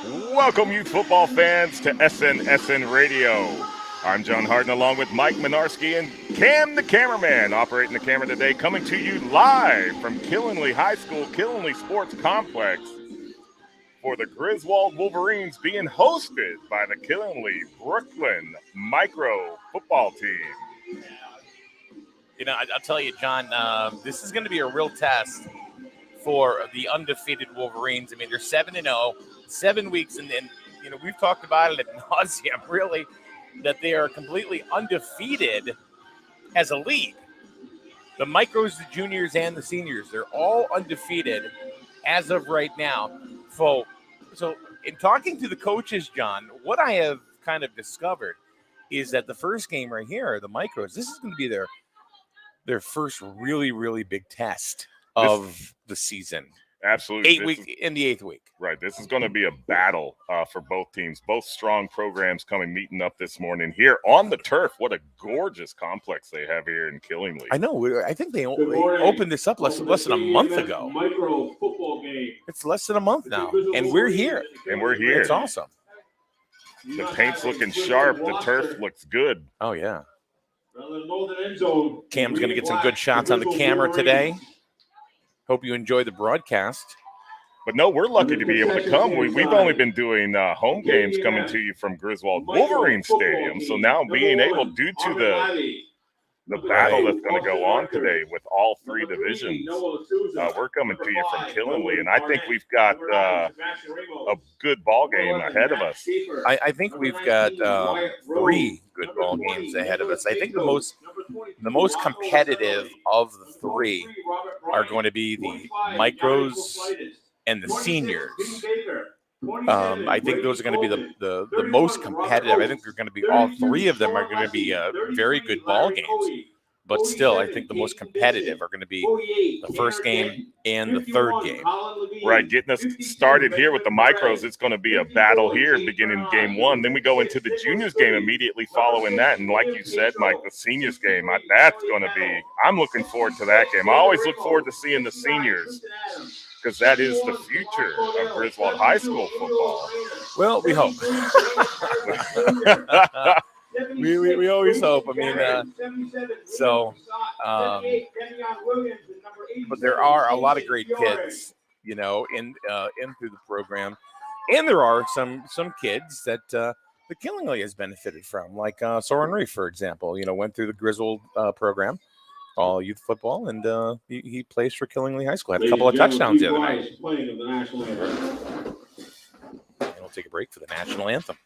Welcome, youth football fans, to SNSN Radio. I'm John Harden, along with Mike Minarski and Cam the cameraman, operating the camera today, coming to you live from Killenly High School, Killenly Sports Complex, for the Griswold Wolverines, being hosted by the Killenly Brooklyn Micro football team. You know, I'll tell you, John, this is going to be a real test for the undefeated Wolverines. I mean, they're 7-0, 7 weeks, and you know, we've talked about it ad nauseum, really, that they are completely undefeated as a league. The micros, the juniors, and the seniors, they're all undefeated as of right now. So in talking to the coaches, John, what I have kind of discovered is that the first game right here, the micros, this is going to be their first really, really big test of the season. Absolutely. In the 8th week. Right. This is going to be a battle for both teams. Both strong programs meeting up this morning here on the turf. What a gorgeous complex they have here in Killenly. I know. I think they opened this up less than a month ago. Micro football game. It's less than a month now, and we're here. It's awesome. The paint's looking sharp. The turf looks good. Oh, yeah. Cam's going to get some good shots on the camera today. Hope you enjoy the broadcast. But no, we're lucky to be able to come. We've only been doing home games coming to you from Griswold Wolverine Stadium. So now being able, due to the battle that's going to go on today with all three divisions, we're coming to you from Killenly. And I think we've got a good ball game ahead of us. I think we've got 3 good ball games ahead of us. I think the most competitive of the 3 are going to be the micros and the seniors. I think those are going to be the most competitive. I think they're going to be, all 3 of them are going to be very good ball games. But still, I think the most competitive are going to be the first game and the 3rd game. Right, getting us started here with the micros, it's going to be a battle here beginning game 1. Then we go into the juniors game immediately following that. And like you said, Mike, the seniors game, that's going to be – I'm looking forward to that game. I always look forward to seeing the seniors because that is the future of Griswold High School football. Well, we hope. We always hope. I mean, but there are a lot of great kids, you know, in through the program, and there are some kids that the Killenly has benefited from, like Soren Reef, for example. You know, went through the Griswold program, all youth football, and he plays for Killenly High School. Had a couple of touchdowns the other night. And we'll take a break for the national anthem.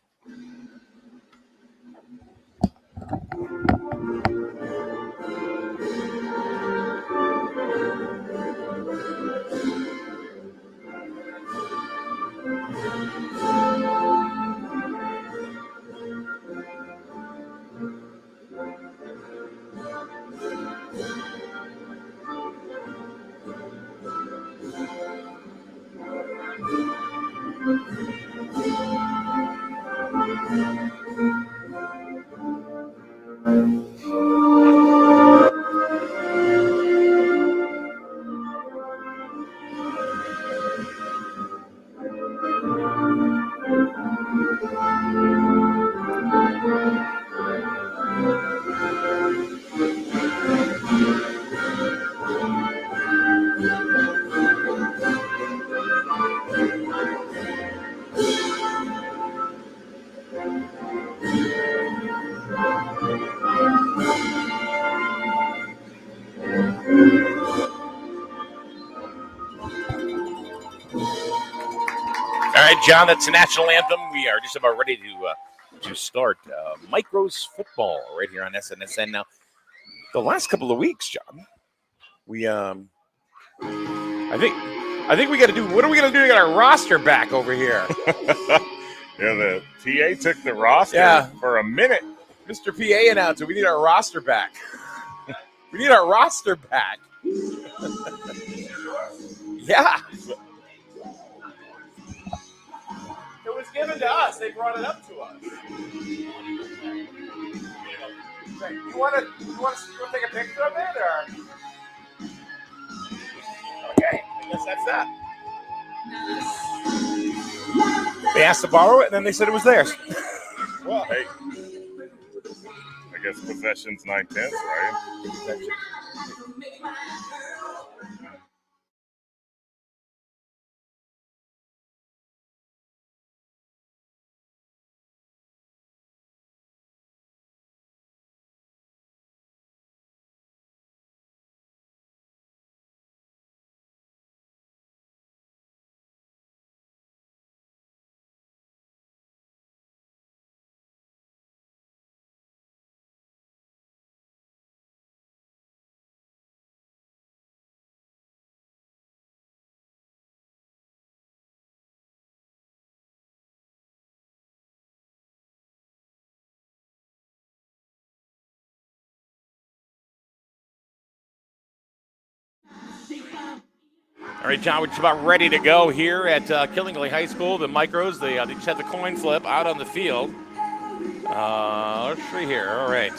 All right, John, that's the national anthem. We are just about ready to start Micros football right here on SNSN. Now, the last couple of weeks, John, we I think we got to do. What are we going to do to get our roster back over here? Yeah, the TA took the roster for a minute. Mr. PA announcer, we need our roster back. We need our roster back. Yeah. It was given to us. They brought it up to us. You want to take a picture of it, or? Okay, I guess that's that. They asked to borrow it, and then they said it was theirs. Well, hey, I guess possession's 9/10, right? All right, John, we're just about ready to go here at Killingley High School. The Micros, they just had the coin flip out on the field. Let's see here. All right.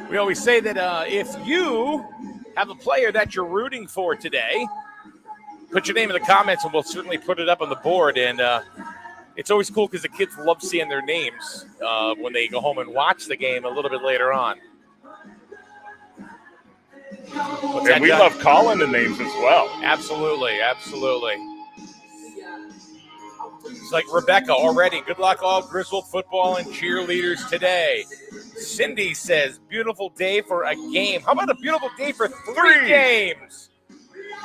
We always say that if you have a player that you're rooting for today, put your name in the comments and we'll certainly put it up on the board. And it's always cool because the kids love seeing their names when they go home and watch the game a little bit later on. And we love calling the names as well. Absolutely, absolutely. It's like Rebecca already. Good luck all Griswold football and cheerleaders today. Cindy says, beautiful day for a game. How about a beautiful day for three games?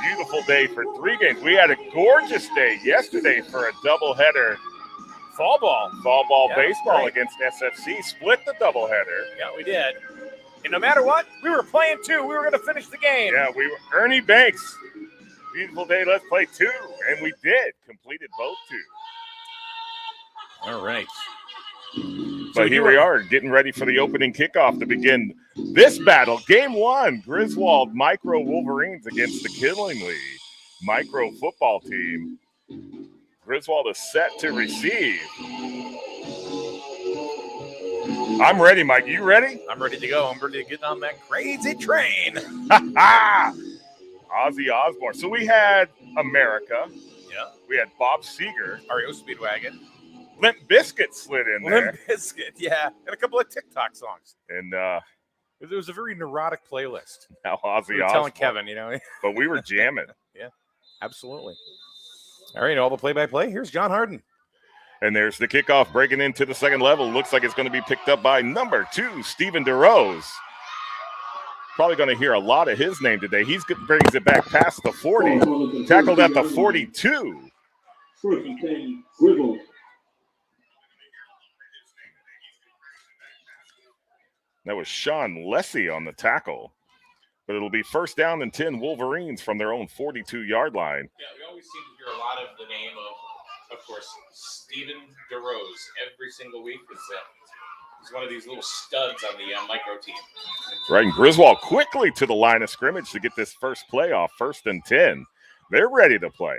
Beautiful day for 3 games. We had a gorgeous day yesterday for a doubleheader. Fall ball Baseball right. Against SFC. Split the doubleheader. Yeah, we did. And no matter what, we were playing 2. We were going to finish the game. Yeah, we were. Ernie Banks. Beautiful day. Let's play 2. And we did. Completed both 2. All right. But here we are, getting ready for the opening kickoff to begin this battle. Game 1, Griswold Micro Wolverines against the Killingley Micro football team. Griswold is set to receive. I'm ready, Mike. You ready? I'm ready to go. I'm ready to get on that crazy train. Ozzy Osbourne. So we had America. Yeah. We had Bob Seger. REO Speedwagon. Limp Bizkit slid in there. Limp Bizkit, yeah. And a couple of TikTok songs. And it was a very neurotic playlist. Now Ozzy we were Osbourne. telling Kevin, you know. But we were jamming. Yeah, absolutely. All right, all the play-by-play. Here's John Harden. And there's the kickoff breaking into the second level. Looks like it's going to be picked up by number 2, Stephen DeRose. Probably going to hear a lot of his name today. He brings it back past the 40. Tackled at the 42. First and 10, Griswold. That was Sean Lessie on the tackle. But it'll be first down and 10 Wolverines from their own 42-yard line. Yeah, we always seem to hear a lot of the name of course, Stephen DeRose every single week. He's one of these little studs on the micro team. Right, and Griswold quickly to the line of scrimmage to get this first play off, first and 10. They're ready to play.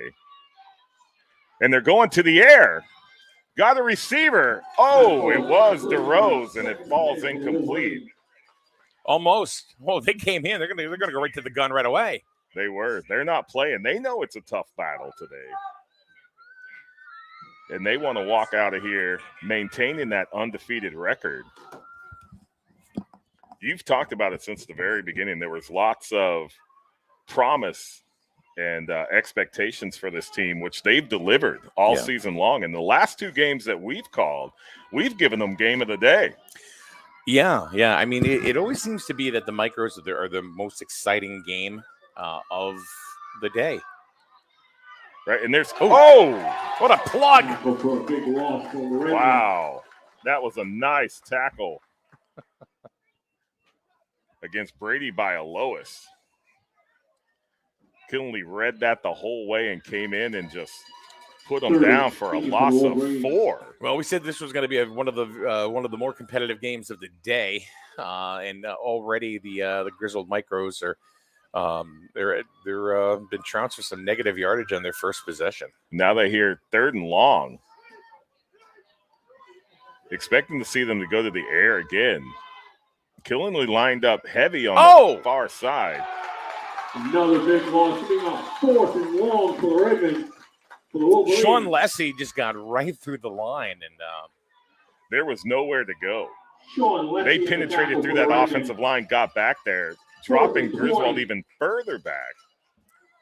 And they're going to the air. Got a receiver. Oh, it was DeRose, and it falls incomplete. Almost. Oh, they came in. They're gonna go right to the gun right away. They were. They're not playing. They know it's a tough battle today. And they want to walk out of here maintaining that undefeated record. You've talked about it since the very beginning. There was lots of promise and expectations for this team, which they've delivered all season long. And the last 2 games that we've called, we've given them game of the day. Yeah. I mean, it always seems to be that the micros are the most exciting game of the day. Right, and there's what a plug! Wow, wow, that was a nice tackle against Brady Bialois. Killingley read that the whole way and came in and just put them down for a loss of 4. Well, we said this was going to be one of the more competitive games of the day, and already the Griswold Micros are. They're been trounced for some negative yardage on their first possession. Now they hear 3rd and long. Expecting to see them to go to the air again. Killingley lined up heavy on the far side. Another big loss. Being a 4th and long for the Redmen. For the Wolverines. Sean Lessie just got right through the line, and there was nowhere to go. Sean Leslie They penetrated through that offensive line, got back there, dropping Griswold even further back.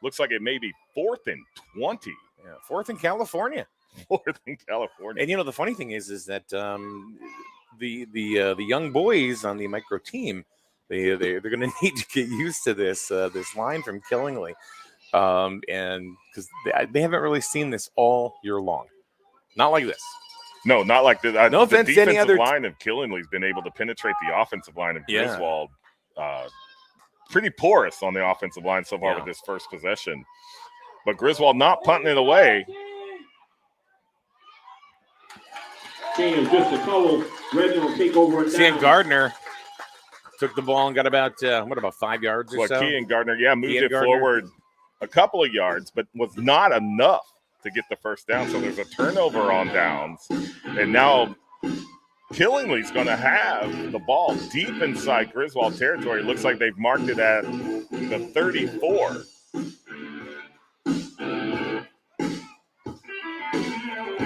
Looks like it may be 4th and 20. yeah, 4th in California. 4th in California. And the funny thing is that the young boys on the micro team, they're going to need to get used to this line from Killingly, and because they haven't really seen this all year long, not like this. No, not like the No offense the to any defensive other line of Killingly's been able to penetrate the offensive line of Yeah. Griswold. Pretty porous on the offensive line so far Yeah. with this first possession. But Griswold not punting it away. Gain of just a couple. Redmen will take over and Sam down. Gardner took the ball and got about 5 yards or so. Kean Gardner, moved Kean it Gardner. forward a couple of yards, but was not enough to get the first down. So there's a turnover on downs. And now Killingly's going to have the ball deep inside Griswold territory. Looks like they've marked it at the 34.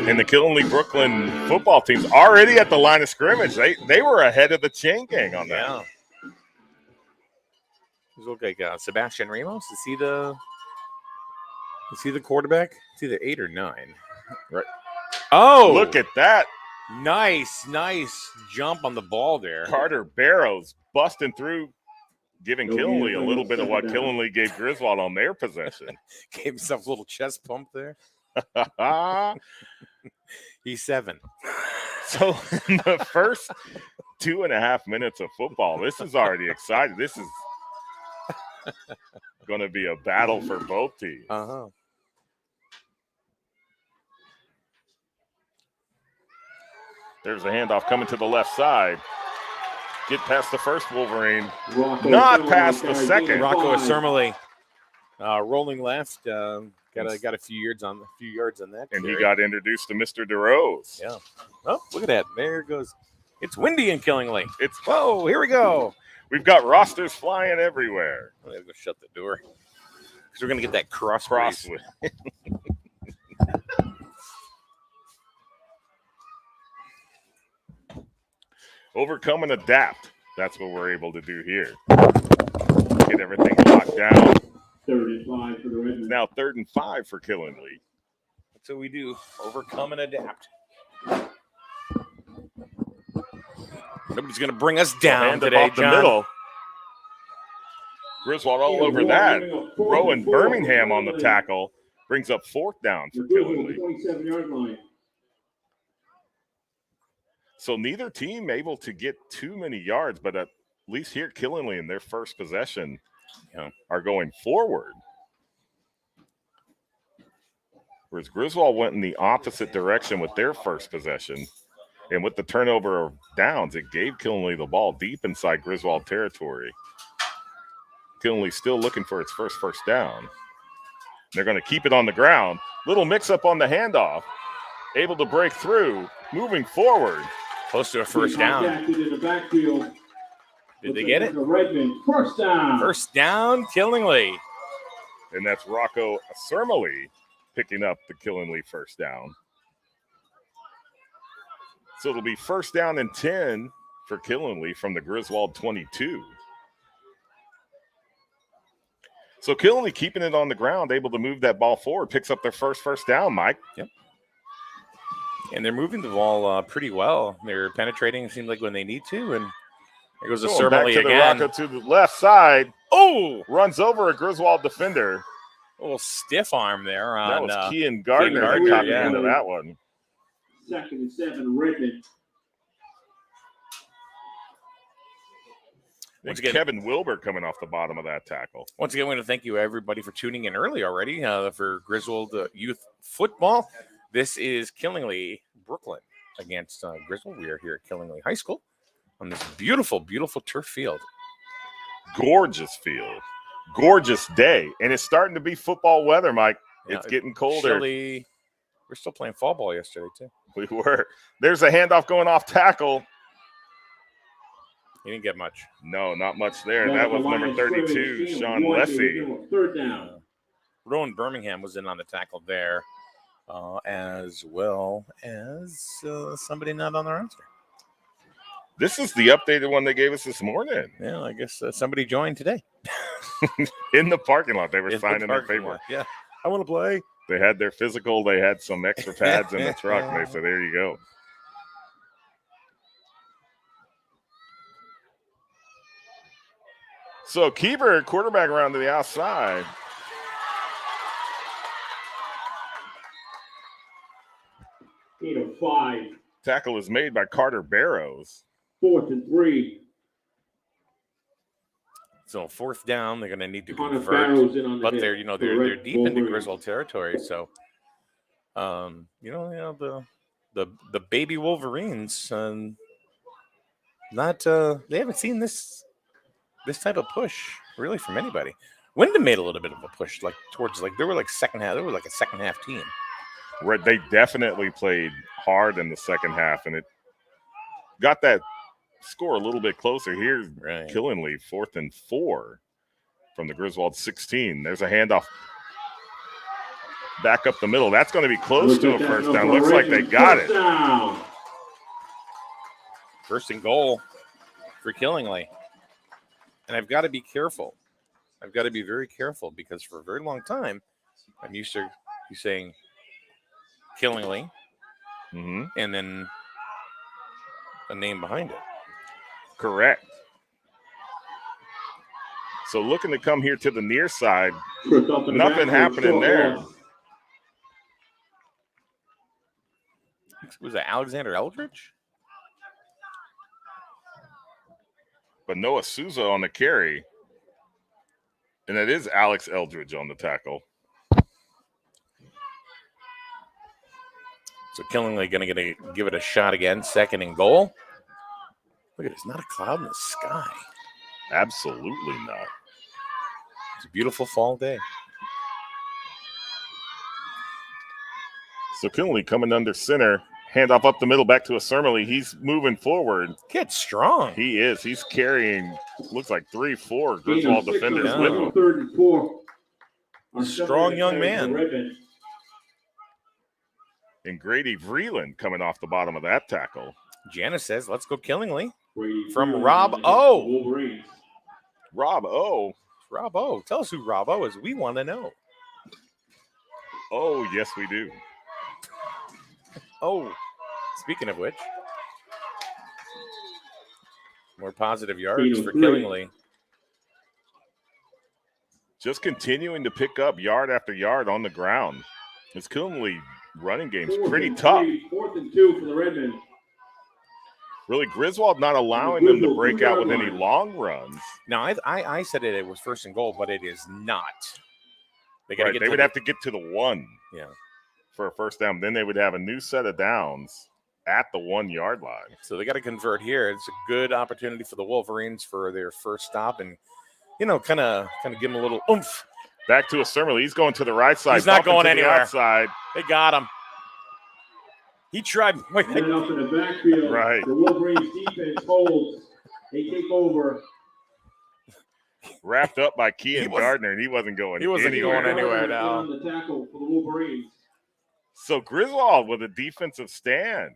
And the Killingly Brooklyn football team's already at the line of scrimmage. They were ahead of the chain gang on that. Yeah. Does look like Sebastian Ramos. Is he the quarterback? It's either 8 or 9. Right. Oh, Look at that. nice jump on the ball there. Carter Barrows busting through, giving No Killingly a gain, little bit of what second down. Killingly gave Griswold on their possession. Gave himself a little chest pump there. He's 7. So in the first 2.5 minutes of football, this is already exciting. This is going to be a battle for both teams. There's a handoff coming to the left side. Get past the first Wolverine. Rocco Not Asermole past the carries second. gain of Rocco 5. Asermole, rolling left. Got a few yards on that. And he carry. got introduced to Mr. DeRose. Yeah. Oh, look at that. There it goes. It's windy in Killingly. It's Whoa, here we go. We've got rosters flying everywhere. I'm going to go shut the door because we're going to get that cross breeze. Crosswood. Overcome and adapt. That's what we're able to do here. Get everything locked down. 3rd and 5 for the Redmen. Now 3rd and 5 for Killingly. That's what we do. Overcome and adapt. Nobody's going to bring us down Hand it today, off the John. middle. Griswold all over that. Rowan Birmingham on the tackle brings up 4th down for Killingly. 27-yard line. So neither team able to get too many yards, but at least here Killingly in their first possession are going forward. Whereas Griswold went in the opposite direction with their first possession. And with the turnover of downs, it gave Killingly the ball deep inside Griswold territory. Killingly still looking for its first down. They're going to keep it on the ground. Little mix-up on the handoff. Able to break through, moving forward. Close to a first down. Contacted in the backfield. Did they get it? The Redmen. First down. First down, Killingly. And that's Rocco Asermole picking up the Killingly first down. So it'll be 1st down and 10 for Killingly from the Griswold 22. So Killingly keeping it on the ground, able to move that ball forward, picks up their first down, Mike. Yep. And they're moving the ball pretty well. They're penetrating, it seems like, when they need to. And there goes Going back Asermole to the again. Rocco to the left side. Oh, Runs over a Griswold defender. a little stiff arm there That on was Kean Gardner Gardner, that caught the yeah. end of that one. 2nd and 7, Redmen. Once And again- Kevin Wilbur coming off the bottom of that tackle. Once again, I want to thank you, everybody, for tuning in early already for Griswold Youth Football. This is Killingly Brooklyn against Griswold. We are here at Killingly High School on this beautiful, beautiful turf field. Gorgeous field. Gorgeous day. And it's starting to be football weather, Mike. Yeah, It's getting colder. Chilly. We're still playing fall ball yesterday, too. We were. There's a handoff going off tackle. He didn't get much. No, not much there. That was number 32, Sean Lessie. Third down. Rowan Birmingham was in on the tackle there, as well as somebody not on the roster. This is the updated one they gave us this morning. Yeah, I guess somebody joined today. In the parking lot. They were signing their paperwork. Yeah, I want to play. They had their physical. They had some extra pads in the truck. And they said, there you go. So Keever, quarterback around to the outside. Gain of 5. Tackle is made by Carter Barrows. 4th and 3. So 4th down, they're going to need to Connor convert, Barrows in on the but hit. they're deep into Wolverine. Griswold territory. So, the baby Wolverines, they haven't seen this type of push really from anybody. Wyndham made a little bit of a push, they were like second half. They were like a second half team. Where they definitely played hard in the second half, and it got that score a little bit closer. Here's Killenly, 4th and 4 from the Griswold 16. There's a handoff back up the middle. That's going to be close to a first down. Looks like they got it. First and goal for Killingly. And I've got to be careful. I've got to be very careful because for a very long time, I'm used to you saying Killingly and then a name behind it. Correct. So looking to come here to the near side. Nothing happening there. Was it Alexander Eldridge? But Noah Souza on the carry. And it is Alex Eldridge on the tackle. So Killingly going to give it a shot again. 2nd and goal. Look at it. It's not a cloud in the sky. Absolutely not. It's a beautiful fall day. So Killingly coming under center. Handoff up the middle back to Asermily. He's moving forward. Kid's strong. He is. He's carrying, looks like 3-4 Griswold defenders with him. 3rd and 4. Strong young man. And Grady Vreeland coming off the bottom of that tackle. Janice says, let's go Killingly. From Rob O. Rob O. Rob O. Tell us who Rob O is. We want to know. Oh, yes, we do. Oh, speaking of which, more positive yards for Killingly. Just continuing to pick up yard after yard on the ground. This Killingly running game's pretty tough. 4th and 2 for the Redmen. Really, Griswold not allowing them to break out with any long runs. Now, I said it was 1st and goal, but it is not. They would have to get to the 1. Yeah. For a first down. Then they would have a new set of downs at the 1 yard line. So they got to convert here. It's a good opportunity for the Wolverines for their first stop and, kind of give them a little oomph. Back to Asermily. He's going to the right side. He's not going anywhere. Outside. They got him. He tried. Up in the backfield. Right. The Wolverines defense holds. They take over. Wrapped up by Kean Gardner, and he wasn't going anywhere now. On the tackle for the Wolverines. So Griswold with a defensive stand.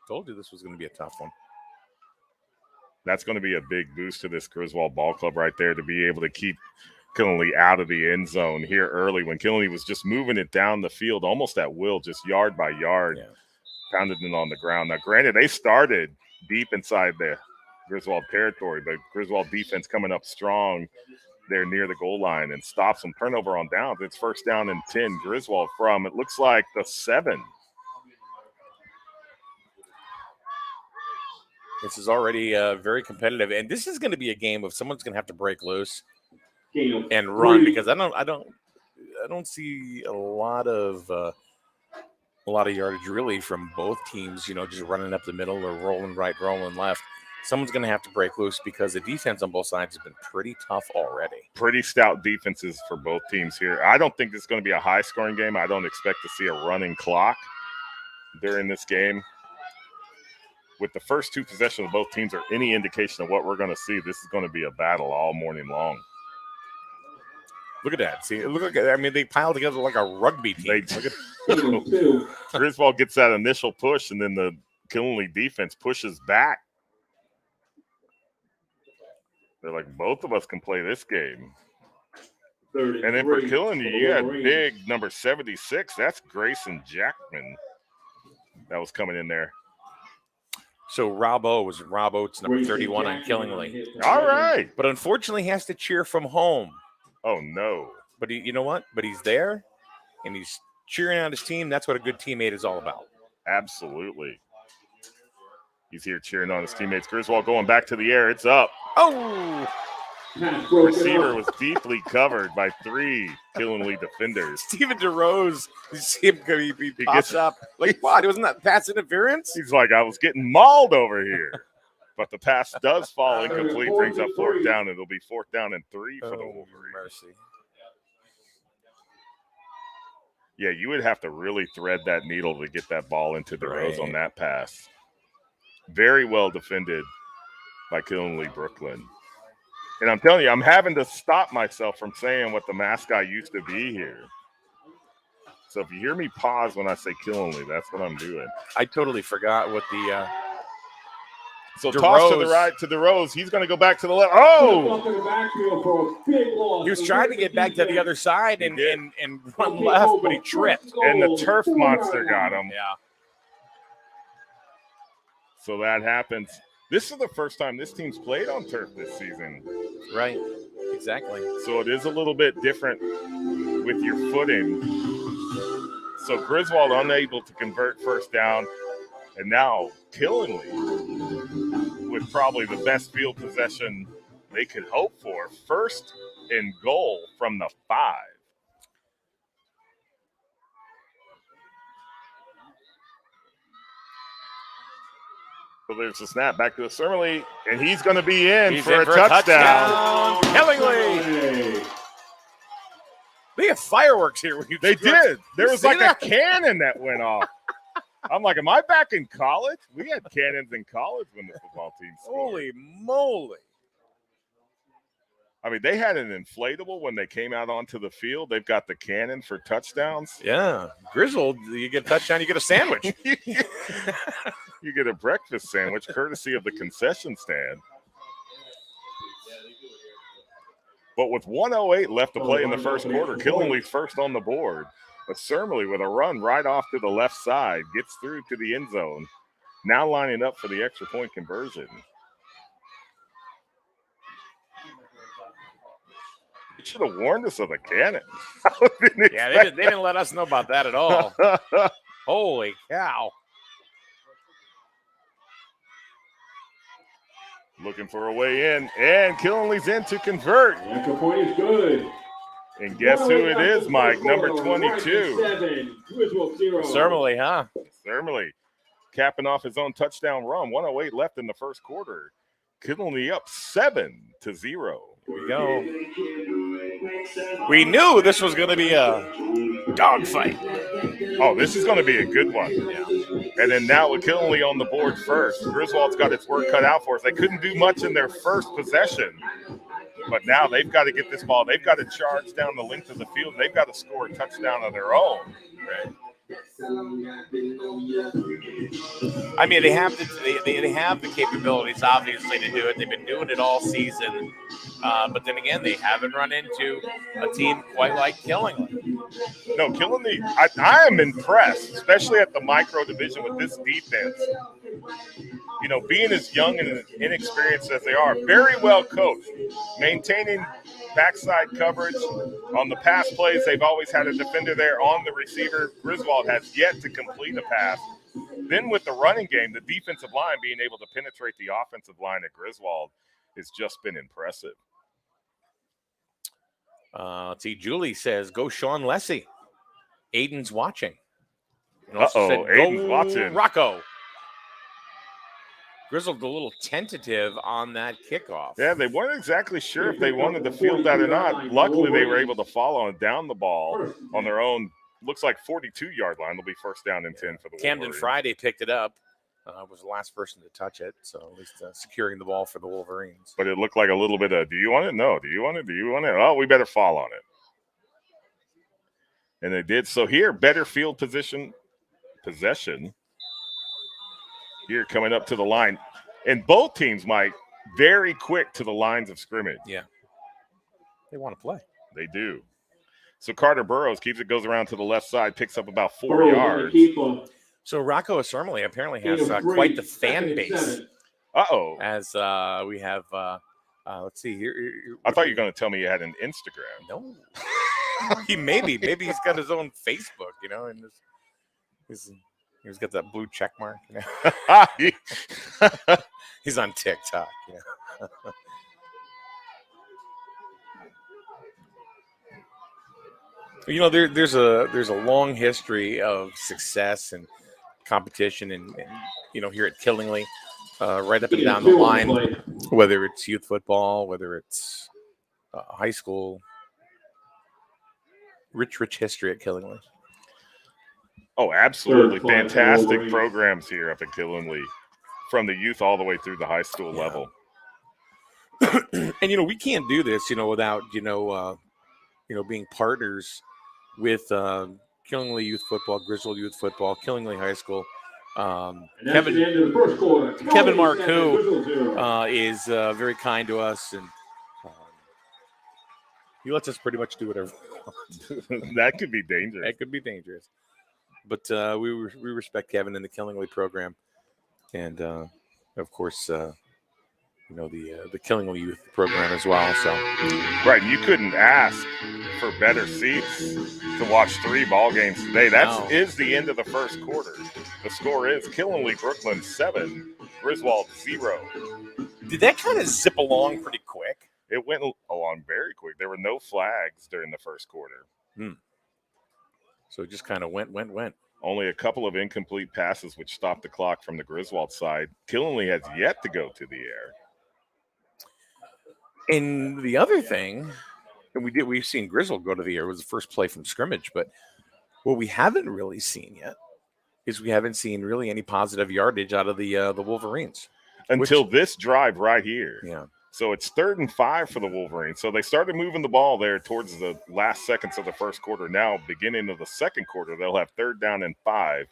Told you this was going to be a tough one. That's going to be a big boost to this Griswold ball club right there to be able to keep Killingly out of the end zone here early when Killingly was just moving it down the field almost at will, just yard by yard, pounded it on the ground. Now, granted, they started deep inside the Griswold territory, but Griswold defense coming up strong there near the goal line and stops them. Turnover on downs. It's 1st down and 10. Griswold from, it looks like, the 7. This is already very competitive, and this is going to be a game of someone's going to have to break loose and run because I don't see a lot of yardage really from both teams. Just running up the middle or rolling right, rolling left. Someone's going to have to break loose because the defense on both sides has been pretty tough already. Pretty stout defenses for both teams here. I don't think this is going to be a high-scoring game. I don't expect to see a running clock during this game. with the first two possessions of both teams are any indication of what we're going to see, this is going to be a battle all morning long. Look at that. See, look at, I mean, they piled together like a rugby team. Look at Griswold gets that initial push, and then the Killenly defense pushes back. They're like, both of us can play this game. And then for Killenly, you had big number 76. That's Grayson Jackman that was coming in there. So Rob Oates, number 31 on Killenly. All right. But unfortunately, he has to cheer from home. Oh, no. But you know what? But he's there, and he's cheering on his team. That's what a good teammate is all about. Absolutely. He's here cheering on his teammates. Griswold going back to the air. It's up. Oh! Receiver was deeply covered by 3 Killenly defenders. Steven DeRose, you see him he pops up. Like, what? Wasn't that pass interference? He's like, I was getting mauled over here. But the pass does fall incomplete, brings up 4th down. It'll be 4th down and 3 for the Wolverines. Mercy. Yeah, you would have to really thread that needle to get that ball into DeRose on that pass. Very well defended by Killenly Brooklyn. And I'm telling you, I'm having to stop myself from saying what the mascot used to be here. So if you hear me pause when I say Killenly, that's what I'm doing. I totally forgot what the so toss to the right to DeRose. He's going to go back to the left. Oh! He was trying to get back to the other side and run left, but he tripped. And the turf monster got him. Yeah. So that happens. This is the first time this team's played on turf this season. Right. Exactly. So it is a little bit different with your footing. So Griswold unable to convert 1st down. And now Killenly with probably the best field possession they could hope for. 1st and goal from the 5. So there's a snap back to the Sermily, and he's going to be in for a touchdown. Killenly. They have fireworks here. They did. There was like a cannon that went off. I'm like, am I back in college? We had cannons in college when the football team scored. Holy moly. I mean, they had an inflatable when they came out onto the field. They've got the cannon for touchdowns. Yeah. Griswold, you get a touchdown, you get a sandwich. You get a breakfast sandwich courtesy of the concession stand. But with 1:08 left to play in the first quarter, Killenly's first on the board. But Sermily with a run right off to the left side, gets through to the end zone. Now lining up for the extra point conversion. You should have warned us of the cannon. Yeah, they didn't let us know about that at all. Holy cow. Looking for a way in, and Killenly's in to convert. Extra point is good. And guess who it is, Mike? Number 22. Sermily, huh? Sermily capping off his own touchdown run. 1:08 left in the first quarter. Killenly up 7-0. Here we go. We knew this was going to be a dogfight. Oh, this is going to be a good one. Yeah. And then now with Killenly on the board first, Griswold's got its work cut out for us. They couldn't do much in their first possession, but now they've got to get this ball. They've got to charge down the length of the field. They've got to score a touchdown of their own. Right. I mean, they have the capabilities, obviously, to do it. They've been doing it all season. But then again, they haven't run into a team quite like Killenly. No, Killenly, I am impressed, especially at the micro division with this defense. You know, being as young and inexperienced as they are, very well coached, maintaining backside coverage. On the pass plays, they've always had a defender there on the receiver. Griswold has yet to complete a pass. Then with the running game, the defensive line being able to penetrate the offensive line at Griswold has just been impressive. Let's see. Julie says, go Sean Lessie. Aiden's watching. Aiden's watching. Rocco. Griswold a little tentative on that kickoff. Yeah, they weren't exactly sure if they wanted to field that or not. Luckily, they were able to follow and down the ball on their own. Looks like 42-yard line. They'll be first down and 10 for the Camden Wolverines. Friday picked it up. was the last person to touch it, so at least securing the ball for the Wolverines. But it looked like a little bit of, do you want it? No. Do you want it? Do you want it? Oh, we better fall on it. And they did. So here, better field possession. Here coming up to the line. And both teams, Mike, very quick to the lines of scrimmage. Yeah. They want to play. They do. So Carter Burrows keeps it, goes around to the left side, picks up about 4 Burrows yards. So Rocco Acermole apparently has quite the fan base. Uh-oh. As we have, let's see here. I thought you were going to tell me you had an Instagram. No. Maybe he's got his own Facebook, and he's got that blue check mark. He's on TikTok. There's a long history of success and competition, and here at Killingly, right up and down the line, whether it's youth football, whether it's high school. Rich history at Killingly. Oh, absolutely. Fantastic programs here up at Killingly, from the youth all the way through the high school level. And, we can't do this, without, being partners with Killingly Youth Football, Griswold Youth Football, Killingly High School. Kevin Marcoux is very kind to us, and he lets us pretty much do whatever we want. That could be dangerous. That could be dangerous. But we respect Kevin and the Killingly program, and of course, the Killingly Youth program as well. So, right, you couldn't ask for better seats to watch 3 ball games today. That is the end of the first quarter. The score is Killingly Brooklyn 7, Griswold 0. Did that kind of zip along pretty quick? It went along very quick. There were no flags during the first quarter. So it just kind of went. Only a couple of incomplete passes, which stopped the clock from the Griswold side. Killingly has yet to go to the air. And the other thing, and we've seen Griswold go to the air, was the first play from scrimmage. But what we haven't really seen yet is we haven't seen really any positive yardage out of the Wolverines until this drive right here. Yeah. So it's 3rd and 5 for the Wolverines. So they started moving the ball there towards the last seconds of the first quarter. Now, beginning of the second quarter, they'll have 3rd down and 5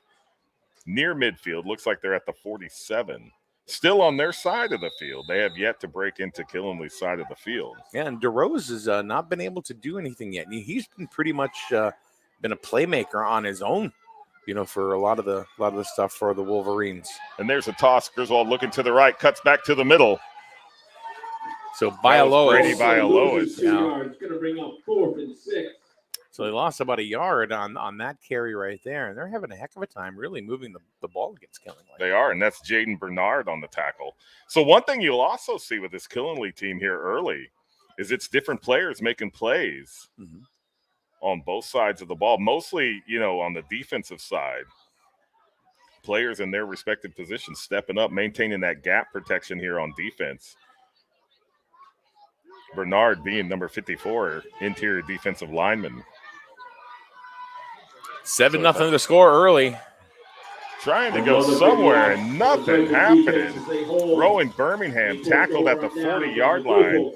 near midfield. Looks like they're at the 47. Still on their side of the field. They have yet to break into Killingly's side of the field. Yeah, and DeRose has not been able to do anything yet. He's been pretty much been a playmaker on his own, for a lot of the stuff for the Wolverines. And there's a toss. Griswold looking to the right, cuts back to the middle. So Bialois. Brady Bialois. It's going to bring up 4th and 6. So they lost about a yard on that carry right there, and they're having a heck of a time really moving the ball against Killingly. They are, and that's Jaden Bernard on the tackle. So one thing you'll also see with this Killingly team here early is it's different players making plays on both sides of the ball, mostly, on the defensive side. Players in their respective positions stepping up, maintaining that gap protection here on defense. Bernard being number 54, interior defensive lineman. 7-0 to score early. Trying to go somewhere and nothing happening. Rowan Birmingham tackled at the 40-yard line.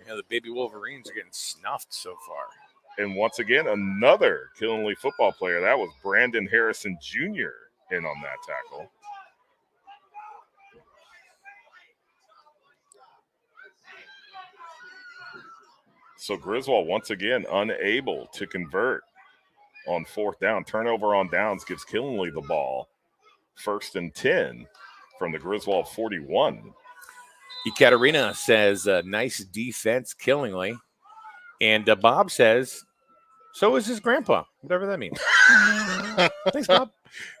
Yeah, the baby Wolverines are getting snuffed so far. And once again, another Killingly football player. That was Brandon Harrison Jr. in on that tackle. So Griswold once again unable to convert on 4th down. Turnover on downs gives Killingly the ball. 1st and 10 from the Griswold 41. Ekaterina says, nice defense, Killingly. And Bob says, so is his grandpa, whatever that means. Thanks, Bob.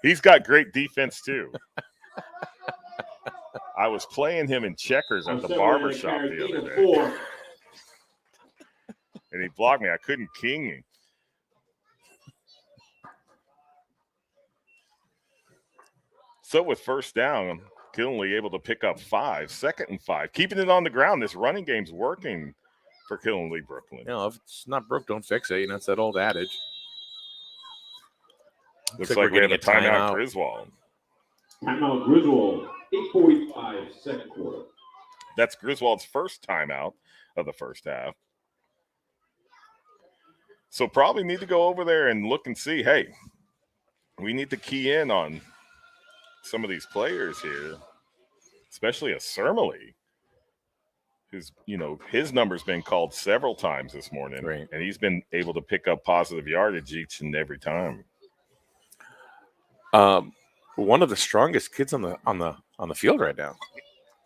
He's got great defense, too. I was playing him in checkers at the barbershop the other day. And he blocked me. I couldn't king him. So with 1st down, Killingly able to pick up 5, 2nd and 5. Keeping it on the ground. This running game's working for Killingly Brooklyn. If it's not broke, don't fix it. It's that old adage. Looks like we have a timeout, Griswold. Timeout Griswold. 8:45, second quarter. That's Griswold's first timeout of the first half. So probably need to go over there and look and see, hey, we need to key in on some of these players here, especially a Sermele, who's, his number's been called several times this morning, right, and he's been able to pick up positive yardage each and every time. One of the strongest kids on the field right now.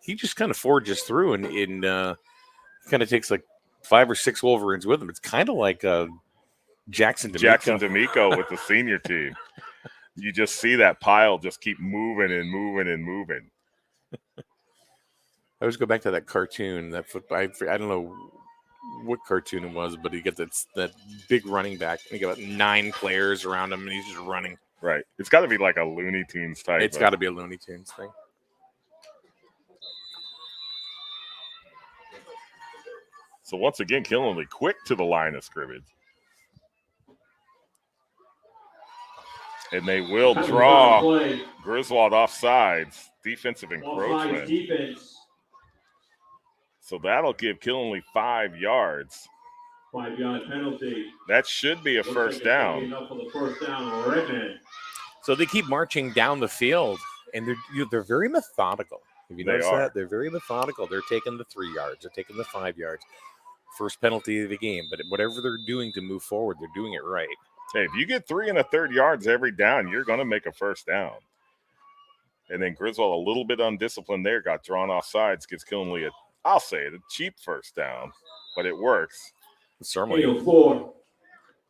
He just kind of forges through and kind of takes like 5 or 6 Wolverines with him. It's kind of like Jackson D'Amico with the senior team. You just see that pile just keep moving and moving and moving. I always go back to that cartoon, that football. I don't know what cartoon it was, but he gets that big running back. And he got 9 players around him, and he's just running. Right. It's got to be like a Looney Tunes type. It's got to be a Looney Tunes thing. So once again, Killenly quick to the line of scrimmage. And they will draw Griswold offsides. Defensive encroachment. Defense. So that'll give Killenly 5 yards. 5-yard penalty. That should be a first down. Enough for the first down on Redman. So they keep marching down the field, and they're very methodical. Have you noticed that? They're very methodical. They're taking the 3 yards. They're taking the 5 yards. First penalty of the game. But whatever they're doing to move forward, they're doing it right. Hey, if you get 3 1/3 yards every down, you're going to make a first down. And then Griswold, a little bit undisciplined there, got drawn off sides, gives Killenly a cheap first down, but it works. Certainly. 804.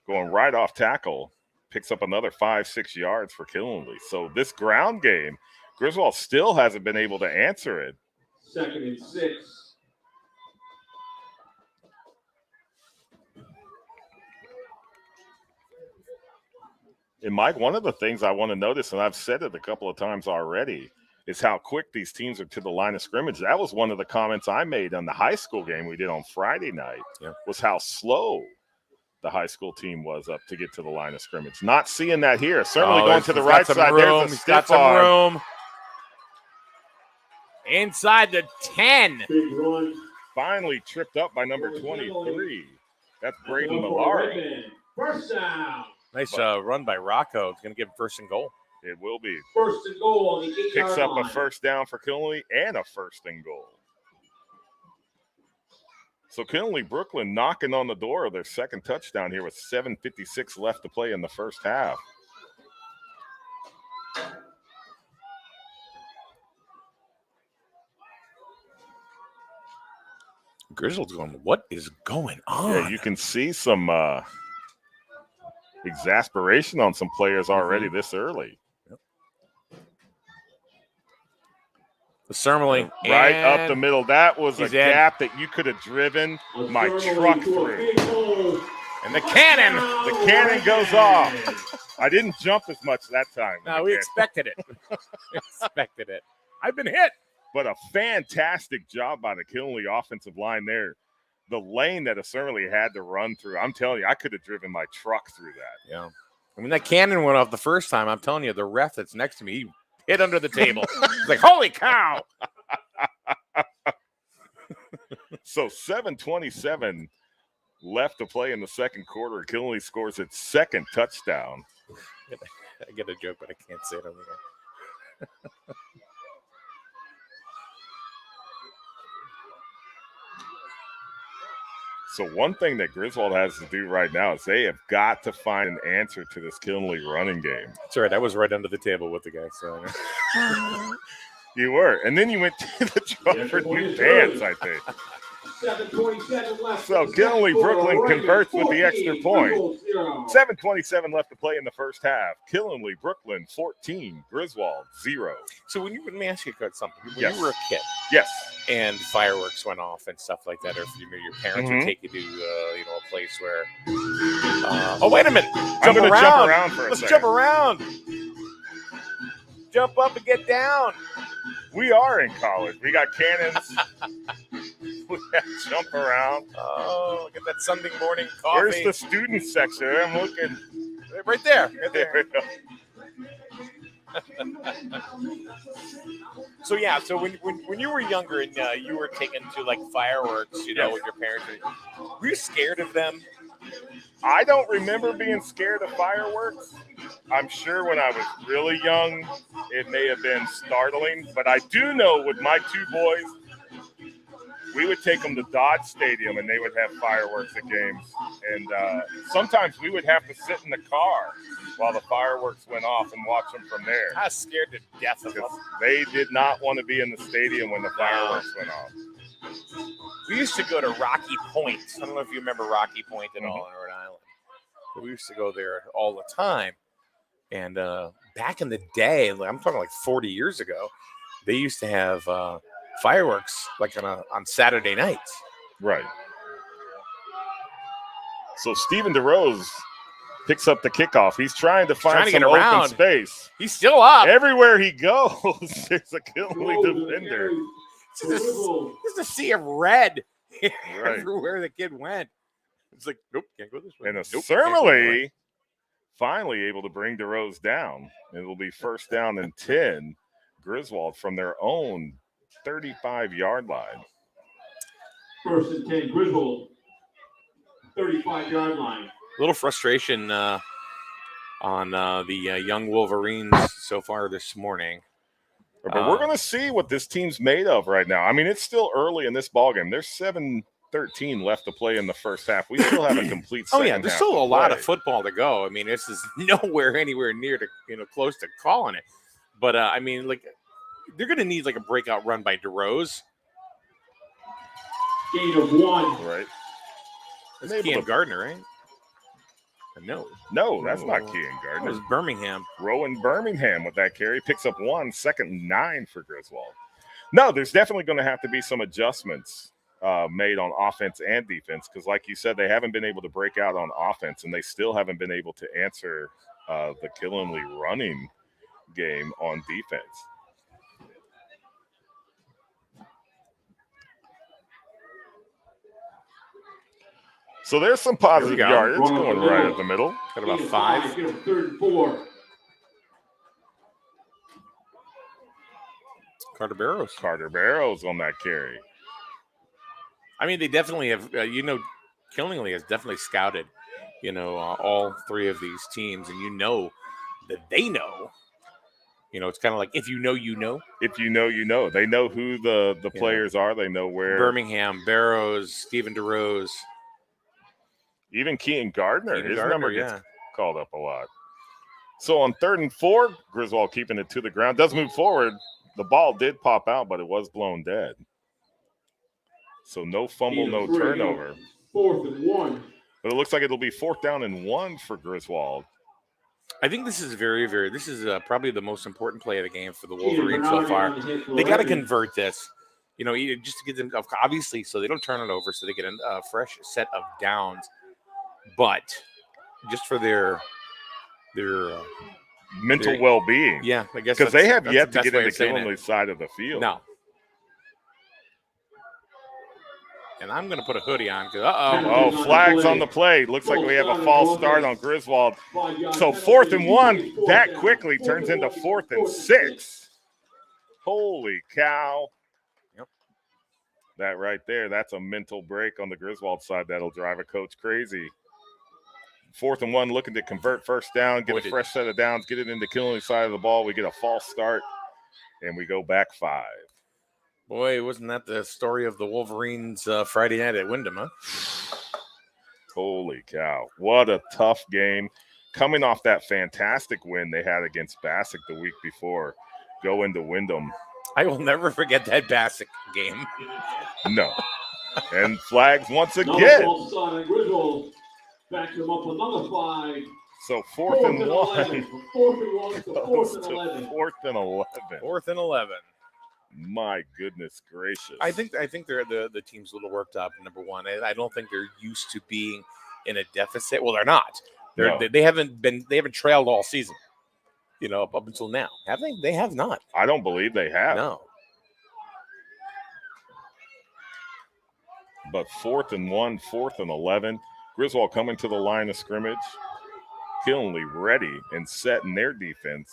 Going right off tackle, picks up another 5-6 yards for Killenly. So this ground game, Griswold still hasn't been able to answer it. 2nd and 6. And, Mike, one of the things I want to notice, and I've said it a couple of times already, is how quick these teams are to the line of scrimmage. That was one of the comments I made on the high school game we did on Friday night, was how slow the high school team was up to get to the line of scrimmage. Not seeing that here. Certainly going to the right side. There's a stiff arm. Inside the 10. Big run. Finally tripped up by number 23. That's Braden Millard. First down. Nice run by Rocco. It's going to give him 1st and goal. It will be. 1st and goal on the 8-yard Picks up line. a first down for Killenly and a 1st and goal. So Killenly Brooklyn knocking on the door of their second touchdown here with 7:56 left to play in the first half. Griswold's going, what is going on? Yeah, you can see some exasperation on some players already this early. The Sermele. Right up the middle. That was a gap that you could have driven my truck through. And the cannon. The cannon goes off. I didn't jump as much that time. No, we expected it. I've been hit. But a fantastic job by the Killenly offensive line there. The lane that Sermele had to run through, I'm telling you, I could have driven my truck through that. Yeah. I mean, that cannon went off the first time. I'm telling you, the ref that's next to me, he hit under the table. He's like, holy cow. So 7:27 left to play in the second quarter. Killenly scores its second touchdown. I get a joke, but I can't say it over there. So one thing that Griswold has to do right now is they have got to find an answer to this Killenly running game. That's right. I was right under the table with the guy. So you were. And then you went to the truck for new pants, I think. 7:27 left. So Killenly Brooklyn converts with the extra point. 7:27 left to play in the first half. Killenly Brooklyn 14, Griswold 0. So let me ask you something. When Yes. you were a kid, Yes. and fireworks went off and stuff like that, or if your parents would take you to a place where oh, wait a minute, I'm going to jump around for a Let's second. jump around. Jump up and get down. We are in college. We got cannons. We got jump around. Oh, get that Sunday morning coffee. Where's the student section? I'm looking. Right there. There we go. So yeah, so when you were younger and you were taken to like fireworks, you know, with your parents, were you scared of them? I don't remember being scared of fireworks. I'm sure when I was really young, it may have been startling, but I do know with my two boys, we would take them to Dodge Stadium and they would have fireworks at games. And sometimes we would have to sit in the car while the fireworks went off and watch them from there. I was scared to death of them. They did not want to be in the stadium when the fireworks went off. We used to go to Rocky Point. I don't know if you remember Rocky Point at all in Rhode Island. But we used to go there all the time. And back in the day, I'm talking like 40 years ago, they used to have fireworks like on Saturday nights. Right. So Steven DeRose picks up the kickoff. He's trying to find some open space. He's still up. Everywhere he goes, there's a Killenly defender. It's a sea of red everywhere the kid went. It's like, nope, can't go this way. And Cermele finally able to bring DeRose down. It'll be first down and 10. Griswold from their own 35-yard line. First and 10, Griswold, 35-yard line. A little frustration on the young Wolverines so far this morning. But we're going to see what this team's made of right now. I mean, it's still early in this ballgame. There's 7:13 left to play in the first half. We still have a complete second half. There's still a lot of football to go. I mean, this is anywhere near to close to calling it. But I mean, like they're going to need like a breakout run by DeRose. Gain of 1. Right. That's Kean Gardner, right? No, that's not Kean Gardner. It was Birmingham. Rowan Birmingham with that carry. Picks up 1, second and 9 for Griswold. No, there's definitely going to have to be some adjustments made on offense and defense because, like you said, they haven't been able to break out on offense, and they still haven't been able to answer the Killenly running game on defense. So there's some positive yardage. It's going right at the middle. Got about 5. 3rd and 4. Carter Barrows. Carter Barrows on that carry. I mean, they definitely have, Killenly has definitely scouted, all 3 of these teams, and that they know. It's kind of like if you know, you know. If you know, you know. They know who the players are. They know where. Birmingham, Barrows, Steven DeRose. Even Kean Gardner. His number gets called up a lot. So on 3rd and 4, Griswold keeping it to the ground. Does move forward. The ball did pop out, but it was blown dead. So no fumble, no turnover. 4th and 1. But it looks like it'll be 4th down and 1 for Griswold. I think this is this is probably the most important play of the game for the Wolverines so far. They got to convert this, just to get them, obviously, so they don't turn it over, so they get a fresh set of downs. But just for their mental well-being. Yeah, I guess because they have yet to get into Killenly's side of the field. No. And I'm going to put a hoodie on because flags on the play. Looks like we have a false start on Griswold. So 4th and 1 that quickly turns into 4th and 6. Holy cow. Yep. That right there, that's a mental break on the Griswold side that'll drive a coach crazy. 4th and 1 looking to convert first down, get a fresh set of downs, get it into Killenly's side of the ball. We get a false start, and we go back 5. Boy, wasn't that the story of the Wolverines Friday night at Wyndham, huh? Holy cow. What a tough game. Coming off that fantastic win they had against Bassick the week before, go into Wyndham. I will never forget that Bassick game. No. And flags once again. Griswold backs him up another 5. So 4th and 1. 4th and 1 to 4th and 11. 4th and 11. 4th and 11. My goodness gracious. I think they're the team's a little worked up, number one. I don't think they're used to being in a deficit. Well, they're not. They haven't trailed all season, up until now. Have they? They have not. I don't believe they have. No. But 4th and 1, 4th and 11. Griswold coming to the line of scrimmage. Killenly ready and set in their defense.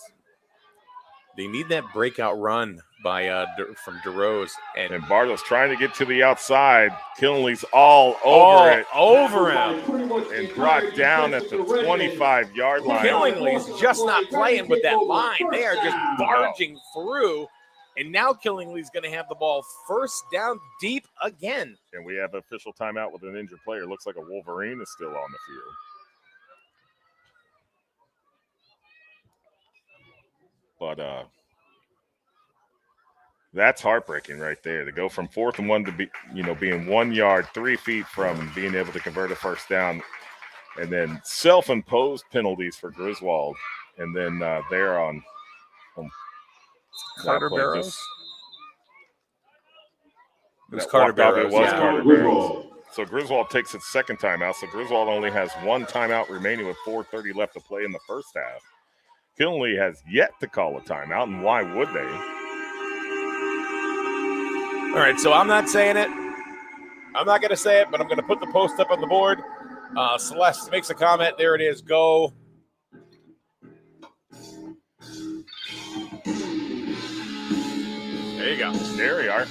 They need that breakout run by from DeRose. And Bartow's trying to get to the outside. Killenly's all over it. Over him. And brought down at the 25-yard line. Killingly's just not playing with that line. They are just barging through. And now Killingly's going to have the ball first down deep again. And we have an official timeout with an injured player. Looks like a Wolverine is still on the field. But that's heartbreaking right there to go from 4th and 1 to being 1 yard, 3 feet from being able to convert a first down, and then self-imposed penalties for Griswold, and then they're on Carter Barrows. It was Carter Barrows. Carter Barrows. So Griswold takes its second timeout. So Griswold only has 1 timeout remaining with 4:30 left to play in the first half. Killenly has yet to call a timeout, and why would they? All right, so I'm not saying it. I'm not going to say it, but I'm going to put the post up on the board. Celeste makes a comment. There it is. Go. There you go. There you are.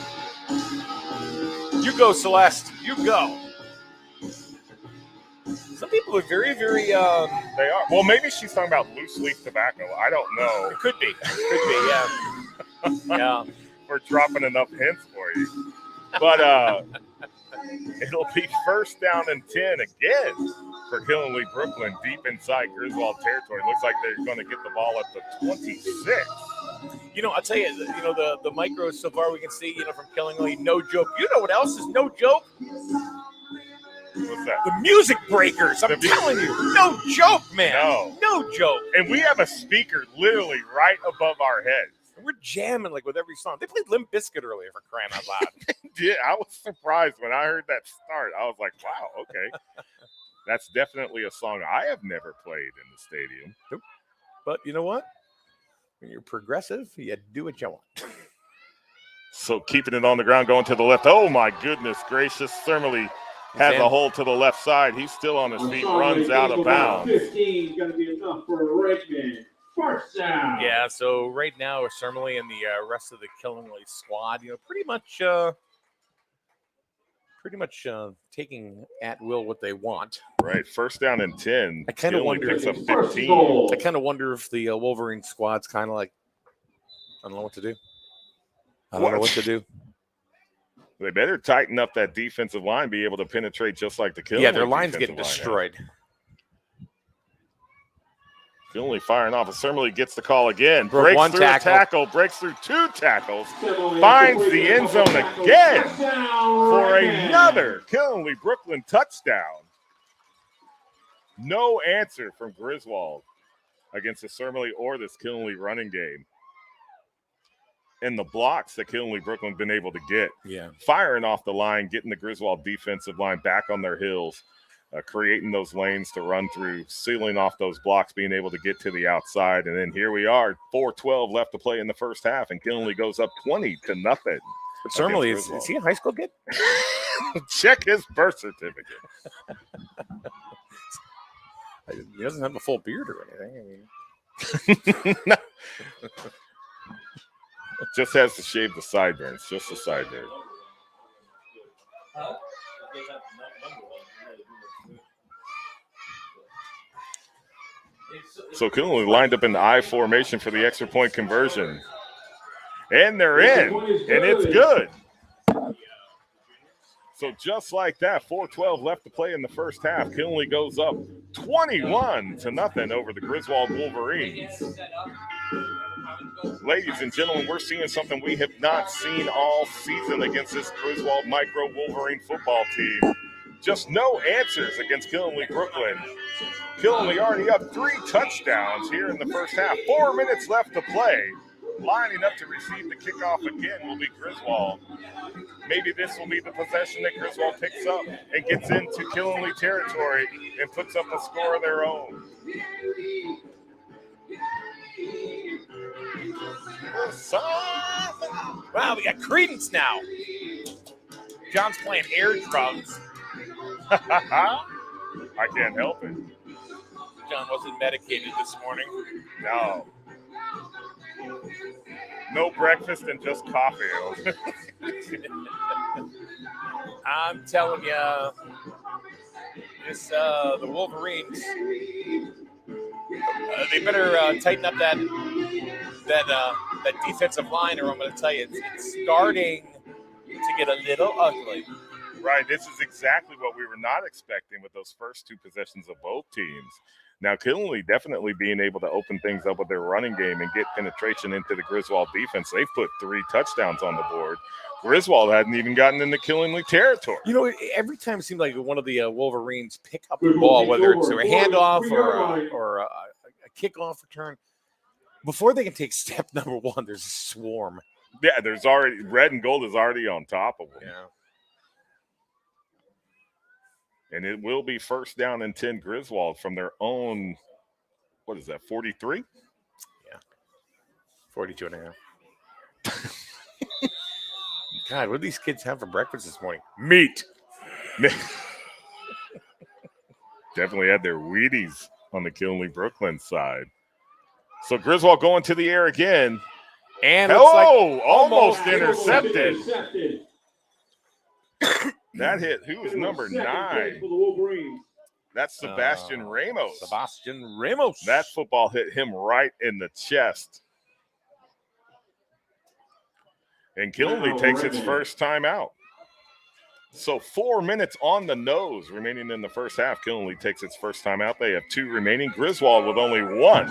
You go, Celeste. You go. Some people are very, very. They are. Well, maybe she's talking about loose leaf tobacco. I don't know. It could be. Yeah. Yeah. We're dropping enough hints for you. But it'll be first down and 10 again for Killenly Brooklyn deep inside Griswold territory. Looks like they're going to get the ball at the 26. I'll tell you, the micros so far we can see, from Killenly, no joke. You know what else is no joke? What's that? The music breakers. I'm telling you, no joke, man. No joke. And we have a speaker literally right above our heads. We're jamming with every song. They played Limp Bizkit earlier, for crying out loud. Yeah, I was surprised when I heard that start. I was like, wow, okay. That's definitely a song I have never played in the stadium. Nope. But you know what? When you're progressive, you do what you want. So keeping it on the ground, going to the left. Oh, my goodness gracious. Cermele has a hole to the left side. He's still on his feet, runs out of bounds. 15 is going to be enough for Richmond. First down. Yeah, so right now, Cermele and the rest of the Killenly squad, pretty much taking at will what they want. Right, first down and 10. I kind of wonder. Picks up 15. I kind of wonder if the Wolverine squad's kind of like, I don't know what to do. I don't know what to do. They better tighten up that defensive line, be able to penetrate just like the Killenly. Yeah, their line's getting destroyed. Killenly firing off. Cermele gets the call again. Breaks one through tackle. Breaks through 2 tackles. Finds the end zone again for another Killenly Brooklyn touchdown. No answer from Griswold against the Cermele or this Killenly running game. And the blocks that Killenly Brooklyn been able to get. Yeah. Firing off the line, getting the Griswold defensive line back on their heels. Creating those lanes to run through, sealing off those blocks, being able to get to the outside. And then here we are, 4:12 left to play in the first half, and Killenly goes up 20-0. But Cermele, is he a high school kid? Check his birth certificate. He doesn't have a full beard or anything. No. Just has to shave the sideburns, just the sideburns. So Killenly lined up in the I formation for the extra point conversion. And they're in, and it's good. So just like that, 4:12 left to play in the first half. Killenly goes up 21-0 over the Griswold Wolverines. Ladies and gentlemen, we're seeing something we have not seen all season against this Griswold Micro Wolverine football team. Just no answers against Killenly Brooklyn. Killenly already up 3 touchdowns here in the first half. 4 minutes left to play. Lining up to receive the kickoff again will be Griswold. Maybe this will be the possession that Griswold picks up and gets into Killenly territory and puts up a score of their own. Wow, we got Credence now. John's playing air drums. I can't help it. John wasn't medicated this morning. No. No breakfast and just coffee. I'm telling you, the Wolverines, they better tighten up that defensive line, or I'm going to tell you, it's starting to get a little ugly. Right, this is exactly what we were not expecting with those first two possessions of both teams. Now, Killenly definitely being able to open things up with their running game and get penetration into the Griswold defense. They've put 3 touchdowns on the board. Griswold hadn't even gotten into Killenly territory. You know, every time it seemed like one of the Wolverines pick up the ball, whether it's a handoff or a kickoff return, before they can take step number 1, there's a swarm. Yeah, there's already red and gold is already on top of them. Yeah. And it will be first down and 10 Griswold from their own, 43? Yeah. 42 and a half. God, what do these kids have for breakfast this morning? Meat. Definitely had their Wheaties on the Killenly Brooklyn side. So Griswold going to the air again. And almost intercepted. That hit. Who was number 9? That's Sebastian Ramos. Sebastian Ramos. That football hit him right in the chest. And Killenly takes its first time out. So 4 minutes on the nose remaining in the first half. Killenly takes its first time out. They have 2 remaining. Griswold with only 1.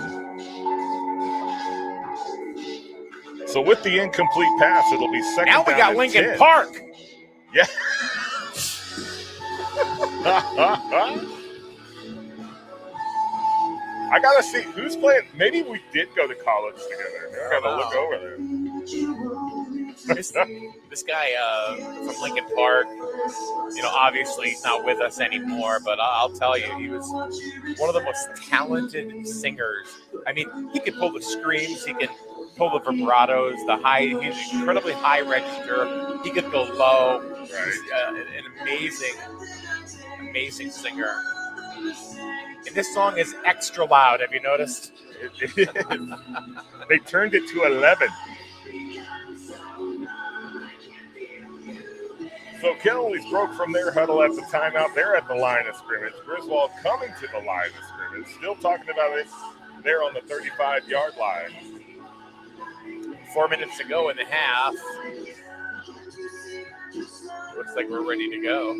So with the incomplete pass, it'll be second down. Now we got Lincoln 10. Park. Yeah. I gotta see who's playing. Maybe we did go to college together. I gotta look over there. This guy from Lincoln Park, obviously he's not with us anymore, but I'll tell you, he was one of the most talented singers. I mean, he could pull the screams, he could pull the vibratos, he's incredibly high register. He could go low. He's an amazing singer. And this song is extra loud. Have you noticed? They turned it to 11. So Killenly's broke from their huddle at the timeout. They're at the line of scrimmage. Griswold coming to the line of scrimmage. Still talking about it. They're on the 35-yard line. 4 minutes to go in the half. Looks like we're ready to go.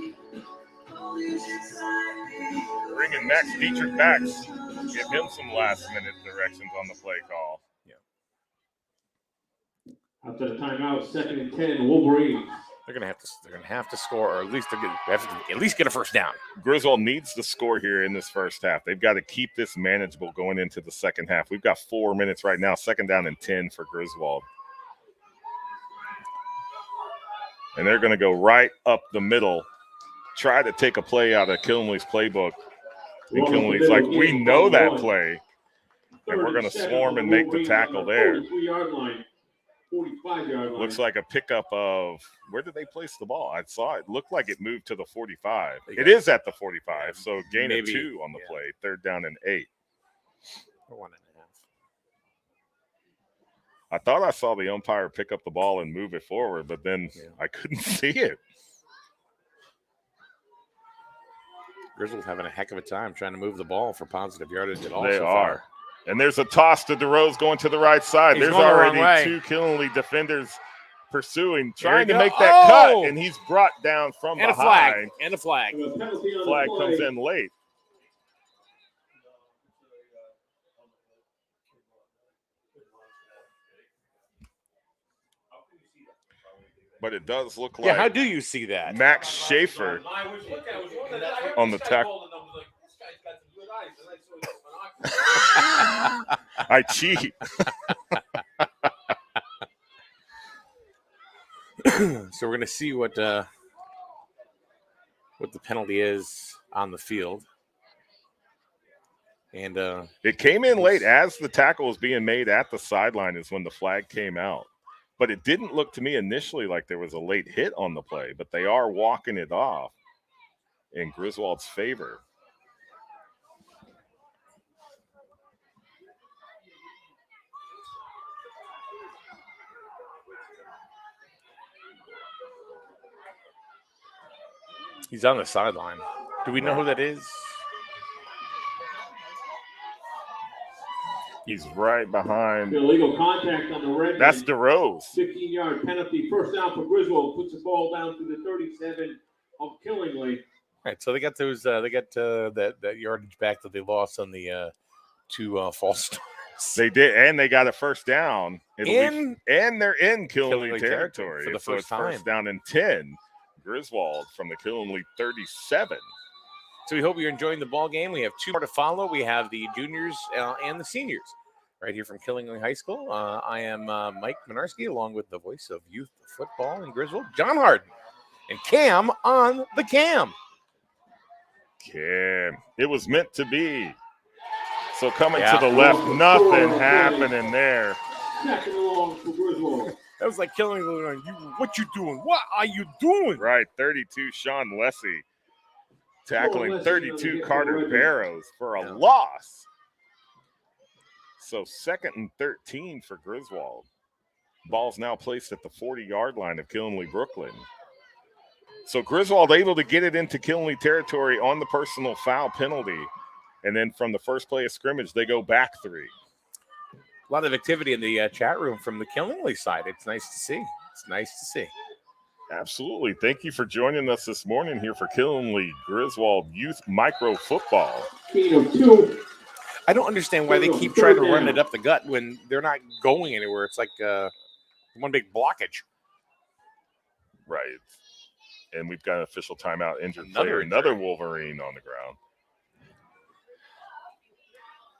Bringing Max Dietrich back. Give him some last-minute directions on the play call. Yeah. After the timeout, 2nd and 10, Wolverines. They're gonna have to score, or at least they have to at least get a first down. Griswold needs to score here in this first half. They've got to keep this manageable going into the second half. We've got 4 minutes right now. 2nd down and 10 for Griswold. And they're going to go right up the middle, try to take a play out of Killenly's playbook. And Killenly's like, we know that play, and we're going to swarm and make the tackle there. 45-yard line. Looks like a pickup of – where did they place the ball? I saw it. Looked like it moved to the 45. It is at the 45, so gain of 2 on the play. 3rd down and 8. Or 1.5. I thought I saw the umpire pick up the ball and move it forward, but then I couldn't see it. Griswold having a heck of a time trying to move the ball for positive yardage at all. They are. And there's a toss to DeRose going to the right side. There's already 2 Killenly defenders pursuing, trying to make that cut, and he's brought down from behind. And a flag. Flag comes in late. But it does look like how do you see that? Max Schaefer on the tackle. I cheat. So we're going to see what the penalty is on the field. And it came in late as the tackle was being made at the sideline is when the flag came out. But it didn't look to me initially like there was a late hit on the play, but they are walking it off in Griswold's favor. He's on the sideline. Do we know who that is? He's right behind. Illegal contact on the red. That's DeRose. 15-yard penalty. First down for Griswold. Puts the ball down to the 37 of Killingly. All right, so they got those. They got that yardage back that they lost on the two false starts. They did, and they got a first down. And they're in Killingly territory for the so first time. First down and 10. Griswold from the Killingly 37. So we hope you're enjoying the ball game. We have two more to follow. We have the juniors and the seniors right here from Killingly High School. I am Mike Minarski, along with the voice of youth football in Griswold, John Harden, and Cam on the cam. Cam, it was meant to be. So coming to the left, nothing happening there. Second along for Griswold. That was like Killingly. What you doing? What are you doing? Right, 32, Sean Lessie. Tackling 32, Carter Barrows for a loss. So 2nd and 13 for Griswold. Ball's now placed at the 40-yard line of Killingly Brooklyn. So Griswold able to get it into Killingly territory on the personal foul penalty. And then from the first play of scrimmage, they go back 3. A lot of activity in the chat room from the Killingly side. It's nice to see. It's nice to see. Absolutely. Thank you for joining us this morning here for Killingly Griswold Youth Micro Football. I don't understand why they keep trying to run it up the gut when they're not going anywhere. It's like one big blockage. Right. And we've got an official timeout, injured player, another Wolverine on the ground.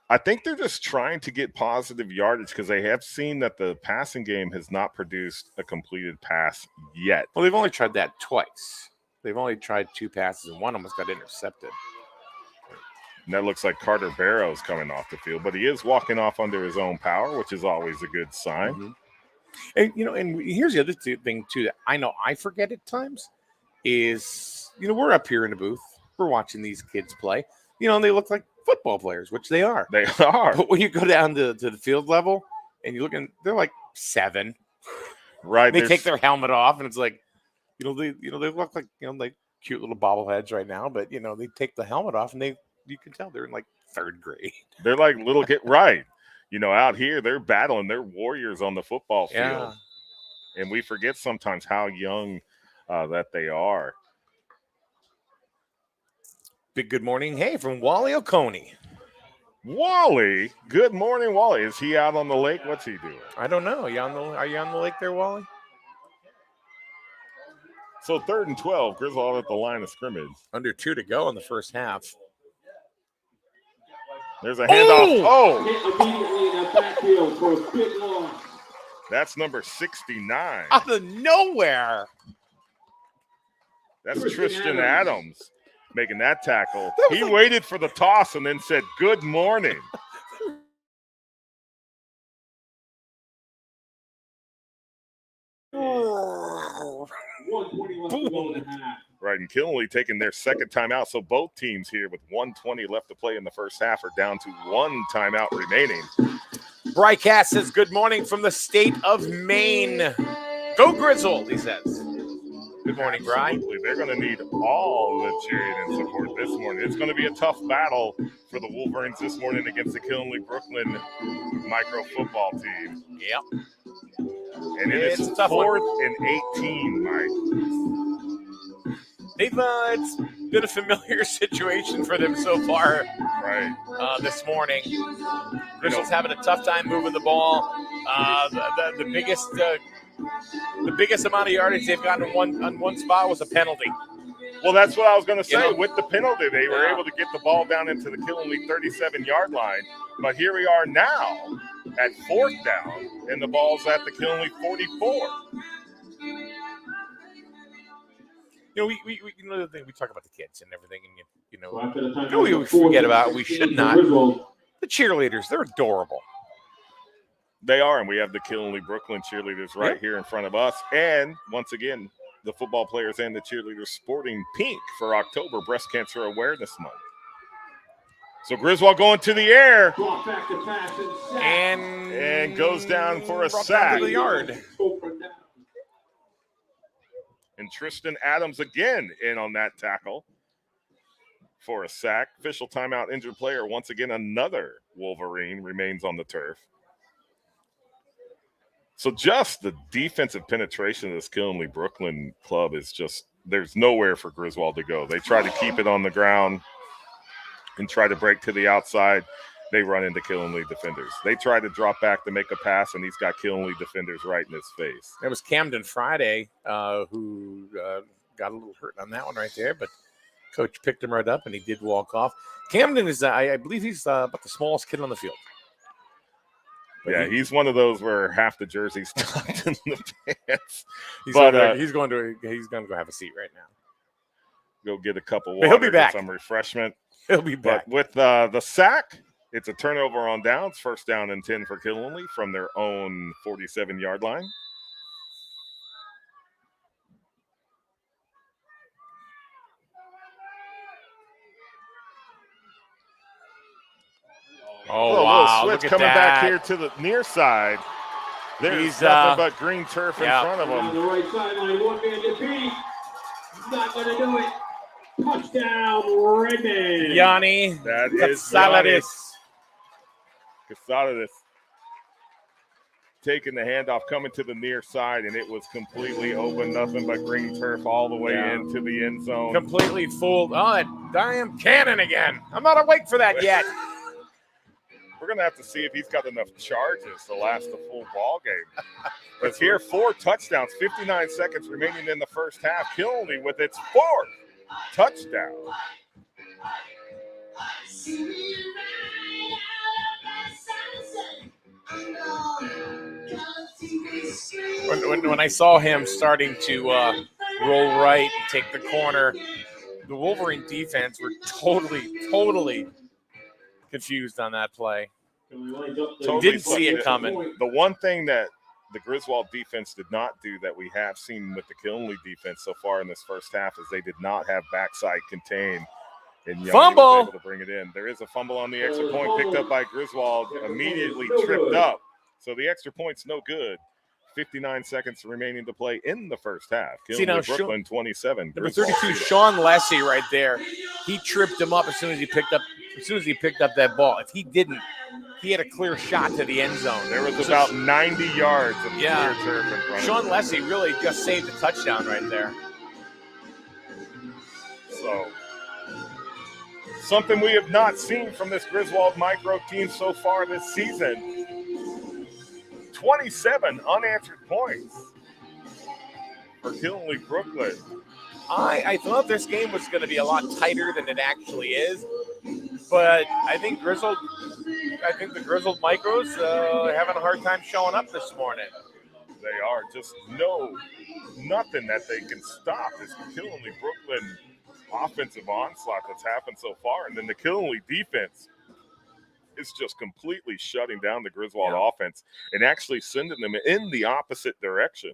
I think they're just trying to get positive yardage because they have seen that the passing game has not produced a completed pass yet. Well, they've only tried that twice. They've only tried 2 passes, and one almost got intercepted. And that looks like Carter Barrows coming off the field, but he is walking off under his own power, which is always a good sign. Mm-hmm. And, and here's the other thing, too, that I know I forget at times is, we're up here in the booth. We're watching these kids play, and they look like football players, which they are. They are. But when you go down to the field level and you look, and they're like 7. Right. They take their helmet off, and it's like, they look like like cute little bobbleheads right now. But they take the helmet off, and you can tell they're in like 3rd grade. They're like little kid, right? Out here they're battling. They're warriors on the football field, and we forget sometimes how young that they are. Big good morning. Hey, from Wally Oconee. Wally, good morning, Wally. Is he out on the lake? What's he doing? I don't know. Are you on the lake there, Wally? So 3rd and 12, Griswold at the line of scrimmage. Under 2 to go in the first half. There's a handoff. Oh! Immediately in the backfield for a big loss. That's number 69. Out of nowhere. That's Tristan Adams. Making that tackle. He waited for the toss and then said, good morning. Right, and Killingly taking their 2nd timeout. So both teams here with 1:20 left to play in the first half are down to 1 timeout remaining. Brycast says good morning from the state of Maine. Go Griswold, he says. Good morning, Bry. They're going to need all the cheering and support this morning. It's going to be a tough battle for the Wolverines this morning against the Killingly Brooklyn micro football team. Yep. And it is 4th and 18, Mike. It's been a familiar situation for them so far. Right. This morning, Griswold's having a tough time moving the ball. The biggest amount of yardage they've gotten on one spot was a penalty. Well, that's what I was going to say. With the penalty, they were able to get the ball down into the Killingly 37-yard line. But here we are now at 4th down, and the ball's at the Killingly 44. The thing we talk about the kids and everything, and we forget about. We should not. The cheerleaders, they're adorable. They are, and we have the Killingly Brooklyn cheerleaders right here in front of us. And once again, the football players and the cheerleaders sporting pink for October Breast Cancer Awareness Month. So Griswold going to the air and goes down for a sack. To the yard. And Tristan Adams again in on that tackle for a sack. Official timeout, injured player. Once again, another Wolverine remains on the turf. So just the defensive penetration of this Killenly Brooklyn club is just, there's nowhere for Griswold to go. They try to keep it on the ground and try to break to the outside. They run into Killenly defenders. They try to drop back to make a pass, and he's got Killenly defenders right in his face. It was Camden Friday who got a little hurt on that one right there, but coach picked him right up, and he did walk off. Camden is, I believe he's about the smallest kid on the field. But yeah, he's one of those where half the jersey's tucked in the pants. He's but going to go have a seat right now. Go get a cup of But water, he'll be back. get some refreshment. He'll be back. But with the sack, it's a turnover on downs. First down and 10 for Killenly from their own 47-yard line. Oh, wow. Switch Look at coming that. back here to the near side. There's nothing but green turf in front of On him. the right sideline, one-man defeat. Not going to do it. Touchdown, Redman. Yanni That is Casalaris. Casalaris taking the handoff, coming to the near side, and it was completely open. Nothing but green turf all the way into the end zone. Completely fooled. Oh, that damn cannon again. I'm not awake for that yet. We're going to have to see if he's got enough charges to last the full ball game. But here, 4 touchdowns, 59 seconds remaining in the first half. Killenly with its 4th touchdown. When I saw him starting to roll right and take the corner, the Wolverine defense were totally confused on that play. Didn't see it coming. The one thing that the Griswold defense did not do that we have seen with the Killenly defense so far in this first half is they did not have backside contain. And Young Fumble! was able to bring it in. There is a fumble on the extra point picked up by Griswold, immediately tripped up. So the extra point's no good. 59 seconds remaining to play in the first half. Killenly Brooklyn 27. Number 32, Sean Lessie right there. He tripped him up as soon as he picked up that ball. If he didn't, he had a clear shot to the end zone. There was about 90 yards of clear turf in front Sean of him. Lessie really just saved the touchdown right there. So, something we have not seen from this Griswold micro team so far this season. 27 unanswered points for Killenly Brooklyn. I thought this game was going to be a lot tighter than it actually is, but I think the Griswold Micros having a hard time showing up this morning. They are just nothing that they can stop this Killenly Brooklyn offensive onslaught that's happened so far, and then the Killenly defense is just completely shutting down the Griswold offense and actually sending them in the opposite direction.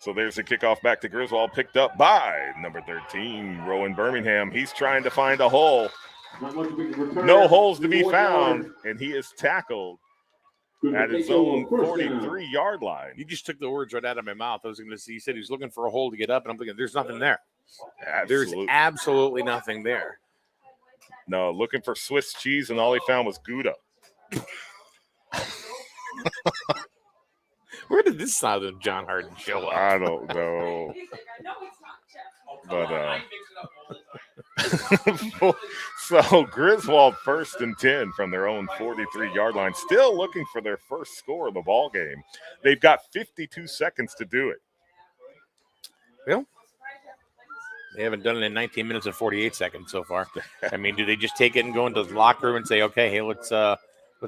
So there's a kickoff back to Griswold, picked up by number 13, Rowan Birmingham. He's trying to find a hole. No holes to be found, and he is tackled at his own 43-yard line. You just took the words right out of my mouth. I was going to say, he said he was looking for a hole to get up, and I'm thinking, there's nothing there. There's absolutely nothing there. No, looking for Swiss cheese, and all he found was Gouda. Where did this side of John Harden show up? I don't know. But so Griswold 1st and 10 from their own 43-yard line, still looking for their first score of the ball game. They've got 52 seconds to do it. Well, they haven't done it in 19 minutes and 48 seconds so far. I mean, do they just take it and go into the locker room and say, okay, hey, let's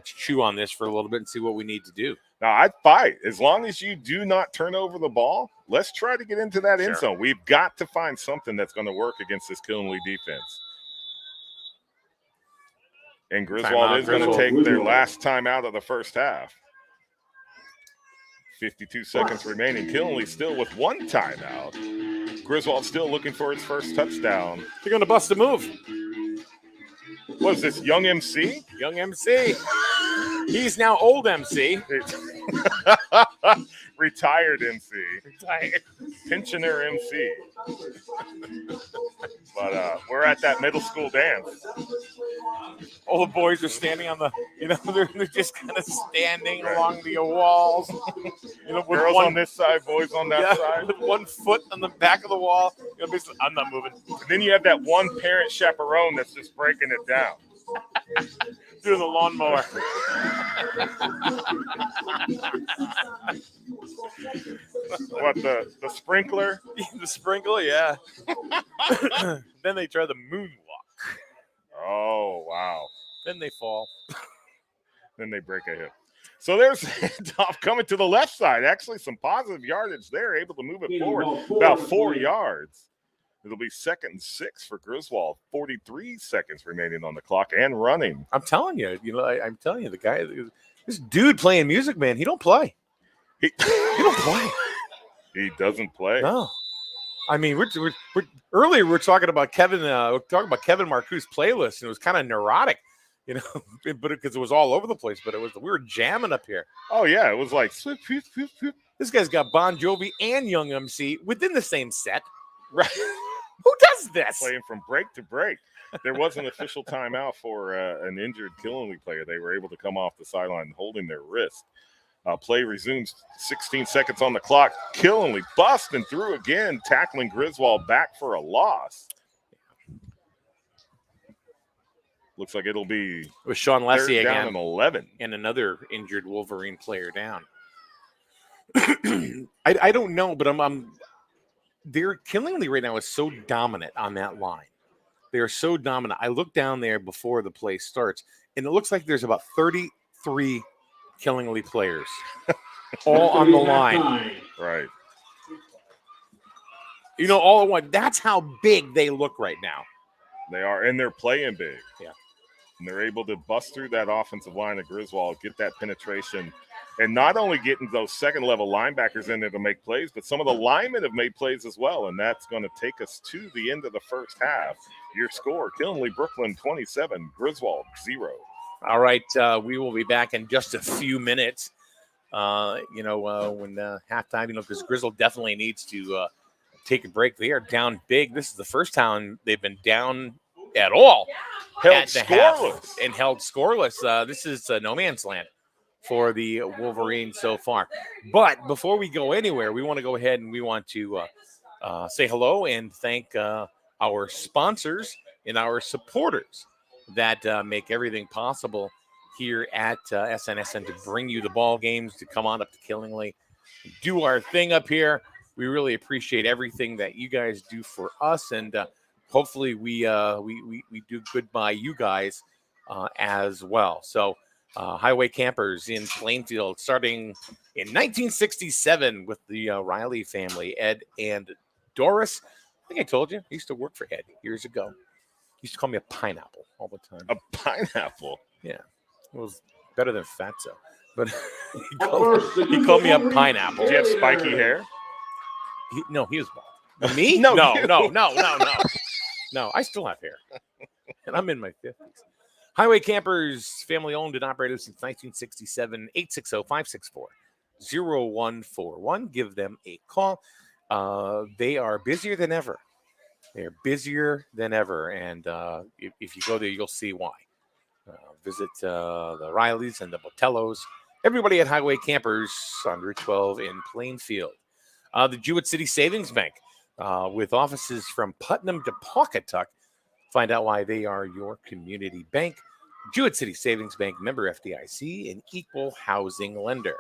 chew on this for a little bit and see what we need to do? Now, I'd fight. As long as you do not turn over the ball, let's try to get into that end zone. We've got to find something that's going to work against this Killenly defense. And Griswold is going to take their last time out of the first half. 52 seconds remaining. Killenly still with 1 timeout. Griswold still looking for its first touchdown. They're going to bust a move. What is this, Young MC? Young MC. He's now old MC. Retired MC. Retired. Pensioner MC. But we're at that middle school dance. All the boys are standing on the, they're just kind of standing along the walls. With Girls on this side, boys on that side. With one foot on the back of the wall. Basically, I'm not moving. And then you have that one parent chaperone that's just breaking it down. Doing the lawnmower. What, the sprinkler? The sprinkler, yeah. Then they try the moonwalk. Oh, wow. Then they fall. Then they break a hip. So there's handoff coming to the left side. Actually, some positive yardage there, able to move it forward about 4 yards. It'll be 2nd and 6 for Griswold. 43 seconds remaining on the clock and running. I'm telling you, I'm telling you, the guy, this dude playing music, man, he don't play. He don't play. He doesn't play. No. I mean, we're earlier we were talking about Kevin Marcoux's playlist, and it was kind of neurotic, but because it was all over the place. But we were jamming up here. Oh yeah, it was like this guy's got Bon Jovi and Young MC within the same set. Right? Who does this? Playing from break to break. There was an official timeout for an injured Killenly player. They were able to come off the sideline holding their wrist. Play resumes, 16 seconds on the clock. Killenly busting through again, tackling Griswold back for a loss. Looks like it'll be it was Sean Lessie again. Down and 11. And another injured Wolverine player down. I don't know, but they're Killenly right now is so dominant on that line. They are so dominant. I look down there before the play starts, and it looks like there's about 33 Killenly players all on the line. Right. All at once. That's how big they look right now. They are, and they're playing big. Yeah. And they're able to bust through that offensive line of Griswold, get that penetration, and not only getting those second-level linebackers in there to make plays, but some of the linemen have made plays as well, and that's going to take us to the end of the first half. Your score, Killenly Brooklyn 27, Griswold 0. All right, we will be back in just a few minutes. When halftime, because Griswold definitely needs to take a break. They are down big. This is the first time they've been down at all. Held scoreless. And held scoreless. This is no man's land for the Wolverines so far. But before we go anywhere, we want to go ahead and we want to say hello and thank our sponsors and our supporters that make everything possible here at SNSN to bring you the ball games, to come on up to Killenly, do our thing up here. We really appreciate everything that you guys do for us, and hopefully we do good by you guys as well. So Highway Campers in Plainfield, starting in 1967 with the Riley family, Ed and Doris. I think I told you, I used to work for Ed years ago. He used to call me a pineapple all the time. A pineapple? Yeah. It was better than fatso. But he called me a pineapple. Did you have spiky hair? No, he was bald. Me? No, No, I still have hair. And I'm in my 50s. Highway Campers, family owned and operated since 1967. 860-564-0141. Give them a call. They are busier than ever. They're busier than ever. And if you go there, you'll see why. Visit the Rileys and the Botellos. Everybody at Highway Campers on Route 12 in Plainfield. The Jewett City Savings Bank, with offices from Putnam to Pawcatuck. Find out why they are your community bank. Jewett City Savings Bank, member FDIC, an equal housing lender.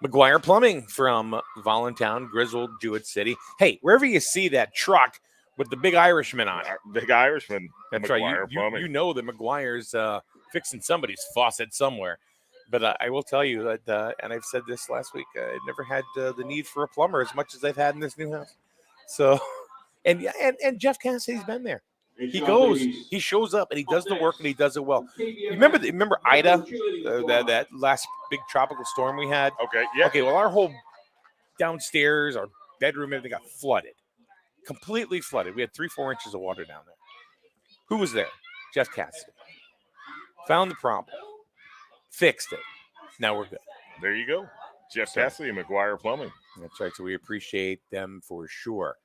McGuire Plumbing from Voluntown, Griswold, Jewett City. Hey, wherever you see that truck with the big Irishman on it. Big Irishman. That's right. You know that McGuire's fixing somebody's faucet somewhere. But I will tell you that, and I've said this last week, I never had the need for a plumber as much as I've had in this new house. So, and Jeff Cassidy's been there. He goes, he shows up, and he does the work, and he does it well. Remember Ida, that last big tropical storm we had? Okay, yeah. Okay, well, our whole downstairs, our bedroom, everything got flooded. Completely flooded. We had 3-4 inches of water down there. Who was there? Jeff Cassidy. Found the problem. Fixed it. Now we're good. There you go. Jeff So- Cassidy and McGuire Plumbing. That's right. So we appreciate them for sure.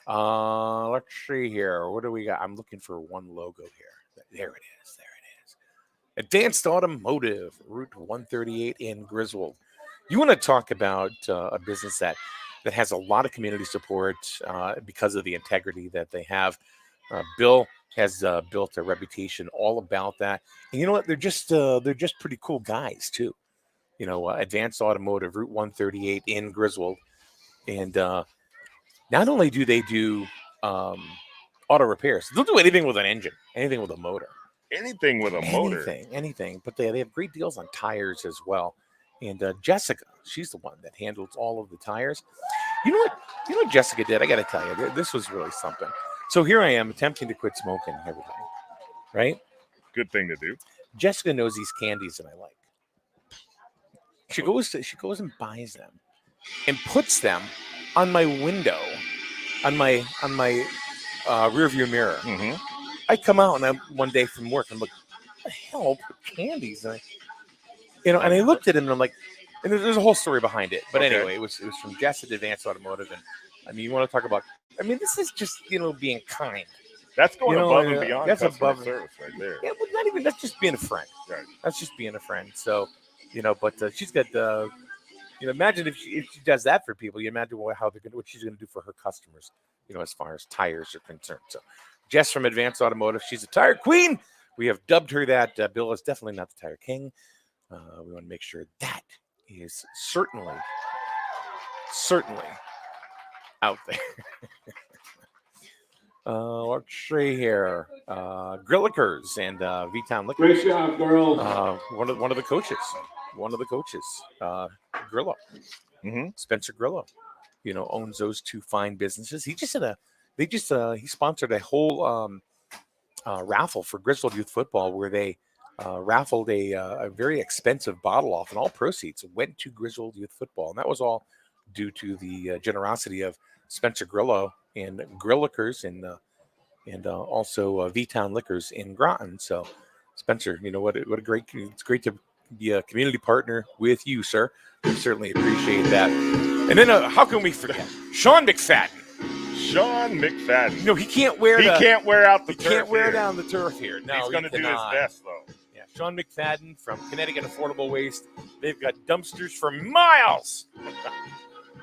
Let's see here. What do we got? I'm looking for one logo here. There it is. There it is. Advanced Automotive, Route 138 in Griswold. You want to talk about a business that has a lot of community support because of the integrity that they have. Bill has built a reputation all about that. And you know what? They're just pretty cool guys too. You know, Advanced Automotive, Route 138 in Griswold. And not only do they do auto repairs, they'll do anything with an engine, anything with a motor. Anything with a motor. Anything. But they have great deals on tires as well. And Jessica, she's the one that handles all of the tires. You know what Jessica did? I got to tell you, this was really something. So here I am attempting to quit smoking and everything, right? Good thing to do. Jessica knows these candies that I like. She goes and buys them and puts them on my window, on my rear view mirror. Mm-hmm. I come out and one day from work, I'm like, what the hell? Put candies? And I looked at him and I'm like, and there's a whole story behind it. But anyway, it was from Jess at Advanced Automotive. And I mean, you want to talk about, this is just, being kind. That's going above and beyond that's customer above service right there. Yeah, but not even, that's just being a friend. Right. That's just being a friend. So, but she's got, imagine if she does that for people, you imagine what she's going to do for her customers, as far as tires are concerned. So Jess from Advanced Automotive, she's a tire queen. We have dubbed her that. Bill is definitely not the tire king. We want to make sure that is certainly out there. Let's see here. Grillickers and V-Town Liquors. Great job, girls. One of the coaches. Grillo. Mm-hmm. Spencer Grillo, owns those two fine businesses. He sponsored a whole raffle for Griswold Youth Football where they raffled a very expensive bottle off, and all proceeds went to Griswold Youth Football. And that was all due to the generosity of Spencer Grillo and Grillickers and also V-Town Liquors in Groton. So, Spencer, it's great to be a community partner with you, sir. We certainly appreciate that. And then how can we forget Sean McFadden? No, he can't wear out the turf. He can't wear here. down the turf here. No, he's going to do his best, though. Yeah, Sean McFadden from Connecticut Affordable Waste. They've got dumpsters for miles.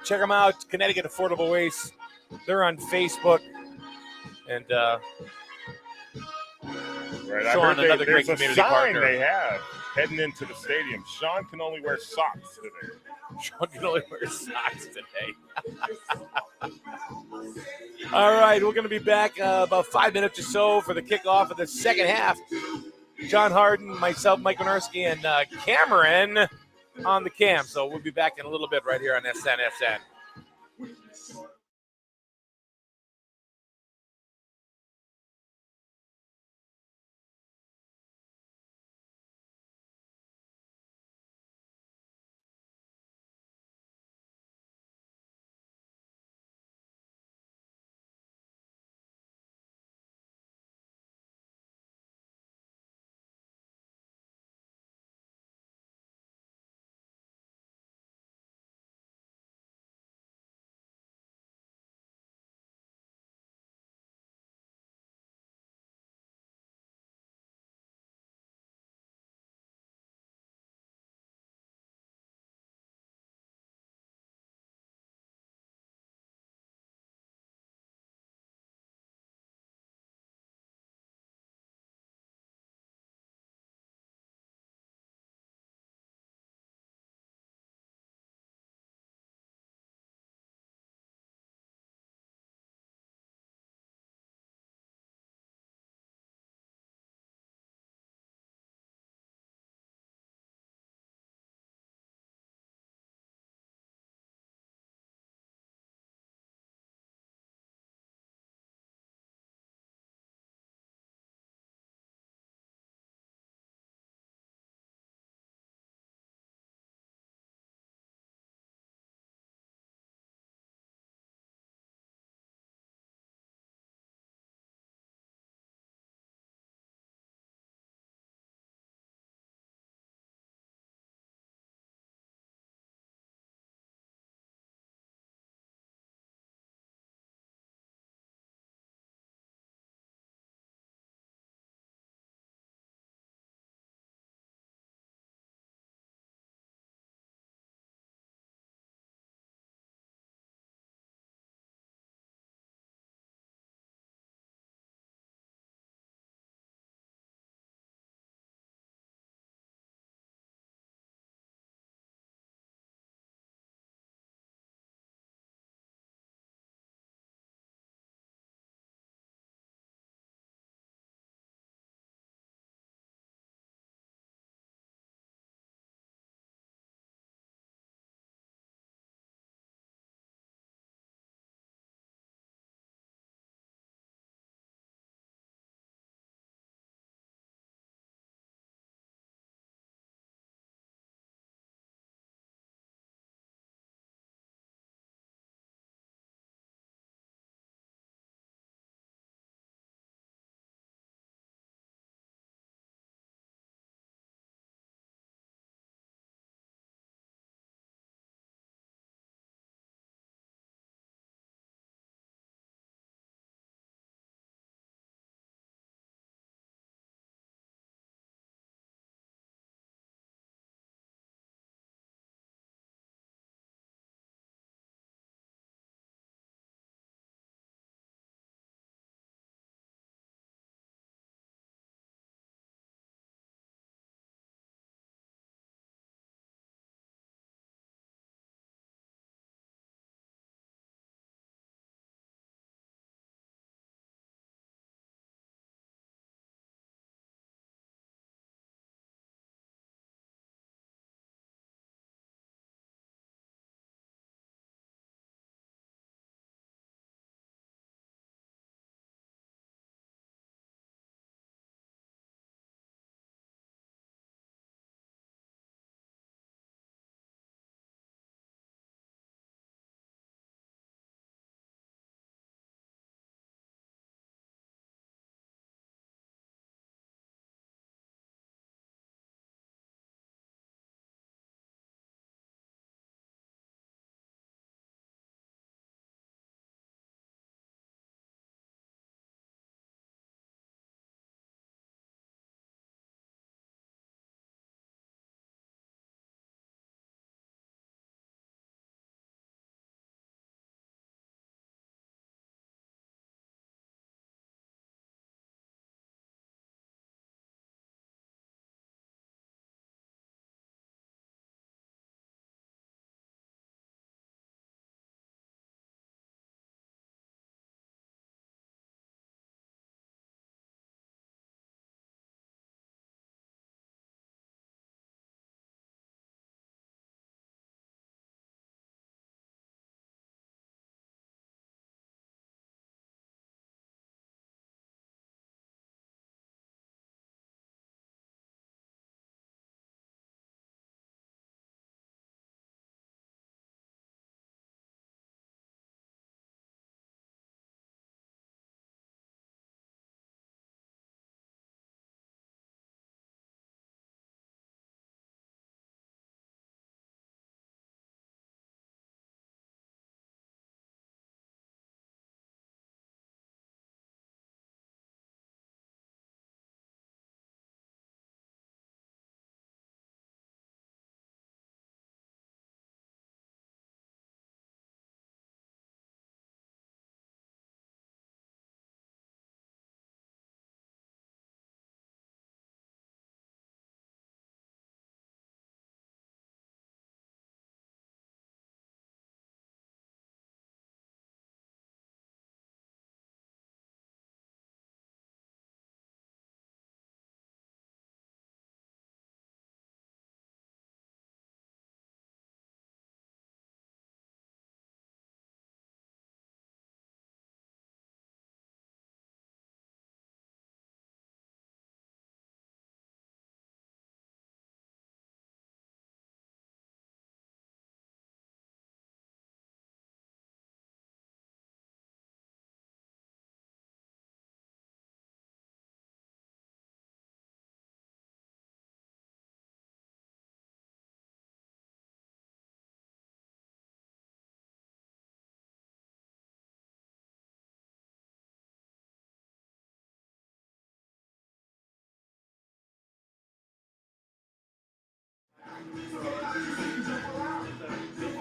Check them out, Connecticut Affordable Waste. They're on Facebook. And right, Sean, another great there's community a sign partner. they have heading into the stadium. Sean can only wear socks today. Sean can only wear socks today. All right, we're going to be back about 5 minutes or so for the kickoff of the second half. John Harden, myself, Mike Winarski, and Cameron on the cam. So we'll be back in a little bit right here on SNSN.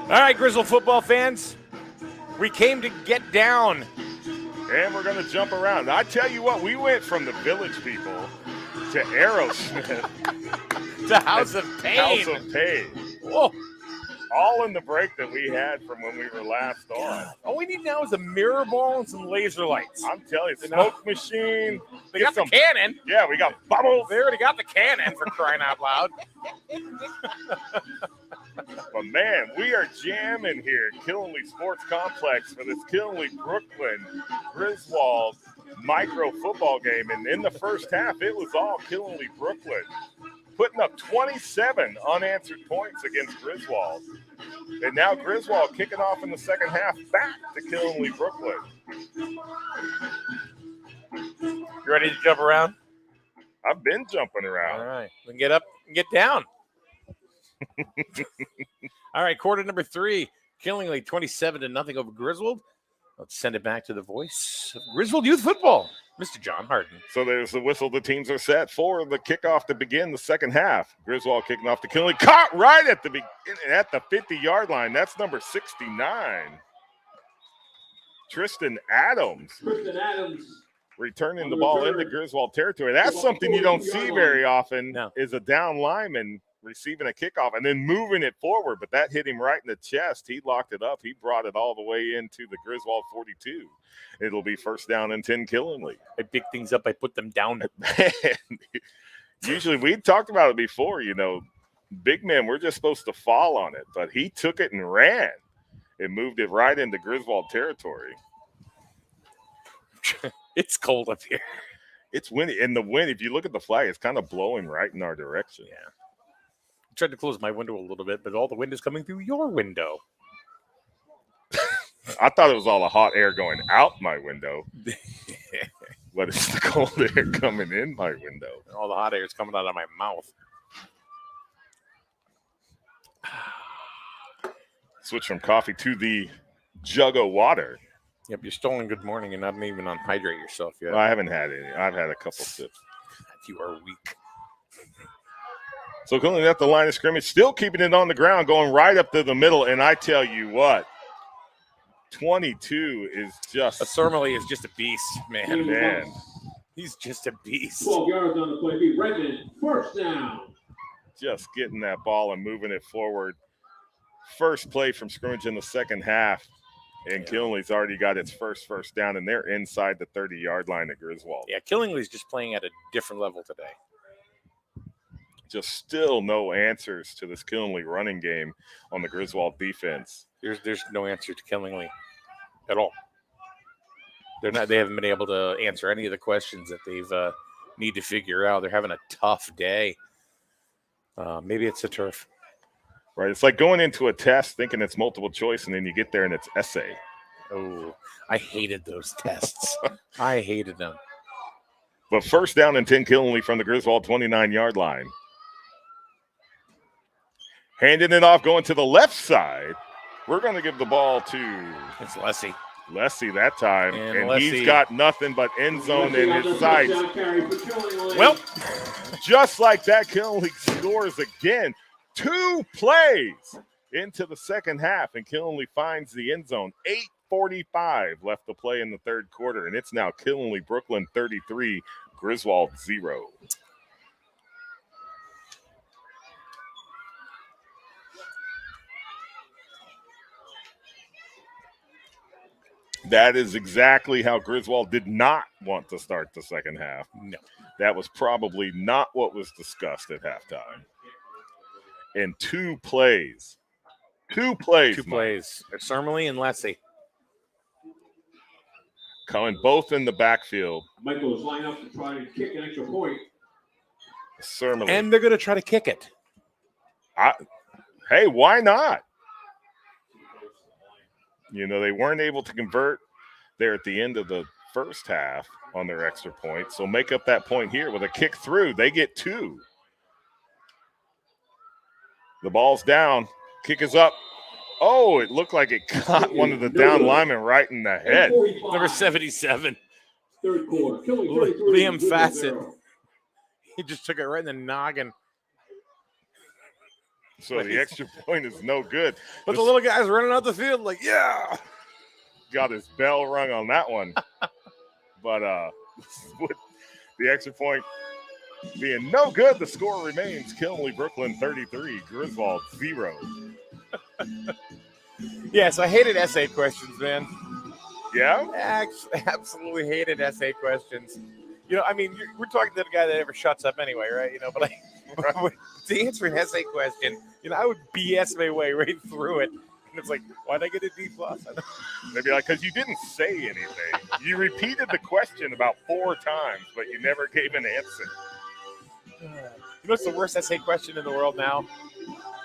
All right, Griswold football fans, we came to get down. And we're going to jump around. I tell you what, we went from the Village People to Aerosmith. The House of Pain. House of Pain. Whoa. All in the break that we had from when we were last on. All we need now is a mirror ball and some laser lights. I'm telling you, smoke machine. They got the cannon. Yeah, we got bubbles. They already got the cannon, for crying out loud. But man, we are jamming here at Killenly Sports Complex for this Killenly Brooklyn Griswold micro football game. And in the first half, it was all Killenly Brooklyn, putting up 27 unanswered points against Griswold. And now Griswold kicking off in the second half back to Killenly Brooklyn. You ready to jump around? I've been jumping around. All right. We can get up and get down. All right, quarter number 3. Killenly 27-0 over Griswold. Let's send it back to the voice of Griswold Youth Football, Mr. Jon Harden. So there's the whistle. The teams are set for the kickoff to begin the second half. Griswold kicking off to Killenly. Caught right at the 50-yard line. That's number 69. Tristan Adams. Returning the ball into Griswold territory. That's something you don't see very often, is a down lineman receiving a kickoff and then moving it forward, but that hit him right in the chest. He locked it up. He brought it all the way into the Griswold 42. It'll be first down and 10 Killenly. I pick things up. I put them down. Usually we talked about it before, big men, we're just supposed to fall on it, but he took it and ran. It moved it right into Griswold territory. It's cold up here. It's windy, and the wind, if you look at the flag, it's kind of blowing right in our direction. Yeah. I tried to close my window a little bit, but all the wind is coming through your window. I thought it was all the hot air going out my window. But it's the cold air coming in my window. And all the hot air is coming out of my mouth. Switch from coffee to the jug of water. Yep, you're still in good morning and not even unhydrate yourself yet. I haven't had any. I've had a couple sips. You are weak. So Killenly at the line of scrimmage, still keeping it on the ground, going right up to the middle. And I tell you what, 22 is just. Surmley is just a beast, man. Man. He's just a beast. 12 yards on the play. Be Redmond, first down. Just getting that ball and moving it forward. First play from scrimmage in the second half. And Killenly's already got its first down, and they're inside the 30-yard line at Griswold. Yeah, Killenly's just playing at a different level today. Just still no answers to this Killenly running game on the Griswold defense. There's no answer to Killenly at all. They haven't been able to answer any of the questions that they've need to figure out. They're having a tough day. Maybe it's the turf. Right, it's like going into a test thinking it's multiple choice, and then you get there and it's essay. Oh, I hated those tests. I hated them. But first down and 10 Killenly from the Griswold 29-yard line. Handing it off, going to the left side. We're going to give the ball to it's Lessie. Lessie that time, and Lessie, he's got nothing but end zone in his sights. Well, just like that, Killenly scores again. 2 plays into the second half, and Killenly finds the end zone. 8:45 left to play in the third quarter, and it's now Killenly Brooklyn 33, Griswold 0. That is exactly how Griswold did not want to start the second half. No. That was probably not what was discussed at halftime. And 2 plays. 2 plays. 2 plays. Surmley and Lessie. Coming both in the backfield. Michael's line up to try and kick an extra point. Surmley. And they're going to try to kick it. Hey, why not? They weren't able to convert there at the end of the first half on their extra point. So make up that point here with a kick through. They get 2. The ball's down. Kick is up. Oh, it looked like it caught one of the down linemen right in the head. Number 77. Third quarter. Liam Fassett. He just took it right in the noggin. So the extra point is no good. But the little guy's running out the field like, yeah. Got his bell rung on that one. But with the extra point being no good, the score remains Killenly Brooklyn 33, Griswold 0. Yes, I hated essay questions, man. Yeah? Absolutely hated essay questions. You know, I mean, we're talking to the guy that never shuts up anyway, right? You know, but to answer an essay question, you know, I would BS my way right through it. And it's like, why'd I get a D+? They'd be like, because you didn't say anything. You repeated the question about 4 times, but you never gave an answer. You know what's the worst essay question in the world now?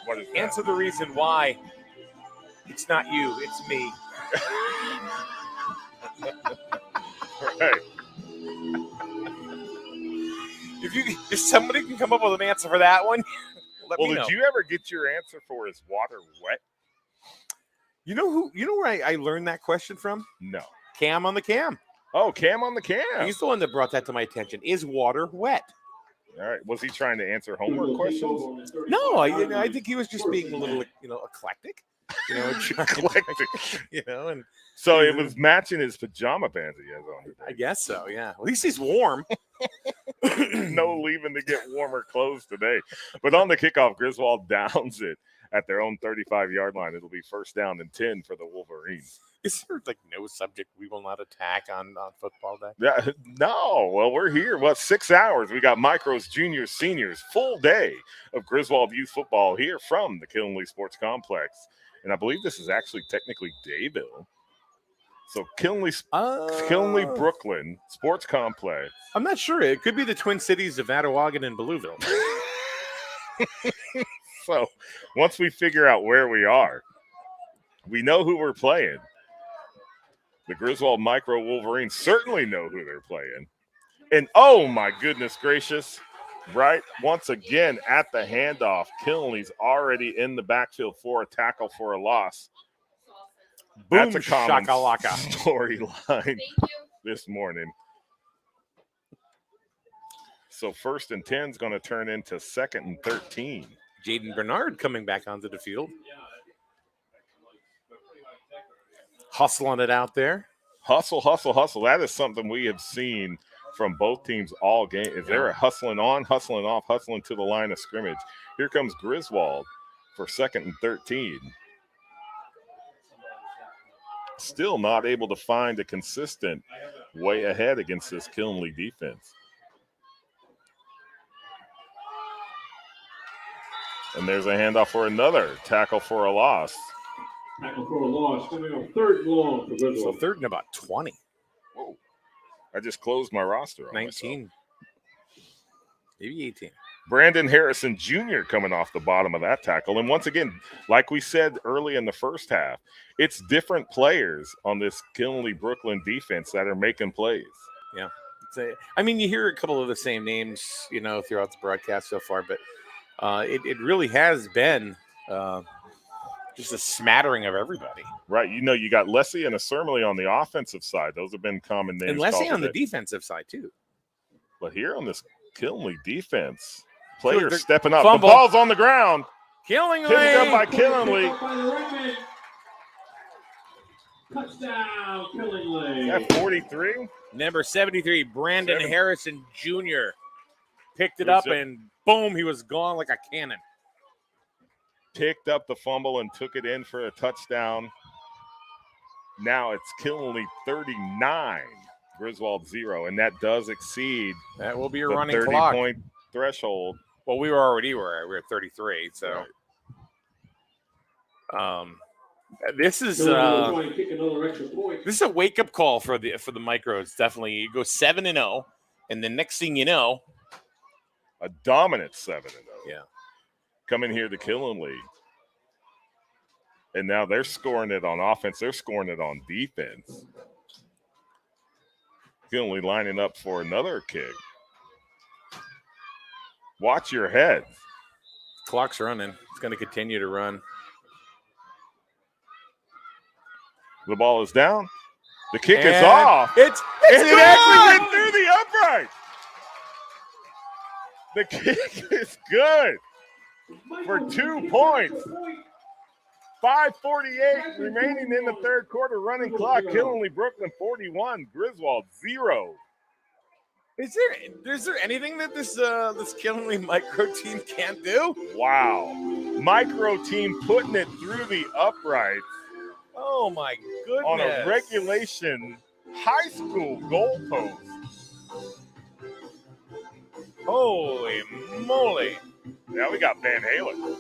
What is that? Answer the reason why it's not you, it's me. Right. If somebody can come up with an answer for that one, let me know. Did you ever get your answer for is water wet? You know where I learned that question from? No. Cam on the Cam. Oh, Cam on the Cam. He's the one that brought that to my attention. Is water wet? All right. Was he trying to answer homework questions? No, I think he was just being a little, eclectic. Eclectic. And so it was matching his pajama pants he has on. I guess so. Yeah. At least he's warm. No leaving to get warmer clothes today. But on the kickoff, Griswold downs it at their own 35-yard line. It'll be first down and 10 for the Wolverines. Is there no subject we will not attack on football day? Yeah, no. Well, we're here. 6 hours. We got micros, juniors, seniors, full day of Griswold youth football here from the Killenly Sports Complex. And I believe this is actually technically Dayville. So Killenly Brooklyn Sports Complex. I'm not sure. It could be the Twin Cities of Attawaugan and Belleville. So once we figure out where we are, we know who we're playing. The Griswold Micro Wolverines certainly know who they're playing. And oh my goodness gracious, right? Once again at the handoff, Killenly's already in the backfield for a tackle for a loss. Boom, that's a common shakalaka storyline this morning. So 1st and 10 is going to turn into 2nd and 13. Jaden Bernard coming back onto the field. Hustling it out there. Hustle, hustle, hustle. That is something we have seen from both teams all game. Is there a hustling on, hustling off, hustling to the line of scrimmage? Here comes Griswold for 2nd and 13. Still not able to find a consistent way ahead against this Killenly defense. And there's a handoff for another tackle for a loss. Tackle for a loss coming on 3rd and long for Griswold. So 3rd and about 20. Whoa. I just closed my roster on 19. myself. Maybe 18. Brandon Harrison Jr. coming off the bottom of that tackle. And once again, like we said early in the first half, it's different players on this Killenly Brooklyn defense that are making plays. Yeah. You hear a couple of the same names, throughout the broadcast so far, but it really has been just a smattering of everybody. Right. You got Leslie and Asermely on the offensive side. Those have been common names. And Leslie on the defensive side, too. But here on this Killenly defense, players stepping up. Fumble. The ball's on the ground. Killenly. Picked up by Killenly. Touchdown, Killenly. At 43. Number 73, Brandon Harrison Jr. picked it up, and boom, he was gone like a cannon. Picked up the fumble and took it in for a touchdown. Now it's Killenly 39, Griswold 0, and that does exceed that will be a the running clock 30-point threshold. Well, we were at 33, so this is a wake up call for the micros. Definitely, you go 7-0, and the next thing you know, a dominant 7-0. Yeah, coming here to Killenly, and now they're scoring it on offense. They're scoring it on defense. Killenly lining up for another kick. Watch your head. Clock's running. It's going to continue to run. The ball is down. The kick is off. It actually went through the upright. The kick is good. for 2 points. 5:48 remaining in the third quarter. Running clock. Killenly Brooklyn 41, Griswold 0. Is there anything that this Killenly micro team can't do? Wow. Micro team putting it through the uprights Oh my goodness. on a regulation high school goalpost. Holy moly. Now we got Van Halen.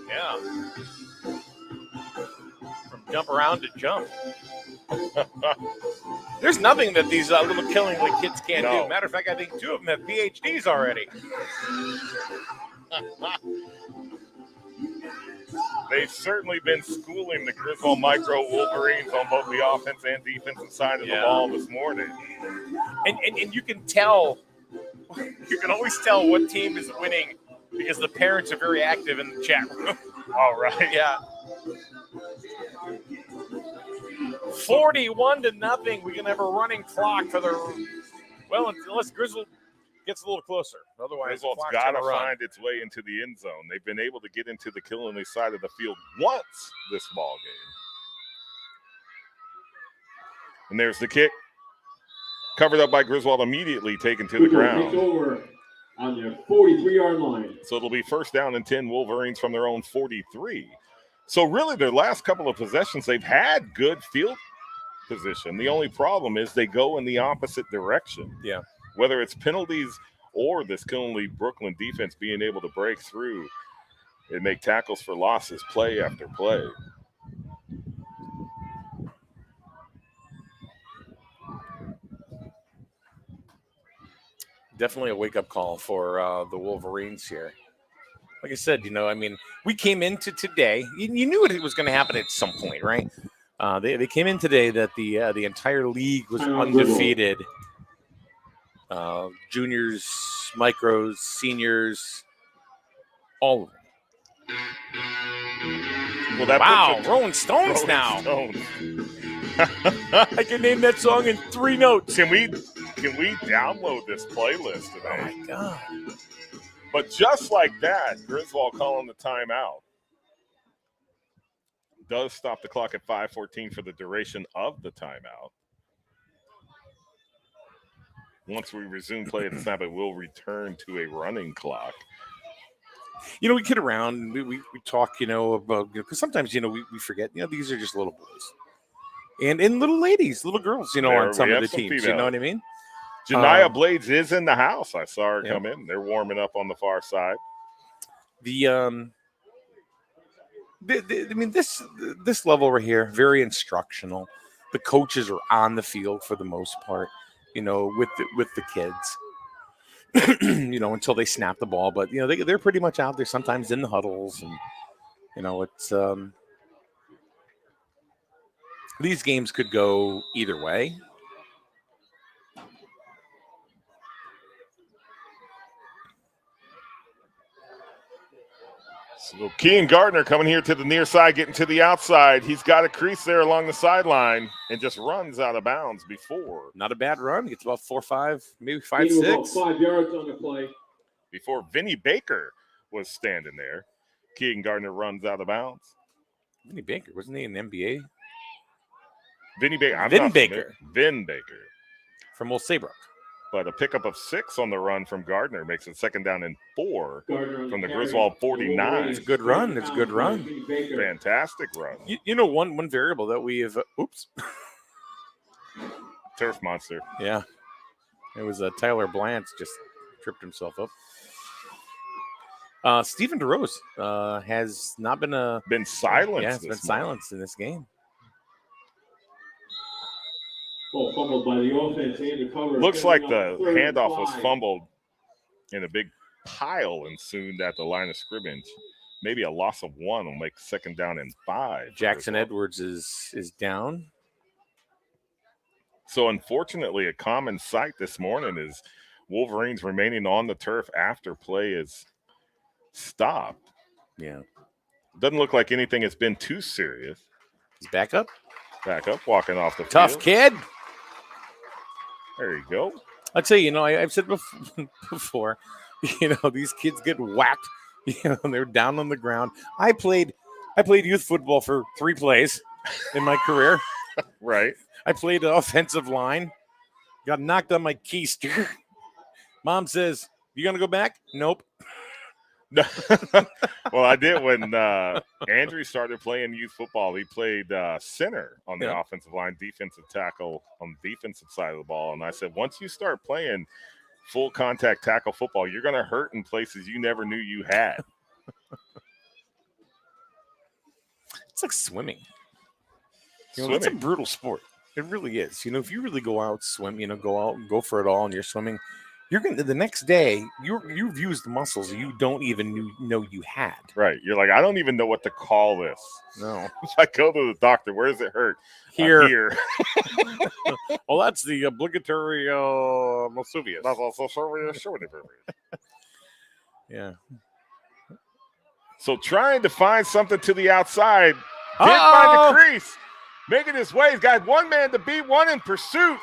Yeah. From jump around to jump. There's nothing that these little Killenly kids can't No. do. Matter of fact, I think 2 of them have PhDs already. They've certainly been schooling the Griswold Micro Wolverines on both the offense and defensive side of the ball this morning. And you can tell, you can always tell what team is winning because the parents are very active in the chat room. All right. Yeah. 41-0. We can have a running clock for the, well, unless Griswold gets a little closer. Otherwise, Griswold's got to find its way into the end zone. They've been able to get into the Killenly side of the field once this ball game. And there's the kick. Covered up by Griswold, immediately taken to the Takes ground. over on their 43-yard line. So it'll be 1st down and 10 Wolverines from their own 43. So really their last couple of possessions, they've had good field position. The only problem is they go in the opposite direction. Yeah. Whether it's penalties or this Killenly Brooklyn defense being able to break through and make tackles for losses play after play. Definitely a wake-up call for the Wolverines here. Like I said, we came into today. You knew it was going to happen at some point, right? They came in today that the entire league was undefeated. Juniors, micros, seniors, all of them. Well, that wow, Rolling Stones now. Stones. I can name that song in 3 notes. Can we download this playlist today? Oh my God. But just like that, Griswold calling the timeout. Does stop the clock at 5:14 for the duration of the timeout. Once we resume play at the snap, it will return to a running clock. We kid around. We talk, about, because sometimes, we forget, these are just little boys. And little ladies, little girls, on some of the teams. You know what I mean? Janiyah Blades is in the house. I saw her come in. They're warming up on the far side. This level right here, very instructional. The coaches are on the field for the most part, with the kids, until they snap the ball. But they're pretty much out there sometimes in the huddles, and it's these games could go either way. So Kean Gardner coming here to the near side, getting to the outside. He's got a crease there along the sideline and just runs out of bounds before. Not a bad run. Gets about 4 or 5, maybe 5, He was 6. about 5 yards on the play. Before Vinny Baker was standing there. Kean Gardner runs out of bounds. Vinny Baker, wasn't he in the NBA? Vinny Baker. Vin Baker. Vin Baker. From Old Saybrook. But a pickup of 6 on the run from Gardner makes it 2nd down and 4 from the carry. Griswold 49. It's a good run. It's a good run. Fantastic run. One variable that we have. Oops. Turf monster. Yeah. It was Tyler Blantz just tripped himself up. Stephen DeRose has not been silenced. Yeah, it's been silenced in this game. Oh, fumbled by the offense and the cover. Looks like the handoff was fumbled and a big pile ensued at the line of scrimmage. Maybe a loss of 1 will make 2nd down and 5. Jackson Edwards is down. So unfortunately, a common sight this morning is Wolverines remaining on the turf after play is stopped. Yeah. Doesn't look like anything has been too serious. He's back up. Walking off the Tough field. kid. There you go. I'll tell you, I've said before, these kids get whacked They were down on the ground. I played youth football for 3 plays in my career. Right. I played offensive line. Got knocked on my keister. Mom says, "You gonna go back?" Nope. Well, I did when Andrew started playing youth football. He played center on the offensive line, defensive tackle on the defensive side of the ball. And I said, once you start playing full contact tackle football, you're going to hurt in places you never knew you had. It's like swimming. It's a brutal sport. It really is. If you really go out, swim, go out and go for it all and you're swimming, you're going to, the next day, you've used muscles you don't even know you had. Right. You're like, I don't even know what to call this. No. I go to the doctor. Where does it hurt? Here. Here. Well, that's the obligatory Masuvius. Yeah. So trying to find something to the outside. Did find the crease. Making his way. He's got one man to beat, one in pursuit.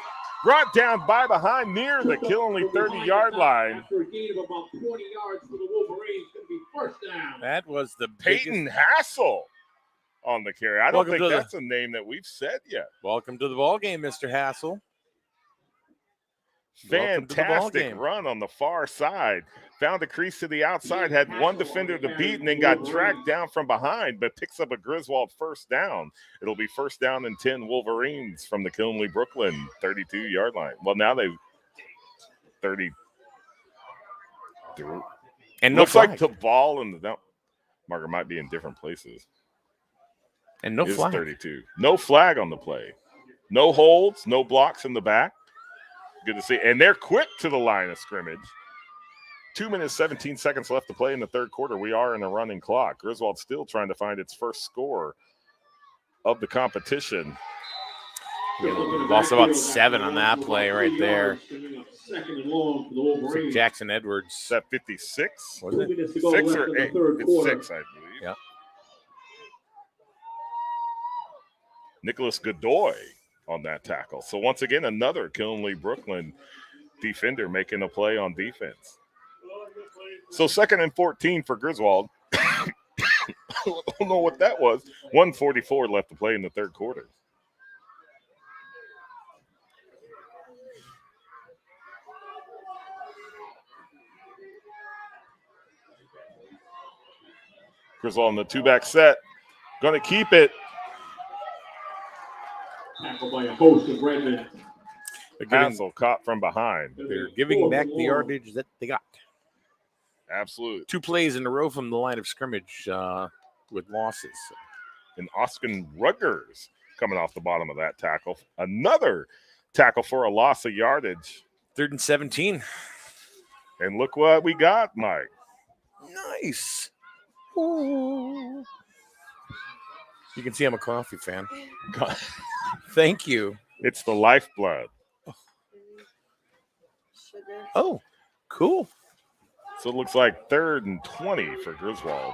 Brought down by behind near the Killenly 30-yard line. After a gain of about 20 yards for the Wolverines, going to be first down. That was the Peyton Hassel on the carry. I don't think that's a name that we've said yet. Welcome to the ball game, Mr. Hassel. Fantastic run on the far side. Found a crease to the outside, had one defender to beat, and then got dragged down from behind, but picks up a Griswold first down. It'll be first down and 10 Wolverines from the Killenly Brooklyn 32-yard line. Well, now they've 30. And looks like the ball and the marker might be in different places. And no flag. 32. No flag on the play. No holds, no blocks in the back. Good to see. And they're quick to the line of scrimmage. 2 minutes, 17 seconds left to play in the third quarter. We are in a running clock. Griswold still trying to find its first score of the competition. We lost about 7 on that play right there. So Jackson Edwards. Is that 56? Was it? 6 or 8? It's 6, I believe. Yeah. Nicholas Godoy on that tackle. So once again, another Killenly Brooklyn defender making a play on defense. So 2nd and 14 for Griswold. I don't know what that was. 1:44 left to play in the third quarter. Griswold in the 2-back set. Going to keep it. Tackled by a host of Redmond. Hassel caught from behind. They're giving back the yardage that they got. Absolutely. 2 plays in a row from the line of scrimmage with losses. And Austin Ruggers coming off the bottom of that tackle. Another tackle for a loss of yardage. 3rd and 17. And look what we got, Mike. Nice. Ooh. You can see I'm a coffee fan. Thank you. It's the lifeblood. Oh, cool. So it looks like 3rd and 20 for Griswold.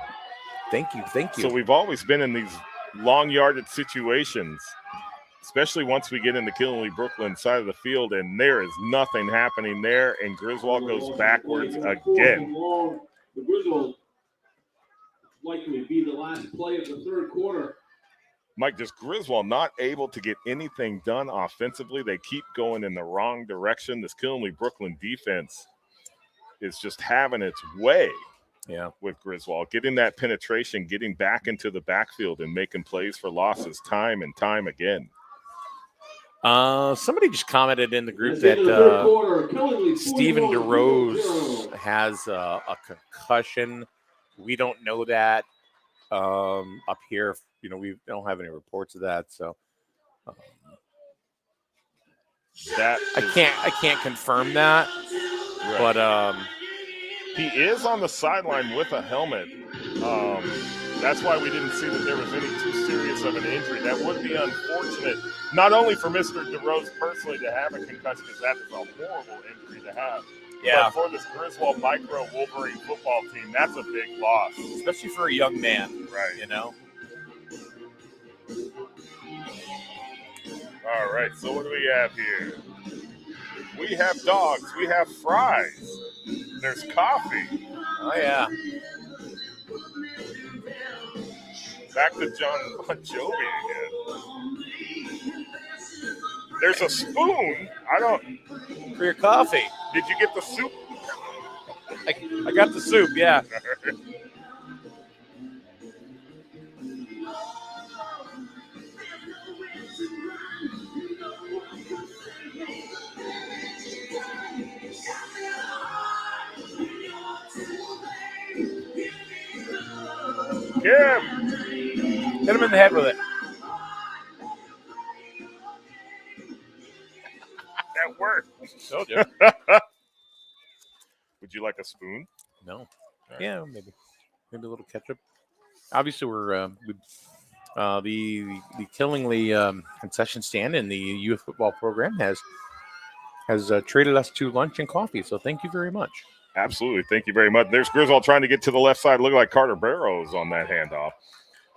Thank you. So we've always been in these long yardage situations, especially once we get in the Killenly Brooklyn side of the field, and there is nothing happening there, and Griswold goes backwards again. The Griswold likely be the last play of the third quarter. Mike, just Griswold not able to get anything done offensively. They keep going in the wrong direction. This Killenly Brooklyn defense is just having its way with Griswold, getting that penetration, getting back into the backfield and making plays for losses time and time again. Somebody just commented in the group that Stephen DeRose has a concussion. We don't know that up here. We don't have any reports of that, so I can't confirm that. Right. But he is on the sideline with a helmet. That's why we didn't see that there was any too serious of an injury. That would be unfortunate, not only for Mr. DeRose personally to have a concussion, because that is a horrible injury to have. Yeah. But for this Griswold Micro Wolverine football team, that's a big loss. Especially for a young man. Right. All right, so what do we have here? We have dogs. We have fries. There's coffee. Oh, yeah. Back to John Bon Jovi again. There's a spoon. For your coffee. Did you get the soup? I got the soup, yeah. Kim. Hit him in the head with it. That worked. Told you. Would you like a spoon? No. Yeah, maybe a little ketchup. Obviously, we're the Killingly concession stand in the youth football program has treated us to lunch and coffee. So thank you very much. Absolutely. Thank you very much. There's Griswold trying to get to the left side. Look like Carter Barrows on that handoff.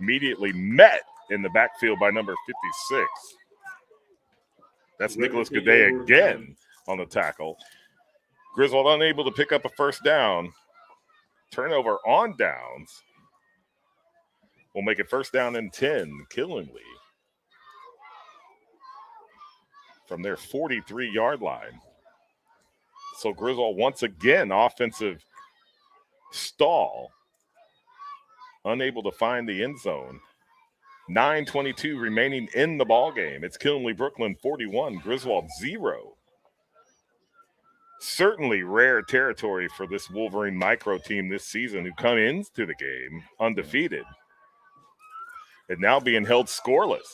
Immediately met in the backfield by number 56. That's Nicholas Goudet again on the tackle. Griswold unable to pick up a first down. Turnover on downs. We'll make it first down and 10, Killingly. From their 43-yard line. So Griswold once again, offensive stall. Unable to find the end zone. 9:22 remaining in the ball game. It's Killingly Brooklyn 41, Griswold 0. Certainly rare territory for this Wolverine micro team this season who come into the game undefeated. And now being held scoreless.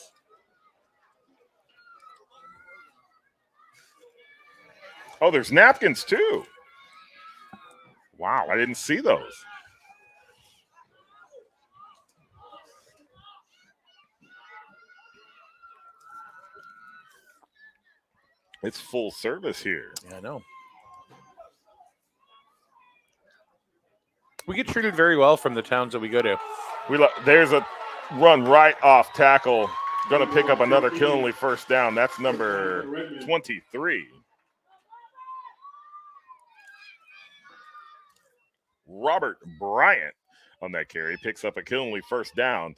Oh, there's napkins too. Wow, I didn't see those. It's full service here. Yeah, I know. We get treated very well from the towns that we go to. There's a run right off tackle. Going to pick up another Killingly first down. That's number 23. Robert Bryant on that carry picks up a Killingly first down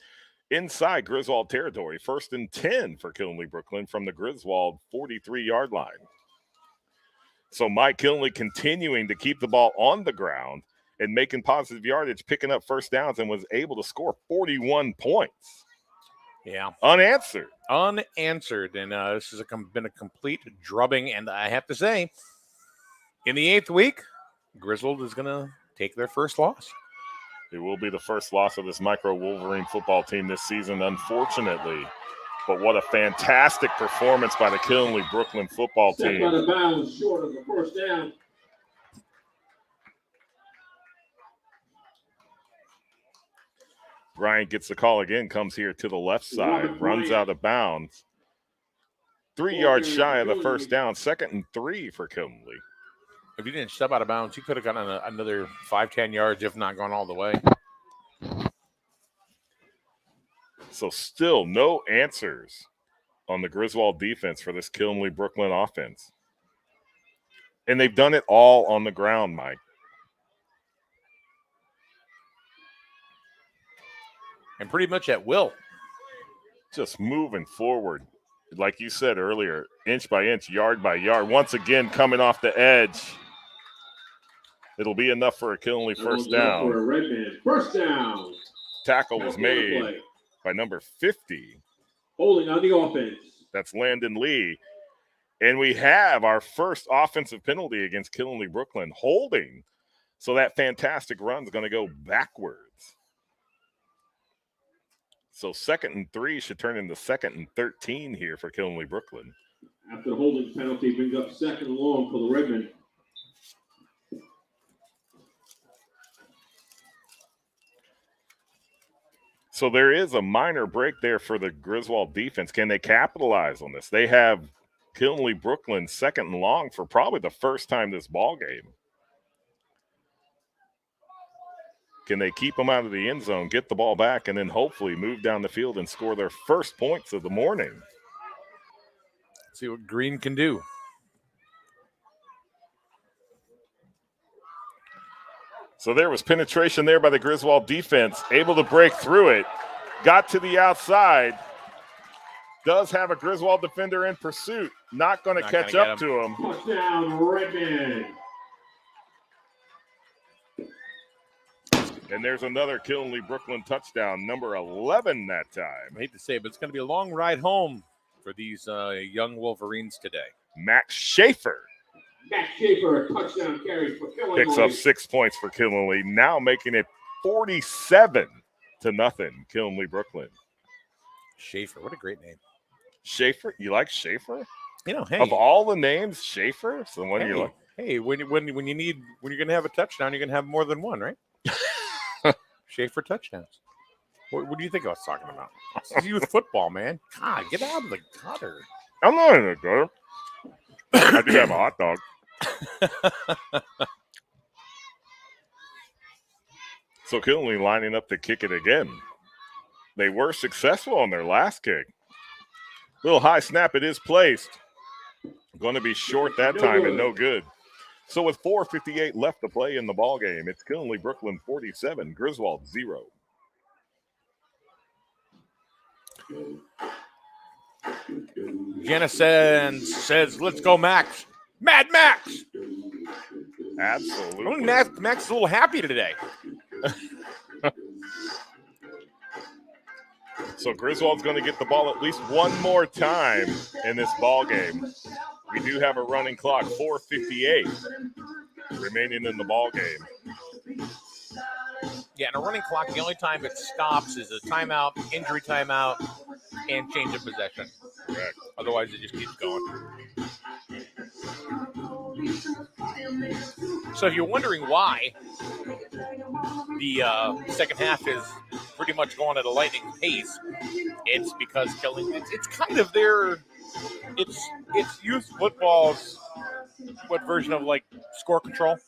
inside Griswold territory. 1st and 10 for Killingly Brooklyn from the Griswold 43-yard line. So Mike Killingly continuing to keep the ball on the ground and making positive yardage, picking up first downs, and was able to score 41 points. Yeah. Unanswered. And this has been a complete drubbing. And I have to say, in the 8th week, Griswold is going to take their first loss. It will be the first loss of this micro Wolverine football team this season, unfortunately. But what a fantastic performance by the Killingly Brooklyn football team. Step out of bounds, short of the first down. Bryant gets the call again, comes here to the left side, runs out of bounds. 3 yards shy of the first down, 2nd and 3 for Killingly. If he didn't step out of bounds, he could have gotten another 5-10 yards, if not gone all the way. So still no answers on the Griswold defense for this Killingly Brooklyn offense. And they've done it all on the ground, Mike. And pretty much at will. Just moving forward. Like you said earlier, inch by inch, yard by yard. Once again, coming off the edge. It'll be enough for a Killingly first down. For a Redman. First down. Tackle was made by number 50. Holding on the offense. That's Landon Lee. And we have our first offensive penalty against Killingly Brooklyn, holding. So that fantastic run is going to go backwards. So 2nd and 3 should turn into 2nd and 13 here for Killingly Brooklyn. After the holding penalty, brings up 2nd and long for the Redmen. So there is a minor break there for the Griswold defense. Can they capitalize on this? They have Killingly Brooklyn 2nd and long for probably the first time this ball game. Can they keep them out of the end zone, get the ball back, and then hopefully move down the field and score their first points of the morning? See what Green can do. So there was penetration there by the Griswold defense, able to break through it. got to the outside. Does have a Griswold defender in pursuit. Not going to catch up to him. Touchdown, Redmond. And there's another Killenly Brooklyn touchdown, number 11 that time. I hate to say it, but it's going to be a long ride home for these young Wolverines today. Max Schaefer. Max Schaefer, a touchdown carry for Killenly. Picks up 6 points for Killenly, now making it 47-0, Killenly Brooklyn. Schaefer, what a great name. Schaefer? You like Schaefer? You know, hey. Of all the names, Schaefer? So when you like? Hey, when you're going to have a touchdown, you're going to have more than one, right? Schaefer touchdowns. What do you think I was talking about? This is youth football, man. God, get out of the gutter. I'm not in the gutter. I do have a hot dog. So Killenly lining up to kick it again. They were successful on their last kick. Little high snap, it is placed. Going to be short that time and no good. So with 4:58 left to play in the ball game, it's Killenly Brooklyn 47, Griswold 0. Jennison says, "Let's go, Max. Mad Max." Absolutely. Max is a little happy today. So Griswold's going to get the ball at least one more time in this ball game. We do have a running clock, 4:58 remaining in the ball game. Yeah, and a running clock, the only time it stops is a timeout, injury timeout, and change of possession. Correct. Otherwise, it just keeps going. So if you're wondering why the second half is pretty much going at a lightning pace, it's because it's kind of their it's youth football's what version of like score control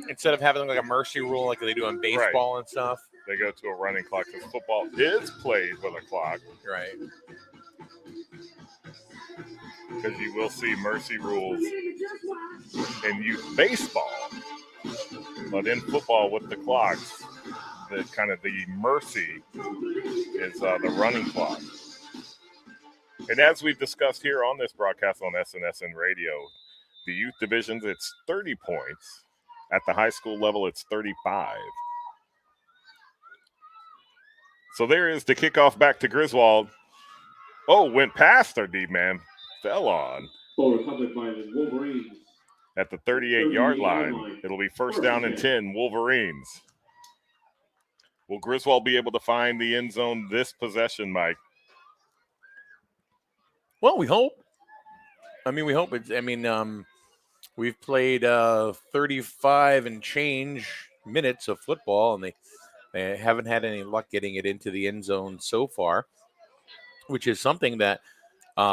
instead of having like a mercy rule like they do in baseball and stuff. They go to a running clock because football is played with a clock. Right. Because you will see mercy rules in youth baseball. But in football with the clocks, the mercy is the running clock. And as we've discussed here on this broadcast on SNSN Radio, the youth divisions, it's 30 points. At the high school level, it's 35. So there is the kickoff back to Griswold. Oh, went past our D-man. Fell on. Recovered by the Wolverines. At the 38-yard line. It'll be first down and 10, Wolverines. Will Griswold be able to find the end zone this possession, Mike? Well, we hope. We hope it's. We've played 35 and change minutes of football, and they haven't had any luck getting it into the end zone so far, which is something that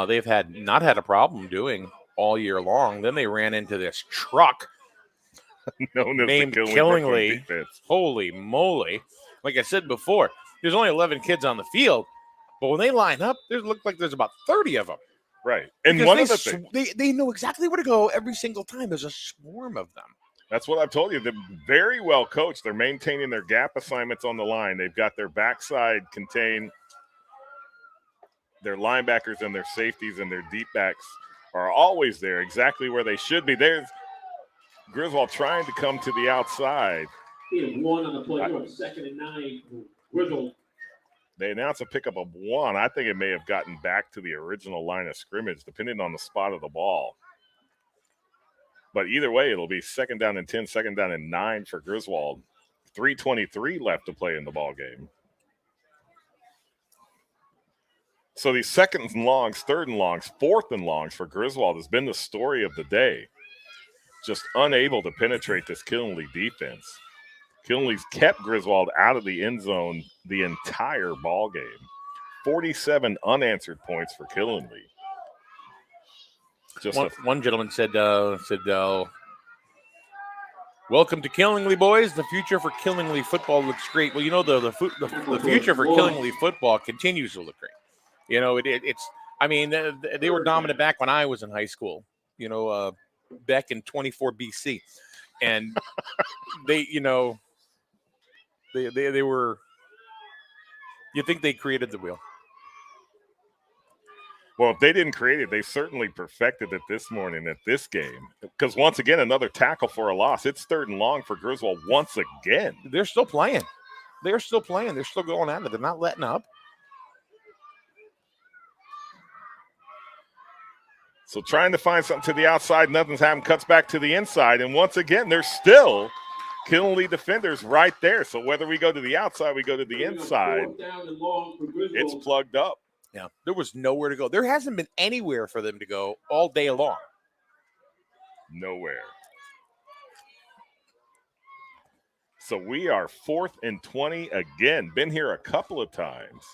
they've not had a problem doing all year long. Then they ran into this truck named Killenly. Holy moly. Like I said before, there's only 11 kids on the field, but when they line up, look like there's about 30 of them. Right. And because one of the things, they know exactly where to go every single time. There's a swarm of them. That's what I've told you. They're very well coached. They're maintaining their gap assignments on the line. They've got their backside contained. Their linebackers and their safeties and their deep backs are always there, exactly where they should be. There's Griswold trying to come to the outside. He had one on the play, 2nd and 9. Griswold. They announced a pickup of 1. I think it may have gotten back to the original line of scrimmage, depending on the spot of the ball. But either way, it'll be 2nd down and 10, 2nd down and 9 for Griswold. 3:23 left to play in the ball game. So these 2nd and longs, 3rd and longs, 4th and longs for Griswold has been the story of the day. Just unable to penetrate this Killenly defense. Killenly's kept Griswold out of the end zone the entire ball game. 47 unanswered points for Killenly. One gentleman said, "Welcome to Killenly, boys. The future for Killenly football looks great." Well, the future for Killenly football continues to look great. They were dominant back when I was in high school. Back in 24 BC, and they were You think they created the wheel? Well, if they didn't create it, they certainly perfected it this morning at this game. Because once again, another tackle for a loss. It's 3rd and long for Griswold once again. They're still playing. They're still playing. They're still going at it. They're not letting up. So trying to find something to the outside, nothing's happened, cuts back to the inside. And once again, there's still Killenly defenders right there. So whether we go to the outside, we go to the inside, it's plugged up. Yeah, there was nowhere to go. There hasn't been anywhere for them to go all day long. Nowhere. So we are 4th and 20 again. Been here a couple of times.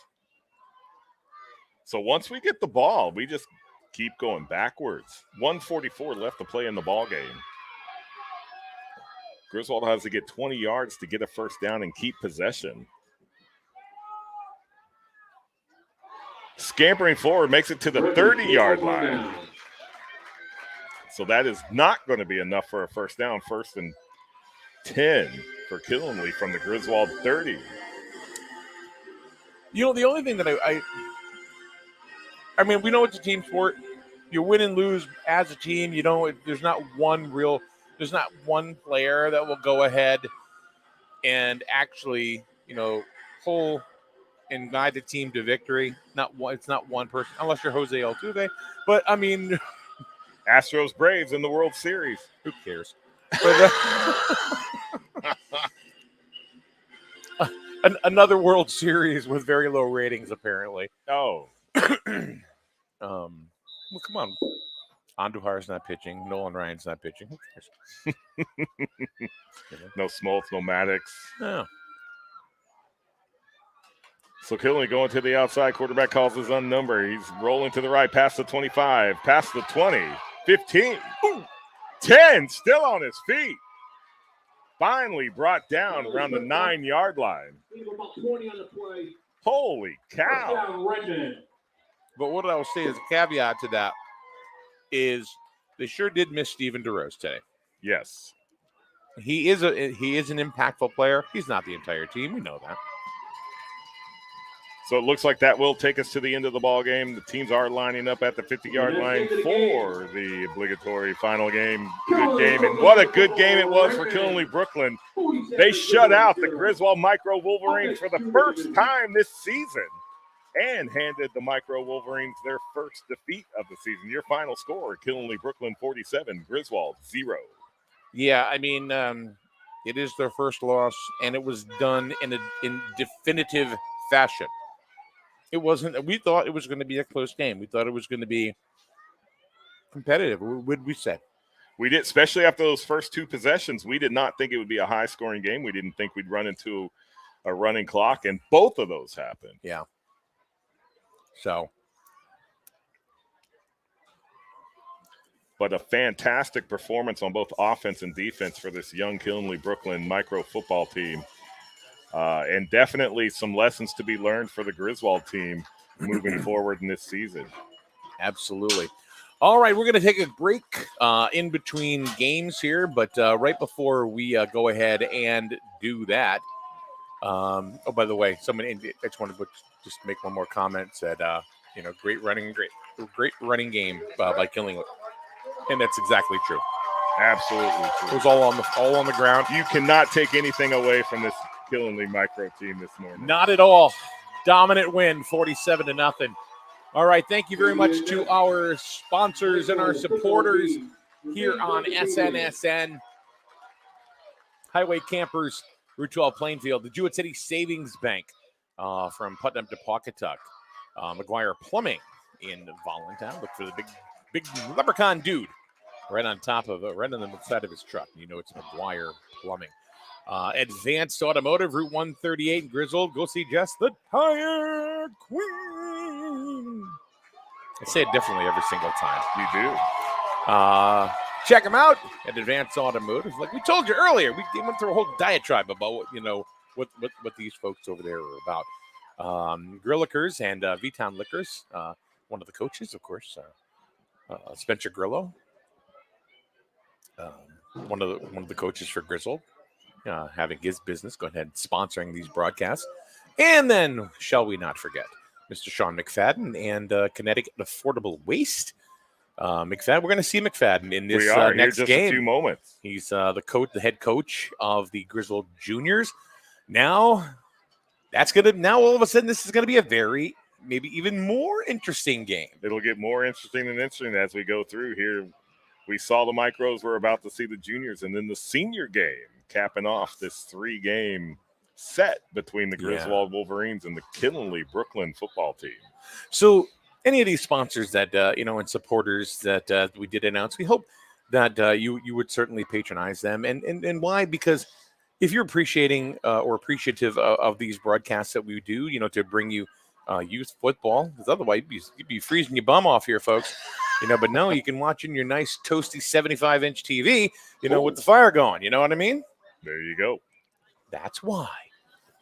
So once we get the ball, we just keep going backwards. 1:44 left to play in the ball game. Griswold has to get 20 yards to get a first down and keep possession. Scampering forward, makes it to the 30-yard line. So that is not going to be enough for a first down. 1st and 10 for Killenly from the Griswold 30. You know, the only thing that I mean, we know it's a team sport. You win and lose as a team. You know, there's not one player that will go ahead and actually, you know, pull and guide the team to victory. It's not one person, unless you're Jose Altuve. But I mean, Astros Braves in the World Series. Who cares? Another World Series with very low ratings, apparently. Oh. Well, come on. Andujar's not pitching. Nolan Ryan's not pitching. Who cares? No Smoltz, no Maddox. No. So Killenly going to the outside. Quarterback calls his own number. He's rolling to the right, past the 25, past the 20, 15, 10, still on his feet. Finally brought down around the 9-yard line. Holy cow. But what I will say as a caveat to that is they sure did miss Steven DeRose today. Yes. He is an impactful player. He's not the entire team. We know that. So it looks like that will take us to the end of the ball game. The teams are lining up at the 50-yard line for the obligatory final game. Good game, and what a good game it was for Killenly Brooklyn. They shut out the Griswold Micro Wolverines for the first time this season and handed the Micro Wolverines their first defeat of the season. Your final score, Killenly Brooklyn 47, Griswold 0. Yeah, I mean, it is their first loss, and it was done in definitive fashion. It wasn't. We thought it was going to be a close game. We thought it was going to be competitive. What did we say? We did, especially after those first 2 possessions. We did not think it would be a high-scoring game. We didn't think we'd run into a running clock, and both of those happened. Yeah. So. But a fantastic performance on both offense and defense for this young Killenly Brooklyn micro football team. And definitely some lessons to be learned for the Griswold team moving forward in this season. Absolutely. All right, we're going to take a break in between games here, but right before we go ahead and do that, oh, by the way, I just wanted to just make one more comment. Said, great running game by Killenly, and that's exactly true. Absolutely true. It was all on the ground. You cannot take anything away from this Killenly micro team this morning. Not at all. Dominant win, 47-0. All right, thank you very much to our sponsors and our supporters here on SNSN. Highway Campers, Route 12 Plainfield, the Jewett City Savings Bank from Putnam to Pawcatuck, McGuire Plumbing in Voluntown. Look for the big leprechaun dude right on top of it, right on the side of his truck. You know it's McGuire Plumbing. Advanced Automotive, Route 138 in Griswold. Go see Jess, the Tire Queen. I say it differently every single time. You do. Check them out at Advanced Automotive. Like we told you earlier, we went through a whole diatribe about what these folks over there are about. Grillickers and V-Town Liquors. One of the coaches, of course, Spencer Grillo. One of the coaches for Griswold. Having his business, go ahead sponsoring these broadcasts. And then, shall we not forget, Mr. Sean McFadden and Connecticut Affordable Waste. McFadden, we're going to see McFadden in this We are next here just game. a few moments. He's the head coach of the Griswold Juniors. Now, all of a sudden, this is going to be a very, maybe even more interesting game. It'll get more interesting and interesting as we go through here. We saw the micros. We're about to see the juniors, and then the senior game capping off this 3-game set between the Griswold Wolverines and the Kinley Brooklyn football team. So, any of these sponsors that and supporters that we did announce, we hope that you would certainly patronize them. And why? Because if you're appreciating or appreciative of these broadcasts that we do, to bring you youth football, because otherwise you'd be freezing your bum off here, folks. But no, you can watch in your nice toasty 75-inch TV, with the fire going. You know what I mean? There you go. That's why.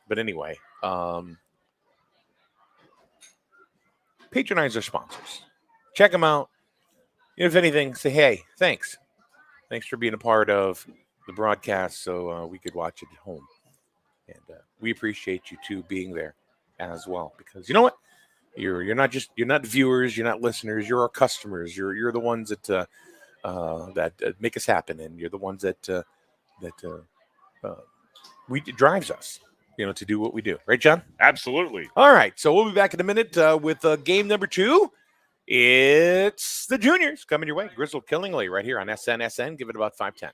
But anyway, patronize our sponsors. Check them out. If anything, say, hey, thanks. Thanks for being a part of the broadcast so we could watch it at home. And we appreciate you, too, being there as well. Because you know what? You're not viewers, you're not listeners, you're our customers. You're the ones that make us happen, and you're the ones that drives us, to do what we do. Right, John? Absolutely. All right, so we'll be back in a minute with game number 2. It's the juniors coming your way. Griswold Killingly right here on SNSN. Give it about 5:10.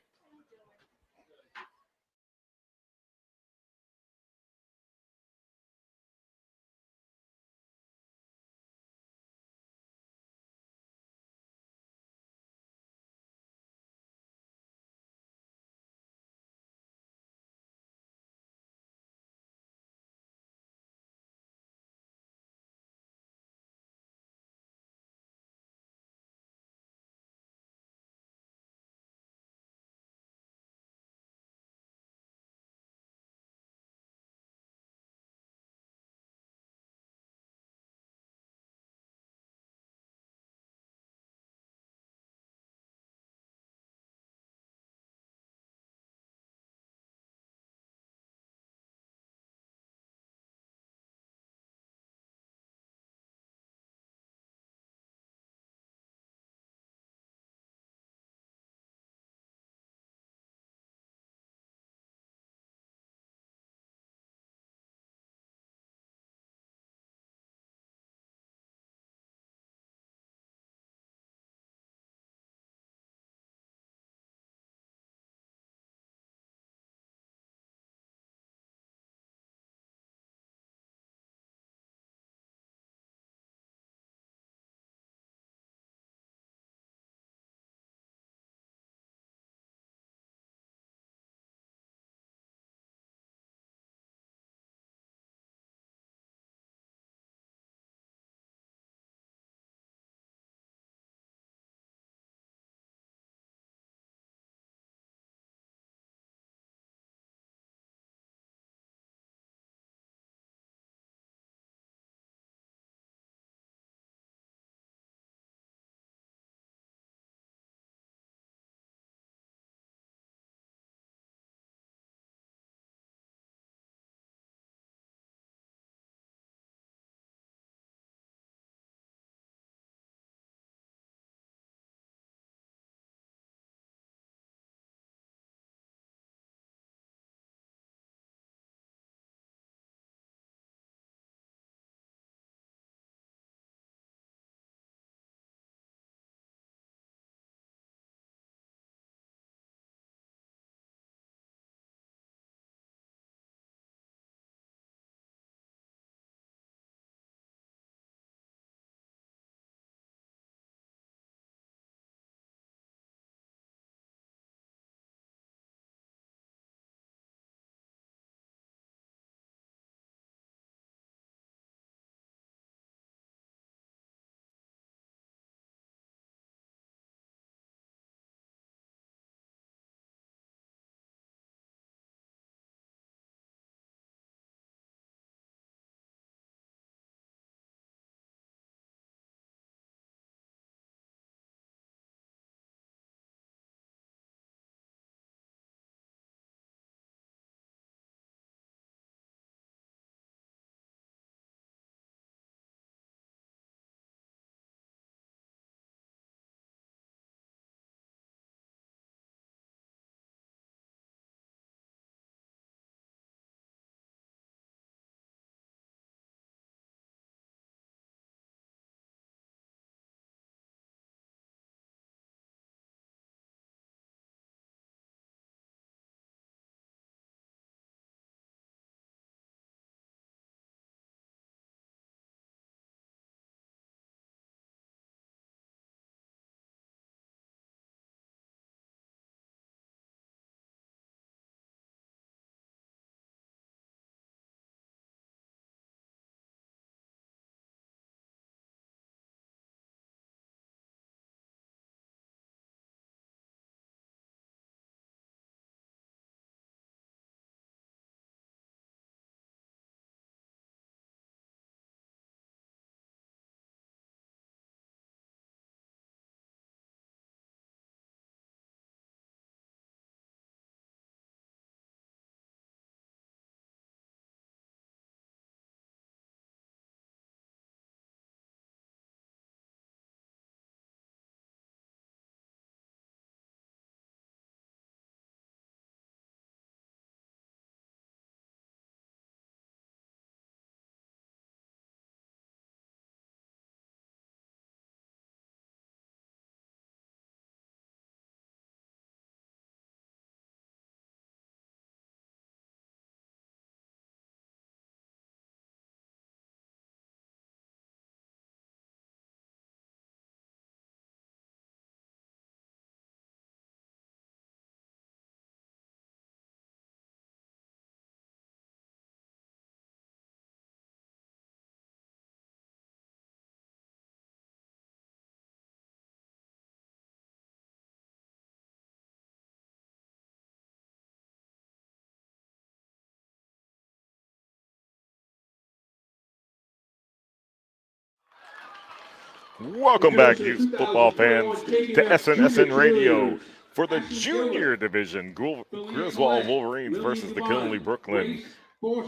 Welcome back, youth football fans, to SNSN Radio for the junior division. Griswold Wolverines versus the Killenly Brooklyn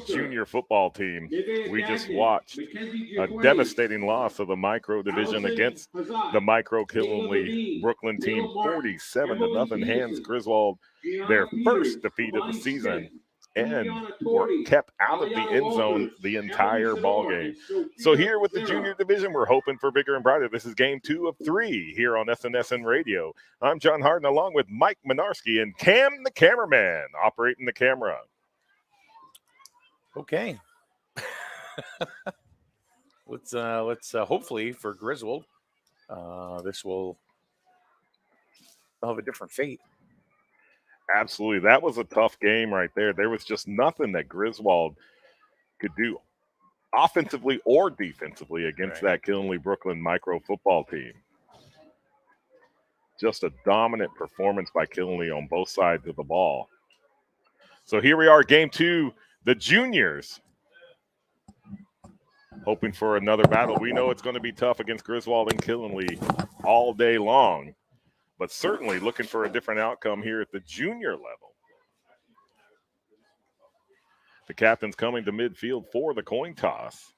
junior football team. We just watched a devastating loss of the micro division against the micro Killenly Brooklyn team, 47-0. Hands Griswold their first defeat of the season and were kept out of the end zone the entire ball game. So here with the junior division, we're hoping for bigger and brighter. This is game 2 of 3 here on SNSN Radio. I'm John Harden along with Mike Minarski and Cam the cameraman operating the camera. Okay. let's hopefully for Griswold, this will have a different fate. Absolutely. That was a tough game right there. There was just nothing that Griswold could do offensively or defensively against that Killenly Brooklyn micro football team. Just a dominant performance by Killenly on both sides of the ball. So here we are, game 2, the juniors. Hoping for another battle. We know it's going to be tough against Griswold and Killenly all day long, but certainly looking for a different outcome here at the junior level. The captain's coming to midfield for the coin toss.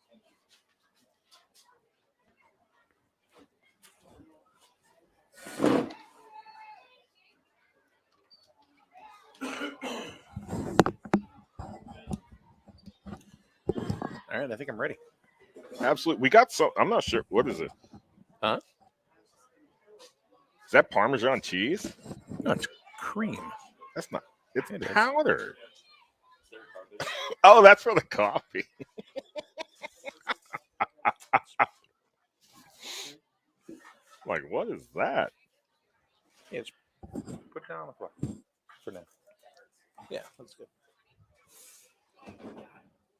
All right, I think I'm ready. Absolutely. We got some. I'm not sure. What is it? Huh? Is that Parmesan cheese? No, it's cream. That's not. It's It is. powder. Oh, that's for the coffee. Like, what is that? Yeah, it's put it down on the floor for now. Yeah, that's good.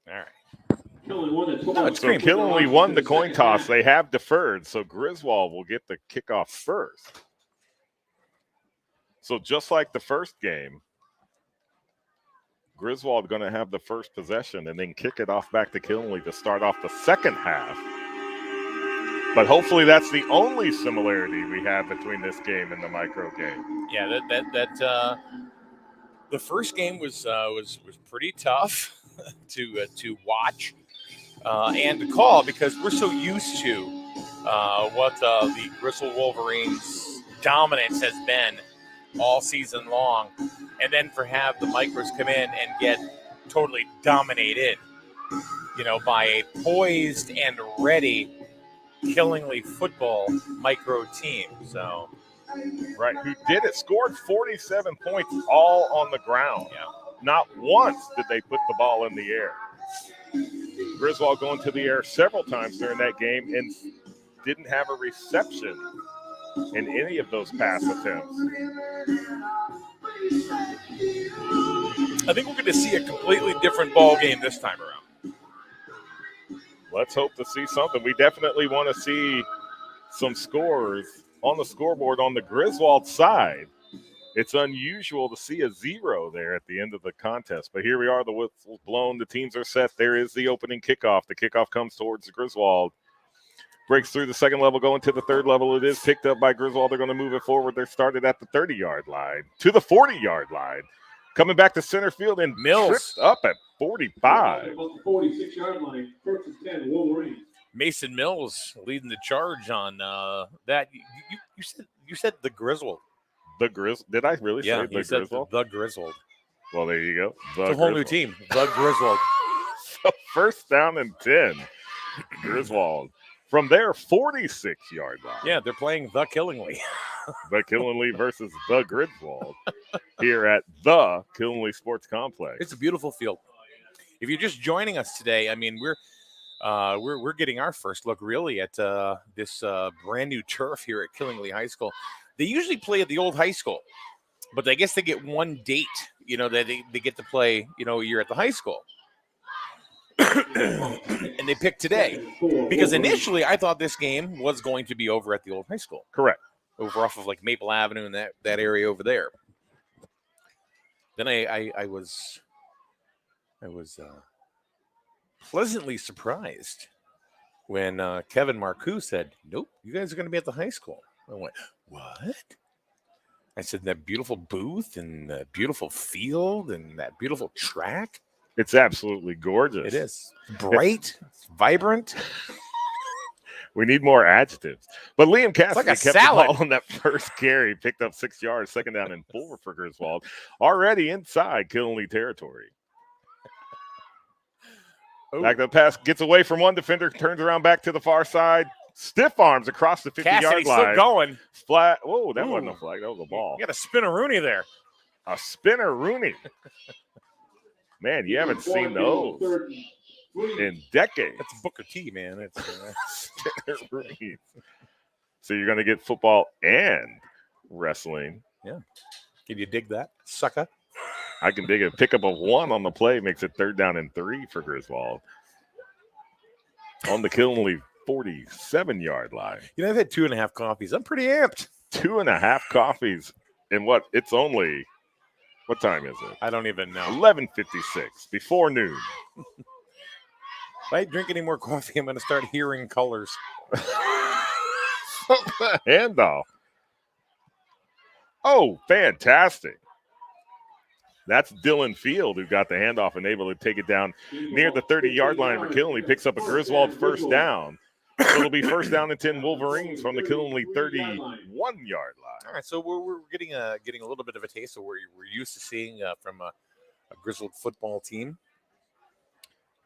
All right. No, it's So cream. Killenly won the coin toss. They have deferred, so Griswold will get the kickoff first. So just like the first game, Griswold going to have the first possession and then kick it off back to Killenly to start off the second half. But hopefully that's the only similarity we have between this game and the micro game. Yeah, the first game was pretty tough to watch and to call because we're so used to what the Griswold Wolverines' dominance has been all season long, and then have the micros come in and get totally dominated, by a poised and ready Killenly football micro team. So, Right, who did it, scored 47 points all on the ground. yeah. Not once did they put the ball in the air. Griswold going to the air several times during that game and didn't have a reception in any of those pass attempts. I think we're going to see a completely different ball game this time around. Let's hope to see something. We definitely want to see some scores on the scoreboard on the Griswold side. It's unusual to see a 0 there at the end of the contest, but here we are. The whistle's blown. The teams are set. There is the opening kickoff. The kickoff comes towards the Griswold. Breaks through the second level, going to the third level. It is picked up by Griswold. They're going to move it forward. They're started at the 30-yard line to the 40-yard line. Coming back to center field and Mills tripped up at 45. 46-yard line, first and 10, Wolverines. Mason Mills leading the charge on that. You said the Griswold. The Did I really say the you said Griswold? the Griswold. Well, there you go. It's a whole new team. The Griswold. So first down and 10. Griswold. From their 46-yard line. Yeah, they're playing the Killenly. The Killenly versus the Griswold here at the Killenly Sports Complex. It's a beautiful field. If you're just joining us today, I mean, we're getting our first look really at this brand new turf here at Killenly High School. They usually play at the old high school, but I guess they get one date, that they get to play, a year at the high school. And they picked today because initially I thought this game was going to be over at the old high school. Correct. Over off of like Maple Avenue and that area over there. Then I was pleasantly surprised when Kevin Marcoux said, "Nope, you guys are going to be at the high school." I went, "What?" I said, "That beautiful booth and that beautiful field and that beautiful track." It's absolutely gorgeous. It is bright, it's vibrant. We need more adjectives. But Liam Cassidy like a kept salad. the ball on that first carry, picked up 6 yards, second down and 4 for Griswold, already inside Killenly territory. Ooh. Back to the pass, gets away from one defender, turns around back to the far side. Stiff arms across the 50-yard Cassidy's line. still going. Flat. Oh, that wasn't a flag. That was a ball. You got a spin-a-rooney there. A spinner Rooney. Man, you haven't seen those in decades. That's Booker T, man. It's Spinner Rooney. So you're going to get football and wrestling. Yeah. Can you dig that, sucker? I can dig it. Pickup of 1 on the play makes it 3rd down and 3 for Griswold. On the Killenly 47-yard line. You know, I've had 2.5 coffees. I'm pretty amped. 2.5 coffees. And what? It's only, what time is it? I don't even know. 11:56, before noon. If I drink any more coffee, I'm going to start hearing colors. Handoff. Oh, fantastic. That's Dylan Field who got the handoff and able to take it down near the 30-yard line for Killenly. Picks up a Griswold first down. So it'll be 1st down and 10 Wolverines from the Killenly 31-yard line. All right, so we're getting a little bit of a taste of what we're used to seeing from a Griswold football team.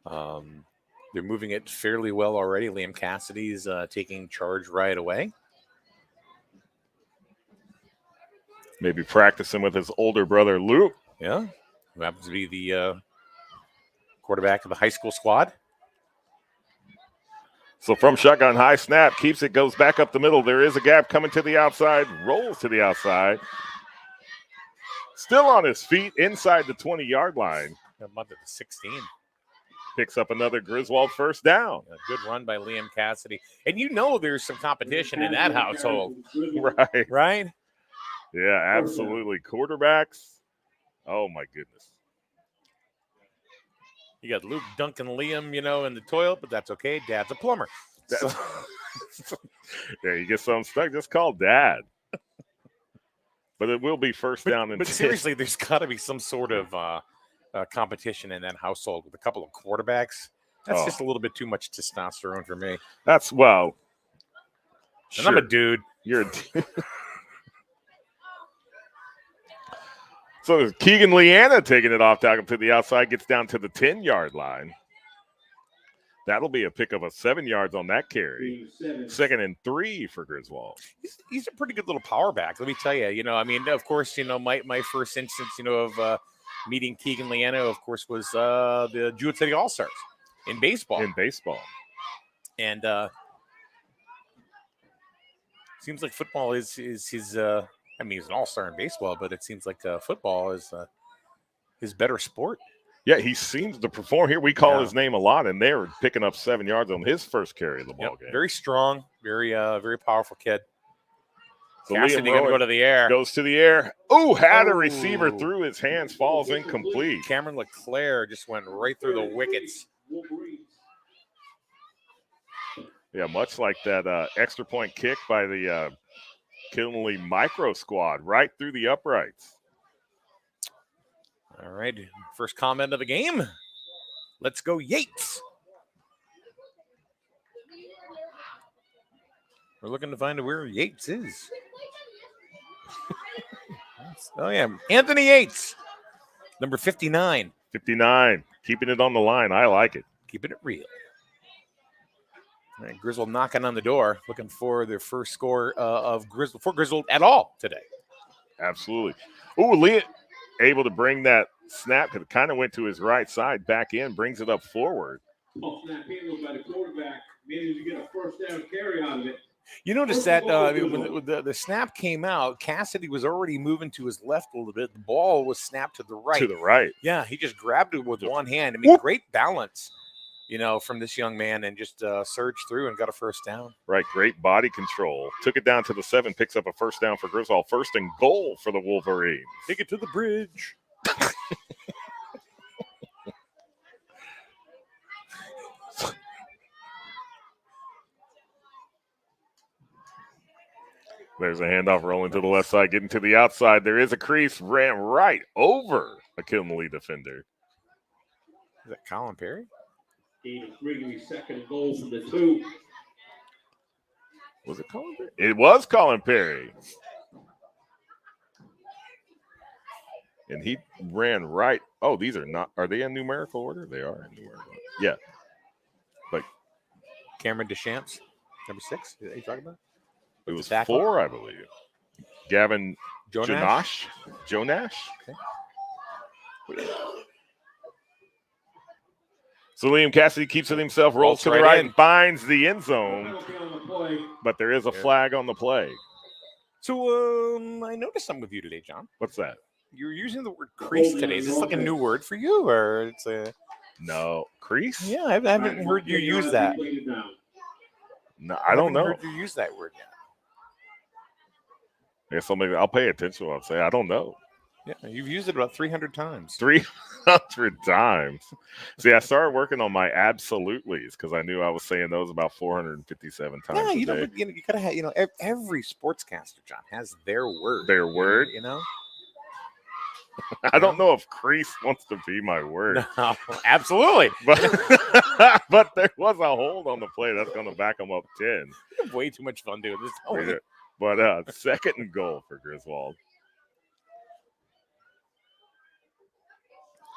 They're moving it fairly well already. Liam Cassidy's taking charge right away. Maybe practicing with his older brother, Luke. Yeah, who happens to be the quarterback of the high school squad. So from shotgun, high snap, keeps it, goes back up the middle. There is a gap coming to the outside, rolls to the outside. Still on his feet inside the 20-yard line. I'm up at the 16. Picks up another Griswold first down. A good run by Liam Cassidy. And you know there's some competition in that household. Right. Right? Yeah, absolutely. Quarterbacks. Oh, my goodness. You got Luke dunking Liam, in the toilet, but that's okay. Dad's a plumber. So, yeah, you get something stuck, just call Dad. But it will be first down and 10. But seriously, there's got to be some sort of competition in that household with a couple of quarterbacks. That's just a little bit too much testosterone for me. That's, well. And I'm a dude. You're a dude. So Keegan Leanna taking it off tackle to the outside, gets down to the 10-yard line. That'll be a pick of 7 yards on that carry. 2nd and 3 for Griswold. He's a pretty good little power back, let me tell you. Of course, my first instance, of meeting Keegan Leanna, of course, was the Jewett City All-Stars in baseball. And seems like football is his he's an all-star in baseball, but it seems like football is his better sport. Yeah, he seems to perform here. We call his name a lot, and they were picking up 7 yards on his first carry of the ball game. Very strong, very powerful kid. So Cassidy going to go to the air. Goes to the air. Oh, had a receiver through his hands, falls incomplete. Cameron LeClaire just went right through the wickets. Yeah, much like that extra point kick by the Killenly micro squad, right through the uprights. All right, first comment of the game. Let's go Yates. We're looking to find out where Yates is. Oh, yeah, Anthony Yates, number 59. 59, keeping it on the line. I like it. Keeping it real. All right, Griswold knocking on the door, looking for their first score of Griswold at all today. Absolutely. Oh, Leah able to bring that snap because it kind of went to his right side, back in, brings it up forward. Snap handled by the quarterback, managed to get a first down carry out of it. You notice that when the snap came out, Cassidy was already moving to his left a little bit. The ball was snapped to the right. To the right. Yeah, he just grabbed it with one hand. Great balance, from this young man, and just surged through and got a first down. Right, great body control. Took it down to the 7, picks up a first down for Griswold. 1st and goal for the Wolverines. Take it to the bridge. There's a handoff rolling to the left side, getting to the outside. There is a crease, ran right over a Killenly defender. Is that Colin Perry? Wrigley's second goal from the 2. Was it Colin Perry? It was Colin Perry. And he ran right. Oh, these are not. Are they in numerical order? They are in numerical order. Yeah. Like Cameron Deschamps, number 6. Is that you talking about? it was 4, I believe. Gavin Jonash. Jonash. Okay. So Liam Cassidy keeps it himself, rolls to the right and finds the end zone. But there is a flag on the play. So I noticed something with you today, John. What's that? You're using the word crease today. Is this like a new word for you, or it's a no crease? Yeah, I haven't heard you use that. No, I don't know. Heard you use that word yet. Yeah, somebody. I'll pay attention to what I'm saying. I don't know. Yeah, you've used it about 300 times. 300 times. See, I started working on my absolutelys because I knew I was saying those about 457 times. Yeah, you a day. You gotta have. Every sportscaster, John, has their word. Their word. You know. I don't know if crease wants to be my word. No, absolutely. But there was a hold on the play that's going to back them up 10. You have way too much fun doing this. But second and goal for Griswold.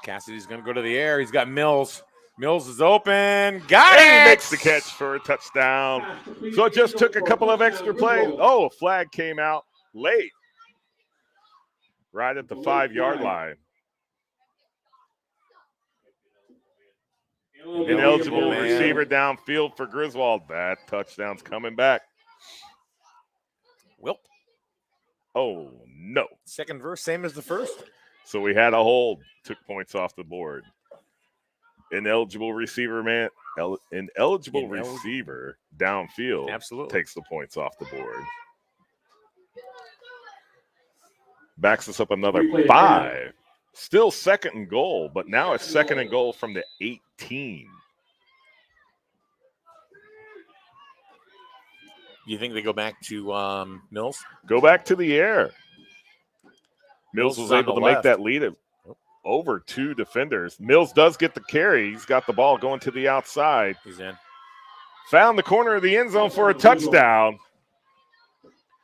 Cassidy's going to go to the air. He's got Mills. Mills is open. Got it! He makes the catch for a touchdown. So it just took a couple of extra plays. Oh, a flag came out late. Right at the 5-yard line. Ineligible receiver downfield for Griswold. That touchdown's coming back. Wilp. Oh, no. Second verse, same as the first. So we had a hold. Took points off the board. Ineligible receiver, man. Ineligible receiver downfield. Absolutely. Takes the points off the board. Backs us up another 5. Still second and goal, but now it's second and goal from the 18. You think they go back to Mills? Go back to the air. Mills was able to make that lead of over 2 defenders. Mills does get the carry. He's got the ball going to the outside. He's in. Found the corner of the end zone for a touchdown.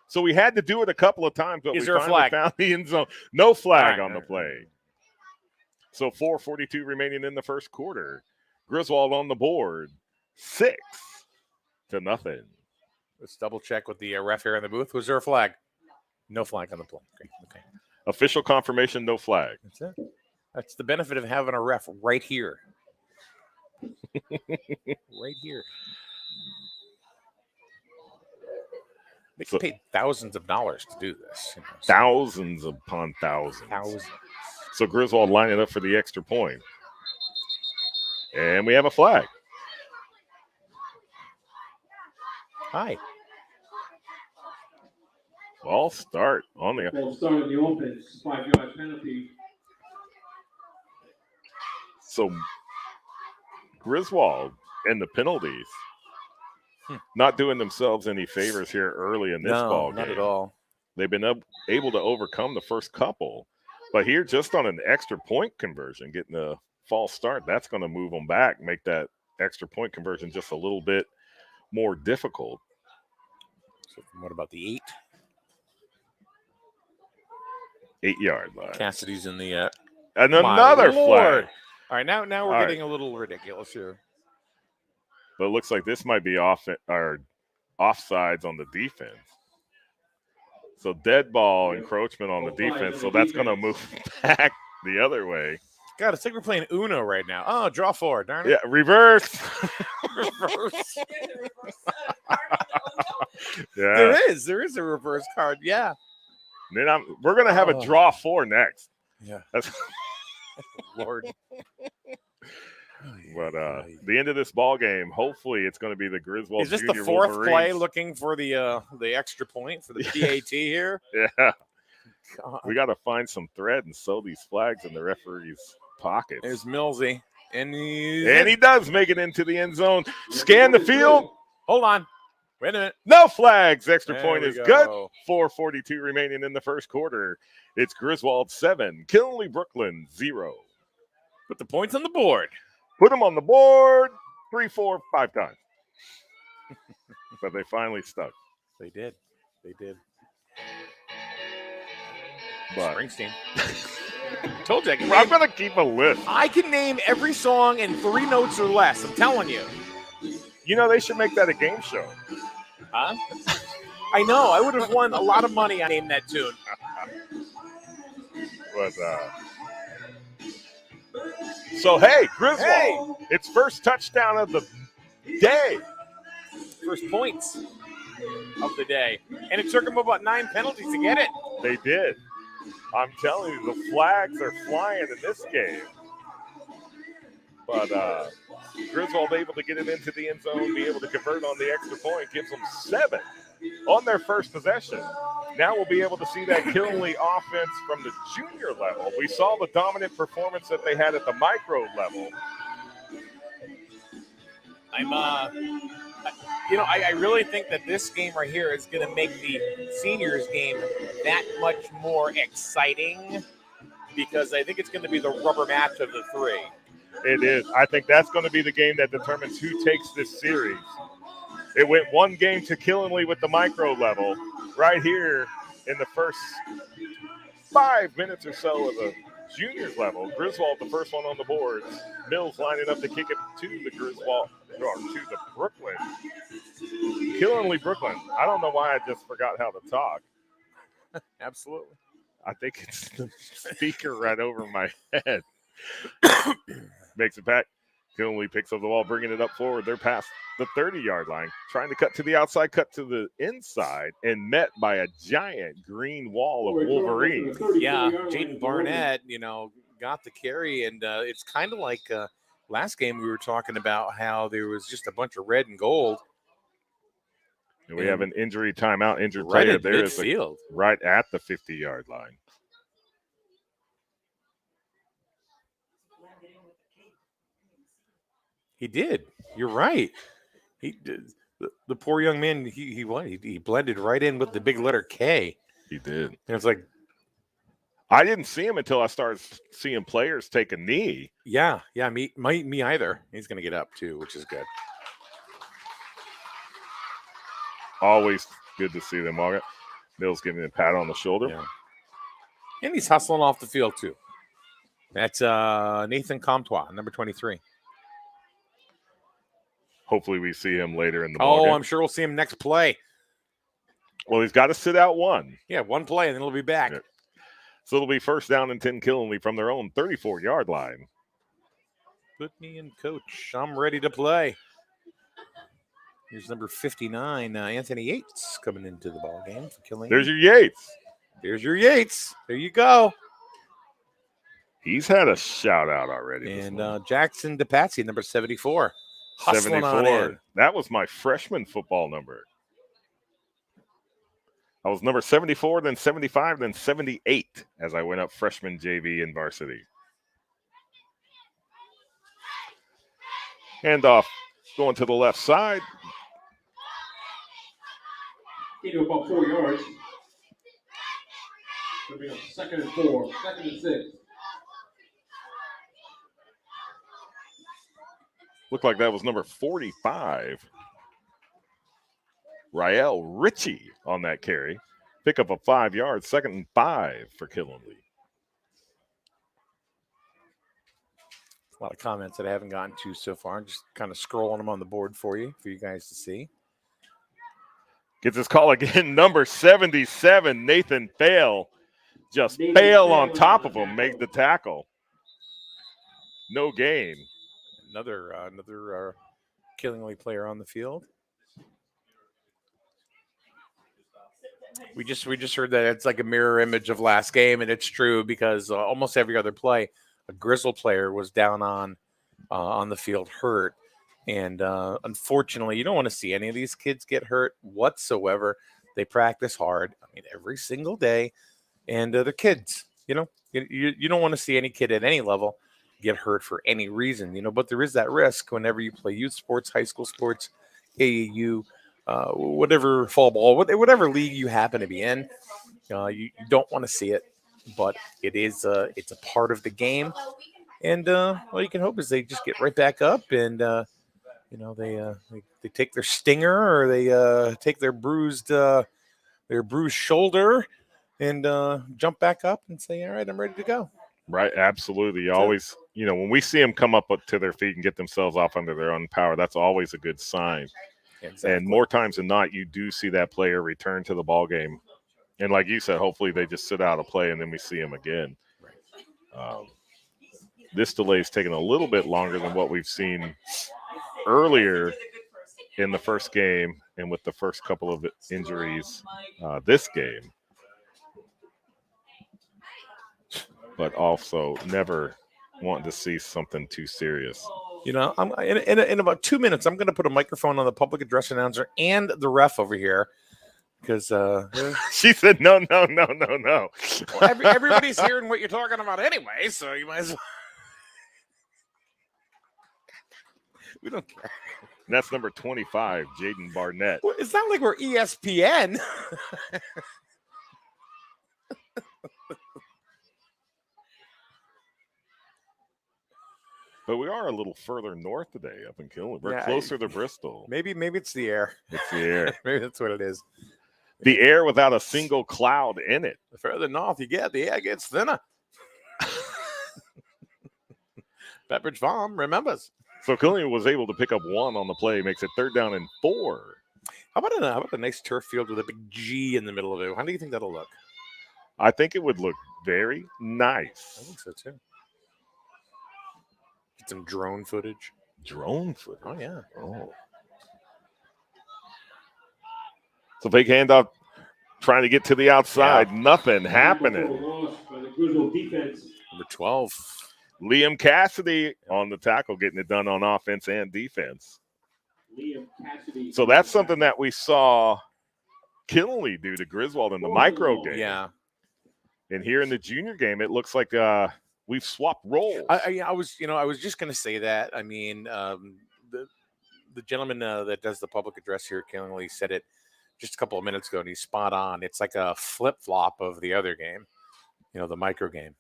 So we had to do it a couple of times, but we finally found the end zone. No flag on the play. So 4:42 remaining in the first quarter. Griswold on the board, 6-0. Let's double check with the ref here in the booth. Was there a flag? No flag on the play. Okay. Official confirmation, no flag. That's it. That's the benefit of having a ref right here. Right here. They can pay thousands of dollars to do this. You know, so. Thousands upon thousands. So Griswold lining up for the extra point. And we have a flag. Hi. Ball start on the offense. 5-yard penalty. So Griswold and the penalties not doing themselves any favors here early in this ball game. Not at all. They've been able to overcome the first couple. But here, just on an extra point conversion, getting a false start, that's going to move them back, make that extra point conversion just a little bit more difficult. So what about the 8-yard line. Cassidy's in the and another flag. All right, now we're getting a little ridiculous here. But it looks like this might be offsides on the defense. So dead ball encroachment on the defense. So that's going to move back the other way. God, it's like we're playing Uno right now. Oh, draw 4, darn it. Yeah, reverse. Reverse. Yeah. There is a reverse card. Yeah. And then we're going to have a draw 4 next. Yeah. That's Lord. But the end of this ball game, hopefully it's going to be the Griswold. Is this Junior the fourth Wolverines. Play looking for the extra point for the PAT here? Yeah. God. We got to find some thread and sew these flags in the referee's pockets. There's Millsy. And he does make it into the end zone. Scan the field. Hold on. Wait a minute. No flags. Extra There point we is go. good. 4:42 remaining in the first quarter. It's Griswold 7, Killenly Brooklyn 0. Put the points on the board. Put them on the board 3, 4, 5 times. But they finally stuck. They did. They did. But Springsteen. Told you. I'm going to keep a list. I can name every song in 3 notes or less. I'm telling you. You know, they should make that a game show. Huh? I know. I would have won a lot of money on Name That Tune. But, so, hey, Griswold, its first touchdown of the day. First points of the day. And it took them about 9 penalties to get it. They did. I'm telling you, the flags are flying in this game. But Griswold able to get it into the end zone, be able to convert on the extra point, gives them 7 on their first possession. Now we'll be able to see that Killenly offense from the junior level. We saw the dominant performance that they had at the micro level. I really think that this game right here is going to make the seniors game that much more exciting because I think it's going to be the rubber match of the 3. It is. I think that's going to be the game that determines who takes this series. It went 1 game to Killenly with the micro level. Right here in the first 5 minutes or so of the juniors level, Griswold the first one on the boards. Mills lining up to kick it to the Griswold, or to the Brooklyn. Killenly Brooklyn. I don't know why I just forgot how to talk. Absolutely. I think it's the speaker right over my head. Makes it back. Killenly picks up the ball, bringing it up forward. They're past the 30-yard line, trying to cut to the outside, cut to the inside, and met by a giant green wall of Wolverines. Yeah, Jaden Barnett, got the carry, and it's kind of like last game we were talking about how there was just a bunch of red and gold. And we have an injury timeout, injured right player at there. Midfield. Right at the 50-yard line. He did. You're right. He did. The poor young man. He blended right in with the big letter K. He did. And it's like I didn't see him until I started seeing players take a knee. Yeah. Me either. He's going to get up too, which is good. Always good to see them. Mills giving a pat on the shoulder. Yeah. And he's hustling off the field too. That's Nathan Comtois, number 23. Hopefully we see him later in the ball game. I'm sure we'll see him next play. Well, he's got to sit out 1. Yeah, 1 play, and then he'll be back. Yeah. So it'll be first down and 10 Killenly from their own 34-yard line. Put me in, coach. I'm ready to play. Here's number 59, Anthony Yates, coming into the ball game for Killenly. There's your Yates. There's your Yates. There you go. He's had a shout-out already. And Jackson DePatsy, number 74. Hustling 74. on in. That was my freshman football number. I was number 74, then 75, then 78 as I went up freshman JV and varsity. Handoff going to the left side. Gain of about 4 yards. It'll be on 2nd and 4, 2nd and 6. Looked like that was number 45. Rael Ritchie on that carry. Pick up a 5 yards, 2nd and 5 for Killenly. A lot of comments that I haven't gotten to so far. I'm just kind of scrolling them on the board for you guys to see. Gets his call again, number 77, Nathan Fail. Just Fail on top of him, made the tackle. No gain. Another Killenly player on the field. We just heard that it's like a mirror image of last game, and it's true because almost every other play, a Griswold player was down on the field hurt, and unfortunately, you don't want to see any of these kids get hurt whatsoever. They practice hard, every single day, and they're kids. You don't want to see any kid at any level get hurt for any reason, but there is that risk whenever you play youth sports, high school sports, AAU, whatever fall ball, whatever league you happen to be in. You don't want to see it, but it's a part of the game. And all you can hope is they just get right back up and they take their stinger or they take their bruised shoulder and jump back up and say, all right, I'm ready to go. Right, absolutely. You always, when we see them come up to their feet and get themselves off under their own power, that's always a good sign. Exactly. And more times than not, you do see that player return to the ball game. And like you said, hopefully they just sit out a play and then we see him again. Right. This delay is taking a little bit longer than what we've seen earlier in the first game and with the first couple of injuries this game. But also never wanting to see something too serious. I'm in about 2 minutes, I'm going to put a microphone on the public address announcer and the ref over here because she said no. Well, everybody's hearing what you're talking about anyway, so you might as well. We don't care. And that's number 25, Jaden Barnett. Well, it's not like we're ESPN. But we are a little further north today up in Killen. We're closer to Bristol. Maybe it's the air. It's the air. Maybe that's what it is. The air without a single cloud in it. The further north you get, the air gets thinner. Pepperidge Farm remembers. So Killen was able to pick up 1 on the play, makes it 3rd down and 4. How about a nice turf field with a big G in the middle of it? How do you think that'll look? I think it would look very nice. I think so too. Get some drone footage. Drone footage? Oh, yeah. Oh. So big handoff, trying to get to the outside. Yeah. Nothing happening. Number 12. Liam Cassidy on the tackle, getting it done on offense and defense. So that's something that we saw Kinley do to Griswold in the micro game. Yeah. And here in the junior game, it looks like we've swapped roles. I was just going to say that. I mean, the gentleman that does the public address here at Kinley said it just a couple of minutes ago, and he's spot on. It's like a flip-flop of the other game, the micro game.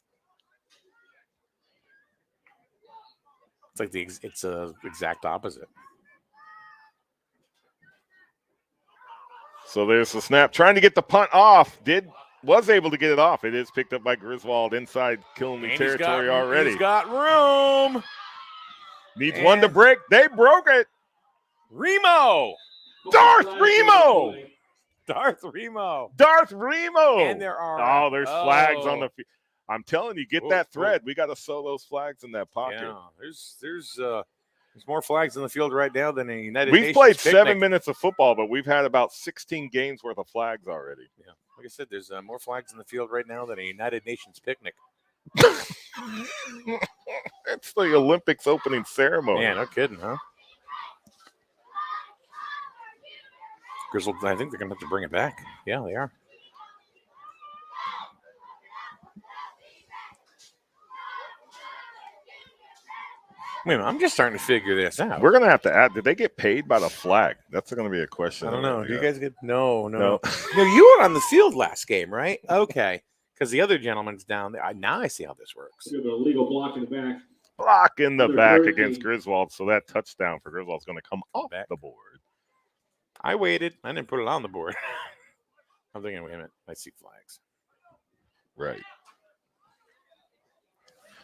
It's like it's a exact opposite. So there's the snap, trying to get the punt off. Was able to get it off. It is picked up by Griswold inside Killenly territory already. He's got room. Needs one to break. They broke it. Remo. Darth Remo. And there are. There's flags on the field. I'm telling you, get that thread. We got to sew those flags in that pocket. Yeah, there's more flags in the field right now than a United Nations. We've played picnic. 7 minutes of football, but we've had about 16 games worth of flags already. Yeah, like I said, there's more flags in the field right now than a United Nations picnic. It's the Olympics opening ceremony. Yeah, no kidding, huh? Griswold, I think they're going to have to bring it back. Yeah, they are. Wait a minute, I'm just starting to figure this out. We're going to have to add, did they get paid by the flag? That's going to be a question. I don't know. Do you guys get, no. No, you were on the field last game, right? Okay. Because the other gentleman's down there. Now I see how this works. The legal block in the back. Block in the back against Griswold. So that touchdown for Griswold is going to come off the board. I waited. I didn't put it on the board. I'm thinking, wait a minute. I see flags. Right.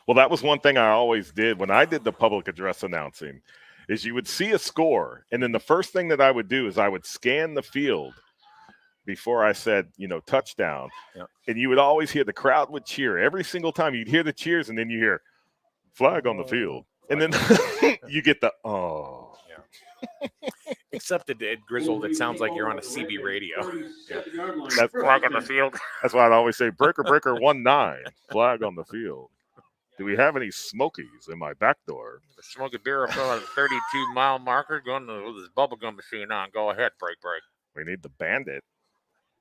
Well, that was one thing I always did when I did the public address announcing is you would see a score. And then the first thing that I would do is I would scan the field before I said, touchdown. Yeah. And you would always hear the crowd would cheer every single time. You'd hear the cheers and then you hear flag on the field. And then you get the, oh. Yeah. Except at Griswold, it sounds like you're on a CB radio. Yeah. That's flag on the field. That's why I'd always say breaker 19, flag on the field. Do we have any Smokies in my back door? Smoke a beer up on a 32-mile marker, going to this bubblegum machine on. Go ahead, break. We need the bandit.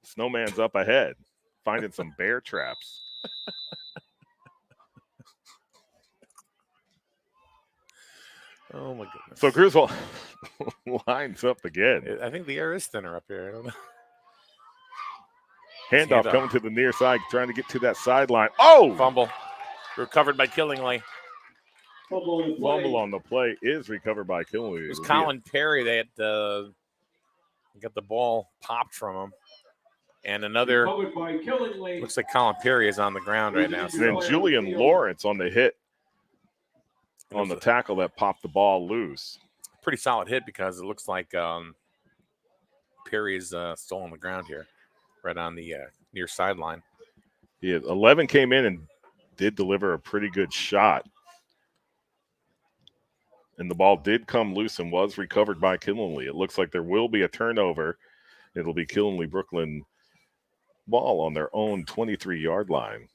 Snowman's up ahead, finding some bear traps. Oh my goodness. So Griswold lines up again. I think the air is thinner up here. I don't know. Handoff coming to the near side, trying to get to that sideline. Oh! Fumble. Recovered by Killingly. Fumble on the play is recovered by Killingly. It was Colin Perry. They had got the ball popped from him. And another, looks like Colin Perry is on the ground right now. And then Julian Lawrence on the hit on the tackle that popped the ball loose. Pretty solid hit because it looks like Perry is still on the ground here, right on the near sideline. Yeah, 11 came in and did deliver a pretty good shot. And the ball did come loose and was recovered by Killingly. It looks like there will be a turnover. It'll be Killingly Brooklyn ball on their own 23-yard line.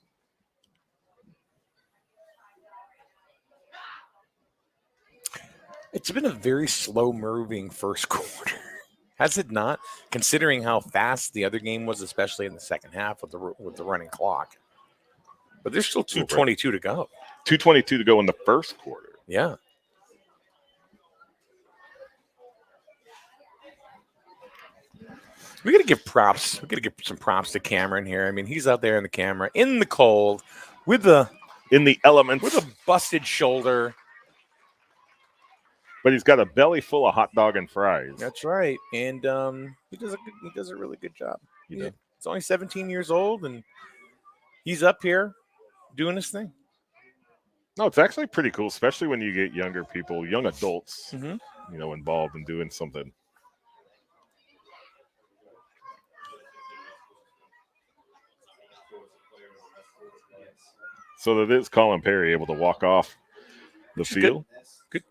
It's been a very slow-moving first quarter, has it not? Considering how fast the other game was, especially in the second half with the running clock. But there's still 2:22 to go. 2:22 to go in the first quarter. Yeah. We got to give props. We got to give some props to Cameron here. I mean, he's out there in the camera in the cold with in the elements with a busted shoulder. But he's got a belly full of hot dog and fries. That's right, and he does a really good job. He's only 17 years old, and he's up here doing his thing. No, it's actually pretty cool, especially when you get younger people, young adults, involved in doing something. So that is Colin Perry able to walk off the field. Good.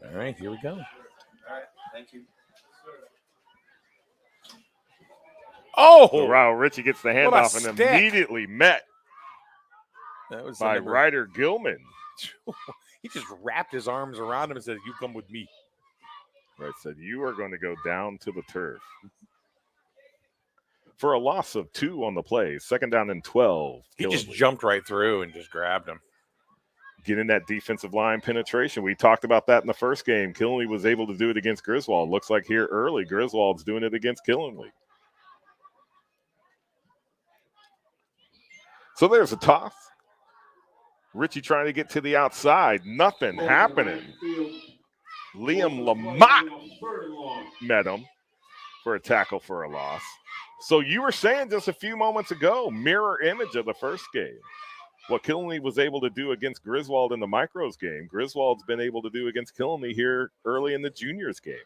All right, here we go. All right, thank you. Oh, wow. Richie gets the handoff and immediately met by Ryder Gilman. He just wrapped his arms around him and said, "You come with me." Right, said, "You are going to go down to the turf." For a loss of 2 on the play, 2nd down and 12. He just jumped right through and just grabbed him. Getting that defensive line penetration. We talked about that in the first game. Killingly was able to do it against Griswold. Looks like here early, Griswold's doing it against Killingly. So there's a toss. Richie trying to get to the outside. Nothing happening. Liam Lamott met him for a tackle for a loss. So you were saying just a few moments ago, mirror image of the first game. What Killingly was able to do against Griswold in the Micros game, Griswold's been able to do against Killingly here early in the juniors game.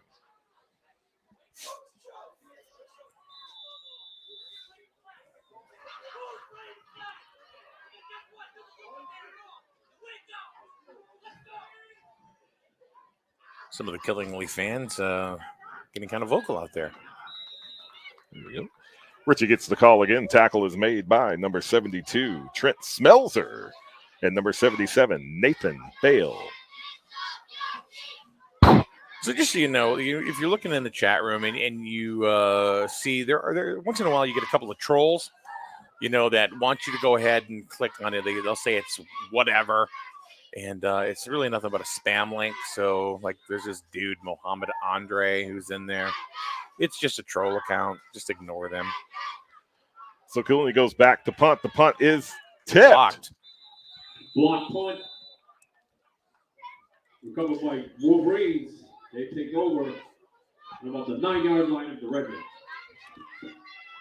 Some of the Killingly fans getting kind of vocal out there. There we go. Richie gets the call again. Tackle is made by number 72, Trent Smelzer, and number 77, Nathan Bale. So just so you know, if you're looking in the chat room and you see there once in a while you get a couple of trolls, that want you to go ahead and click on it. They'll say it's whatever. And it's really nothing but a spam link. So, like, there's this dude, Mohammed Andre, who's in there. It's just a troll account. Just ignore them. So, Killingly goes back to punt. The punt is tipped. Block punt. Recovered by Wolverines. They take over at about the 9-yard line of the Red Wings.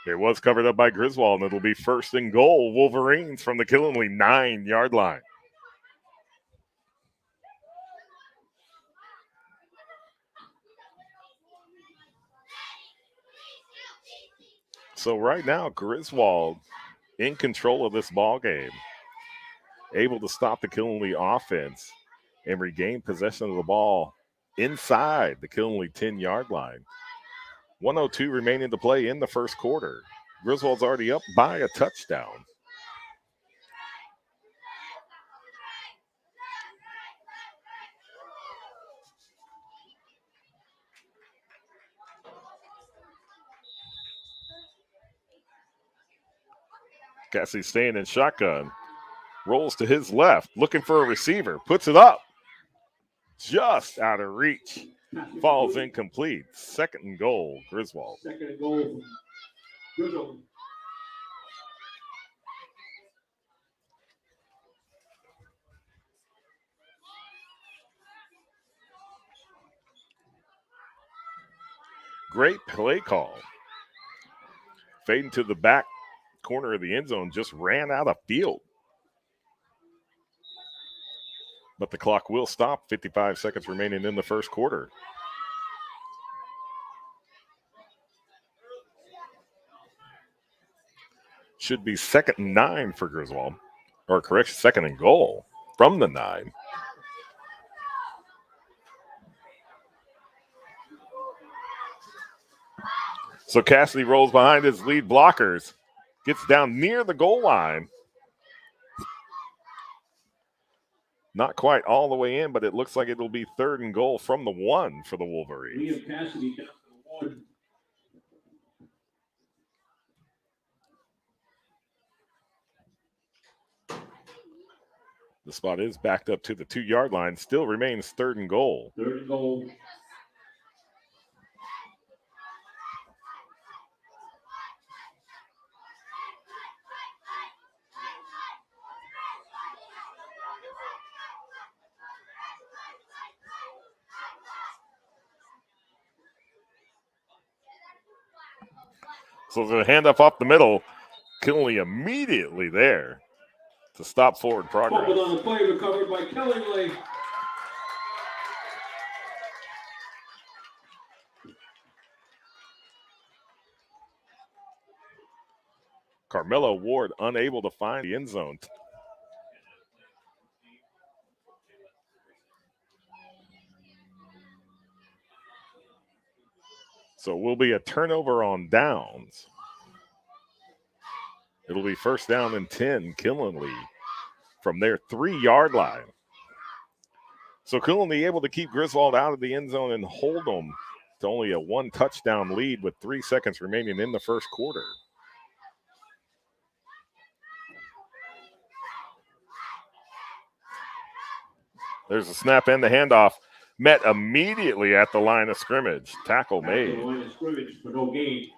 It was covered up by Griswold, and it'll be 1st and goal. Wolverines from the Killingly 9-yard line. So right now, Griswold in control of this ball game, able to stop the Killingly offense and regain possession of the ball inside the Killingly 10-yard line. 1:02 remaining to play in the first quarter. Griswold's already up by a touchdown. Cassidy staying in shotgun. Rolls to his left, looking for a receiver. Puts it up. Just out of reach. Falls incomplete. 2nd and goal, Griswold. 2nd and goal, Griswold. Great play call. Fading to the back corner of the end zone, just ran out of field. But the clock will stop. 55 seconds remaining in the first quarter. Should be 2nd and 9 for Griswold. Or correction, 2nd and goal from the 9. So Cassidy rolls behind his lead blockers. Gets down near the goal line. Not quite all the way in, but it looks like it'll be 3rd and goal from the 1 for the Wolverines. Liam Cassidy down to the 1. The spot is backed up to the 2-yard line. Still remains 3rd and goal. 3rd and goal. So the handoff off the middle. Kinley immediately there to stop forward progress. Fumbled on the play, recovered by Kellingly. Carmelo Ward unable to find the end zone. So it will be a turnover on downs. It'll be 1st down and 10, Killenly, from their 3-yard line. So Killenly able to keep Griswold out of the end zone and hold them to only a 1-touchdown lead with 3 seconds remaining in the first quarter. There's a snap and the handoff. Met immediately at the line of scrimmage. Tackle made. Line of scrimmage for no gain.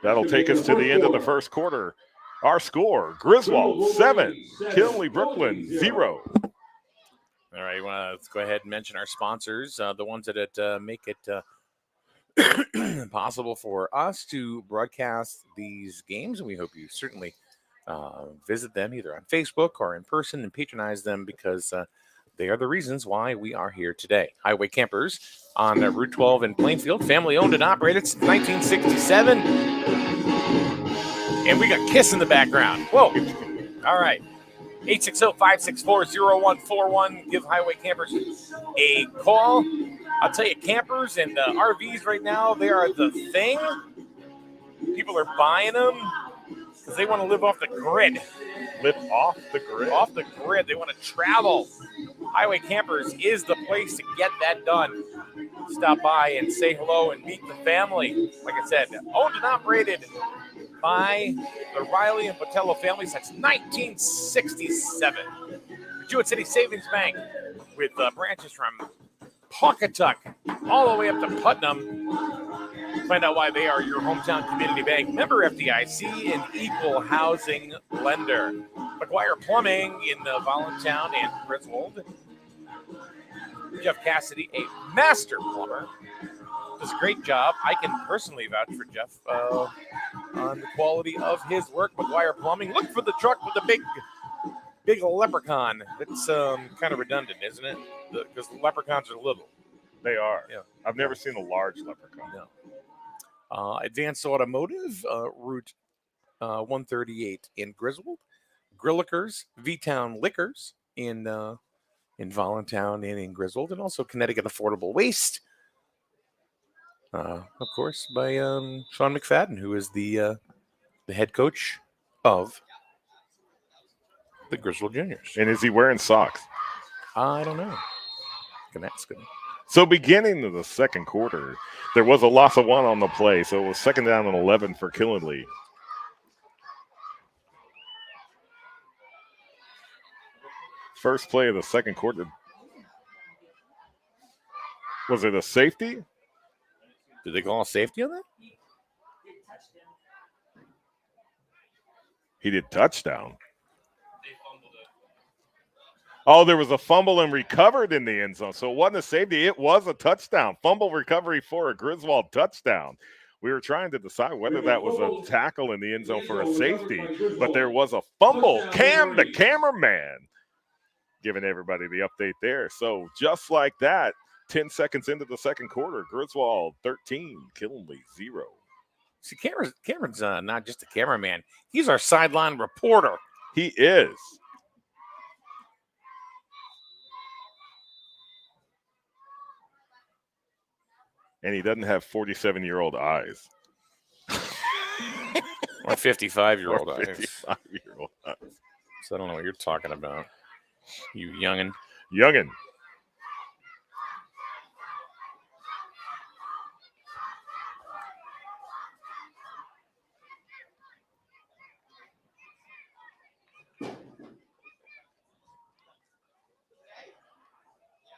That'll take us to the end of the first quarter. Our score, Griswold 7, Killenly Brooklyn 0. All right, let's go ahead and mention our sponsors, the ones that make it possible for us to broadcast these games. And we hope you certainly visit them either on Facebook or in person and patronize them because they are the reasons why we are here today. Highway Campers on Route 12 in Plainfield, family owned and operated since 1967. And we got Kiss in the background. Whoa. All right. 860-564-0141. Give Highway Campers a call. I'll tell you, campers and RVs right now, they are the thing. People are buying them because they want to live off the grid. Live off the grid? Off the grid. They want to travel. Highway Campers is the place to get that done. Stop by and say hello and meet the family. Like I said, owned and operated by the Riley and Botello family since 1967. Jewett City Savings Bank with branches from Pawcatuck all the way up to Putnam. Find out why they are your hometown community bank. Member FDIC and equal housing lender. McGuire Plumbing in Voluntown and Griswold. Jeff Cassidy, a master plumber, does a great job. I can personally vouch for Jeff on the quality of his work. McGuire Plumbing. Look for the truck with the big leprechaun. That's kind of redundant, isn't it? Because leprechauns are little. They are. Yeah. I've never seen a large leprechaun. No. Advanced Automotive, Route 138 in Griswold. Grillickers, V-Town Liquors in Voluntown and in Griswold, and also Connecticut Affordable Waste. Of course, by Sean McFadden, who is the head coach of the Griswold Juniors. And is he wearing socks? I don't know. Can ask him. So beginning of the second quarter, there was a loss of 1 on the play, so it was 2nd down and 11 for Killenly. First play of the second quarter. Was it a safety? Did they call a safety on that? He did touchdown. Oh, there was a fumble and recovered in the end zone. So it wasn't a safety. It was a touchdown. Fumble recovery for a Griswold touchdown. We were trying to decide whether that was a tackle in the end zone for a safety, but there was a fumble. Cam, the cameraman, giving everybody the update there. So just like that, 10 seconds into the second quarter, Griswold 13, Killenly 0. See, Cameron's not just a cameraman. He's our sideline reporter. He is. And he doesn't have 47-year-old eyes. Or 55-year-old eyes. 55-year-old eyes. So I don't know what you're talking about, you youngin'. Youngin'.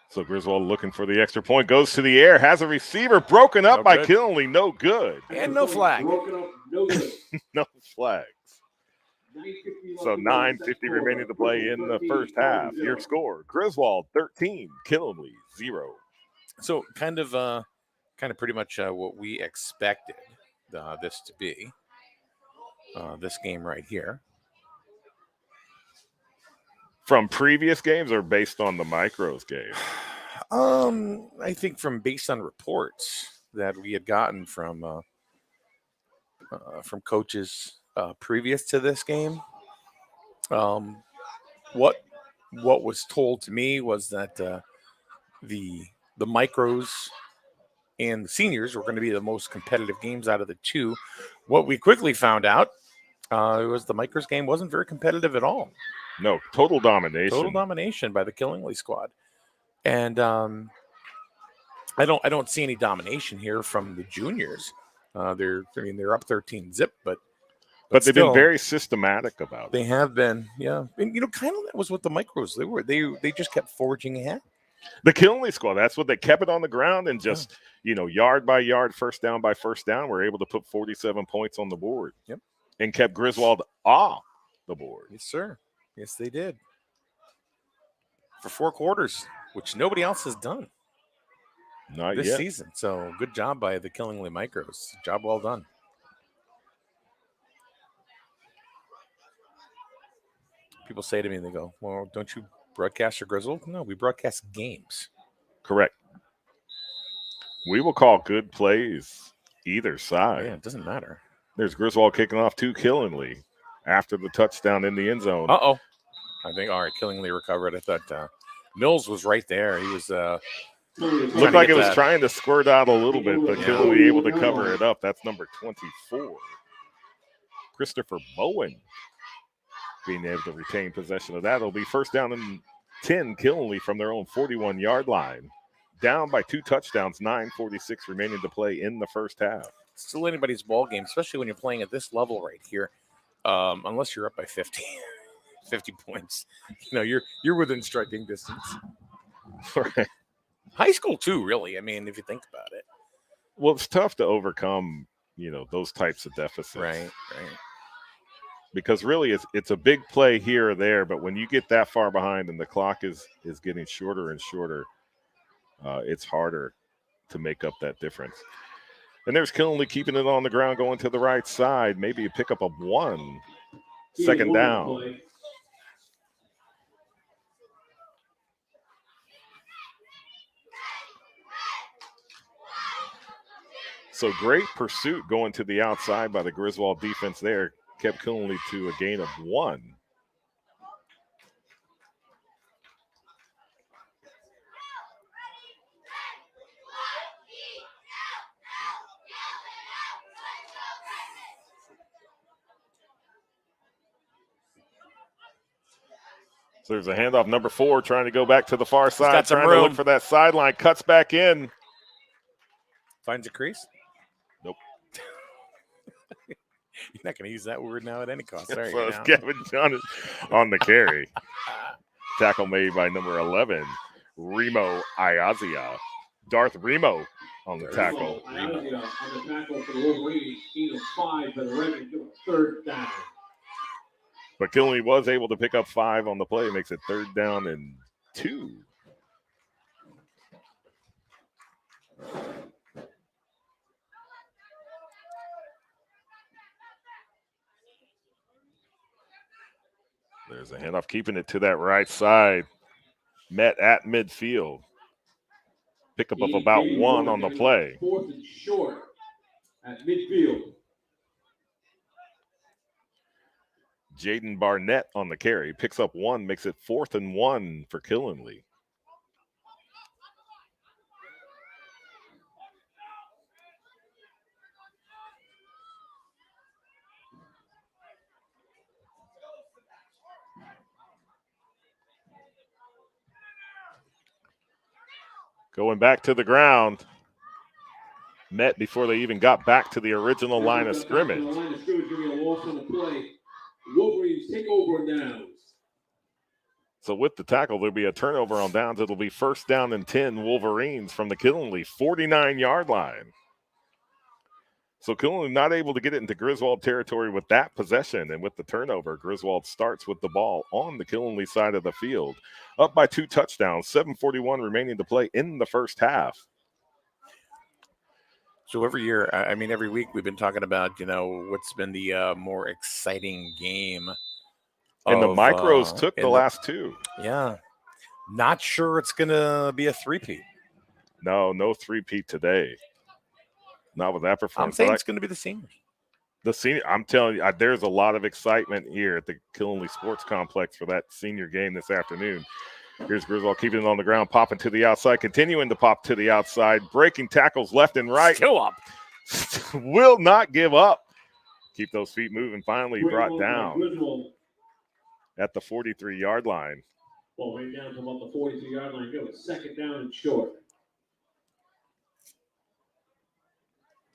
So Griswold looking for the extra point, goes to the air, has a receiver broken up by Killenly, no good. And no flag. No flags. So 9:50 remaining to play in the first half. Your score, Griswold 13, Killenly 0. So kind of pretty much what we expected this to be. This game right here. From previous games or based on the Micros game? I think based on reports that we had gotten from coaches previous to this game. What was told to me was that the Micros and the seniors were going to be the most competitive games out of the two. What we quickly found out was the Micros game wasn't very competitive at all. No, total domination. Total domination by the Killenly squad. And I don't see any domination here from the juniors. They're up 13-0, but they've still, been very systematic about it. They have been, yeah. And kind of that was what the Micros they just kept forging ahead. The Killenly squad, that's what they kept it on the ground and just yard by yard, first down by first down, were able to put 47 points on the board. Yep, and kept Griswold off the board. Yes, sir. Yes, they did. For 4 quarters, which nobody else has done. Not this yet. season. So good job by the Killenly Micros. Job well done. People say to me, they go, well, don't you broadcast your Griswold? No, we broadcast games. Correct. We will call good plays either side. Yeah, it doesn't matter. There's Griswold kicking off to Killenly after the touchdown in the end zone. Uh-oh. I think, all right, Killenly recovered. I thought Mills was right there. He was looked like it was trying to squirt out a little bit, but Killenly able to cover it up. That's number 24. Christopher Bowen being able to retain possession of that. It'll be first down and 10, Killenly from their own 41-yard line. Down by 2 touchdowns, 9:46 remaining to play in the first half. Still anybody's ball game, especially when you're playing at this level right here. Unless you're up by 50 points. You're within striking distance. Right. High school too, really. I mean, if you think about it. Well, it's tough to overcome, those types of deficits. Right. Because really it's a big play here or there, but when you get that far behind and the clock is getting shorter and shorter, it's harder to make up that difference. And there's Killenly keeping it on the ground, going to the right side. Maybe a pickup of 1. Second down. So great pursuit going to the outside by the Griswold defense there. Kept Killenly to a gain of 1. So there's a handoff, number 4, trying to go back to the far side, trying to look for that sideline, cuts back in. Finds a crease? Nope. You're not going to use that word now at any cost, are you? So Kevin John is on the carry. Tackle made by number 11, Remo Iazia. Darth Remo on the tackle. On the tackle for the Wolverines, gain of 5 for the Ravens, third down. But Killenly was able to pick up 5 on the play. Makes it 3rd down and 2. There's a handoff, keeping it to that right side. Met at midfield. Pickup of about 1 on the play. 4th and short at midfield. Jaden Barnett on the carry. Picks up 1, makes it 4th and 1 for Killenly. Going back to the ground. Met before they even got back to the original line of scrimmage. The line of scrimmage going to be a loss on the play. Wolverines take over on downs. So with the tackle, there'll be a turnover on downs. It'll be 1st down and 10 Wolverines from the Killenly 49-yard line. So Killenly not able to get it into Griswold territory with that possession. And with the turnover, Griswold starts with the ball on the Killenly side of the field. Up by 2 touchdowns, 7:41 remaining to play in the first half. So every year, I mean, every week we've been talking about, what's been the more exciting game. And the Micros took the last 2. Yeah. Not sure it's going to be a three-peat. No three-peat today. Not with that performance. I'm saying it's going to be the seniors. The senior, I'm telling you, there's a lot of excitement here at the Killenly Sports Complex for that senior game this afternoon. Here's Griswold keeping it on the ground, popping to the outside, continuing to pop to the outside, breaking tackles left and right. Still up. Will not give up. Keep those feet moving. Finally brought down at the 43-yard line. Well, right down to about the 42-yard line. Go 2nd down and short.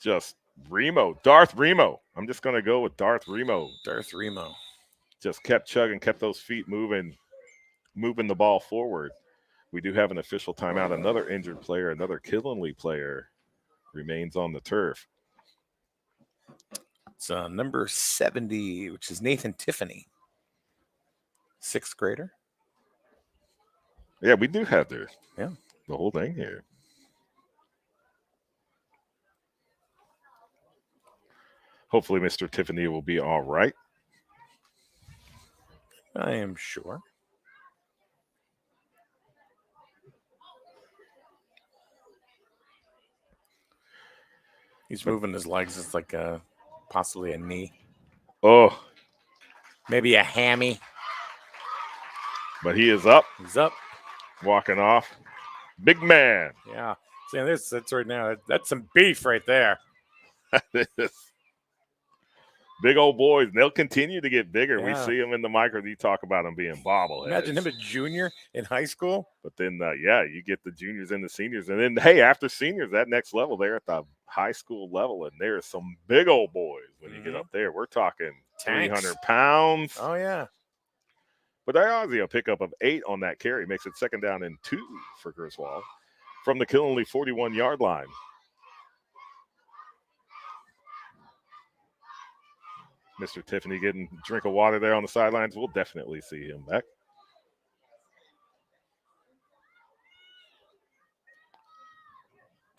Just Remo, Darth Remo. I'm just going to go with Darth Remo. Darth Remo. Just kept chugging, kept those feet moving the ball forward. We do have an official timeout. Another injured player, another Killenly player remains on the turf. It's number 70, which is Nathan Tiffany. 6th grader. Yeah, we do have the whole thing here. Hopefully Mr. Tiffany will be all right. I am sure. He's moving his legs. It's like possibly a knee. Oh. Maybe a hammy. But he is up. He's up. Walking off. Big man. Yeah. See, that's right now. That's some beef right there. Big old boys. They'll continue to get bigger. Yeah. We see them in the micro. You talk about them being bobbleheads. Imagine him a junior in high school. But then, you get the juniors and the seniors. And then, hey, after seniors, that next level, they're at the high school level. And there's some big old boys when you get up there. We're talking Tanks. 300 pounds. Oh, yeah. But Iazzi, a pickup of 8 on that carry, makes it 2nd down and 2 for Griswold from the Killenly 41-yard line. Mr. Tiffany getting a drink of water there on the sidelines. We'll definitely see him back.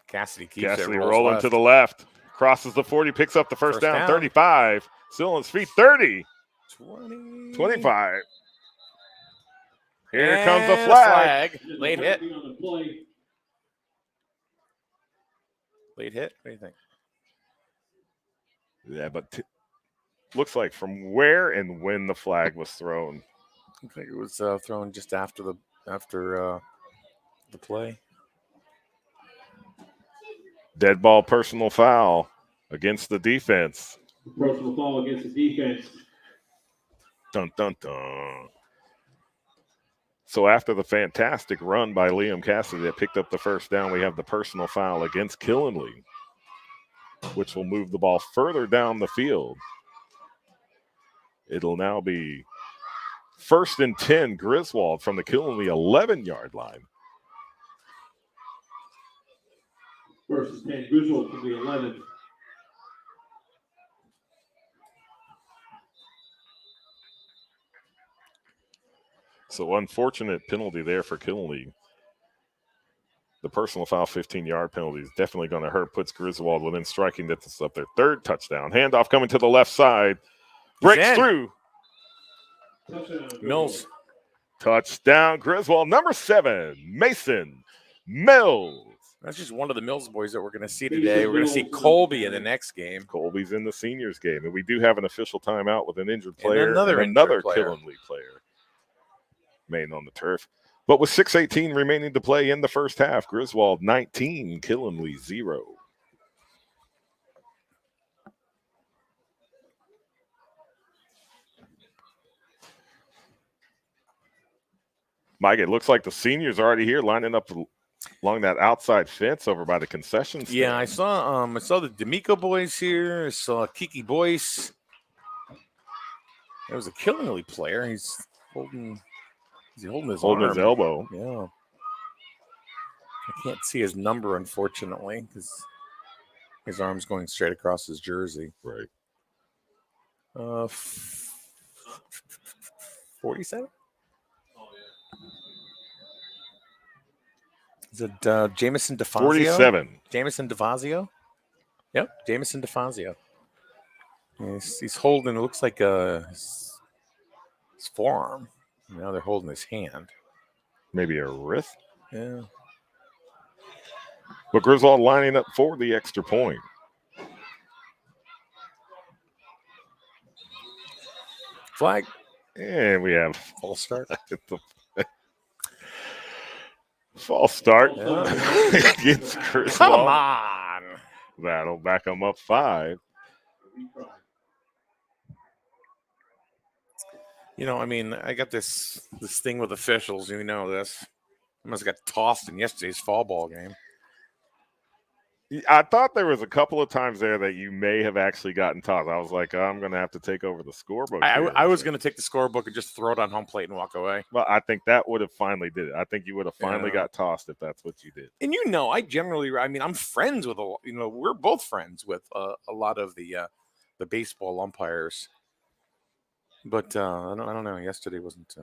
Cassidy rolling to the left. Crosses the 40, picks up the first down. 35. Still on his feet. 30. 25. Here comes the flag. Late hit. Late hit? What do you think? Yeah, but looks like from where and when the flag was thrown. I think it was thrown just after the play. Dead ball personal foul against the defense. Personal foul against the defense. Dun, dun, dun. So after the fantastic run by Liam Cassidy that picked up the first down, we have the personal foul against Killenly, which will move the ball further down the field. It'll now be 1st and 10, Griswold from the Killenly 11-yard line. 1st and 10, Griswold from the 11. So unfortunate penalty there for Killenly. The personal foul 15-yard penalty is definitely going to hurt. Puts Griswold within striking distance of their 3rd touchdown. Handoff coming to the left side. Breaks through. Mills. Touchdown, Griswold. Number 7, Mason Mills. That's just one of the Mills boys that we're going to see today. We're going to see Colby in the next game. Colby's in the seniors game. And we do have an official timeout with an injured player. And another Killenly player. Main on the turf. But with 6:18 remaining to play in the first half, Griswold 19, Killenly 0. Mike, it looks like the seniors are already here lining up along that outside fence over by the concession stand. Yeah, I saw the D'Amico boys here. I saw Kiki Boyce. There was a Killenly player. He's holding his arm. His elbow. Yeah. I can't see his number, unfortunately, because his arm's going straight across his jersey. Right. 47? Is it Jamison DeFazio? 47. Jamison DeFazio? Yep, Jamison DeFazio. He's holding, it looks like his forearm. Now they're holding his hand. Maybe a wrist? Yeah. But Griswold lining up for the extra point. Flag. And we have False start. False start Yeah. against Griswold. Come on. That'll back them up 5. You know, I mean, I got this thing with officials. You know this. I must have got tossed in yesterday's fall ball game. I thought there was a couple of times there that you may have actually gotten tossed. I was like, I'm going to have to take over the scorebook. I was going to take the scorebook and just throw it on home plate and walk away. Well, I think that would have finally did it. I think you would have finally got tossed if that's what you did. And I'm friends with we're both friends with a lot of the baseball umpires. But I don't know. Yesterday wasn't.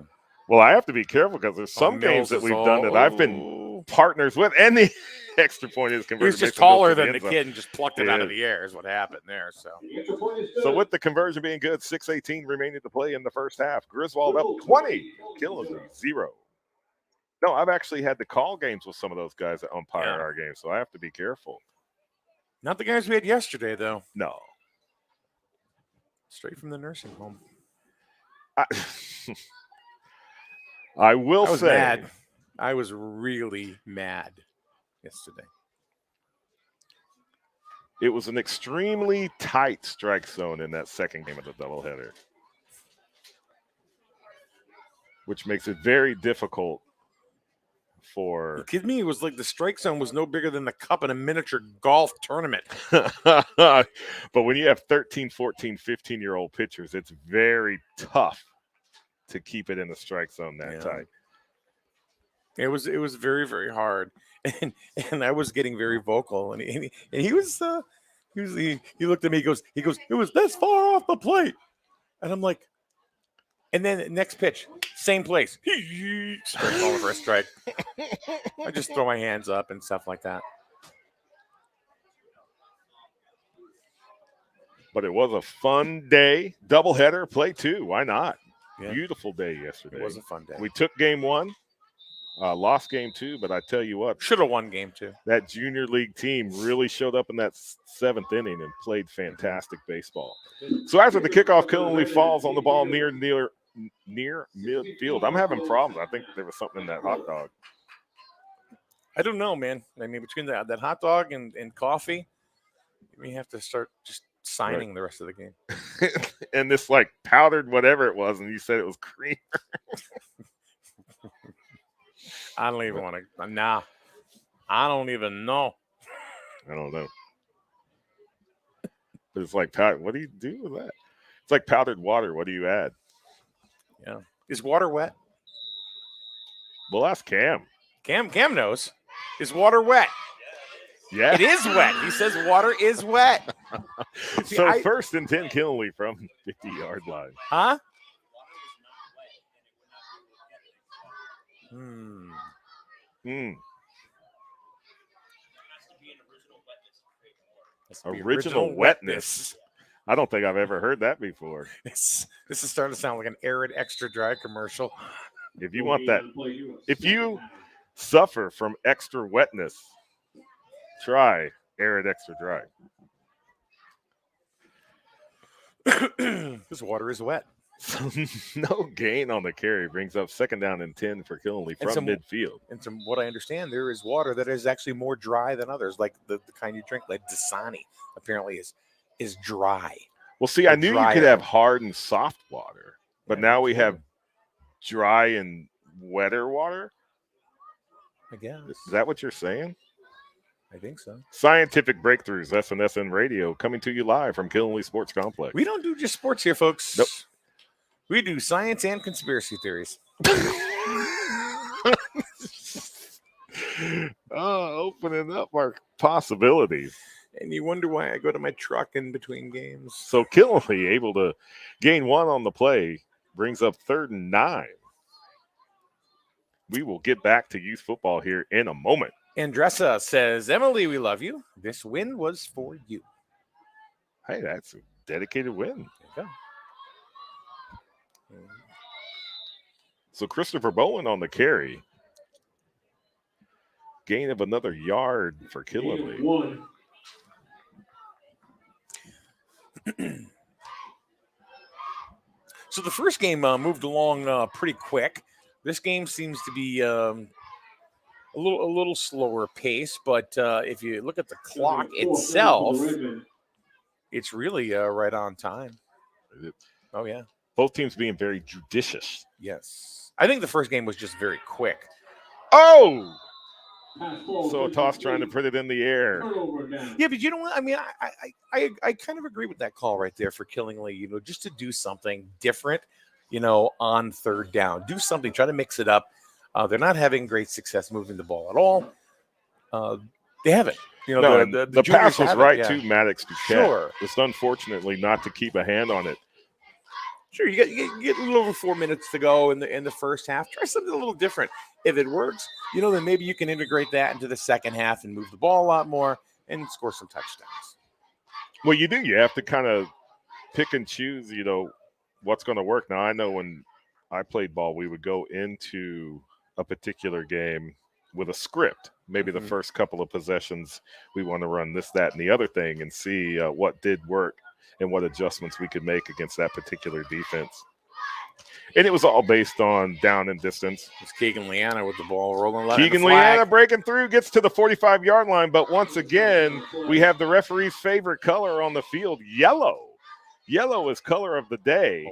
Well, I have to be careful because there's some games that we've done that I've been partners with, and the extra point is converted. He was just taller than the kid and just plucked it out of the air is what happened there. So with the conversion being good, 6:18 remaining to play in the first half. Griswold up 20, Killenly 0. No, I've actually had to call games with some of those guys that umpire our games, so I have to be careful. Not the guys we had yesterday, though. No. Straight from the nursing home. I will say, mad. I was really mad yesterday. It was an extremely tight strike zone in that second game of the doubleheader, which makes it very difficult for. You kidding me? It was like the strike zone was no bigger than the cup in a miniature golf tournament. But when you have 13, 14, 15-year-old pitchers, it's very tough to keep it in the strike zone that tight. It was very, very hard, and I was getting very vocal, and he looked at me. He goes, it was this far off the plate, and I'm like, and then next pitch, same place, strike over for a strike. I just throw my hands up and stuff like that. But it was a fun day, doubleheader, play 2. Why not? Yeah. Beautiful day yesterday. It was a fun day. We took game 1, lost game 2, but I tell you what. Should have won game 2. That junior league team really showed up in that 7th inning and played fantastic baseball. So after the kickoff, Killenly falls on the ball near midfield. I'm having problems. I think there was something in that hot dog. I don't know, man. I mean, between that hot dog and coffee, we have to start just signing the rest of the game. And this powdered whatever it was, and you said it was cream. I don't even want to. Nah, I don't even know. I don't know. But it's like powder. What do you do with that? It's like powdered water. What do you add? Yeah, Is water wet? We'll ask Cam. Cam knows. Is water wet? Yeah. It is wet. He says water is wet. See, So first and 10 Kinley from 50-yard line. Huh? Original wetness. I don't think I've ever heard that before. This is starting to sound like an Arid Extra Dry commercial. If you want that, if you suffer from extra wetness, try Arid Extra Dry. This water is wet. So no gain on the carry brings up second down and 10 for Kinley from midfield. And from what I understand, there is water that is actually more dry than others, like the kind you drink, like Dasani apparently is dry. Well, see, I knew you could have hard and soft water, but now we have dry and wetter water. I guess. Is that what you're saying? I think so. Scientific breakthroughs, SN Radio, coming to you live from Kinley Sports Complex. We don't do just sports here, folks. Nope. We do science and conspiracy theories. Opening up our possibilities. And you wonder why I go to my truck in between games. So Kinley able to gain one on the play, brings up 3rd and 9. We will get back to youth football here in a moment. Andressa says, Emily, we love you. This win was for you. Hey, that's a dedicated win. There you go. So Christopher Bowen on the carry. Gain of another yard for Kinley. So the first game moved along pretty quick. This game seems to be a little slower pace, but if you look at the clock itself, it's really right on time. Oh, yeah. Both teams being very judicious. Yes. I think the first game was just very quick. Oh! So a toss trying to put it in the air. Yeah, but you know what? I mean, I kind of agree with that call right there for Killingly, just to do something different, on 3rd down. Do something, try to mix it up. They're not having great success moving the ball at all. They haven't. The pass was right to Maddox Duquette. Sure. Just unfortunately not to keep a hand on it. Sure, you get a little over 4 minutes to go in the first half. Try something a little different. If it works, then maybe you can integrate that into the second half and move the ball a lot more and score some touchdowns. Well, you do. You have to kind of pick and choose, what's going to work. Now, I know when I played ball, we would go into a particular game with a script. Maybe the first couple of possessions, we want to run this, that, and the other thing and see what did work and what adjustments we could make against that particular defense. And it was all based on down and distance. It's Keegan Leanna with the ball rolling. Keegan Leanna breaking through, gets to the 45-yard line, but once again, we have the referee's favorite color on the field, yellow. Yellow is color of the day,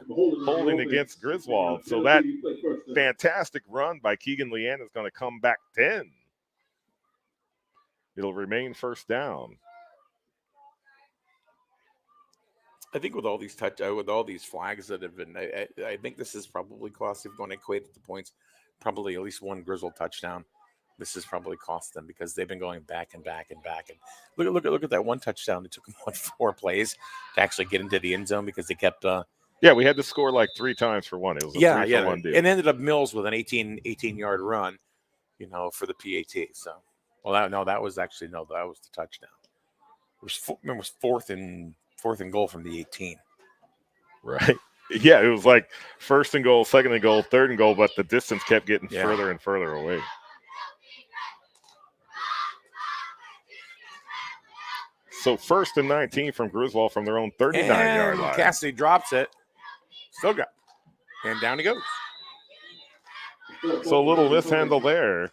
holding against Griswold. So that fantastic run by Keegan Leanna is going to come back 10. It'll remain first down. I think with all these flags that have been, I think this is probably cost. If going to equate it to points, probably at least one Griswold touchdown. This has probably cost them because they've been going back and back and back. And look at that one touchdown. It took them 4 plays to actually get into the end zone because they kept. We had to score like 3 times for one. It was a 3-for-1 deal. And ended up Mills with an 18-yard run, for the PAT. So, that was the touchdown. It was fourth and goal from the 18. Right. Yeah, it was like 1st and goal, 2nd and goal, 3rd and goal, but the distance kept getting further and further away. So 1st and 19 from Griswold from their own 39-yard line. Cassidy drops it. Still got it. And down he goes. So a little mishandle there.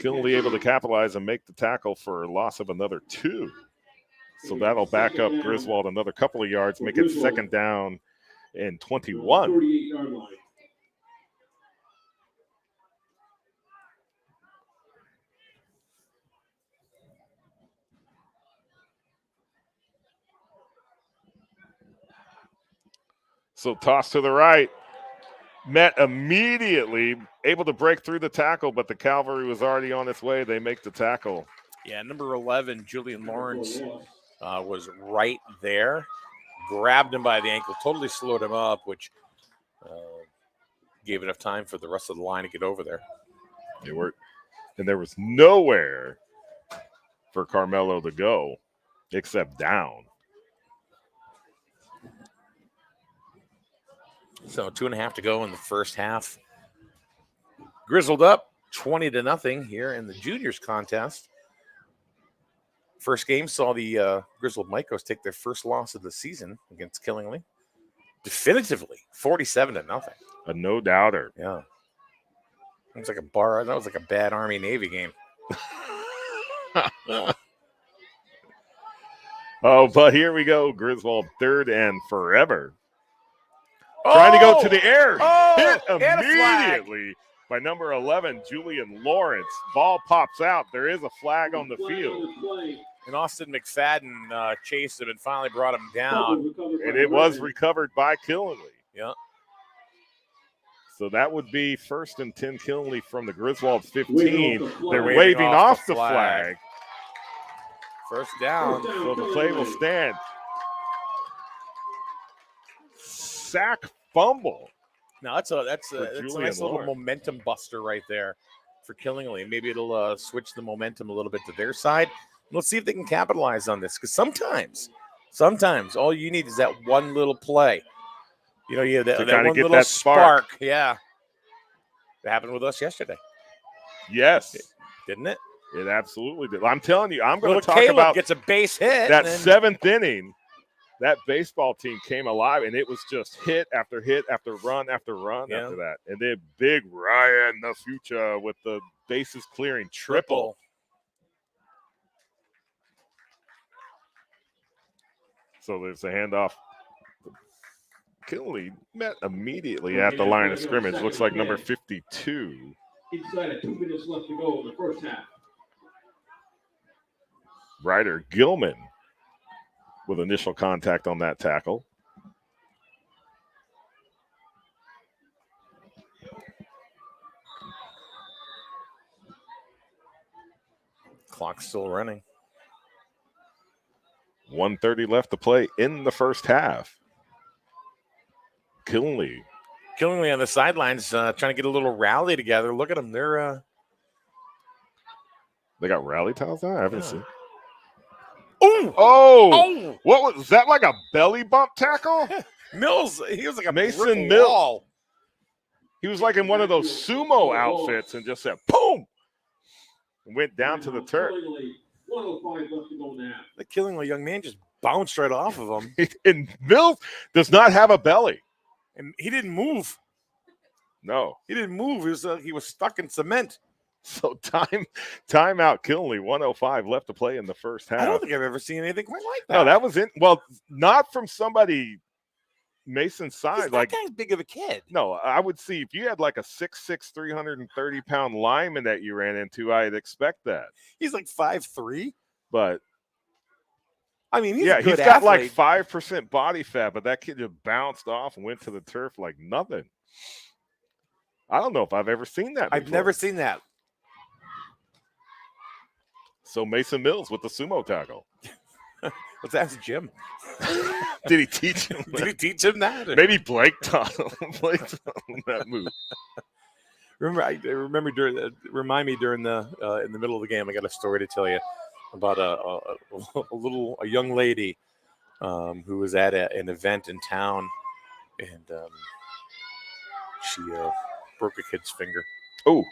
Kinley able to capitalize and make the tackle for a loss of another 2. So that'll back up Griswold another couple of yards, make it 2nd down and 21. 38-yard line. So toss to the right. met immediately, able to break through the tackle, but the cavalry was already on its way. They make the tackle. Yeah, number 11, Julian Lawrence, was right there, grabbed him by the ankle, totally slowed him up, which gave enough time for the rest of the line to get over there. It worked. And there was nowhere for Carmelo to go except down. So 2.5 to go in the first half. Griswold up 20-0 here in the juniors contest. First game saw the Griswold Micos take their first loss of the season against Killingley. Definitively, 47-0. A no doubter. Yeah. That was like a bad Army-Navy game. Oh, but here we go. Griswold third and forever. Trying to go to the air. Hit immediately by number 11, Julian Lawrence. Ball pops out. There is a flag on the field. And Austin McFadden chased him and finally brought him down. And it was recovered by Killingley. Yeah. So that would be 1st and 10 Killingley from the Griswold 15. They're Waving waving off off the the flag. First down. So the play will stand. Sack fumble. Now that's a Julian nice little Lawrence. momentum buster right there for Killingley. Maybe it'll switch the momentum a little bit to their side. Let's see if they can capitalize on this, because sometimes all you need is that one little play. You know, that kinda one get little that spark. Yeah. That happened with us yesterday, Yes, didn't it? it absolutely did. I'm telling you, I'm going Little to talk Caleb about gets a base hit. that and then- 7th inning. That baseball team came alive, and it was just hit after run after run Yeah. after that. And then big Ryan the future with the bases clearing triple. So there's a handoff. Killingley met immediately at the line of scrimmage. Looks like number 52. Inside of 2 minutes left to go in the first half. Ryder Gilman with initial contact on that tackle. Clock's still running. 1:30 left to play in the first half. Killingley. Killingley on the sidelines trying to get a little rally together. Look at them. They're They got rally towels on? I haven't seen. Ooh! Oh! What was that, like a belly bump tackle? Mills, he was like a Mason brick Mills. wall. He was like in one of those sumo outfits and just said, boom! And went down to the turf. 105 left to go now. The Killingley young man just bounced right off of him, And Mills does not have a belly. and he didn't move. No. He didn't move. He was stuck in cement. So time out, Killingley. 105 left to play in the first half. I don't think I've ever seen anything quite like that. No, that was in. Well, not from somebody Mason's He's side. that Like, guy's big of a kid. no, I would see if you had like a 6'6", 330-pound lineman that you ran into, I'd expect that. He's like 5'3". But I mean, he's yeah, a good he's got athlete. like 5% body fat, but that kid just bounced off and went to the turf like nothing. I don't know if I've ever seen that I've before. never seen that. So Mason Mills with the sumo tackle. Let's ask Jim. Did he teach him? Did he teach him that? Maybe Blake taught him that move. Remind me during the in the middle of the game. I got a story to tell you about a young lady who was at an event in town, and she broke a kid's finger. Oh,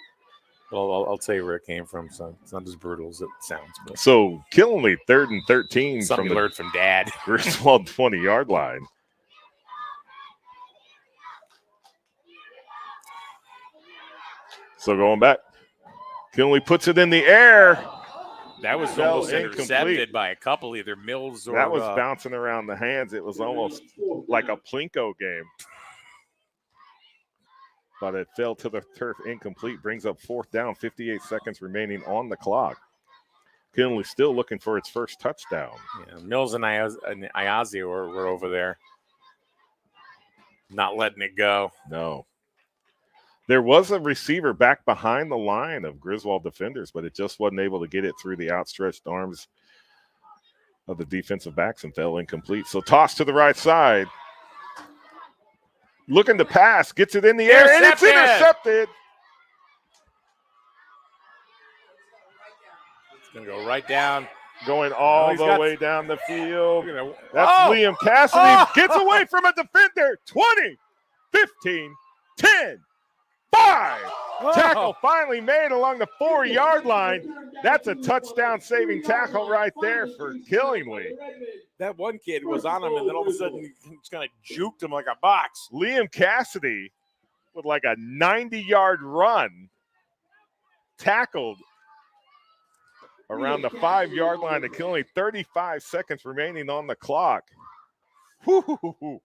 I'll tell you where it came from. So it's not as brutal as it sounds. But so Killingley 3rd and 13 something from you the learned from Dad. Griswold 20-yard line. So going back, Killingley puts it in the air. That was Fell almost incomplete. intercepted by a couple, either Mills or That was bouncing around the hands. It was almost like a Plinko game. But it fell to the turf incomplete. Brings up 4th down, 58 seconds remaining on the clock. Killingley still looking for its first touchdown. Yeah, Mills and Ayazi were over there, not letting it go. No. There was a receiver back behind the line of Griswold defenders, but it just wasn't able to get it through the outstretched arms of the defensive backs and fell incomplete. So toss to the right side. Looking to pass, gets it in the air, and it's intercepted. It's going to go right down. Going all the way down the field. That's Liam Cassidy. Gets away from a defender. 20, 15, 10, 5. Tackle finally made along the 4-yard line. That's a touchdown-saving tackle right there for Killingly. That one kid was on him, and then all of a sudden he just kind of juked him like a box. Liam Cassidy with like a 90-yard run tackled around the 5-yard line to Killingly. 35 seconds remaining on the clock. Woo-hoo-hoo-hoo.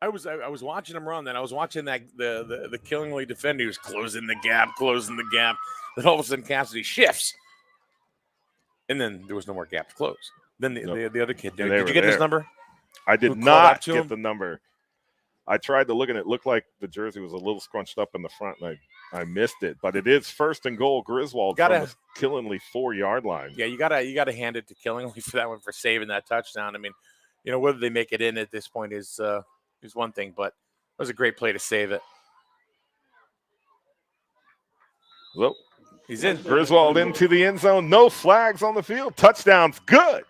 I was watching him run. Then I was watching that the Killingly defender. He was closing the gap. Then all of a sudden Cassidy shifts, and then there was no more gap to close. Then the other kid. Did you get his number? I did not get the number. I tried to look, and it looked like the jersey was a little scrunched up in the front, and I missed it. But it is 1st and goal, Griswold from the Killingly 4-yard line. Yeah, you gotta hand it to Killingly for that one, for saving that touchdown. I mean, whether they make it in at this point is one thing, but it was a great play to save it. Well, he's in. Griswold into the end zone. No flags on the field. Touchdown's good.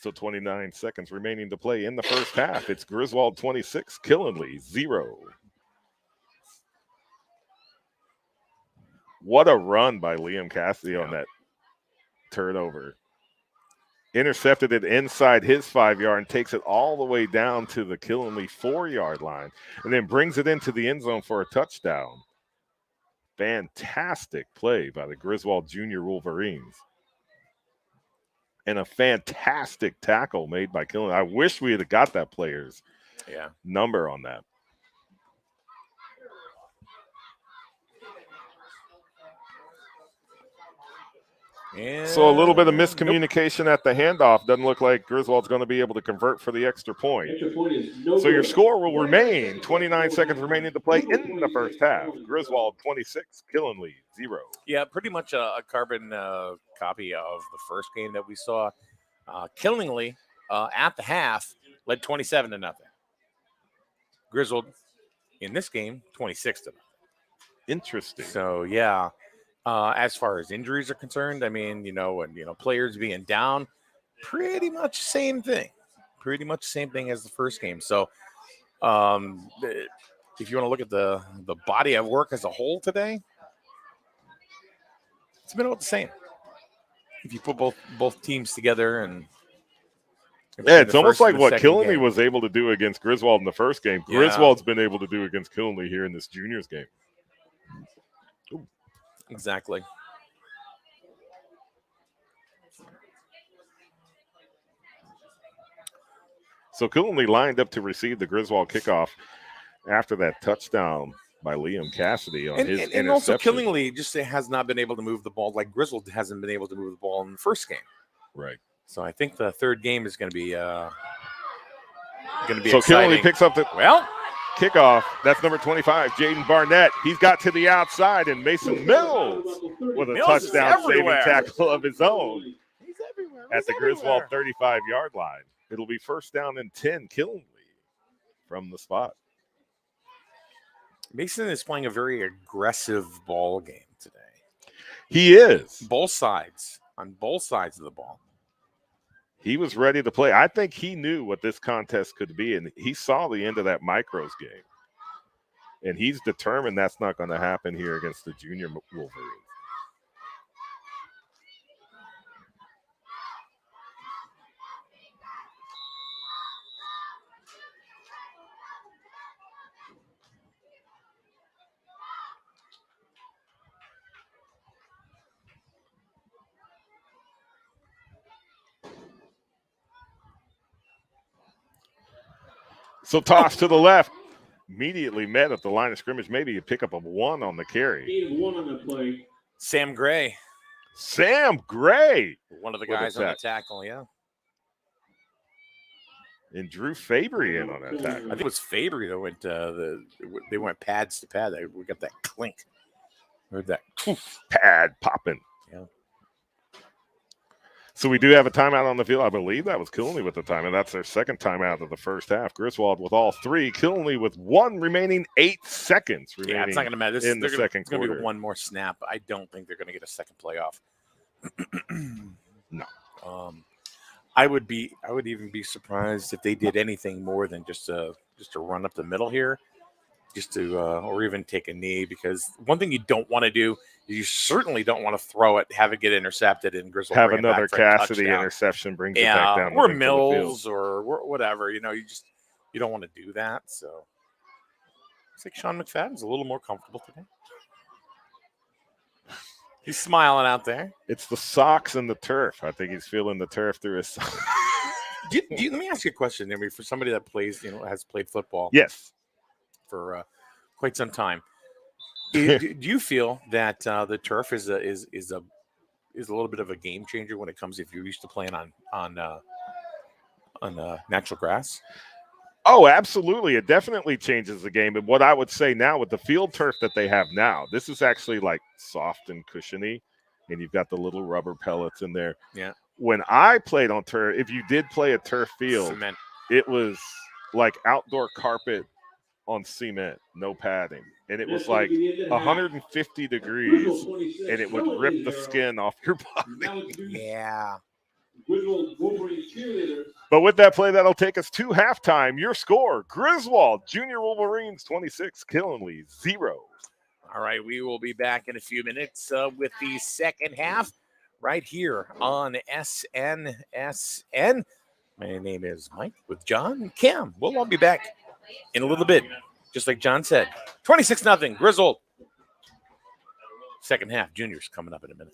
So 29 seconds remaining to play in the first half. It's Griswold 26, Killingly 0. What a run by Liam Cassidy on that turnover. Intercepted it inside his 5-yard and takes it all the way down to the Killingly 4-yard line, and then brings it into the end zone for a touchdown. Fantastic play by the Griswold Junior Wolverines. And a fantastic tackle made by Killingly. I wish we had got that player's number on that. So a little bit of miscommunication at the handoff. Doesn't look like Griswold's going to be able to convert for the extra point. So your score will remain 29 seconds remaining to play in the first half. Griswold 26, Killingly 0. Yeah, pretty much a carbon copy of the first game that we saw. Killingly at the half led 27-0. Griswold in this game 26-0. Interesting. So yeah. As far as injuries are concerned, I mean, and players being down, pretty much same thing. Pretty much the same thing as the first game. So, if you want to look at the body of work as a whole today, it's been about the same. If you put both teams together and it's almost like what Killingly was able to do against Griswold in the first game. Griswold's been able to do against Killingly here in this juniors game. Exactly. So Killingly lined up to receive the Griswold kickoff after that touchdown by Liam Cassidy on his interception. And also Killingly just has not been able to move the ball like Griswold hasn't been able to move the ball in the first game. Right. So I think the third game is going to be so exciting. Killingly picks up the kickoff. That's number 25, Jaden Barnett. He's got to the outside, and Mason Mills with a touchdown-saving tackle of his own at the Griswold 35-yard line. It'll be 1st down and 10, Killingly from the spot. Mason is playing a very aggressive ball game today. He is. On both sides of the ball. He was ready to play. I think he knew what this contest could be, and he saw the end of that Micros game. And he's determined that's not going to happen here against the junior Wolverines. So toss to the left. Immediately met at the line of scrimmage. Maybe you pick up a 1 on the carry. 1 on the play. Sam Gray. One of the guys on the tackle, yeah. And Drew Fabry in on that I tackle. think it was Fabry that went they went pads to pad. We got that clink. Heard that Pad popping. Yeah. So we do have a timeout on the field. I believe that was Killenly with the time, and that's their second timeout of the first half. Griswold with all three. Killenly with one remaining, 8 seconds remaining. Yeah, it's not going to matter. In the second it's going to quarter. be one more snap. I don't think they're going to get a second playoff. No. I would even be surprised if they did anything more than just to run up the middle here, just to or even take a knee, because one thing you don't want to do is you certainly don't want to throw it, have it get intercepted, and Griswold have bring another it back for a Cassidy touchdown. interception brings it back down. Or Mills or whatever. You don't want to do that. So it's like Sean McFadden's a little more comfortable today. He's smiling out there. It's the socks and the turf. I think he's feeling the turf through his socks. Let me ask you a question, Emery, for somebody that plays, has played football. Yes. For quite some time. Do you feel that the turf is a little bit of a game changer when it comes, if you're used to playing on natural grass? Oh, absolutely. It definitely changes the game. And what I would say now with the field turf that they have now, this is actually like soft and cushiony, and you've got the little rubber pellets in there. Yeah. When I played on turf, if you did play a turf field, Cement. It was like outdoor carpet on cement, no padding. And it was like 150 degrees, and it would rip the skin off your body. Yeah. But with that play, that'll take us to halftime. Your score, Griswold Junior Wolverines 26, Killenly 0. All right, we will be back in a few minutes with the second half right here on SNSN. My name is Mike with John and Cam. We'll all be back in a little bit, just like John said. 26-0, Griswold. Second half, Juniors coming up in a minute.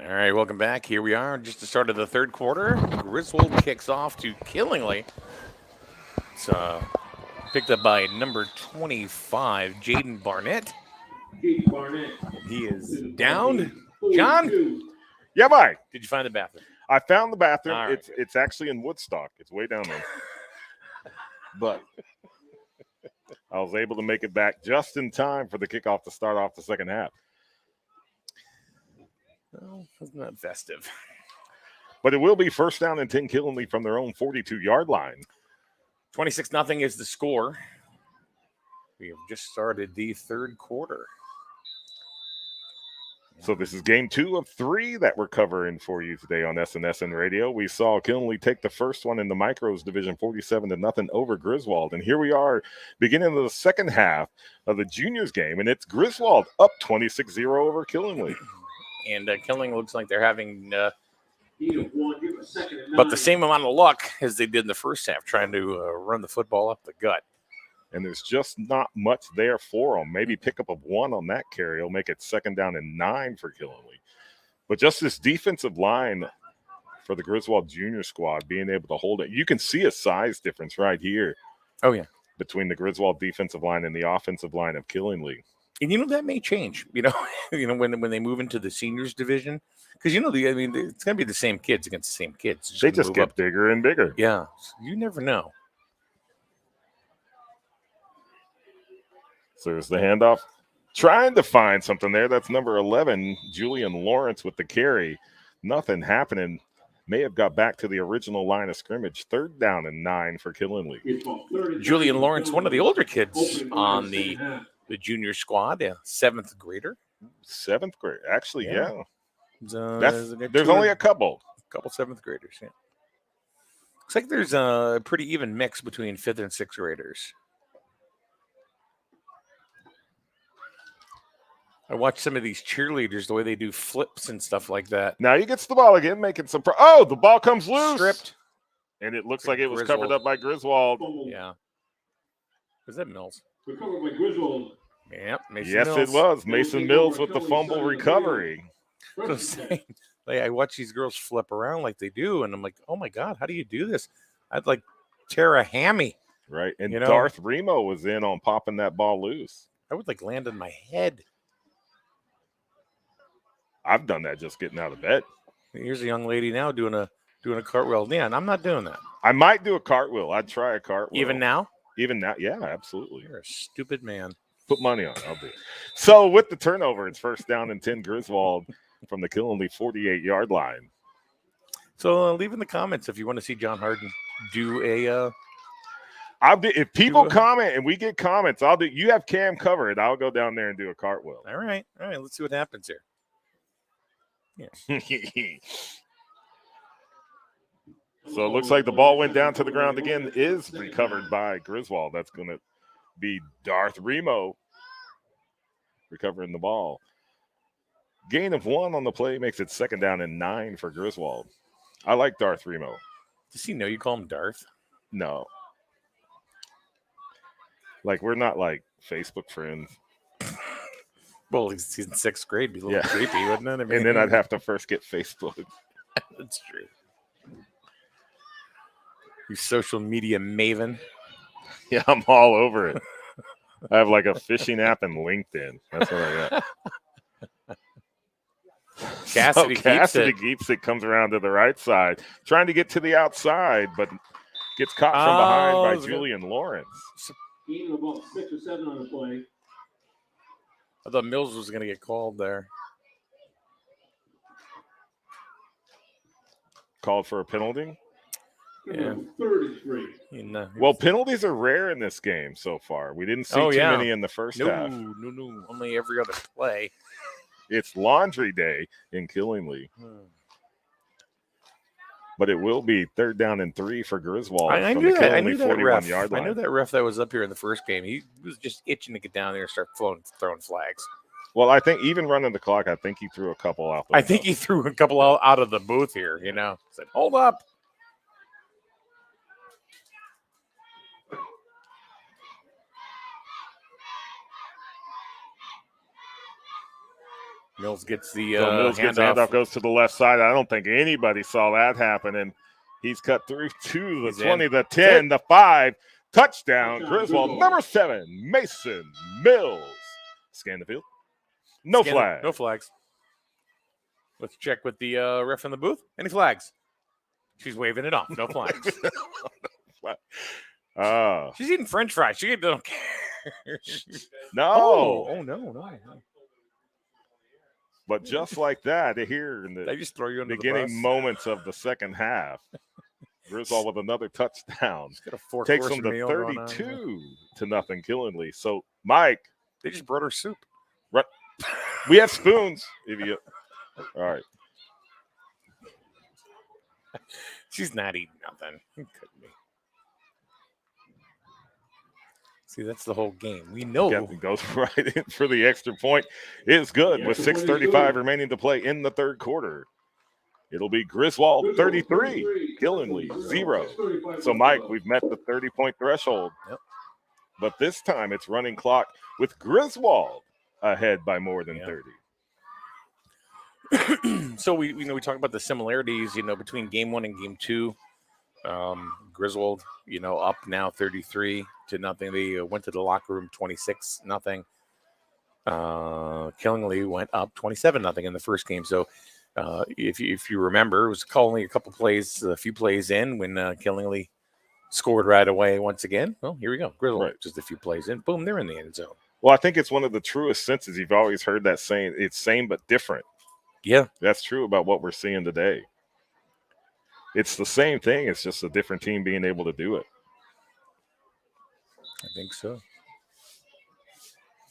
All right, welcome back. Here we are, just the start of the third quarter. Griswold kicks off to Killingly. It's picked up by number 25, Jaden Barnett. Jaden Barnett. He is downed. John? Yeah, Mike. Did you find the bathroom? I found the bathroom. All right. It's actually in Woodstock. It's way down there. But I was able to make it back just in time for the kickoff to start off the second half. Well, it's not festive. But it will be first down and 10 Killingly from their own 42-yard line. 26-0 is the score. We have just started the third quarter. So this is game 2 of 3 that we're covering for you today on SNSN Radio. We saw Killingly take the first one in the Micros division 47-0 over Griswold. And here we are beginning of the second half of the juniors game. And it's Griswold up 26-0 over Killingly. And Killing looks like they're having About the same amount of luck as they did in the first half, trying to run the football up the gut. And there's just not much there for them. Maybe pick up of 1 on that carry will make it second down and 9 for Killingly. But just this defensive line for the Griswold junior squad being able to hold it. You can see a size difference right here. Oh, yeah. Between the Griswold defensive line and the offensive line of Killingly. And, that may change, when they move into the seniors division. Because, it's going to be the same kids against the same kids. They just get bigger and bigger. Yeah. You never know. So there's the handoff. Trying to find something there. That's number 11, Julian Lawrence with the carry. Nothing happening. May have got back to the original line of scrimmage. Third down and 9 for Killingly. Julian Lawrence, one of the older kids on the junior squad, a 7th grader. 7th grade. Actually, yeah. There's only a couple 7th graders, yeah. Looks like there's a pretty even mix between 5th and 6th graders. I watch some of these cheerleaders, the way they do flips and stuff like that. Now he gets the ball again, making some the ball comes loose. Stripped. And it looks like it was Griswold. covered up by Griswold. Yeah. Was that Mills? Recovered by Griswold. Yep. Mason Yes, Mills. it was. Mason Mills with the fumble recovery. I watch these girls flip around like they do, and I'm like, oh, my God, how do you do this? I'd like tear a hammy. Right. And Darth Remo was in on popping that ball loose. I would land on my head. I've done that just getting out of bed. Here's a young lady now doing a cartwheel. Yeah, and I'm not doing that. I might do a cartwheel. I'd try a cartwheel. Even now? Even now, yeah, absolutely. You're a stupid man. Put money on it. I'll do it. So with the turnover, it's first down and 10 Griswold from the Killingly 48-yard line. So leave in the comments if you want to see John Harden do a if people comment and we get comments, I'll do. You have Cam covered. I'll go down there and do a cartwheel. All right. Let's see what happens here. Yeah. So it looks like the ball went down to the ground again. Is recovered by Griswold. That's going to be Darth Remo recovering the ball. Gain of 1 on the play makes it second down and 9 for Griswold. I like Darth Remo. Does he know you call him Darth? No. We're not Facebook friends. Well, he's in 6th grade. Be a little creepy, wouldn't it? And then I'd have to first get Facebook. That's true. You social media maven. Yeah, I'm all over it. I have a fishing app and LinkedIn. That's what I got. Cassidy keeps it, comes around to the right side, trying to get to the outside, but gets caught from behind by Julian Lawrence. Gain of about 6 or 7 on the play. I thought Mills was going to get called there. Called for a penalty? Yeah. 3rd and 3. Well, penalties are rare in this game so far. We didn't see too many in the first half. No. Only every other play. It's laundry day in Killingly. But it will be 3rd down and 3 for Griswold. I knew that. I knew that ref. Yard line. I knew that ref that was up here in the first game. He was just itching to get down there and start throwing flags. Well, I think even running the clock, I think he threw a couple out. I think he threw a couple out of the booth here. Said, "Hold up." Mills gets the So Mills gets the handoff, goes to the left side. I don't think anybody saw that happen, and he's cut through to the 20, the 10, the 5. Touchdown, Griswold. Number 7, Mason Mills. Scan the field. No flags. No flags. Let's check with the ref in the booth. Any flags? She's waving it off. No flags. She's eating French fries. She don't care. No. Oh, no. But just like that, here in they just throw you under beginning the bus. moments of the second half, Griswold with another touchdown takes them to 32-0 Killenly. So, Mike, they just brought her soup. Right. We have spoons. All right. She's not eating nothing. See, that's the whole game. We know. It goes right in for the extra point. It's good with 6:35 remaining to play in the third quarter. It'll be Griswold 33, Killenly 0. So, Mike, we've met the 30-point threshold. Yep. But this time it's running clock with Griswold ahead by more than 30. So we talk about the similarities, between game 1 and game 2. Griswold, up now 33-0. They went to the locker room 26-0. Killenly went up 27-0 in the first game. So if you remember, it was only a few plays in when Killenly scored right away once again. Well, here we go. Griswold, just a few plays in. Boom, they're in the end zone. Well, I think it's one of the truest senses. You've always heard that saying, it's same but different. Yeah. That's true about what we're seeing today. It's the same thing. It's just a different team being able to do it. I think so.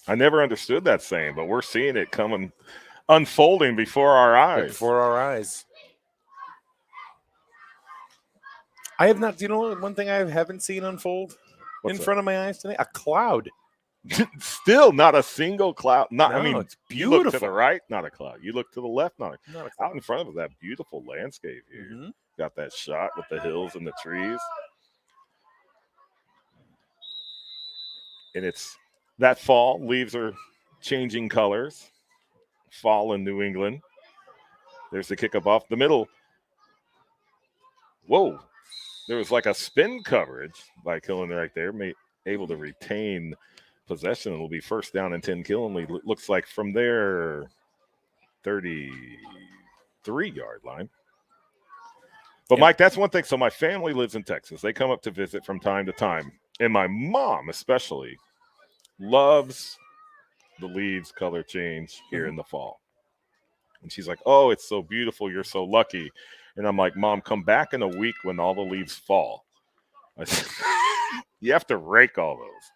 I never understood that saying, but we're seeing it coming, unfolding before our eyes. I have not, one thing I haven't seen unfold in front of my eyes today? A cloud. Still not a single cloud. It's beautiful. You look to the right, not a cloud. You look to the left, not a cloud. Out in front of us, that beautiful landscape here. Mm-hmm. Got that shot with the hills and the trees. And it's that fall. Leaves are changing colors. Fall in New England. There's the kick up off the middle. Whoa. There was like a spin coverage by Killenly right there. Able to retain possession. It'll be first down and 10 Killenly. Looks like from their 33-yard line. But, Mike, that's one thing. So my family lives in Texas. They come up to visit from time to time. And my mom especially loves the leaves color change here in the fall. And she's like, oh, it's so beautiful. You're so lucky. And I'm like, Mom, come back in a week when all the leaves fall. I said, you have to rake all those.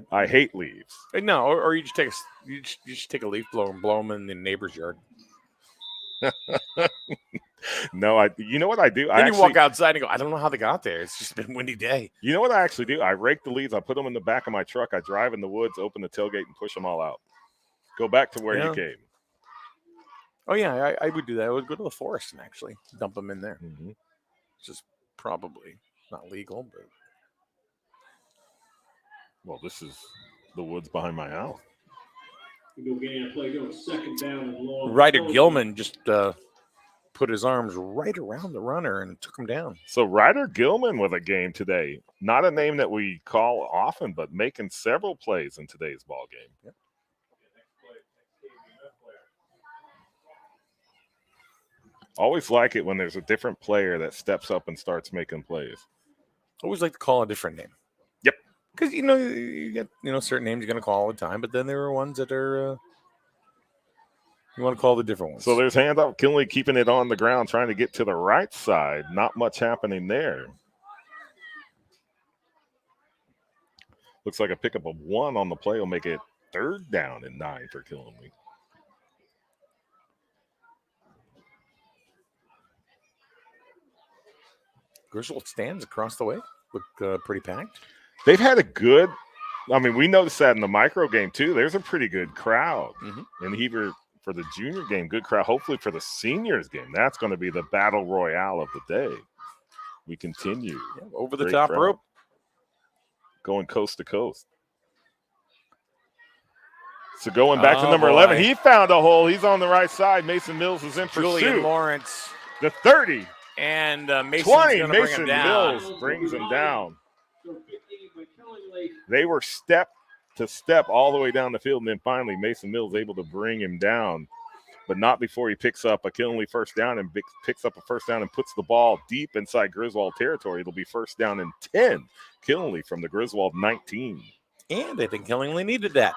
I hate leaves. No, or you just take a leaf blower and blow them in the neighbor's yard. No, you know what I do? Then you walk outside and go, I don't know how they got there. It's just been a windy day. You know what I actually do? I rake the leaves. I put them in the back of my truck. I drive in the woods, open the tailgate, and push them all out. Go back to where you came. Oh, yeah, I would do that. I would go to the forest and actually dump them in there. Mm-hmm. It's just probably not legal, but. Well, this is the woods behind my house. Ryder Gilman just put his arms right around the runner and took him down. So Ryder Gilman with a game today. Not a name that we call often, but making several plays in today's ball game. Yep. Always like it when there's a different player that steps up and starts making plays. Always like to call a different name. Yep. Because, you get, certain names you're going to call all the time, but then there are ones that are, you want to call the different ones. So there's handoff. Killenly keeping it on the ground, trying to get to the right side. Not much happening there. Looks like a pickup of 1 on the play will make it 3rd down and 9 for Killenly. Griswold stands across the way. Look pretty packed. They've had a good, we noticed that in the micro game too. There's a pretty good crowd. Mm-hmm. And even for the junior game, good crowd. Hopefully for the seniors game, that's going to be the battle royale of the day. We continue. Yeah, over the top rope. Going coast to coast. So going back to number 11, he found a hole. He's on the right side. Mason Mills is in pursuit. Julian Lawrence. The 30. And Mason's 20. gonna bring Mason him down. Mills brings him down. They were step to step all the way down the field, and then finally Mason Mills able to bring him down, but not before he picks up a Killenly first down and picks up a first down and puts the ball deep inside Griswold territory. It'll be first down and 10. Killenly from the Griswold 19. And I think Killenly needed that.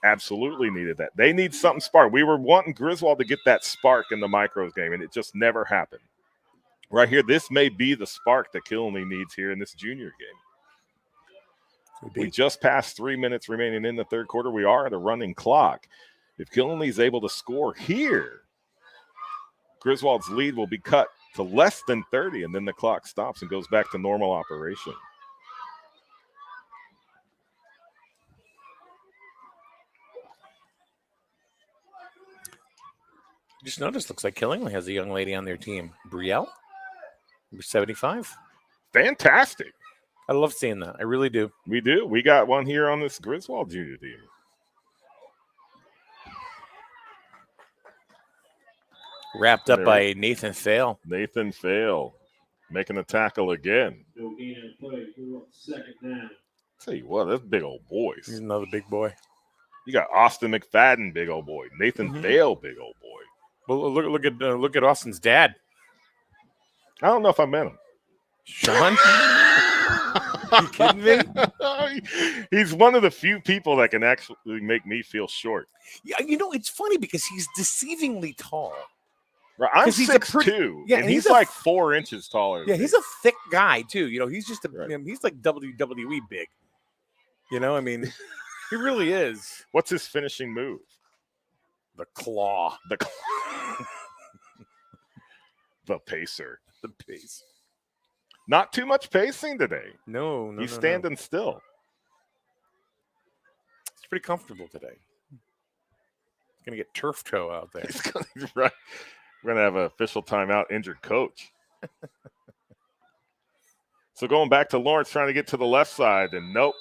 Absolutely needed that. They need something spark. We were wanting Griswold to get that spark in the Micros game, and it just never happened. Right here, this may be the spark that Killenly needs here in this junior game. We just passed 3 minutes remaining in the third quarter. We are at a running clock. If Killenly is able to score here, Griswold's lead will be cut to less than 30, and then the clock stops and goes back to normal operation. Just noticed, looks like Killenly has a young lady on their team. Brielle, number 75. Fantastic. I love seeing that. I really do. We do. We got one here on this Griswold junior team. Wrapped up by Nathan Fail. Nathan Fail making a tackle again. No gain on play. We're up second down. Tell you what, that's big old boys. He's another big boy. You got Austin McFadden, big old boy. Nathan Fail, big old boy. Well, look at Austin's dad. I don't know if I met him. Sean? You kidding me? He's one of the few people that can actually make me feel short. Yeah, you know, it's funny because he's deceivingly tall. Right, I'm 6'2". Yeah, and he's like 4 inches taller. Yeah, he's a thick guy too. You know, he's just Right. He's like WWE big. You know, I mean, he really is. What's his finishing move? The claw. The pacer. The pace. Not too much pacing today. No, He's standing still. It's pretty comfortable today. He's gonna get turf toe out there. Right. We're gonna have an official timeout, injured coach. So going back to Lawrence, trying to get to the left side, and nope.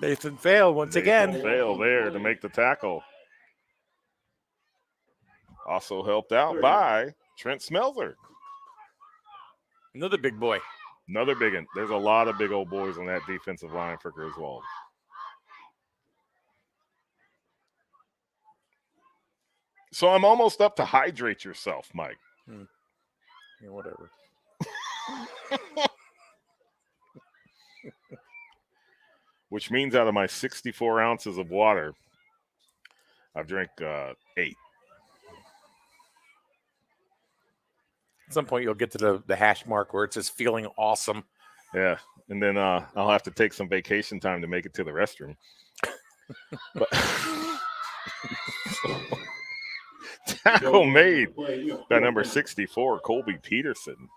Nathan Fail once again. Fail there to make the tackle. Also helped out by Trent Smelzer. Another big boy. Another big one. There's a lot of big old boys on that defensive line for Griswold. So I'm almost up to hydrate yourself, Mike. Yeah, whatever. Which means out of my 64 ounces of water, I've drank 8. At some point, you'll get to the hash mark where it says feeling awesome. Yeah, and then I'll have to take some vacation time to make it to the restroom. But tackle made by number 64, Colby Peterson.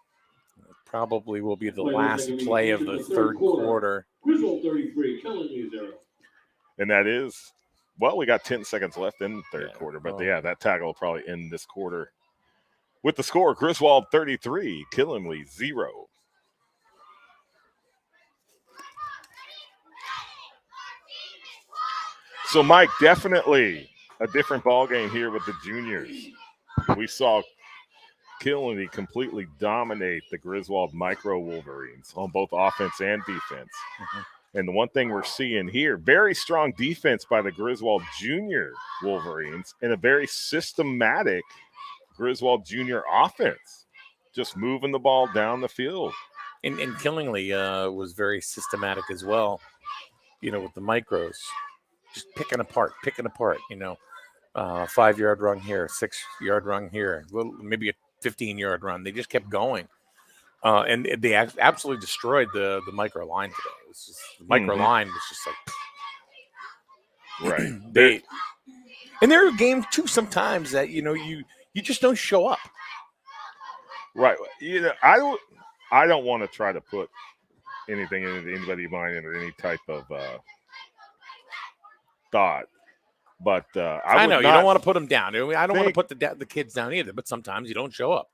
Probably will be the last play of the third quarter. Griswold 33, Killenly 0. And that is, well, we got 10 seconds left in the third quarter. But, that tackle will probably end this quarter. With the score, Griswold 33, Killenly 0. So, Mike, definitely a different ball game here with the juniors. We saw Killenly completely dominate the Griswold Micro Wolverines on both offense and defense. And the one thing we're seeing here, very strong defense by the Griswold Junior Wolverines and a very systematic Griswold Junior offense, just moving the ball down the field. And Killenly was very systematic as well, you know, with the micros. Just picking apart, you know, 5-yard run here, 6-yard run here, maybe a 15-yard run. They just kept going. And they absolutely destroyed the micro line today. It was just, the micro line was just like, right. And there are games too sometimes that, you know, you just don't show up. Right. You know, I don't want to try to put anything into anybody's mind or any type of thought. But I know you don't want to put them down. I don't want to put the kids down either, but sometimes you don't show up.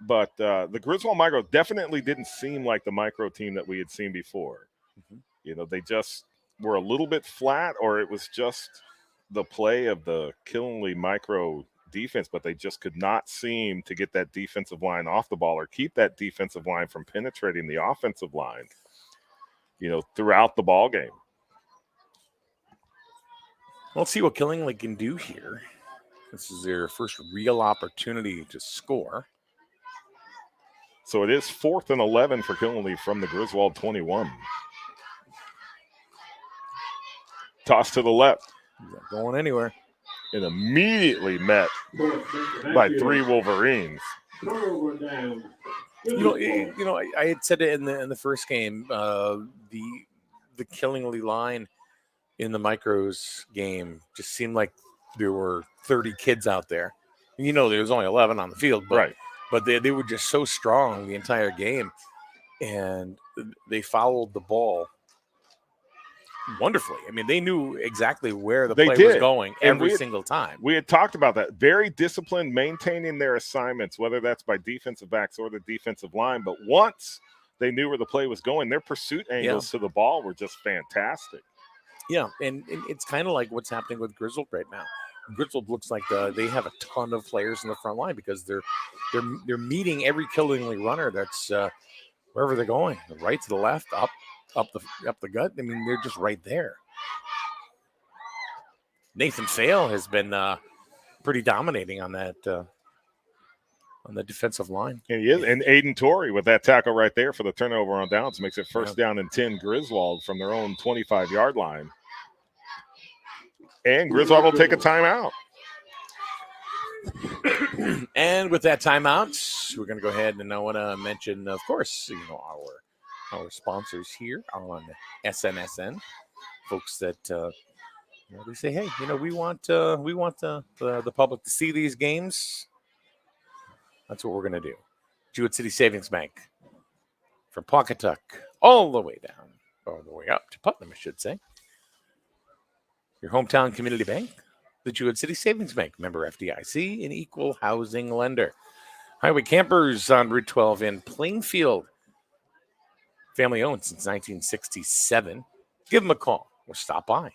But the Griswold Micro definitely didn't seem like the micro team that we had seen before. You know, they just were a little bit flat, or it was just the play of the Killenly Micro defense, but they just could not seem to get that defensive line off the ball or keep that defensive line from penetrating the offensive line, throughout the ball game. Let's see what Killingley can do here. This is their first real opportunity to score. So it is 4th and 11 for Killenly from the Griswold 21. Toss to the left. Not going anywhere. And immediately met by 3 Wolverines. Down. I had said it in the first game. The Killingley line in the Micros game just seemed like there were 30 kids out there. There was only 11 on the field, but they were just so strong the entire game, and they followed the ball wonderfully. I mean, they knew exactly where the play was going every single time. We had talked about that. Very disciplined, maintaining their assignments, whether that's by defensive backs or the defensive line. But once they knew where the play was going, their pursuit angles to the ball were just fantastic. Yeah, and it's kind of like what's happening with Griswold right now. Griswold looks like they have a ton of players in the front line because they're meeting every Killingley runner that's wherever they're going, the right to the left, up the gut. I mean, they're just right there. Nathan Sale has been pretty dominating on that on the defensive line. And he is, and Aiden Torrey with that tackle right there for the turnover on downs makes it first down and 10 Griswold from their own 25-yard line. And Griswold will take a timeout. And with that timeout, we're going to go ahead and I want to mention, of course, our sponsors here on SNSN, folks that they say, hey, we want the public to see these games. That's what we're going to do. Jewett City Savings Bank, from Pawcatuck all the way down, all the way up to Putnam, I should say. Your hometown community bank, the Jewett City Savings Bank, member FDIC, an equal housing lender. Highway Campers on Route 12 in Plainfield. Family owned since 1967. Give them a call or stop by.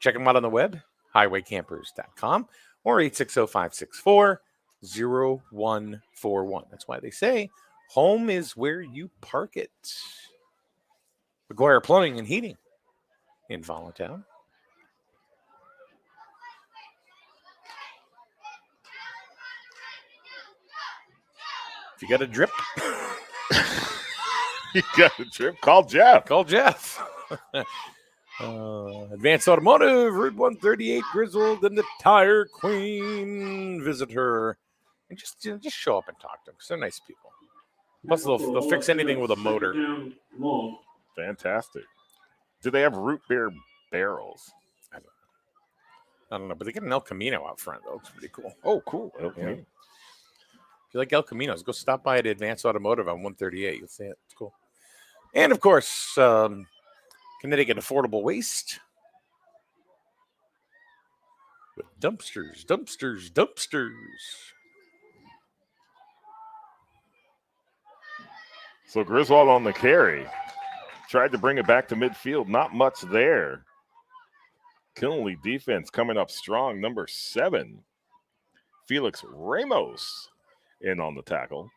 Check them out on the web, highwaycampers.com or 860-564-0141. That's why they say home is where you park it. McGuire Plumbing and Heating in Volleytown. If you got a drip, Call Jeff. Advanced Automotive, Route 138, Griswold, and the Tire Queen. Visit her and just show up and talk to them because they're nice people. Plus, they'll fix anything with a motor. Fantastic. Do they have root beer barrels? I don't know, but they get an El Camino out front, though. It's pretty cool. Oh, cool. Okay. Yeah. If you like El Caminos, go stop by at Advanced Automotive on 138. You'll see it. It's cool. And, of course, Connecticut Affordable Waste. With dumpsters. So Griswold on the carry. Tried to bring it back to midfield. Not much there. Killenly defense coming up strong. Number 7, Felix Ramos in on the tackle.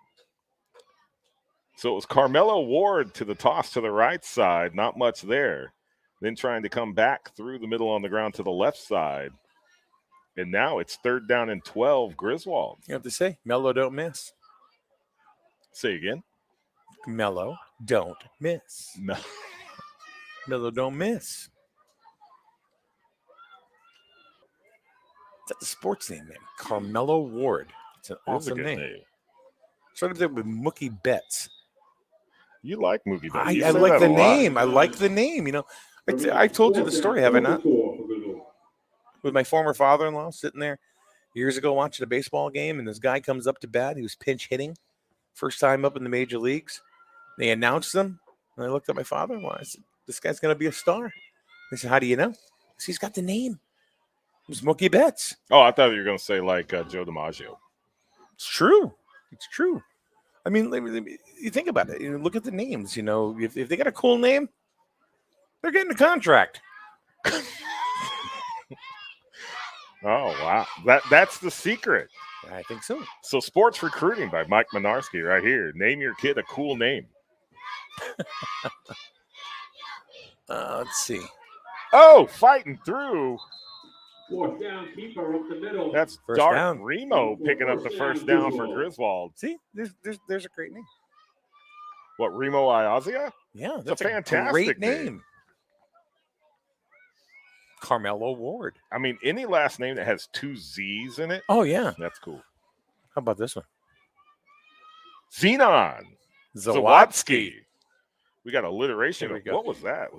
So it was Carmelo Ward to the toss to the right side. Not much there. Then trying to come back through the middle on the ground to the left side. And now it's 3rd down and 12, Griswold. You know what they say? Mellow don't miss. Say again. Mellow don't miss. Mellow don't miss. Is that the sports name, man? Carmelo Ward. It's an awesome name. Started there with Mookie Betts. You like Mookie Betts. I like the name. I like the name. I told you the story, have I not? With my former father-in-law sitting there years ago watching a baseball game, and this guy comes up to bat. He was pinch hitting. First time up in the major leagues. They announced him, and I looked at my father-in-law. I said, this guy's going to be a star. They said, how do you know? I said, he's got the name. It was Mookie Betts. Oh, I thought you were going to say like Joe DiMaggio. It's true. It's true. I mean, you think about it. Look at the names. If they got a cool name, they're getting a contract. Oh, wow. That's the secret. I think so. So sports recruiting by Mike Minarski right here. Name your kid a cool name. Let's see. Oh, fighting through. Fourth down, keeper up the middle. That's First Dart down. Remo picking up the first down for Griswold. See, there's a great name. What, Remo Iazia? Yeah, That's that's a fantastic great name. Carmelo Ward. I mean, any last name that has 2 Z's in it, Oh, yeah. that's cool. How about this one? Zenon Zawatsky. We got alliteration. There we go. What was that?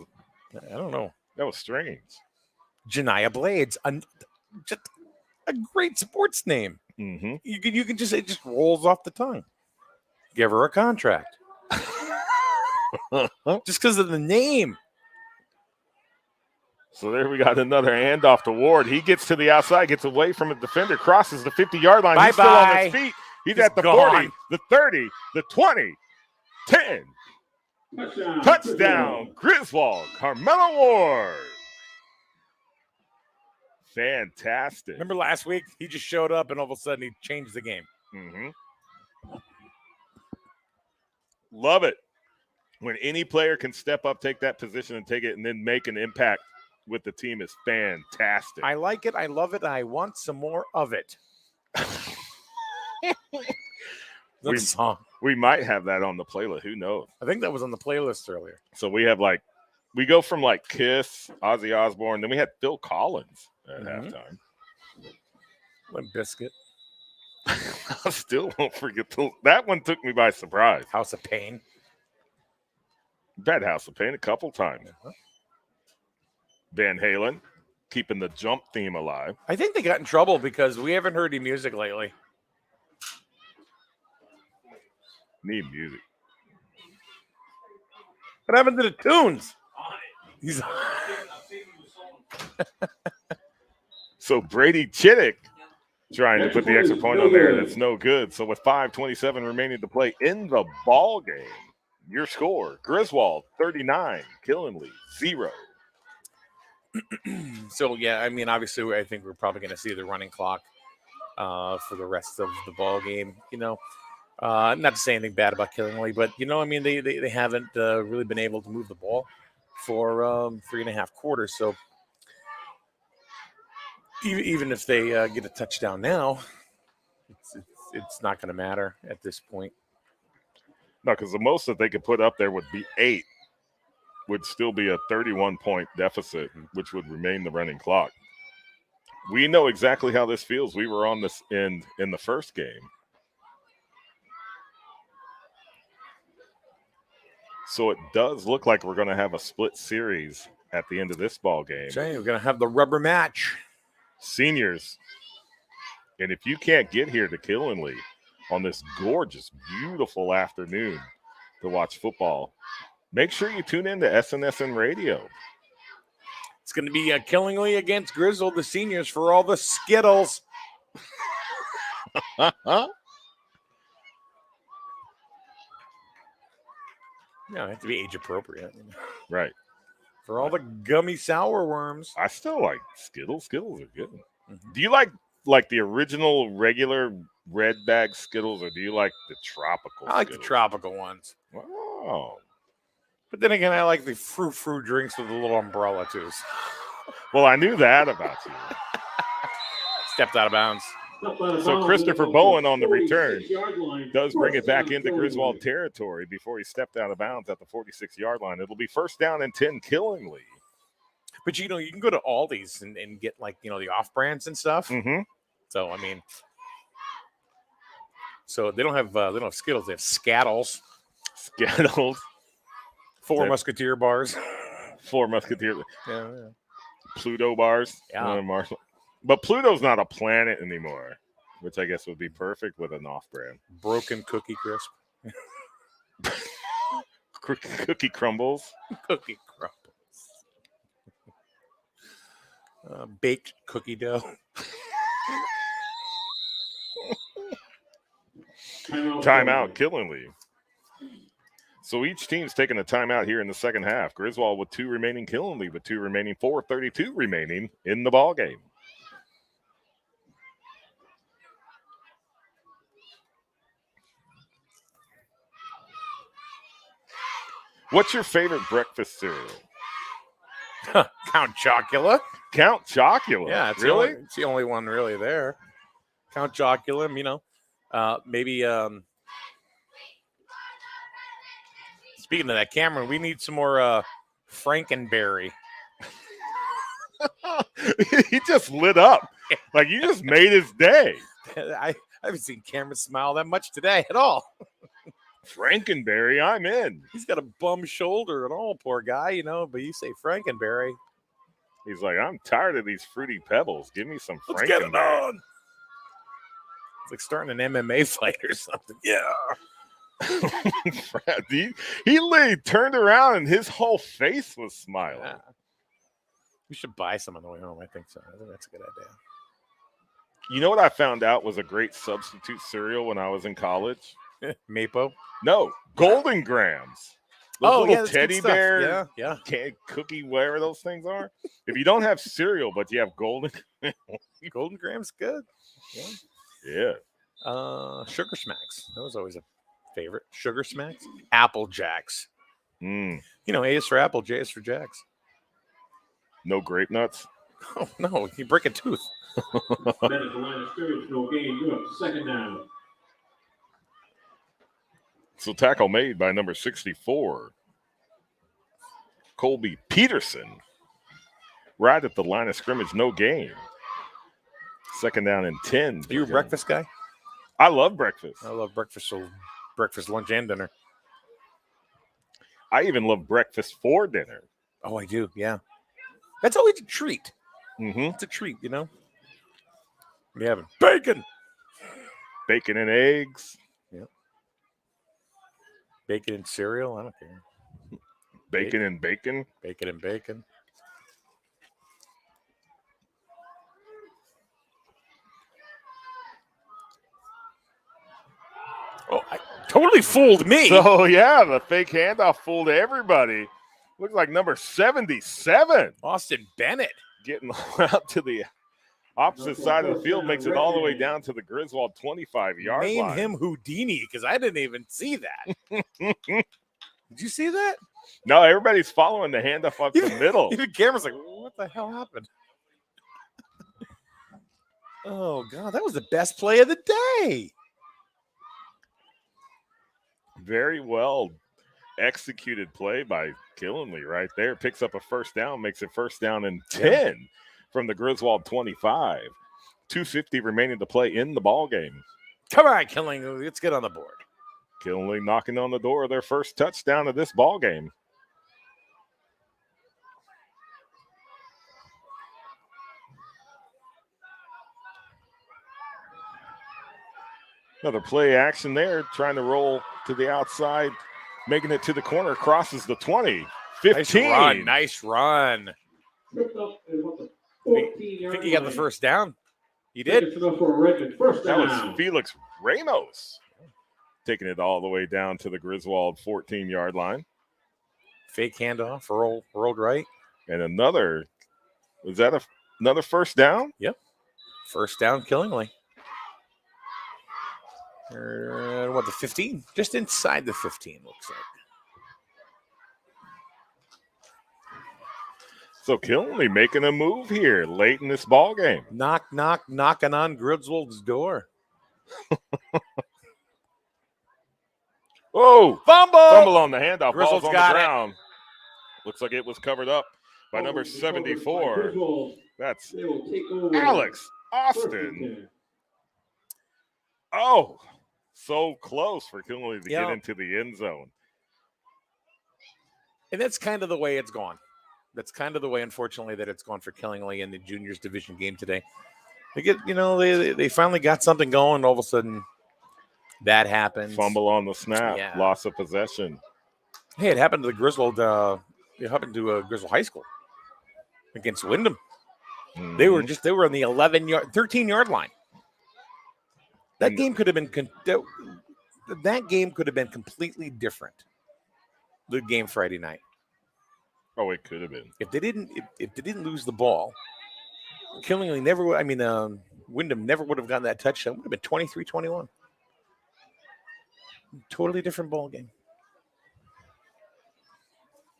I don't know. That was strange. Janiah Blades. Just a great sports name. Mm-hmm. You can just, it just rolls off the tongue. Give her a contract. Just because of the name. So there we got another handoff to Ward. He gets to the outside, gets away from a defender, crosses the 50-yard line. He's still on his feet. He's at the gone. 40, the 30, the 20, 10. Touchdown, Griswold, Carmelo Ward. Fantastic. Remember last week? He just showed up and all of a sudden he changed the game. Mm-hmm. Love it. When any player can step up, take that position, and take it, and then make an impact with the team is fantastic. I like it. I love it. I want some more of it. That's a song. We might have that on the playlist. Who knows? I think that was on the playlist earlier. So we have we go from Kiss, Ozzy Osbourne, then we had Phil Collins at halftime. Limp Bizkit. I still won't forget that one took me by surprise. House of Pain. Bad House of Pain a couple times. Van Halen, keeping the jump theme alive. I think they got in trouble because we haven't heard any music lately. Need music. What happened to the tunes? He's So Brady Chittick trying to put the extra point on there. That's no good. So with 5:27 remaining to play in the ball game, your score: Griswold 39, Killenly 0. So yeah, I mean, obviously, I think we're probably going to see the running clock for the rest of the ball game. Not to say anything bad about Killenly, but I mean, they haven't really been able to move the ball for 3.5 quarters. So even if they get a touchdown now, it's not going to matter at this point. No, because the most that they could put up there would be 8. Would still be a 31-point deficit, which would remain the running clock. We know exactly how this feels. We were on this in the first game. So it does look like we're going to have a split series at the end of this ball game. Jay, we're going to have the rubber match. Seniors, and if you can't get here to Killenly on this gorgeous, beautiful afternoon to watch football, make sure you tune in to SNSN Radio. It's going to be Killenly against Griswold, the seniors, for all the Skittles. No, it has to be age appropriate. Right. For all the gummy sour worms. I still like Skittles. Skittles are good. Mm-hmm. Do you like the original regular red bag Skittles, or do you like the tropical I like Skittles? The tropical ones. Wow. But then again, I like the frou-frou drinks with a little umbrella, too. Well, I knew that about you. Stepped out of bounds. So Christopher Bowen on the return does bring it back into Griswold territory before he stepped out of bounds at the 46-yard line. It'll be first down and 10 Killenly. But, you can go to Aldi's and get, the off-brands and stuff. Mm-hmm. So, I mean, they don't have Skittles. They have Scattles. Skittles. Four Musketeer bars. 4 Musketeer. Yeah. Pluto bars. Yeah. But Pluto's not a planet anymore, which I guess would be perfect with an off-brand. Broken Cookie Crisp. Cookie Crumbles. Cookie Crumbles. Baked cookie dough. Timeout, Killenly. So each team's taking a timeout here in the second half. Griswold with 2 remaining, Killenly with 2 remaining, 4:32 remaining in the ball game. What's your favorite breakfast cereal? Count Chocula. Count Chocula. Yeah, it's really? It's the only one really there. Count Chocula, you know. Maybe speaking of that, Cameron, we need some more Frankenberry. He just lit up. Like you just made his day. I haven't seen Cameron smile that much today at all. Frankenberry, I'm in. He's got a bum shoulder and all, poor guy, you know, but you say Frankenberry. He's like, I'm tired of these fruity pebbles. Give me some Let's get it Frankenberry. on. It's like starting an MMA fight or something. Yeah. he literally turned around and his whole face was smiling. Yeah. We should buy some on the way home. I think so. I think that's a good idea. You know what I found out was a great substitute cereal when I was in college? Mapo? No, Golden Grams. Those little that's good teddy stuff. bear Yeah. cookie, whatever those things are. If you don't have cereal, but you have Golden Golden Grams, good. Yeah. Sugar Smacks. That was always a favorite. Sugar Smacks. Apple Jacks. Mm. You know, A is for Apple, J is for Jacks. No grape nuts. Oh, no. You break a tooth. Men at the line of scrimmage, no gain. You're up. Second down. So tackle made by number 64, Colby Peterson. Right at the line of scrimmage, no gain. Second down and 10. Are you a breakfast guy? I love breakfast. I love breakfast, lunch, and dinner. I even love breakfast for dinner. Oh, I do. Yeah. That's always a treat. Mm-hmm. It's a treat, you know? We have bacon. Bacon and eggs. Bacon and cereal. I don't care. Bacon and bacon. Bacon and bacon. Oh, I totally fooled me. So, yeah, the fake handoff fooled everybody. Looks like number 77. Austin Bennett. Getting out to the opposite side of the field, makes it all the way down to the Griswold 25-yard Name line. him Houdini, because I didn't even see that. Did you see that? No, everybody's following the handoff up the middle. Even Cameron's like, what the hell happened? Oh, God, that was the best play of the day. Very well executed play by Killenly right there. Picks up a first down, makes it first down and 10 from the Griswold 25. 2:50 remaining to play in the ball game. Come on, Killenly, let's get on the board. Killenly knocking on the door of their first touchdown of this ball game. Another play action there, trying to roll to the outside, making it to the corner, crosses the 20. 15. Nice run. Tripped up at about the I 14-yard think you got the line. first down. You did. It's enough for Redmond. First That down. was Felix Ramos taking it all the way down to the Griswold 14-yard line. Fake handoff, rolled right. And another, was that another first down? Yep. First down, Killenly. What, the 15? Just inside the 15, looks like. So Killenly making a move here late in this ball game. Knocking on Griswold's door. Oh, fumble on the handoff. Griswold's Ball's on got the it. ground. Looks like it was covered up by number 74. Griswold, That's they will take over. Alex First Austin. and 10. Oh, so close for Killenly to Yeah. get into the end zone. And that's kind of the way it's gone. That's kind of the way, unfortunately, that it's gone for Killenly in the juniors division game today. They get, they finally got something going. All of a sudden, that happens. Fumble on the snap, Yeah. loss of possession. Hey, it happened to the Griswold. It happened to Griswold High School against Wyndham. They were on the 13-yard line. That game could have been completely different. The game Friday night. Oh, it could have been. If they didn't lose the ball, Killenly never would. I mean, Wyndham never would have gotten that touchdown. It would have been 23-21. Totally different ball game.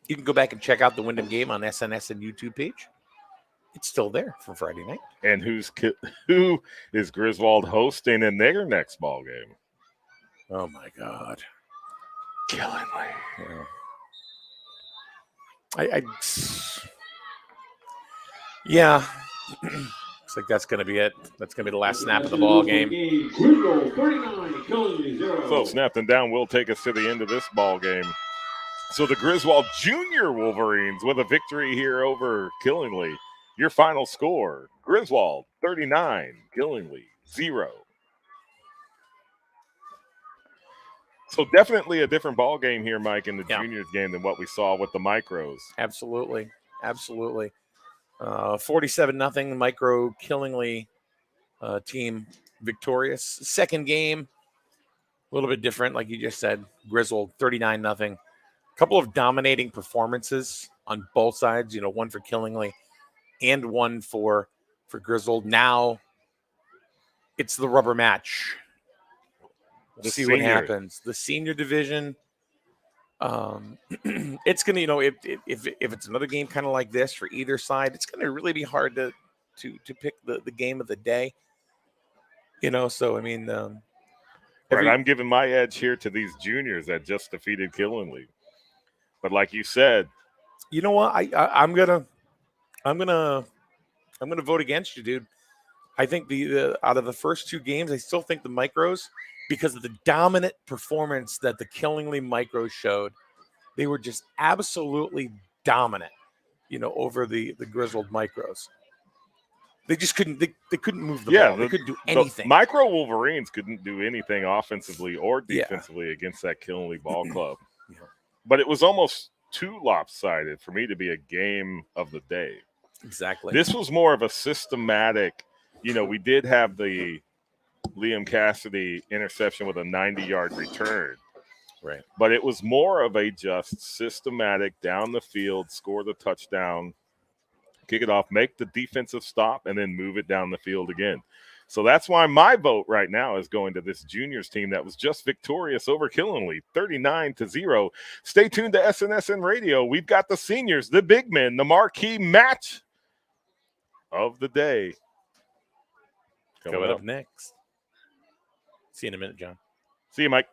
You can go back and check out the Wyndham game on SNS and YouTube page. It's still there from Friday night. And who is Griswold hosting in their next ball game? Oh my God, Killingly. Yeah. Looks like that's going to be it. That's going to be the last snap of the ball game. Griswold 39, Killingly 0. So snapped and down will take us to the end of this ball game. So the Griswold Junior Wolverines with a victory here over Killingly. Your final score, Griswold 39, Killingly 0. So definitely a different ball game here, Mike, in the juniors game than what we saw with the micros. Absolutely. 47-0 micro Killingly team victorious. Second game, a little bit different, like you just said. Griswold 39-0. A couple of dominating performances on both sides. One for Killingly and one for Griswold. Now it's the rubber match. We'll see what happens. The senior division. It's gonna, if it's another game kind of like this for either side, it's gonna really be hard to pick the game of the day. So I mean, right, I'm giving my edge here to these juniors that just defeated Killingly. But like you said, you know what? I'm gonna vote against you, dude. I think the out of the first two games, I still think the micros, because of the dominant performance that the Killingly micros showed, they were just absolutely dominant, over the Griswold micros. They just couldn't. They couldn't move the ball. They couldn't do anything. The micro Wolverines couldn't do anything offensively or defensively against that Killingly ball club. But it was almost too lopsided for me to be a game of the day. Exactly. This was more of a systematic. We did have the Liam Cassidy interception with a 90-yard return. Right. But it was more of a just systematic down the field, score the touchdown, kick it off, make the defensive stop, and then move it down the field again. So that's why my vote right now is going to this juniors team that was just victorious over Killingly, 39-0. Stay tuned to SNSN Radio. We've got the seniors, the big men, the marquee match of the day. Coming up next. See you in a minute, John. See you, Mike.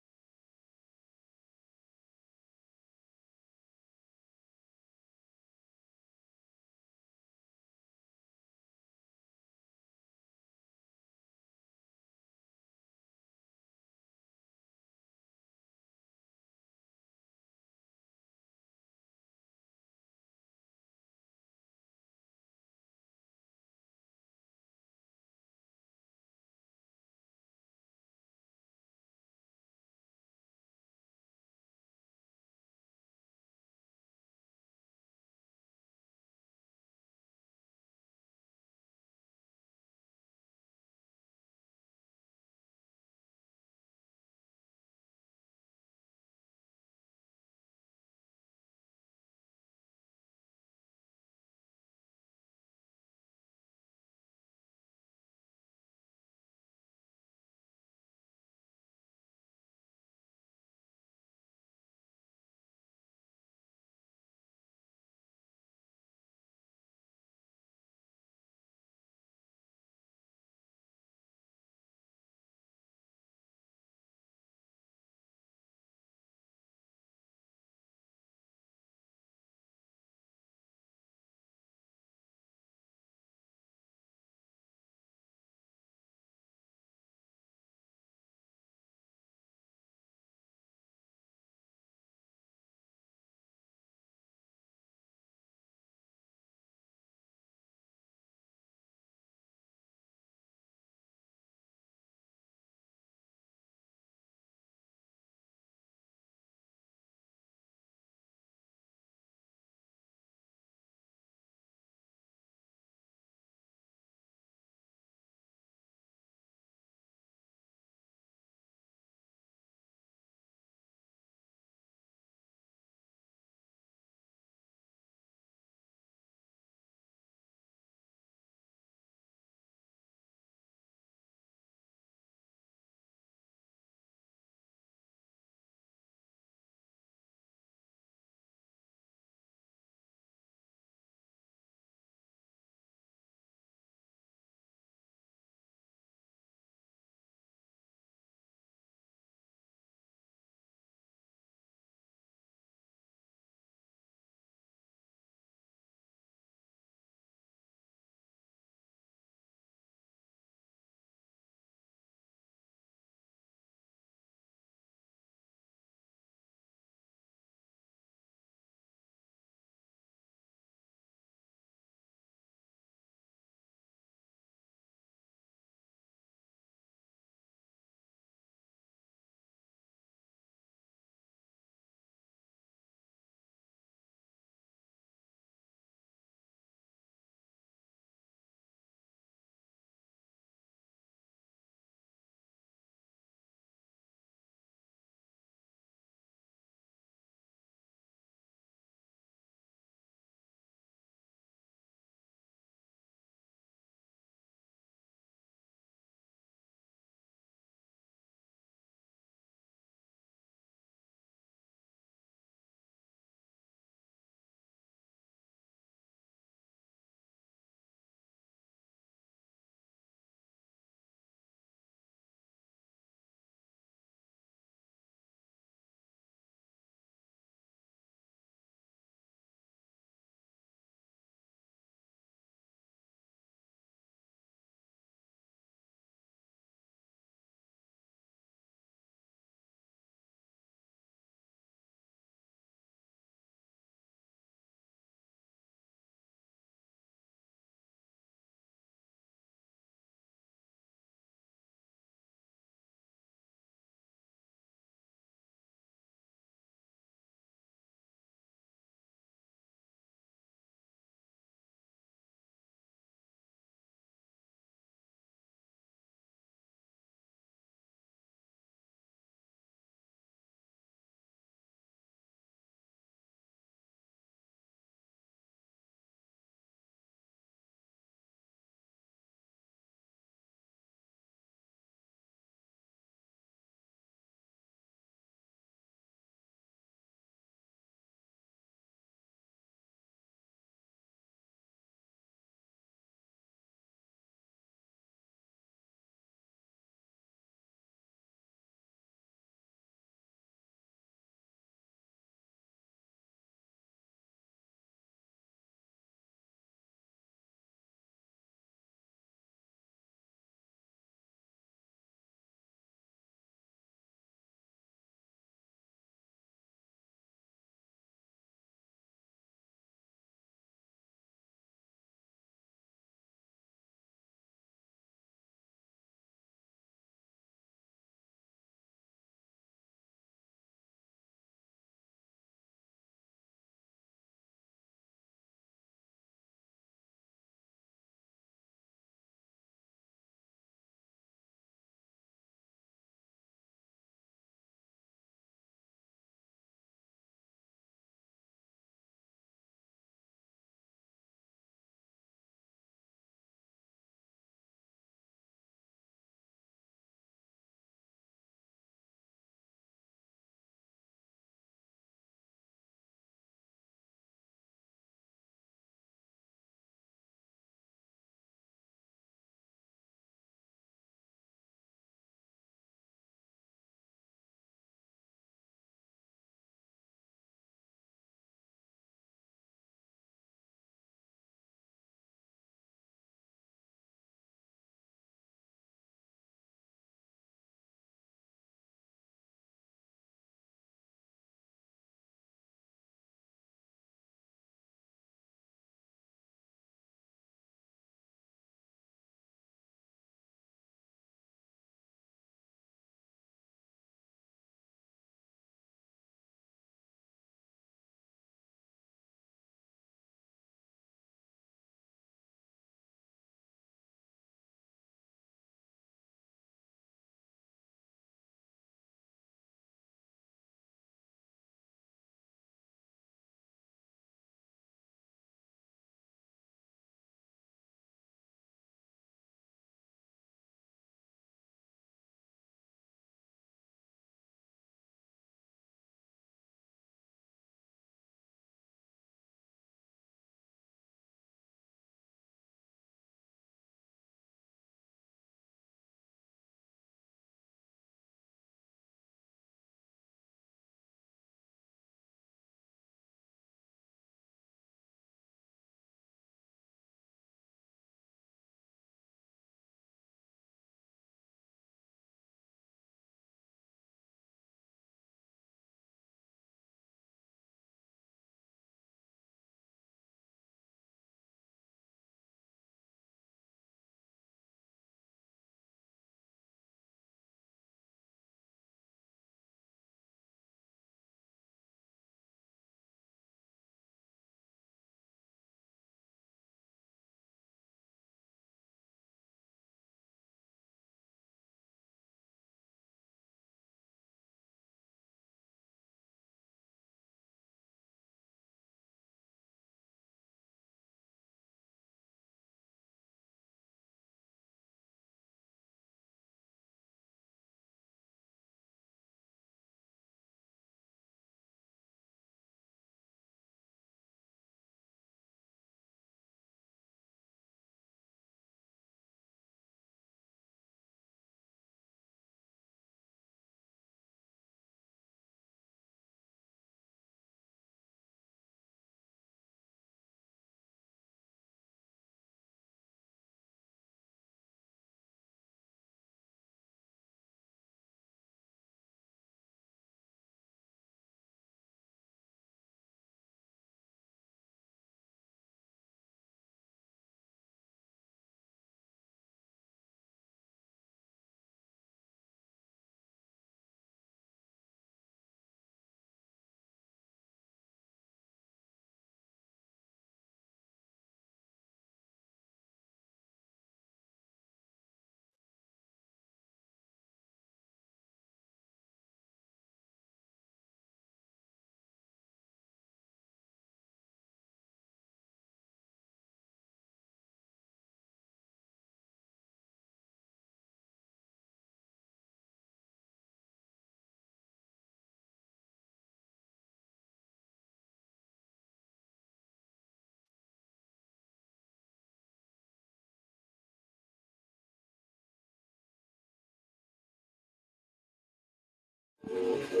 All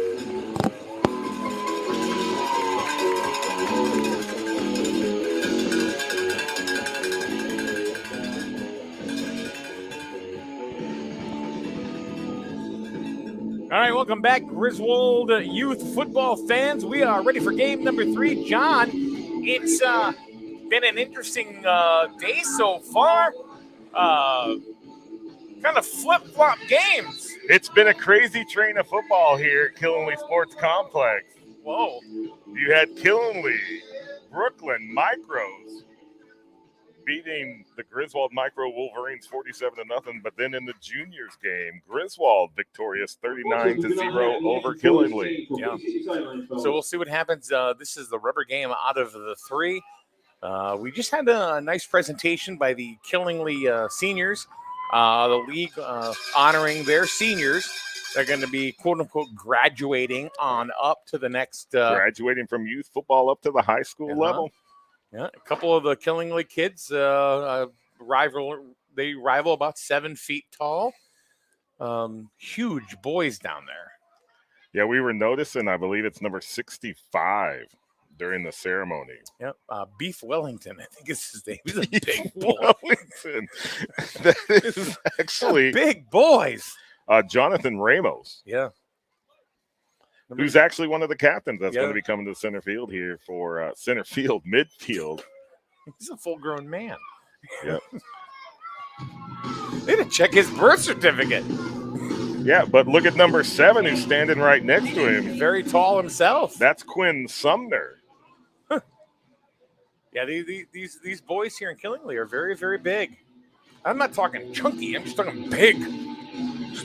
right, welcome back, Griswold youth football fans. We are ready for game number 3. John, it's been an interesting day so far. Kind of flip-flop games. It's been a crazy train of football here at Killenly Sports Complex. Whoa. You had Killenly, Brooklyn Micros beating the Griswold Micro Wolverines 47-0, but then in the juniors game, Griswold victorious 39-0 over Killenly. Yeah. So we'll see what happens. This is the rubber game out of the 3. We just had a nice presentation by the Killenly seniors. The league honoring their seniors. They're going to be, quote-unquote, graduating on up to the next... graduating from youth football up to the high school level. Yeah, a couple of the Killenly kids rival about 7 feet tall. Huge boys down there. Yeah, we were noticing, I believe it's number 65 during the ceremony. Yep, Beef Wellington, I think is his name. He's a big boy. Wellington. That is actually big boys. Jonathan Ramos. Yeah. Who's actually one of the captains that's going to be coming to center field here for midfield. He's a full-grown man. Yep. They didn't check his birth certificate. Yeah, but look at number 7 who's standing right next to him. He's very tall himself. That's Quinn Sumner. Yeah, these boys here in Killenly are very, very big. I'm not talking chunky. I'm just talking big.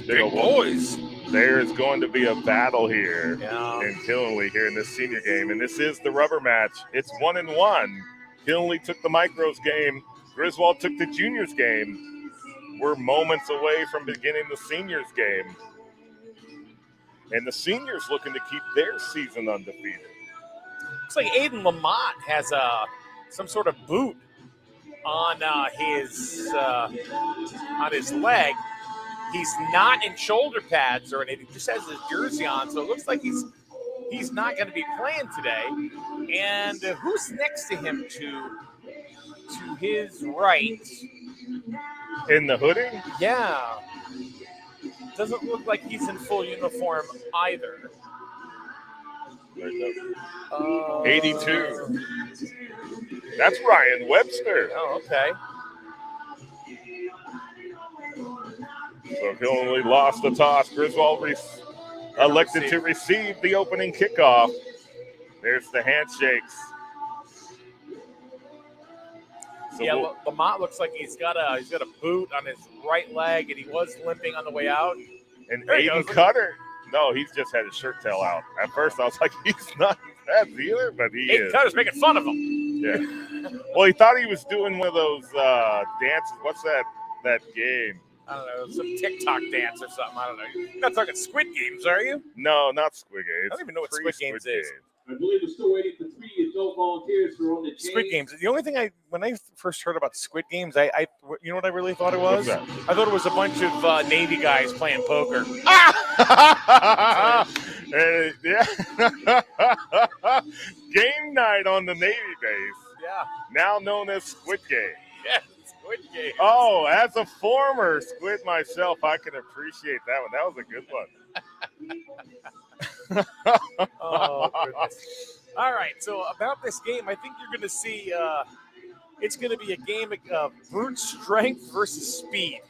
Big boys. There is going to be a battle here Yeah. in Killenly here in this senior game, and this is the rubber match. It's 1-1. Killenly took the Micros game. Griswold took the juniors game. We're moments away from beginning the seniors game. And the seniors looking to keep their season undefeated. Looks like Aiden Lamont has some sort of boot on his leg. He's not in shoulder pads or anything. He just has his jersey on, so it looks like he's not going to be playing today. And who's next to him to his right? In the hoodie? Yeah. Doesn't look like he's in full uniform either. 82. That's Ryan Webster. Oh, okay. So Killenly lost the toss. Griswold elected to receive the opening kickoff. There's the handshakes. So yeah, Lamont looks like he's got a boot on his right leg, and he was limping on the way out. And Aiden Cutter, no, he's just had his shirt tail out. At first, I was like, he's not that either, but he is. Aiden Cutter's making fun of him. Yeah. Well, he thought he was doing one of those dances. What's that game? I don't know, some TikTok dance or something. I don't know. You're not talking Squid Games, are you? No, not Squid Games. I don't even know what Squid Games is. I believe we're still waiting for 3 adult volunteers who are on the chain. Squid Games. The only thing when I first heard about Squid Games, I you know what I really thought it was? What's that? I thought it was a bunch of Navy guys playing poker. Yeah. Game night on the Navy base. Yeah. Now known as Squid Game. Yeah, Squid Games. Oh, as a former squid myself, I can appreciate that one. That was a good one. Oh, goodness. All right, so about this game, I think you're going to see it's going to be a game of brute strength versus speed.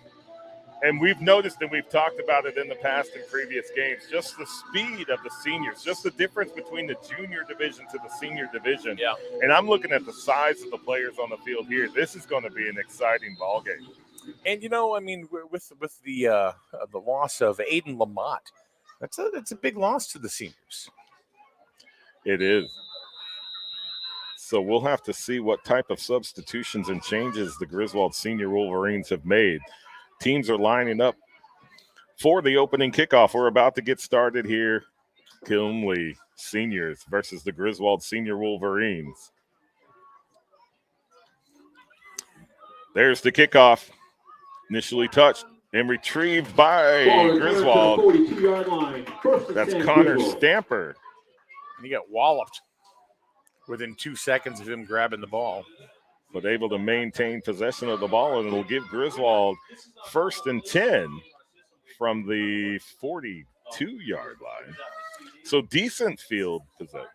And we've noticed, and we've talked about it in the past in previous games, just the speed of the seniors, just the difference between the junior division to the senior division. Yeah. And I'm looking at the size of the players on the field here. This is going to be an exciting ball game. And, you know, I mean, with the loss of Aiden Lamont, that's a big loss to the seniors. It is. So we'll have to see what type of substitutions and changes the Griswold Senior Wolverines have made. Teams are lining up for the opening kickoff. We're about to get started here. Killenly Seniors versus the Griswold Senior Wolverines. There's the kickoff. Initially touched and retrieved by Griswold. 2-yard line. First and That's 10, Connor Griswold. Stamper. And he got walloped within 2 seconds of him grabbing the ball. But able to maintain possession of the ball, and it'll give Griswold first and 10 from the 42-yard line. So decent field possession.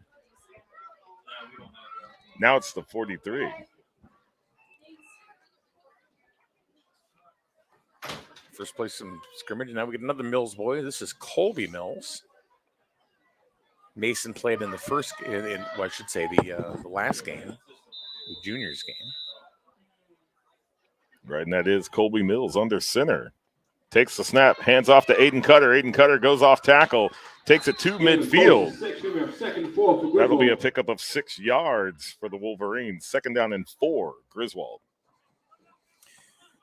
Now it's the 43. First place in scrimmage. Now we get another Mills boy. This is Colby Mills. Mason played in the first, I should say the last game, the juniors game. Right, and that is Colby Mills under center. Takes the snap, hands off to Aiden Cutter. Aiden Cutter goes off tackle, takes it to midfield. That'll be a pickup of 6 yards for the Wolverines. Second down and 4, Griswold.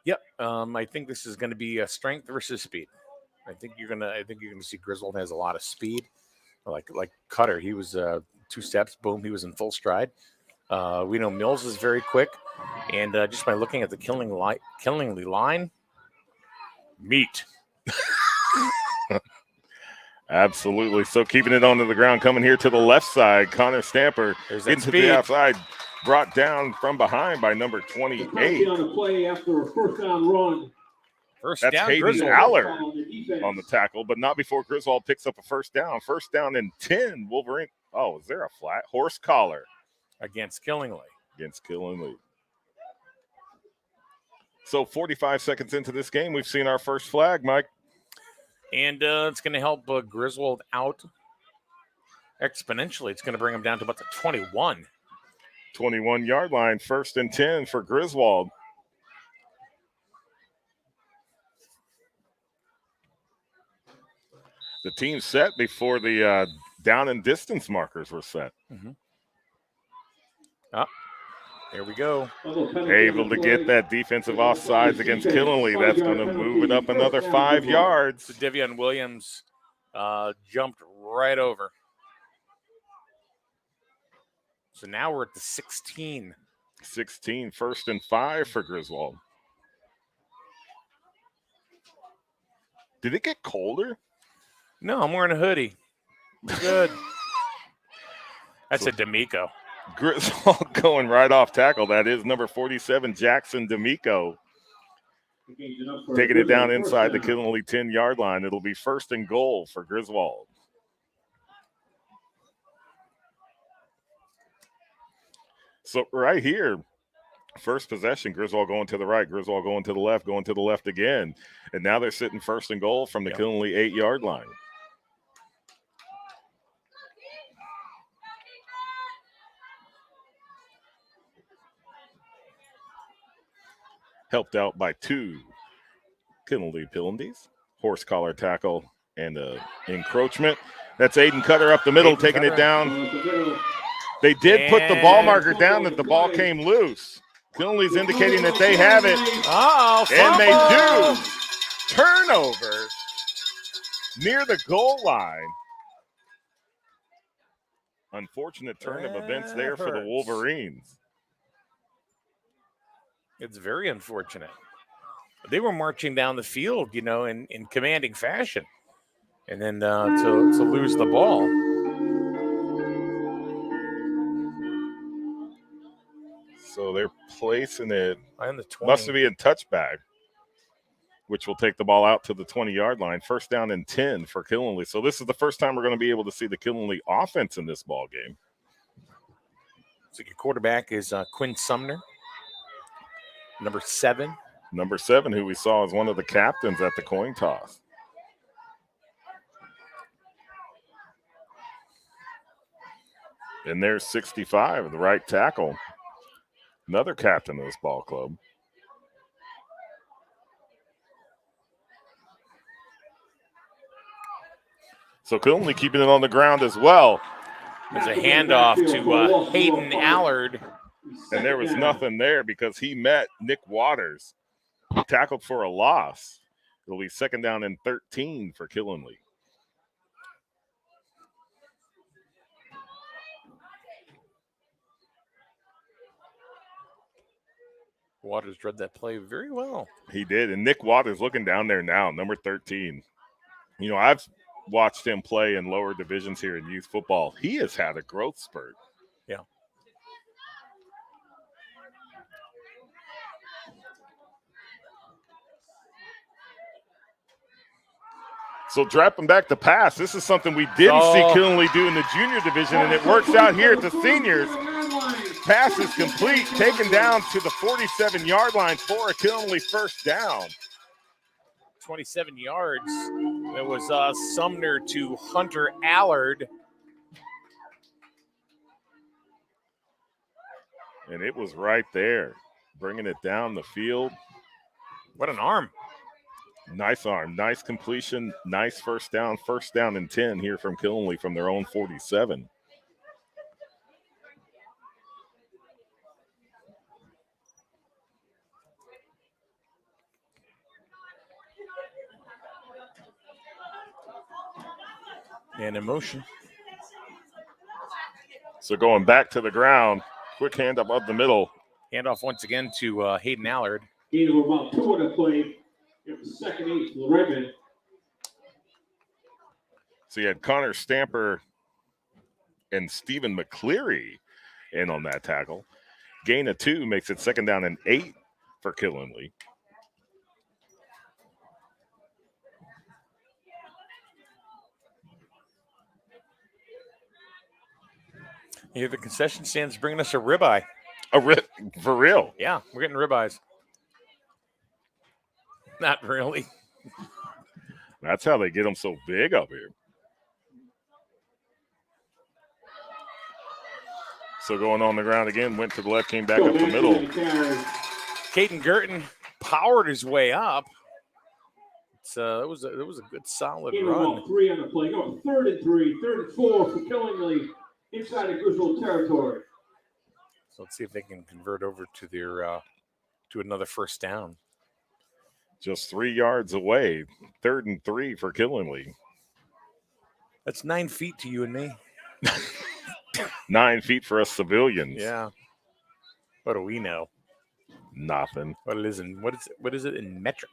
Yep, I think this is going to be a strength versus speed. I think you're gonna see Griswold has a lot of speed, like Cutter. He was 2 steps, boom, he was in full stride. We know Mills is very quick, and just by looking at the Killingly line, meat. Absolutely. So keeping it onto the ground, coming here to the left side, Connor Stamper into the outside, brought down from behind by number 28. On the play after a first down run. That's Hayden Griswold. Allard on the tackle, but not before Griswold picks up a first down. First down and 10, Wolverine. Oh, is there a flat? Horse collar Against Killingly. So 45 seconds into this game, we've seen our first flag, Mike. And it's going to help Griswold out exponentially. It's going to bring him down to about the 21. 21-yard line, first and 10 for Griswold. The team set before the down and distance markers were set. Mm-hmm. There we go. Able to get that defensive offsides against Killingly. That's going to move it up another 5 yards. So Devion Williams jumped right over. So now we're at the 16. 16, first and 5 for Griswold. Did it get colder? No, I'm wearing a hoodie. Good. That's a D'Amico. Griswold going right off tackle. That is number 47, Jackson D'Amico. Taking it down inside the Killingly 10-yard line. It'll be first and goal for Griswold. So right here, first possession, Griswold going to the right, Griswold going to the left again. And now they're sitting first and goal from the Killingly 8-yard line. Helped out by 2 Killingly penalties, horse collar tackle and encroachment. That's Aiden Cutter up the middle, taking it down. They did put the ball marker down that the ball came loose. Killingly's indicating that they have it. And they do. Turnover near the goal line. Unfortunate turn of events there for the Wolverines. It's very unfortunate. They were marching down the field, in commanding fashion. And then to lose the ball. So they're placing it. On the 20. Must be in touchback, which will take the ball out to the 20-yard line. First down and 10 for Killingly. So this is the first time we're going to be able to see the Killingly offense in this ball game. So your quarterback is Quinn Sumner, number 7. Number 7, who we saw as one of the captains at the coin toss. And there's 65, the right tackle. Another captain of this ball club. So Killingly keeping it on the ground as well. There's a handoff to Hayden Allard. And there was nothing there because he met Nick Waters. Tackled for a loss. It'll be second down and 13 for Killingly. Waters read that play very well. He did. And Nick Waters looking down there now, number 13. I've watched him play in lower divisions here in youth football. He has had a growth spurt. Yeah. So dropping back to pass. This is something we didn't see Killenly do in the junior division, and it works out here at the seniors. Pass is complete, taken down to the 47-yard line for a Killenly first down. 27 yards. It was Sumner to Hunter Allard. And it was right there, bringing it down the field. What an arm. Nice arm, nice completion, nice first down and 10 here from Killenly from their own 47. And in motion. So going back to the ground, quick hand up the middle. Handoff once again to Hayden Allard. Gain of about 2 on the play. Second 8 for the Redmen. So you had Connor Stamper and Stephen McCleary in on that tackle. Gain of 2 makes it second down and 8 for Killenly. Yeah, the concession stand's bringing us a ribeye. For real? Yeah, we're getting ribeyes. Not really. That's how they get them so big up here. So going on the ground again, went to the left, came back up the middle. Caden Girton powered his way up. It was a good solid run. 3 on the play. Go 3rd and 3, 3rd and 4 for Killenly inside of Griswold territory. So let's see if they can convert over to their to another first down. Just 3 yards away, 3rd and 3 for Killenly. That's 9 feet to you and me. 9 feet for us civilians. Yeah. What do we know? Nothing. What is it in metric?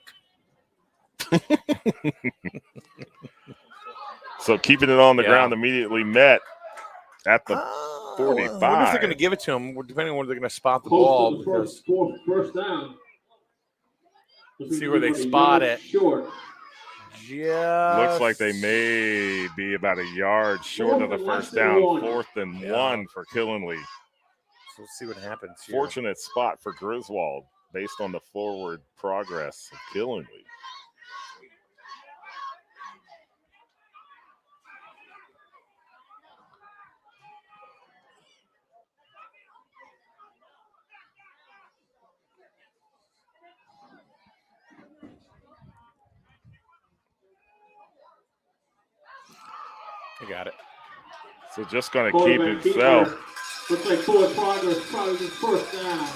So keeping it on the ground immediately met at the 45. I wonder if they're going to give it to them, depending on where they're going to spot the ball. First down. See where they spot it. Short. Looks like they may be about a yard short of the first down. 4th and 1 for Killenly. So we'll see what happens here. Fortunate spot for Griswold based on the forward progress of Killenly. I got it. So just going to keep itself. Looks like forward progress, probably just first down.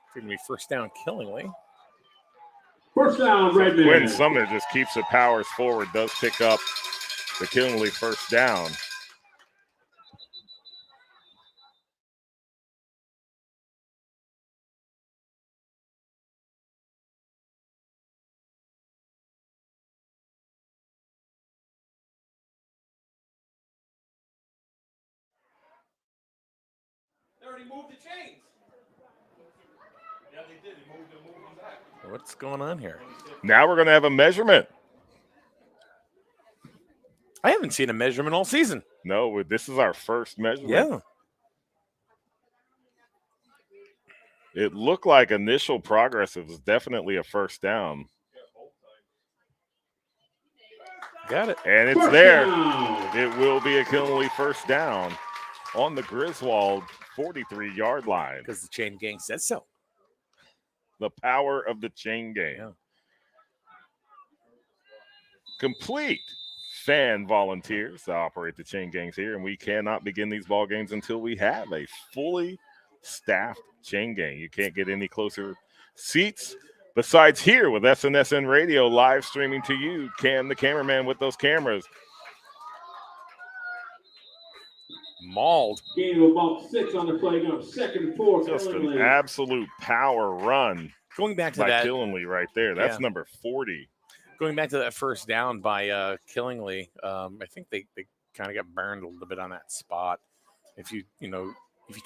It's going to be first down Killenly. First down, Redmen. Quinn Sumner just keeps it, powers forward, does pick up the Killenly first down. They already moved the chains. Yeah, they did. They moved them back. What's going on here? Now we're going to have a measurement. I haven't seen a measurement all season. No, this is our first measurement. Yeah. It looked like initial progress. It was definitely a first down. Got it. And it's First there. down. It will be a Killenly first down on the Griswold 43-yard line. Because the chain gang says so. The power of the chain gang. Yeah. Complete fan volunteers to operate the chain gangs here, and we cannot begin these ball games until we have a fully staffed chain gang. You can't get any closer seats besides here with SNSN Radio live streaming to you, Cam the cameraman with those cameras. Mauled. Gain of about 6 on the play. Go 2nd and 4. Just an Killenly. absolute power run Going back to by that. Killenly right there. That's Yeah. number 40. Going back to that first down by Killingly, I think they kind of got burned a little bit on that spot. If you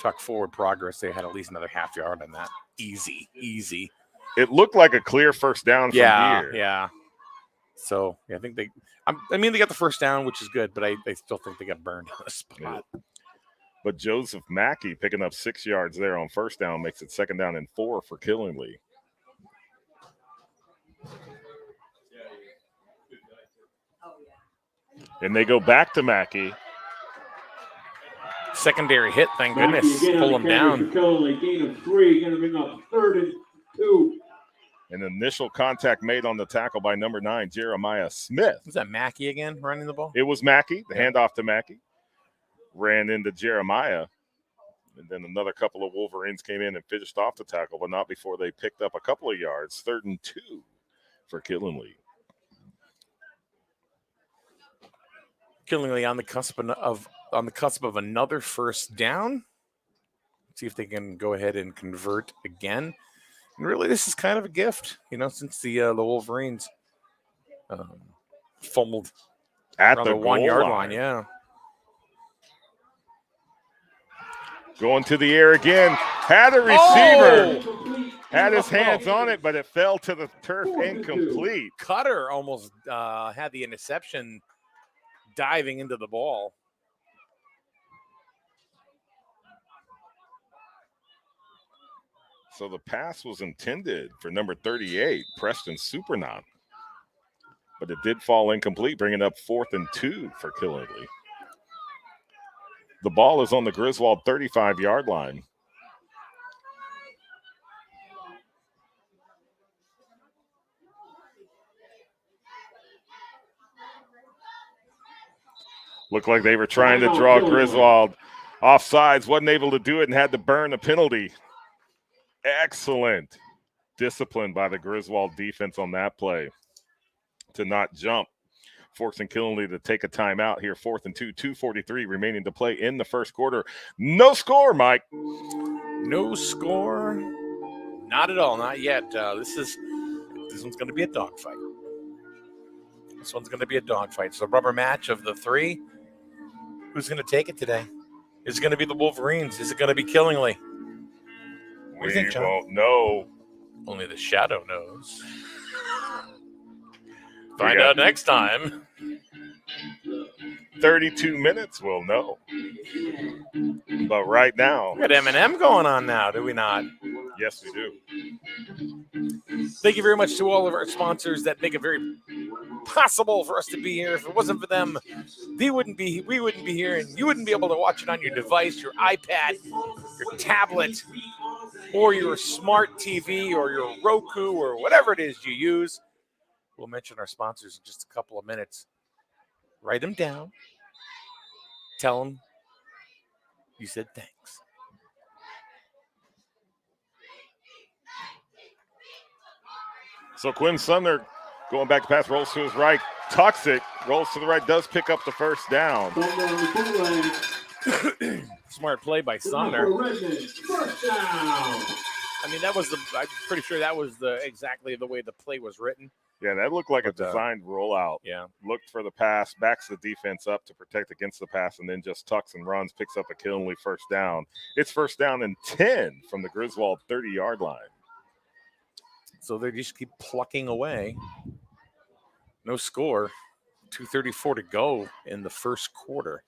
talk forward progress, they had at least another half yard on that. Easy. It looked like a clear first down from here. Yeah. So I think they got the first down, which is good, but I still think they got burned on the spot. Yeah. But Joseph Mackey picking up 6 yards there on first down makes it 2nd down and 4 for Killingly. And they go back to Mackey. Secondary hit, thank goodness. Pull him down. Gain of 3, going to bring up 3rd and 2. An initial contact made on the tackle by number 9, Jeremiah Smith. Was that Mackey again running the ball? It was Mackey. The handoff to Mackey. Ran into Jeremiah. And then another couple of Wolverines came in and finished off the tackle, but not before they picked up a couple of yards. 3rd and 2 for Killingly. Killingly on the cusp of another first down. See if they can go ahead and convert again. And really, this is kind of a gift, since the Wolverines fumbled At around the the 1 yard line. Yeah. Going to the air again. Had a receiver. Had his hands on it, but it fell to the turf incomplete. Cutter almost had the interception diving into the ball. So the pass was intended for number 38, Preston Supernaut. But it did fall incomplete, bringing up 4th and 2 for Killingly. The ball is on the Griswold 35-yard line. Looked like they were trying to draw Griswold offsides, wasn't able to do it and had to burn a penalty. Excellent discipline by the Griswold defense on that play to not jump, forcing Killingly to take a timeout here. 4th and 2, 2:43 remaining to play in the first quarter. No score, Mike. No score. Not at all. Not yet. This one's going to be a dogfight. This one's going to be a dogfight. It's a rubber match of the 3. Who's going to take it today? Is it going to be the Wolverines? Is it going to be Killingly? What do you think, John? Won't know. Only the shadow knows. Find out next time. 32 minutes, we'll know. But right now, We got M&M going on now, do we not? yes, we do. Thank you very much to all of our sponsors that make it very possible for us to be here. If it wasn't for them, we wouldn't be here, and you wouldn't be able to watch it on your device, your iPad, your tablet, or your smart TV, or your Roku, or whatever it is you use. We'll mention our sponsors in just a couple of minutes. Write them down. Tell them you said thanks. So Quinn Sumner going back to pass, rolls to his right, tucks it, rolls to the right, does pick up the first down. Smart play by Sumner. First down. I mean, I'm pretty sure that was exactly the way the play was written. Yeah, that looked like a designed rollout. Yeah. Looked for the pass, backs the defense up to protect against the pass, and then just tucks and runs, picks up a Killingly first down. It's 1st down and 10 from the Griswold 30-yard line. So they just keep plucking away. No score. 2:34 to go in the first quarter.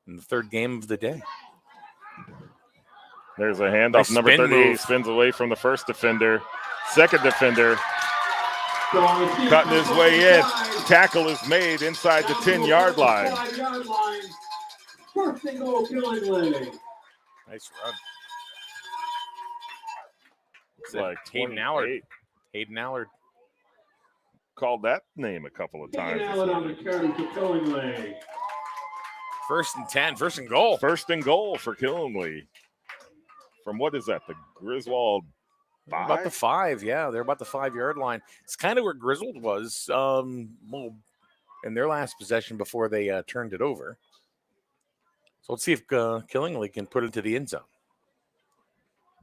In the 3rd game of the day. There's a handoff. Nice Number spin 38 move. spins away from the first defender. Second defender cutting his way in. Tackle is made inside the 10-yard line. 5-yard line. First and goal, Killingly. Nice run. It's like Hayden Allard. 28. Hayden Allard. Called that name a couple of times. Taking out on the carry for Killingly. 1st and 10. 1st and goal. 1st and goal for Killingly. From what is that? The Griswold 5? About the 5, yeah. They're about the 5-yard line. It's kind of where Griswold was in their last possession before they turned it over. So let's see if Killingly can put it to the end zone.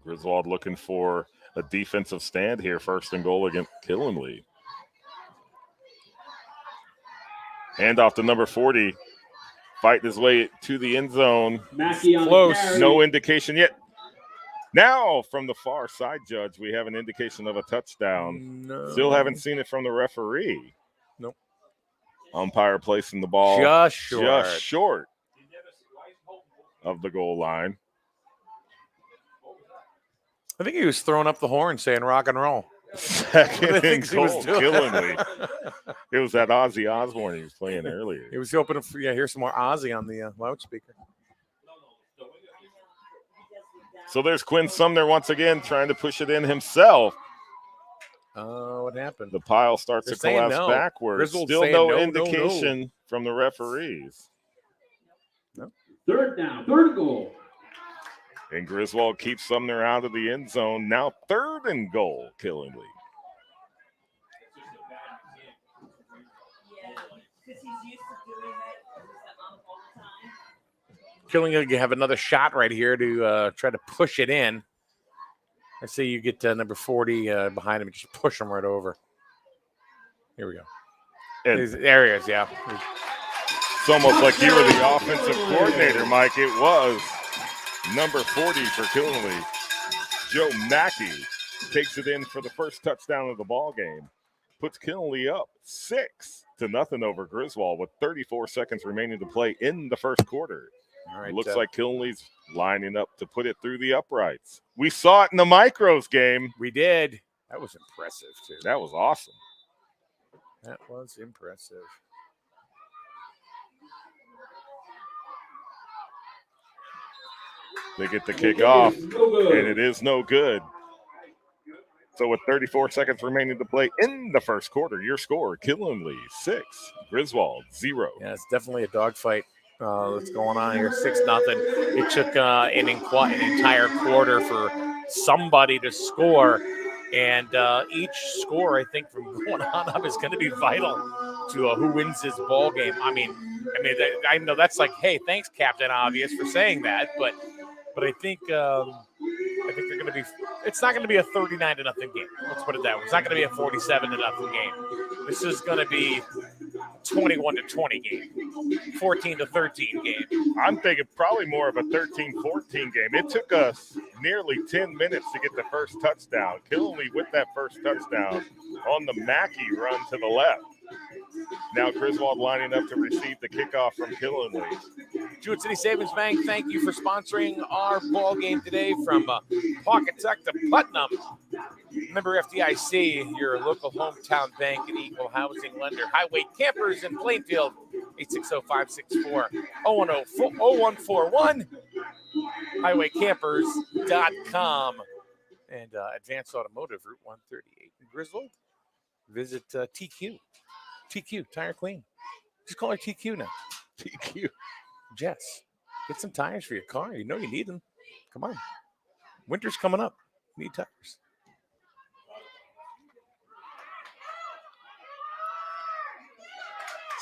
Griswold looking for a defensive stand here. 1st and goal against Killingly. Hand off to number 40. Fighting his way to the end zone. Mackey on Close. the carry. No indication yet. Now, from the far side, Judge, we have an indication of a touchdown. No. Still haven't seen it from the referee. Nope. Umpire placing the ball Just short. just short of the goal line. I think he was throwing up the horn saying rock and roll. Second I and think he was goal, doing. Killingly. It was that Ozzy Osbourne he was playing earlier. He was hoping to hear some more Ozzy on the loudspeaker. So there's Quinn Sumner once again trying to push it in himself. What happened? The pile starts They're to saying collapse no. backwards. Griswold's Still saying no no, indication from the referees. Third down, third goal. And Griswold keeps Sumner out of the end zone. Now 3rd and goal, Killingly. Killing you have another shot right here to try to push it in. I say you get number 40 behind him and just push him right over. Here we go. And There he is, yeah. it's almost like you were the offensive coordinator, Mike. It was number 40 for Killingly. Joe Mackey takes it in for the first touchdown of the ball game. Puts Killingly up 6-0 over Griswold with 34 seconds remaining to play in the first quarter. All right, Looks like Killingly's lining up to put it through the uprights. We saw it in the Micros game. we did. That was impressive, too. That was awesome. That was impressive. They get the kick off, No good. and it is no good. So with 34 seconds remaining to play in the first quarter, your score, Killingly 6, Griswold 0. Yeah, it's definitely a dogfight that's going on here. 6-0. It took an entire quarter for somebody to score, and each score, I think, from going on up is going to be vital to who wins this ball game. I mean, I know that's like, hey, thanks, Captain Obvious, for saying that, but I think they're going to be. It's not going to be a 39-0 game. Let's put it that way. It's not going to be a 47-0 game. This is going to be 21-20 game, 14-13 game. I'm thinking probably more of a 13-14 game. It took us nearly 10 minutes to get the first touchdown. Killingly with that first touchdown on the Mackey run to the left. Now Griswold lining up to receive the kickoff from Killingly. Jewett City Savings Bank, thank you for sponsoring our ball game today from Pawcatuck to Putnam. Member FDIC, your local hometown bank and equal housing lender. Highway Campers in Plainfield, 860-564-0141. Highwaycampers.com. And Advanced Automotive, Route 138 in Griswold. Visit TQ. TQ, Tire Clean. Just call her TQ now. TQ. Jess, get some tires for your car. You know you need them. Come on. Winter's coming up. You need tires.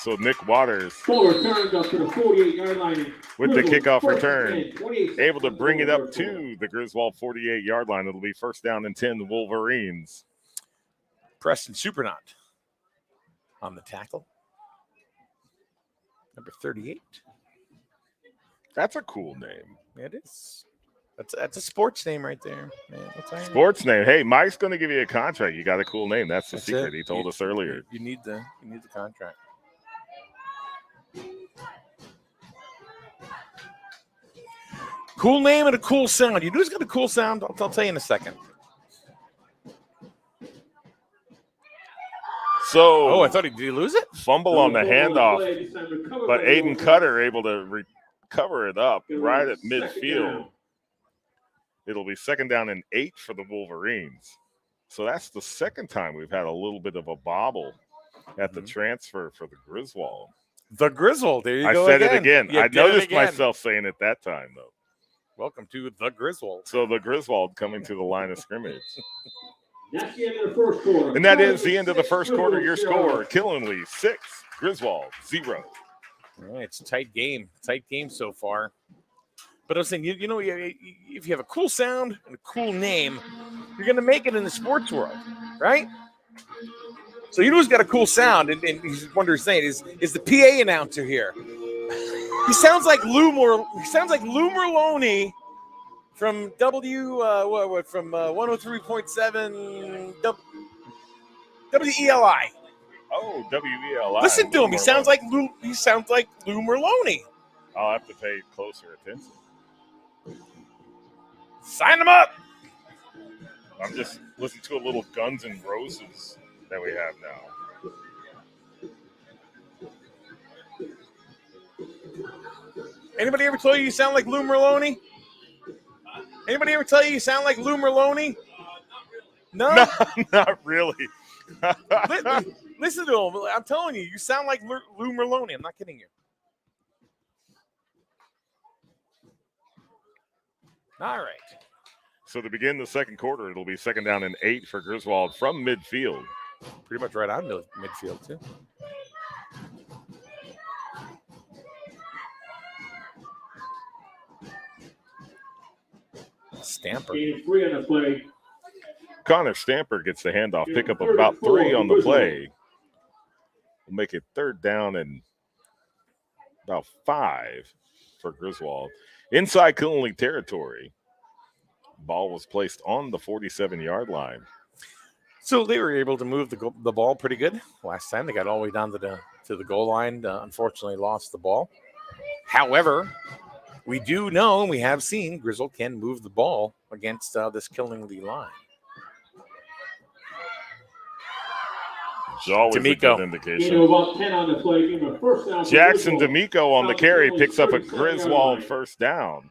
So Nick Waters Fuller turns up to the 48-yard line. with the kickoff First return, and 28 able to seconds bring it up left to go. to the Griswold 48-yard line. It'll be first down and 10 Wolverines. Preston Supernaut on the tackle. Number 38. That's a cool name. It is. That's a sports name right there. Man, Sports name. Hey, Mike's going to give you a contract. You got a cool name. That's the That's secret. it. He told us earlier. You need the contract. Cool name and a cool sound. You know who's got a cool sound? I'll tell you in a second. So, I thought did he lose it? fumble on the handoff, Play, this time recovered but by Aiden the Cutter able to recover it up right at Second midfield. down. It'll be second down and 8 for the Wolverines. So that's the second time we've had a little bit of a bobble at the transfer for the Griswold. The Griswold. There you I go. said it again. You I did it noticed again. myself saying it that time, though. Welcome to the Griswold. So the Griswold coming to the line of scrimmage. That's the end of the first quarter. And that is the end of the first quarter. Your score, Killingly 6, Griswold 0. All right, it's a tight game so far. But I was saying, you know, if you have a cool sound and a cool name, you're going to make it in the sports world, right? So you know who's got a cool sound, and he's wondering, saying, is the PA announcer here? He sounds like Lou Merlone from from 103.7 WELI. Oh, WELI. Listen to him. He sounds like Lou Merlone. I'll have to pay closer attention. Sign him up. I'm just listening to a little Guns N' Roses that we have now. Anybody ever tell you sound like Lou Merlone? Anybody ever tell you sound like Lou Merlone? No? No, not really. Listen to him. I'm telling you sound like Lou Merlone. I'm not kidding you. All right. So to begin the second quarter, it'll be 2nd down and 8 for Griswold from midfield. Pretty much right on midfield, too. Stamper. 3 on the play. Connor Stamper gets the handoff, pick up about 3 on the play. We'll make it 3rd down and about 5 for Griswold. Inside Killenly territory. Ball was placed on the 47-yard line. So they were able to move the ball pretty good last time. They got all the way down to the goal line. Unfortunately, lost the ball. However, we do know and we have seen Griswold can move the ball against this Killenly line. It's always D'Amico. a good indication. About 10 on the play. Give him a first down. Jackson D'Amico on the carry picks up a Griswold first down.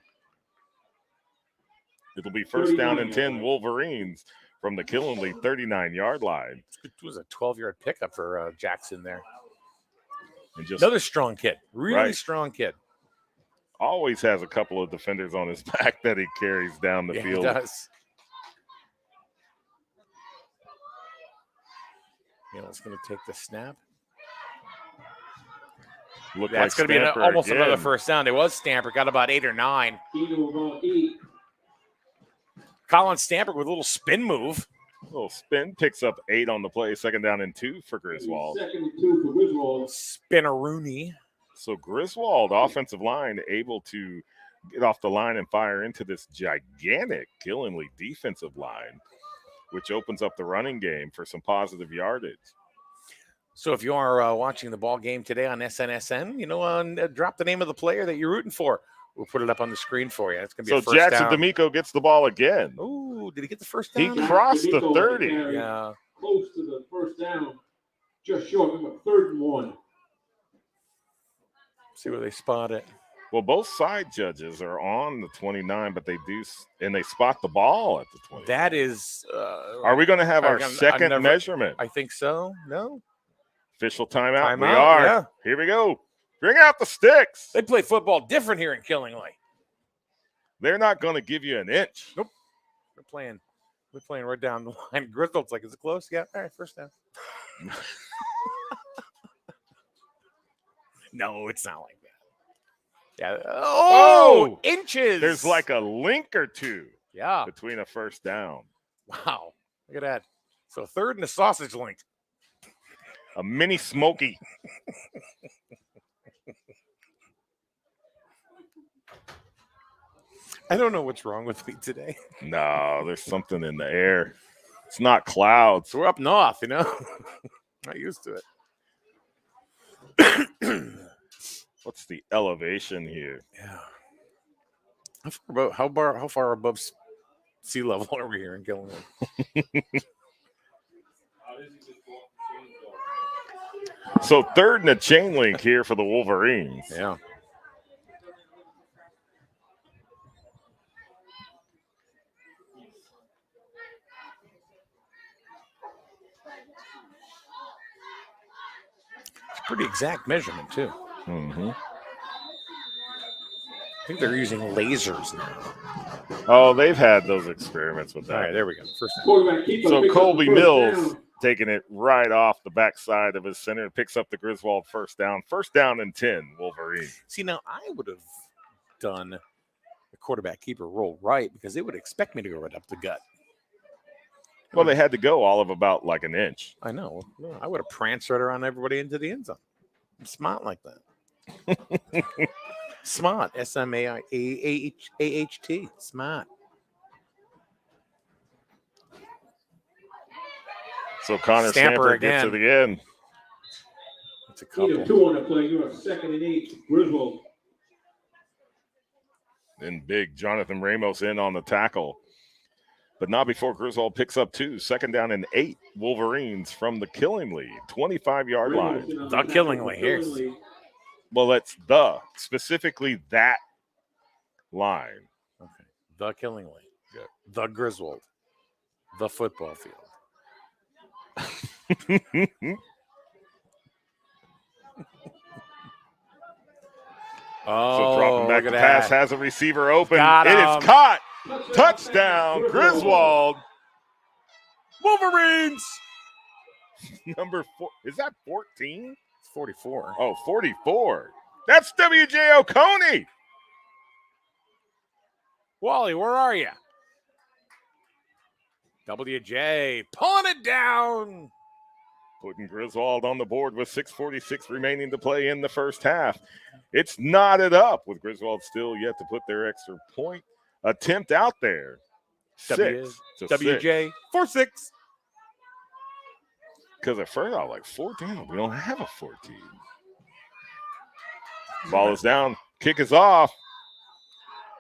It'll be 1st down and 10 Wolverines from the Killenly 39-yard line. It was a 12-yard pickup for Jackson there. And just another strong kid. Really strong kid. Always has a couple of defenders on his back that he carries down the field. He does. It's going to take the snap. That's going to be almost another first down. It was Stamper. Got about 8 or 9. Colin Stamper with a little spin move. A little spin. Picks up 8 on the play. 2nd down and 2 for Griswold. 2nd and 2 for Griswold. Spinneroonie. So Griswold, offensive line, able to get off the line and fire into this gigantic Killenly defensive line, which opens up the running game for some positive yardage. So if you are watching the ball game today on SNSN, drop the name of the player that you're rooting for. We'll put it up on the screen for you. It's going to be a first down. So Jackson D'Amico gets the ball again. Ooh, did he get the first down? He crossed the 30. Yeah. Close to the first down. Just short of 3rd and 1. See where they spot it. Well, both side judges are on the 29, but they spot the ball at the 20. That is. Are we going to have our second measurement? I think so. No. Official timeout. We are. Yeah. Here we go. Bring out the sticks. They play football different here in Killenly. They're not going to give you an inch. Nope. We're playing right down the line. Griswold's like, is it close? Yeah. All right, first down. No, it's not like that. Yeah. Oh, inches. There's like a link or two. Yeah. Between a first down. Wow. Look at that. So 3rd and a sausage link. A mini Smoky. I don't know what's wrong with me today. No, there's something in the air. It's not clouds. We're up north, Not used to it. What's the elevation here? Yeah. How far above sea level are we here in Killenly? So 3rd and a chain link here for the Wolverines. Yeah. It's a pretty exact measurement, too. Mm-hmm. I think they're using lasers now. Oh, they've had those experiments with that. All right, there we go. First so Colby Mills taking it right off the backside of his center and picks up the Griswold first down. 1st down and 10, Wolverine. See, now I would have done the quarterback keeper roll right because they would expect me to go right up the gut. Well, they had to go all of about like an inch. I know. I would have pranced right around everybody into the end zone. I'm smart like that. Smart. S-M-A-I-A-H-T. Smart. So Connor Stamper gets to the end. It's a couple. 2 on the play. You're a 2nd and 8. Griswold. Then big Jonathan Ramos in on the tackle. But not before Griswold picks up 2. 2nd down and 8. Wolverines from the Killingly 25-yard line. The Killingly. Here's. Well, it's specifically that line. Okay. The Killingly. Good. The Griswold. The football field. So dropping back the pass has a receiver open. Got it him. is caught. Touchdown, Griswold. Wolverines. Number 4. Is that 14? It's 44. Oh, 44. That's W.J. Oconee. Wally, where are you? WJ pulling it down. Putting Griswold on the board with 6:46 remaining to play in the first half. It's knotted up with Griswold still yet to put their extra point attempt out there. WJ 4-6. Because at first I was like, 14? We don't have a 14. Ball is down. Kick is off.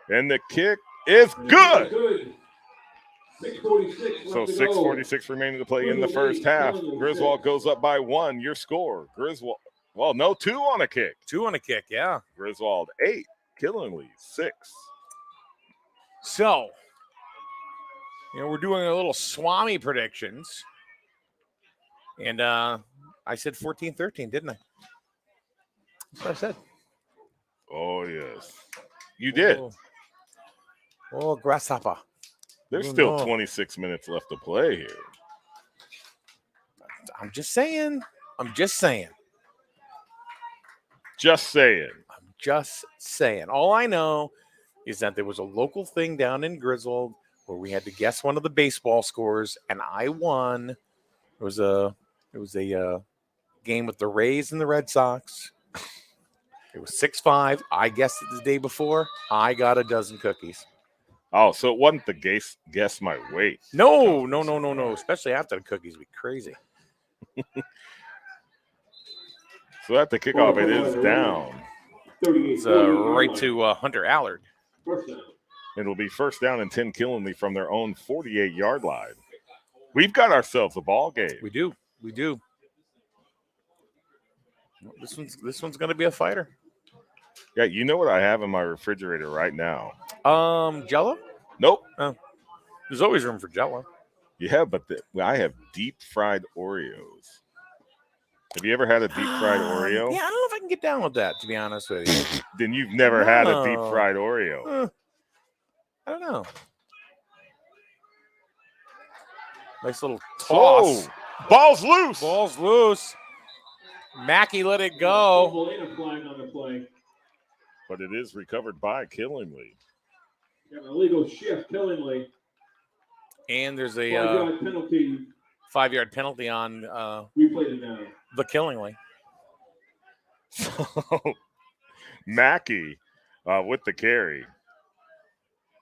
And the kick is good. 6:46. So 6:46 remaining to play in the first half. Griswold goes up by 1. Your score. Griswold. Well, no, 2 on a kick. 2 on a kick, yeah. Griswold 8. Killingly 6. So, we're doing a little Swami predictions. And I said 14-13, didn't I? That's what I said. Oh, yes. You did. Oh, grasshopper. There's still 26 minutes left to play here. I'm just saying. Just saying. All I know is that there was a local thing down in Griswold where we had to guess one of the baseball scores, and I won. It was a game with the Rays and the Red Sox. It was 6-5. I guessed it the day before. I got a dozen cookies. Oh, so it wasn't the guess my weight. No. Especially after the cookies, be crazy. So at the kickoff, it is down. It's right to Hunter Allard. It'll be first down and 10 Killingly from their own 48-yard line. We've got ourselves a ball game. We do. This one's going to be a fighter. Yeah, you know what I have in my refrigerator right now? Jell-O? Nope. Oh. There's always room for Jell-O. Yeah, but I have deep-fried Oreos. Have you ever had a deep-fried Oreo? Yeah, I don't know if I can get down with that, to be honest with you. Then you've never had a deep-fried Oreo. I don't know. Nice little toss. Oh, ball's loose. Mackey let it go. But it is recovered by Killingly. Got an illegal shift, Killingly. And there's a 5-yard penalty. 5-yard penalty on Replay it now. the Killingly. So Mackey with the carry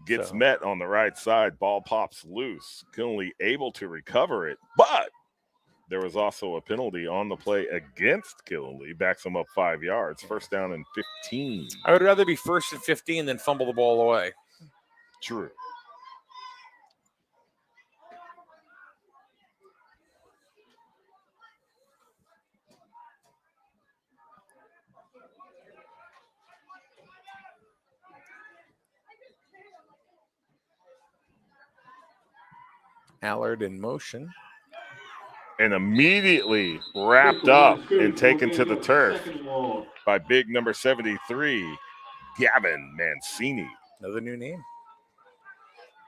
gets met on the right side. Ball pops loose. Killingly able to recover it, but there was also a penalty on the play against Killingly. Backs him up 5 yards. First down and 15. I would rather be first and 15 than fumble the ball away. True. Allard in motion. And immediately wrapped up and taken to the turf by big number 73, Gavin Mancini. Another new name.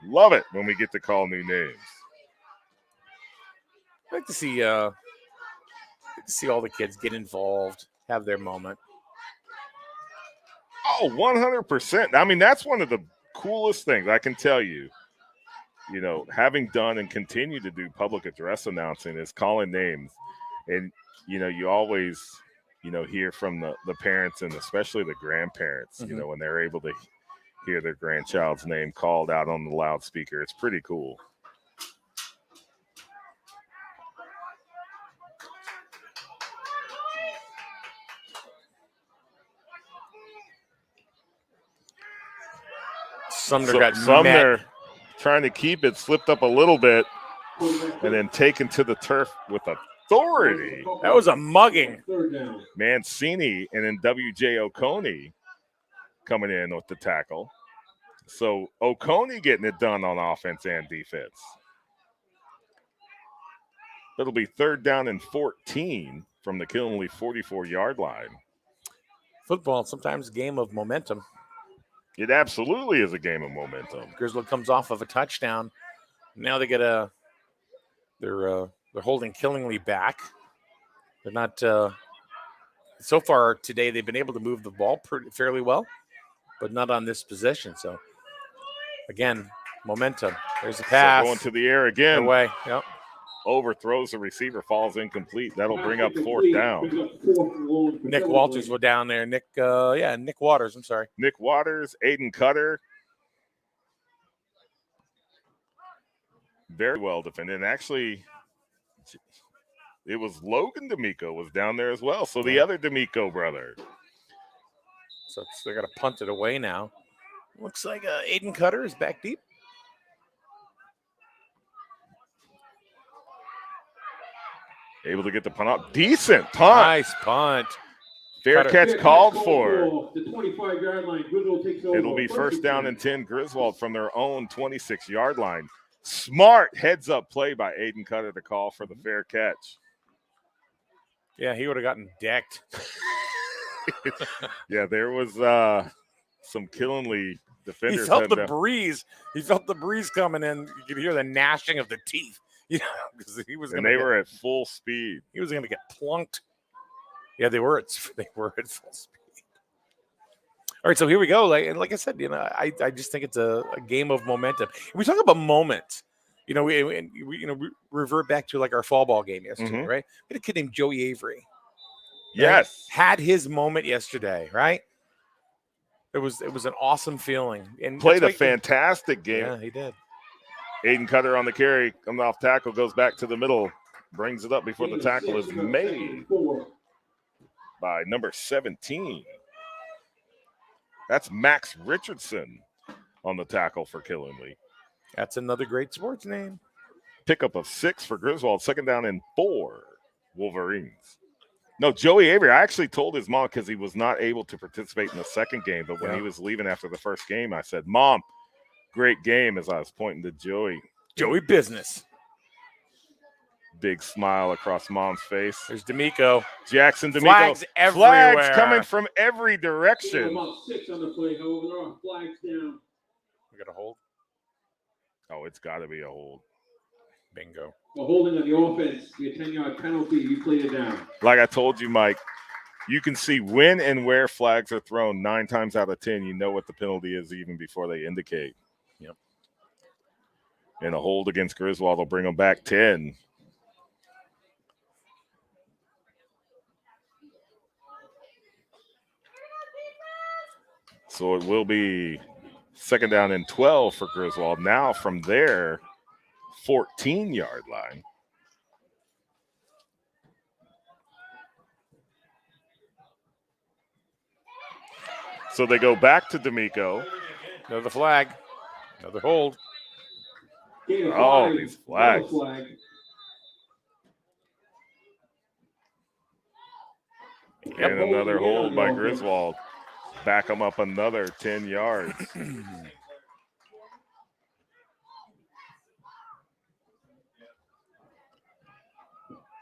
Love it when we get to call new names. I like to see all the kids get involved, have their moment. Oh, 100%. I mean, that's one of the coolest things I can tell you. having done and continue to do public address announcing is calling names. And, you always, hear from the parents and especially the grandparents, Mm-hmm. when they're able to hear their grandchild's name called out on the loudspeaker. It's pretty cool. Sumner trying to keep it, slipped up a little bit, and then taken to the turf with authority. That was a mugging. Mancini and then W.J. Oconee coming in with the tackle. So Oconee getting it done on offense and defense. It'll be 3rd down and 14 from the Killenly 44-yard line. Football, sometimes a game of momentum. It absolutely is a game of momentum. Griswold comes off of a touchdown. Now they get they're holding Killenly back. They're not so far today they've been able to move the ball fairly well, but not on this possession. So again, momentum. There's a pass. So going to the air again. Away. Yep. Overthrows the receiver, falls incomplete. That'll bring up 4th down. Nick Walters was down there. Nick Waters. I'm sorry. Nick Waters, Aiden Cutter. Very well defended. And actually, it was Logan D'Amico was down there as well. So the other D'Amico brother. So they're going to punt it away now. Looks like Aiden Cutter is back deep. Able to get the punt up. Decent punt. Nice punt. Fair catch called for. The 25-yard line. Griswold takes over. It'll be 1st down and 10. Griswold from their own 26-yard line. Smart heads-up play by Aiden Cutter to call for the fair catch. Yeah, he would have gotten decked. Yeah, there was some Killenly defenders. He felt the breeze. He felt the breeze coming in. You could hear the gnashing of the teeth. Because he was. And they were at full speed. He was going to get plunked. Yeah, they were at full speed. All right, so here we go. Like I said, I just think it's a game of momentum. We talk about moments. We revert back to like our fall ball game yesterday, right? We had a kid named Joey Avery. Yes, had his moment yesterday, right? It was an awesome feeling and played a fantastic game. Yeah, he did. Aiden Cutter on the carry, coming off tackle, goes back to the middle, brings it up before the tackle is made by number 17. That's Max Richardson on the tackle for Killenly. That's another great sports name. Pickup of 6 for Griswold, 2nd down and 4 Wolverines. No, Joey Avery, I actually told his mom because he was not able to participate in the second game, but when he was leaving after the first game, I said, Mom, great game, as I was pointing to Joey. Joey business. Big smile across Mom's face. There's D'Amico. Jackson D'Amico. Flags everywhere. Flags coming from every direction. About 6 on the play, however, there are flags down. We got a hold. Oh, it's got to be a hold. Bingo. A holding on the offense, the 10-yard penalty, you played it down. Like I told you, Mike, you can see when and where flags are thrown 9 times out of 10. You know what the penalty is even before they indicate. Yep. And a hold against Griswold will bring them back 10. So it will be 2nd down and 12 for Griswold. Now from their 14-yard line. So they go back to D'Amico. Another flag. Another hold. Oh, these flags. And another hold by Griswold. Back them up another 10 yards.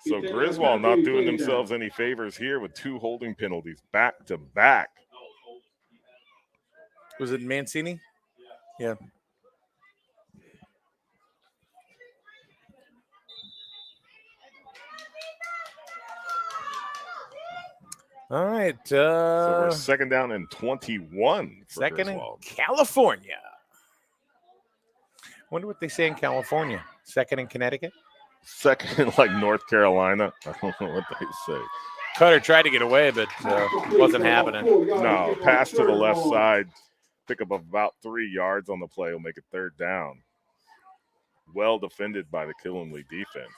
So Griswold not doing themselves any favors here with 2 holding penalties back to back. Was it Mancini? Yeah. All right. So we're 2nd down and 21 for second Griswold. in California. Wonder what they say in California. Second in Connecticut? Second in like North Carolina. I don't know what they say. Cutter tried to get away, but wasn't happening. No, pass to the left side. Pick up about 3 yards on the play will make it third down. Well defended by the Killenly defense.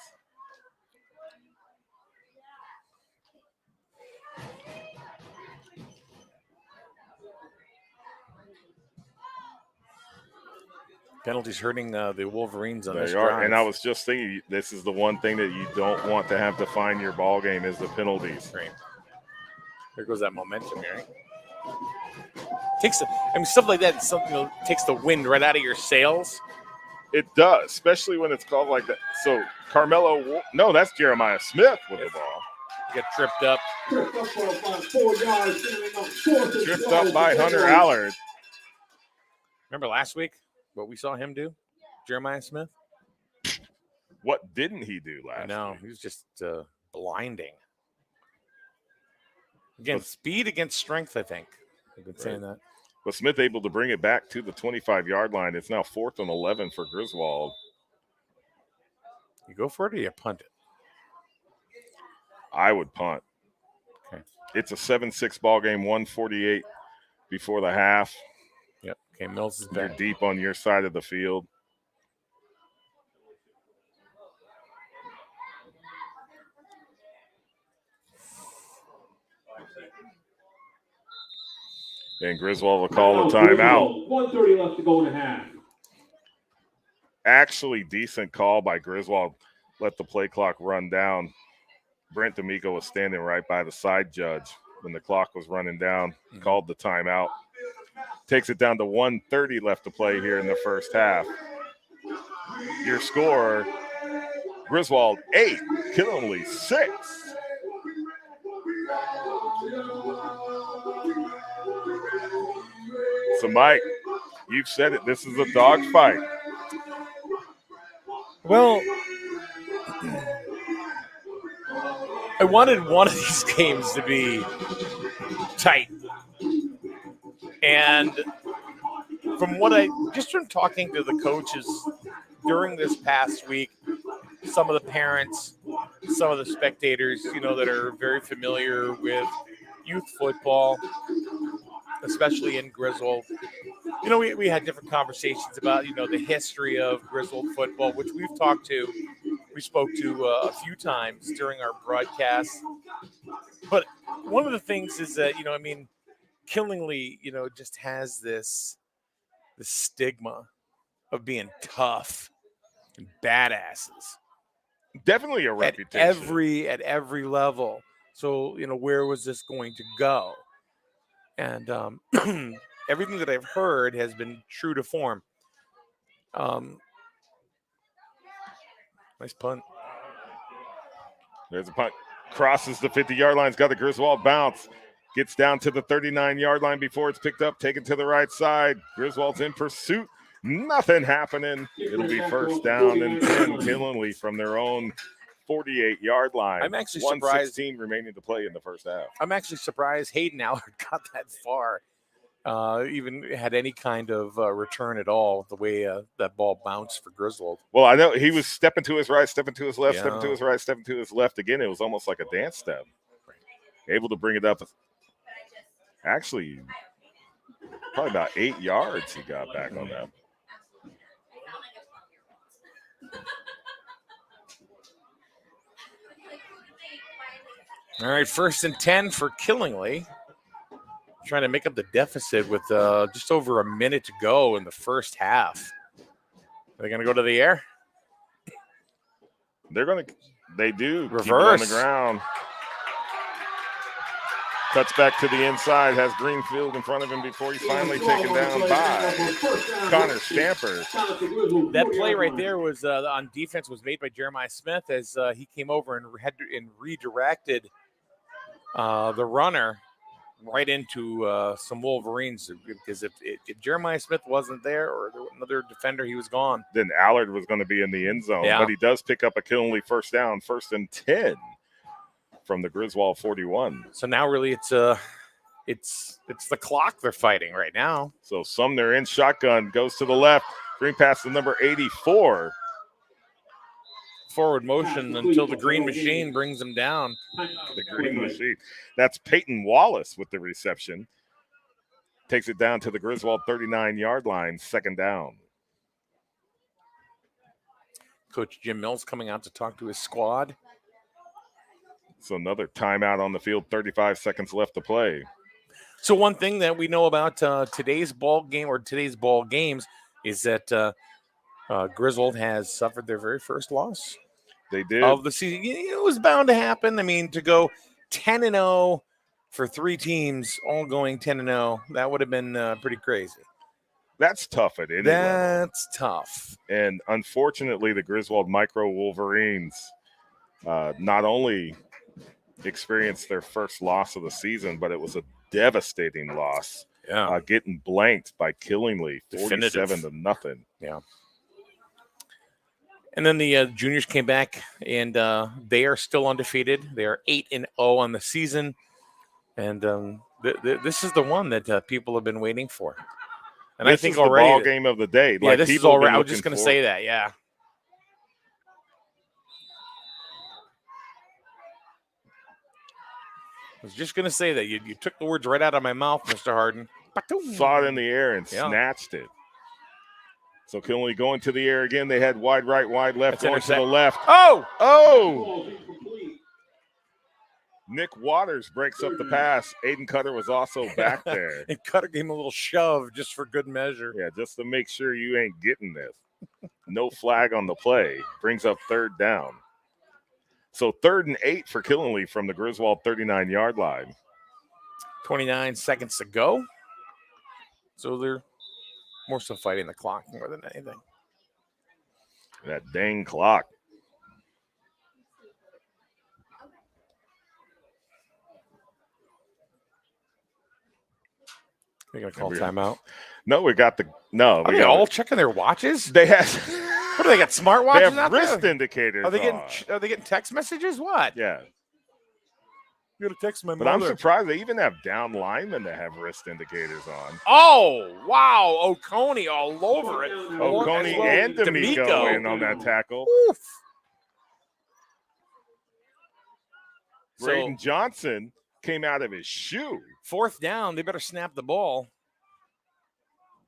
Penalties hurting the Wolverines on this They are, drive. and I was just thinking, this is the one thing that you don't want to have define your ball game is the penalties. Right. There goes that momentum here. Stuff like that. Something takes the wind right out of your sails. It does, especially when it's called like that. So Carmelo, no, that's Jeremiah Smith with the ball. Get tripped up. Tripped up for about 4 yards. Tripped up by Hunter Allard. Remember last week what we saw him do? Jeremiah Smith? What didn't he do last No, week? he was just blinding. Again, speed against strength, I think. I've been saying that. But Smith able to bring it back to the 25-yard line. It's now 4th and 11 for Griswold. You go for it or you punt it? I would punt. Okay. It's a 7-6 ball game, 148 before the half. Yep. Okay, Mills is You're back. deep on your side of the field. And Griswold will call the timeout. 1:30 left to go in the half. Actually, decent call by Griswold. Let the play clock run down. Brent D'Amico was standing right by the side judge when the clock was running down. Called the timeout. Takes it down to 1:30 left to play here in the first half. Your score, Griswold 8, Killenly 6. So, Mike, you've said it. This is a dogfight. Well, I wanted one of these games to be tight. And from talking to the coaches during this past week, some of the parents, some of the spectators, that are very familiar with youth football, especially in Griswold, we had different conversations about, the history of Griswold football, which we spoke to a few times during our broadcast. But one of the things is that, Killingly, just has this stigma of being tough and badasses. Definitely a reputation. At every level. So, where was this going to go? And everything that I've heard has been true to form. Nice punt. There's a punt. Crosses the 50-yard line. It's got the Griswold bounce. Gets down to the 39-yard line before it's picked up. Taken to the right side. Griswold's in pursuit. Nothing happening. It'll be first down and 10 Killenly from their own 48-yard line. I'm actually surprised. 1:16 remaining to play in the first half. I'm actually surprised Hayden Allard got that far, even had any kind of return at all, the way that ball bounced for Griswold. Well, I know he was stepping to his right, stepping to his left, stepping to his right, stepping to his left. Again, it was almost like a dance step. Able to bring it up. Actually, probably about 8 yards he got back on that. All right, 1st and 10 for Killingly. Trying to make up the deficit with just over a minute to go in the first half. Are they going to go to the air? They do. Reverse. Keep it on the ground. Cuts back to the inside, has Greenfield in front of him before he's finally taken down by Connor Stamper. That play right there was on defense was made by Jeremiah Smith as he came over and redirected the runner right into some Wolverines, because if Jeremiah Smith wasn't there or another defender, he was gone. Then Allard was going to be in the end zone, but he does pick up a Killenly first down, 1st and 10 from the Griswold 41. So now really it's the clock they're fighting right now. So Sumner in shotgun goes to the left. Screen pass to number 84. Forward motion until the green machine brings him down. The green machine. That's Peyton Wallace with the reception. Takes it down to the Griswold 39-yard line, second down. Coach Jim Mills coming out to talk to his squad. So another timeout on the field, 35 seconds left to play. So one thing that we know about today's ball game or today's ball games is that Griswold has suffered their very first loss. They did. Of the season. It was bound to happen. I mean, to go 10-0 for 3 teams all going 10-0, that would have been pretty crazy. That's tough at any level. That's tough. And unfortunately, the Griswold Micro Wolverines not only experienced their first loss of the season, but it was a devastating loss. Yeah. Getting blanked by Killingly, 47-0. Yeah. And then the juniors came back, and they are still undefeated. They are 8-0 on the season, and this is the one that people have been waiting for. And this I think is already the ball game of the day. Yeah, this is already. I was just going to say that. Yeah. I was just going to say that. You took the words right out of my mouth, Mr. Harden. Saw it in the air and snatched it. So Killingly going to the air again. They had wide right, wide left, going to the left. Oh! Nick Waters breaks up the pass. Aiden Cutter was also back there. And Cutter gave him a little shove just for good measure. Yeah, just to make sure you ain't getting this. No flag on the play. Brings up third down. So 3rd and 8 for Killingly from the Griswold 39-yard line. 29 seconds to go. So they're more so fighting the clock more than anything. That dang clock. They're going to call timeout? No, we got the – no. Are they all checking their watches? They have – What do they got? Smart watches? They have wrist indicators. Are they getting text messages? What? Yeah. You got to text my but mother. I'm surprised they even have down linemen that have wrist indicators on. Oh, wow. Oconee all over it. Oconee and D'Amico in on that tackle. Oof. Braden Johnson came out of his shoe. 4th down. They better snap the ball.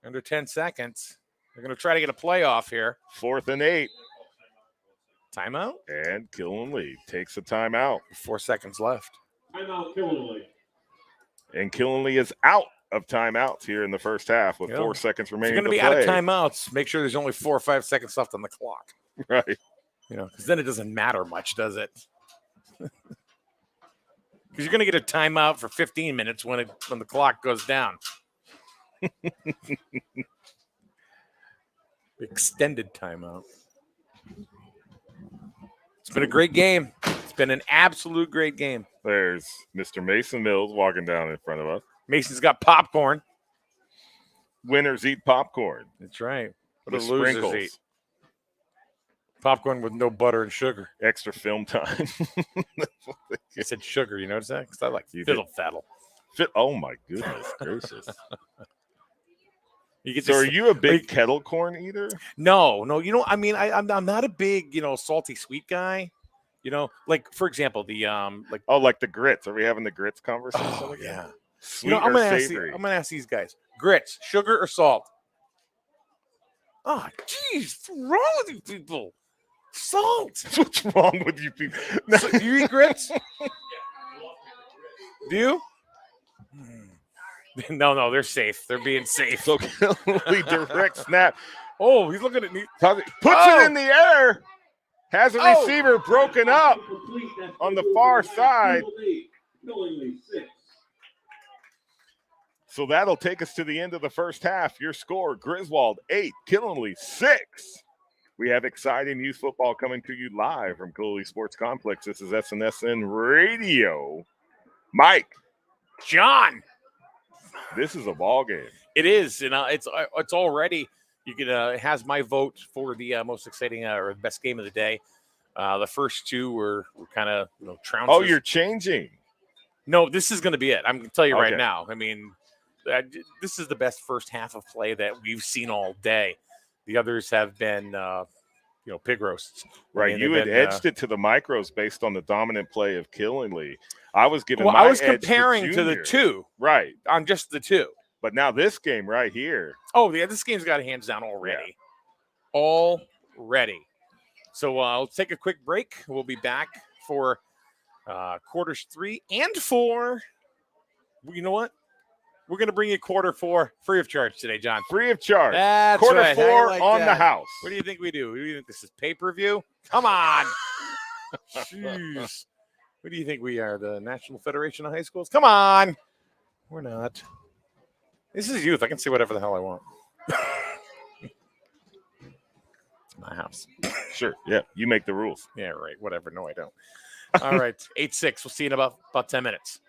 Under 10 seconds. They're going to try to get a playoff here. 4th and 8. Timeout? And Killingly takes a timeout. 4 seconds left. Timeout, Killingly. And Killingly is out of timeouts here in the first half with 4 seconds remaining. If you're going to be out of timeouts, make sure there's only 4 or 5 seconds left on the clock. Right. Because then it doesn't matter much, does it? Because you're going to get a timeout for 15 minutes when the clock goes down. Extended timeout. It's been a great game. It's been an absolute great game. There's Mr. Mason Mills walking down in front of us. Mason's got popcorn. Winners eat popcorn. That's right. What With do losers sprinkles. eat? Popcorn with no butter and sugar. Extra film time. I said sugar. You notice that? Because I like You fiddle faddle. Oh, my goodness gracious. You get So are you a big kettle corn eater? No. I'm not a big, salty sweet guy. Like for example, the like the grits. Are we having the grits conversation? Oh, again? yeah. Sweet I'm or gonna savory? I'm gonna ask these guys: grits, sugar, or salt? Oh, geez, what's wrong with you people? Salt. What's wrong with you people? So, do you eat grits? Do you? No, they're safe. They're being safe. So Killingly direct snap. Oh, he's looking at me. Puts it in the air. Has a receiver broken up on the far side. Killingly 6. So that'll take us to the end of the first half. Your score, Griswold 8, Killingly 6. We have exciting youth football coming to you live from Killingly Sports Complex. This is SNSN Radio. Mike. John. This is a ball game. It is. It's already. You can has my vote for the most exciting or best game of the day. The first two were kind of trounces. Oh, you're changing. No, this is going to be it. I'm going to tell you right Okay. now. I mean, this is the best first half of play that we've seen all day. The others have been, pig roasts. Right. I mean, You they've had been, edged it to the micros based on the dominant play of Killenly. I was giving well, my I was edge comparing to the Junior. two. Right. On just the two. But now this game right here. Oh, yeah, this game's got hands down already. Yeah. Already. So let's take a quick break. We'll be back for quarters 3 and 4. You know what? We're going to bring you quarter 4 free of charge today, John. Free of charge. That's quarter right. 4 like on that. the house. What do you think we do? Do you think this is pay-per-view? Come on. Jeez. What do you think we are? The National Federation of High Schools? Come on. We're not. This is youth. I can say whatever the hell I want. It's my house. Sure. Yeah. You make the rules. Yeah, right. Whatever. No, I don't. All right. 8-6. We'll see you in about 10 minutes.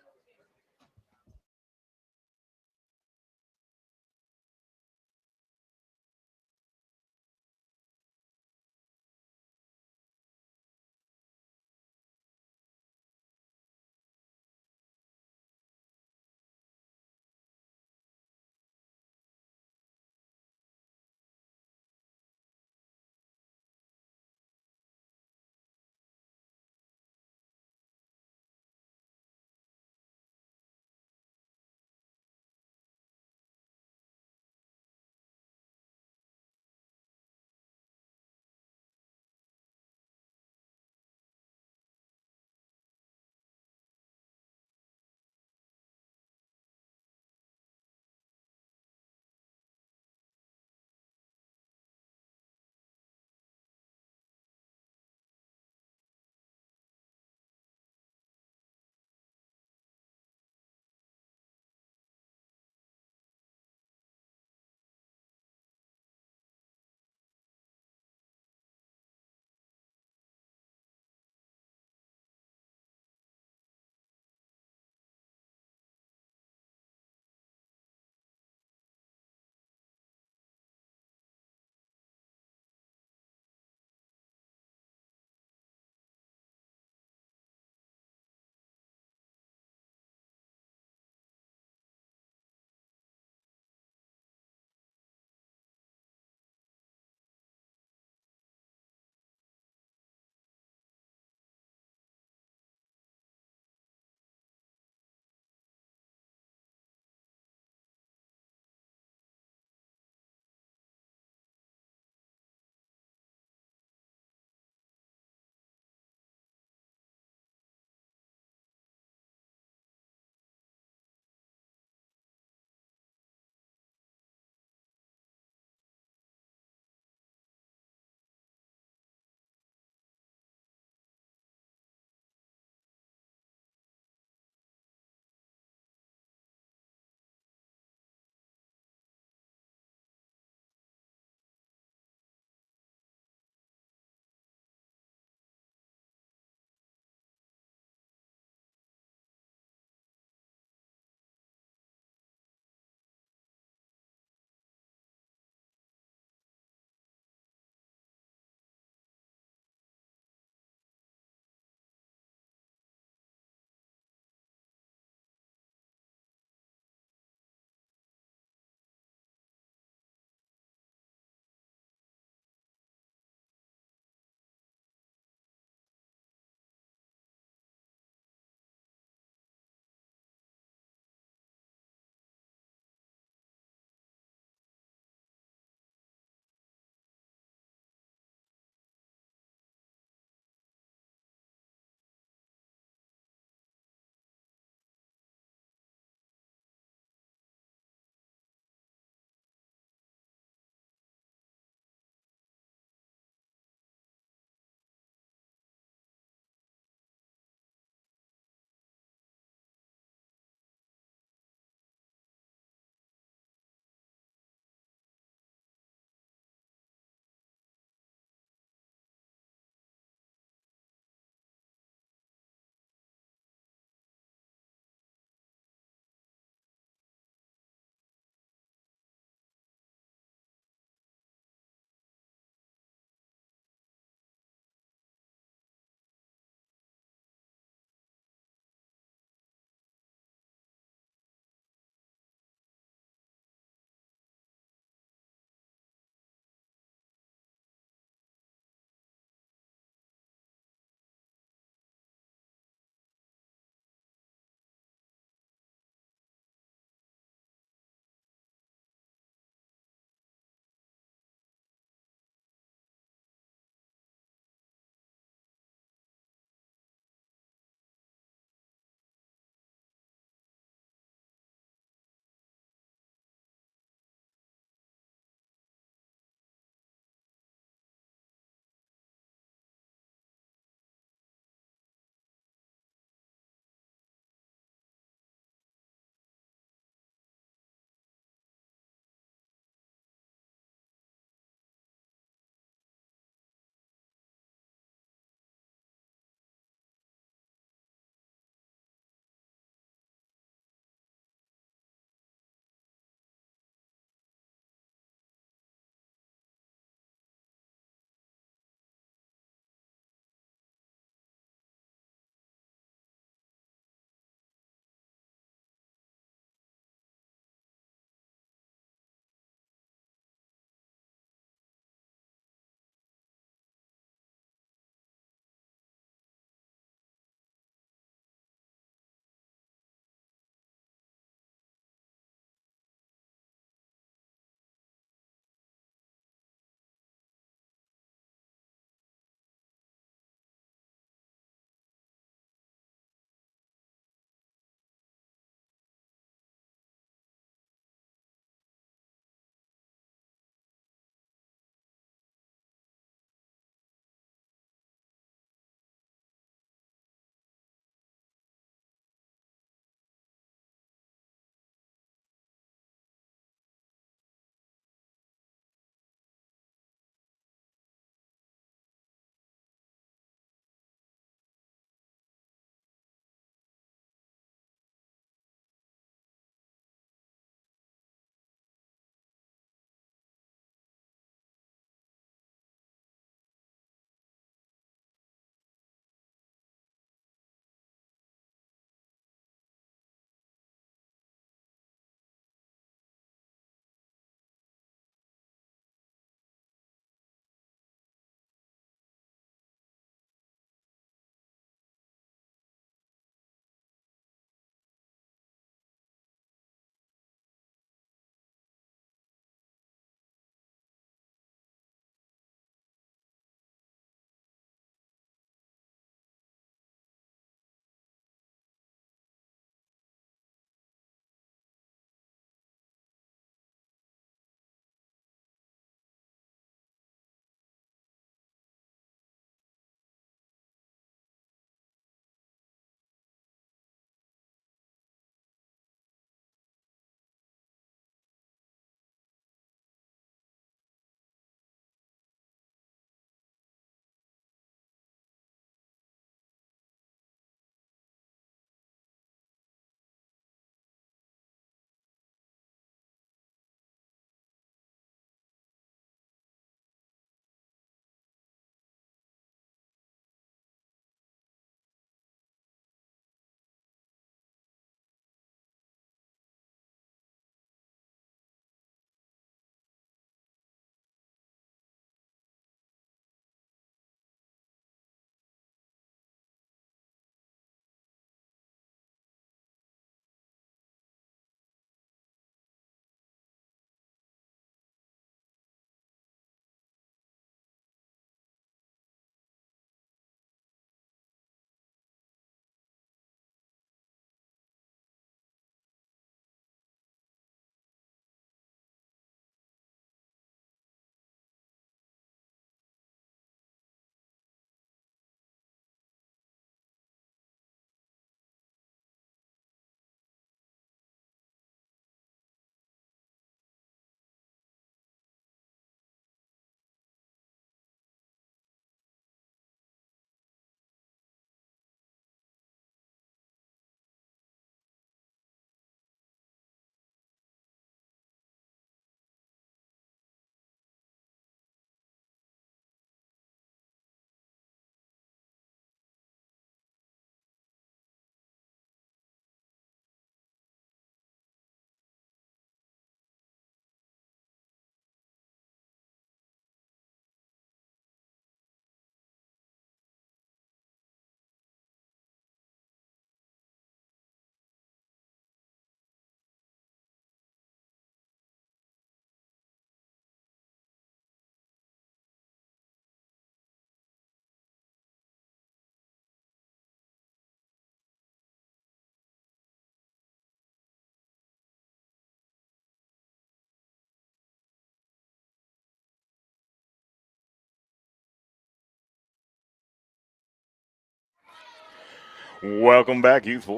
Welcome back, youth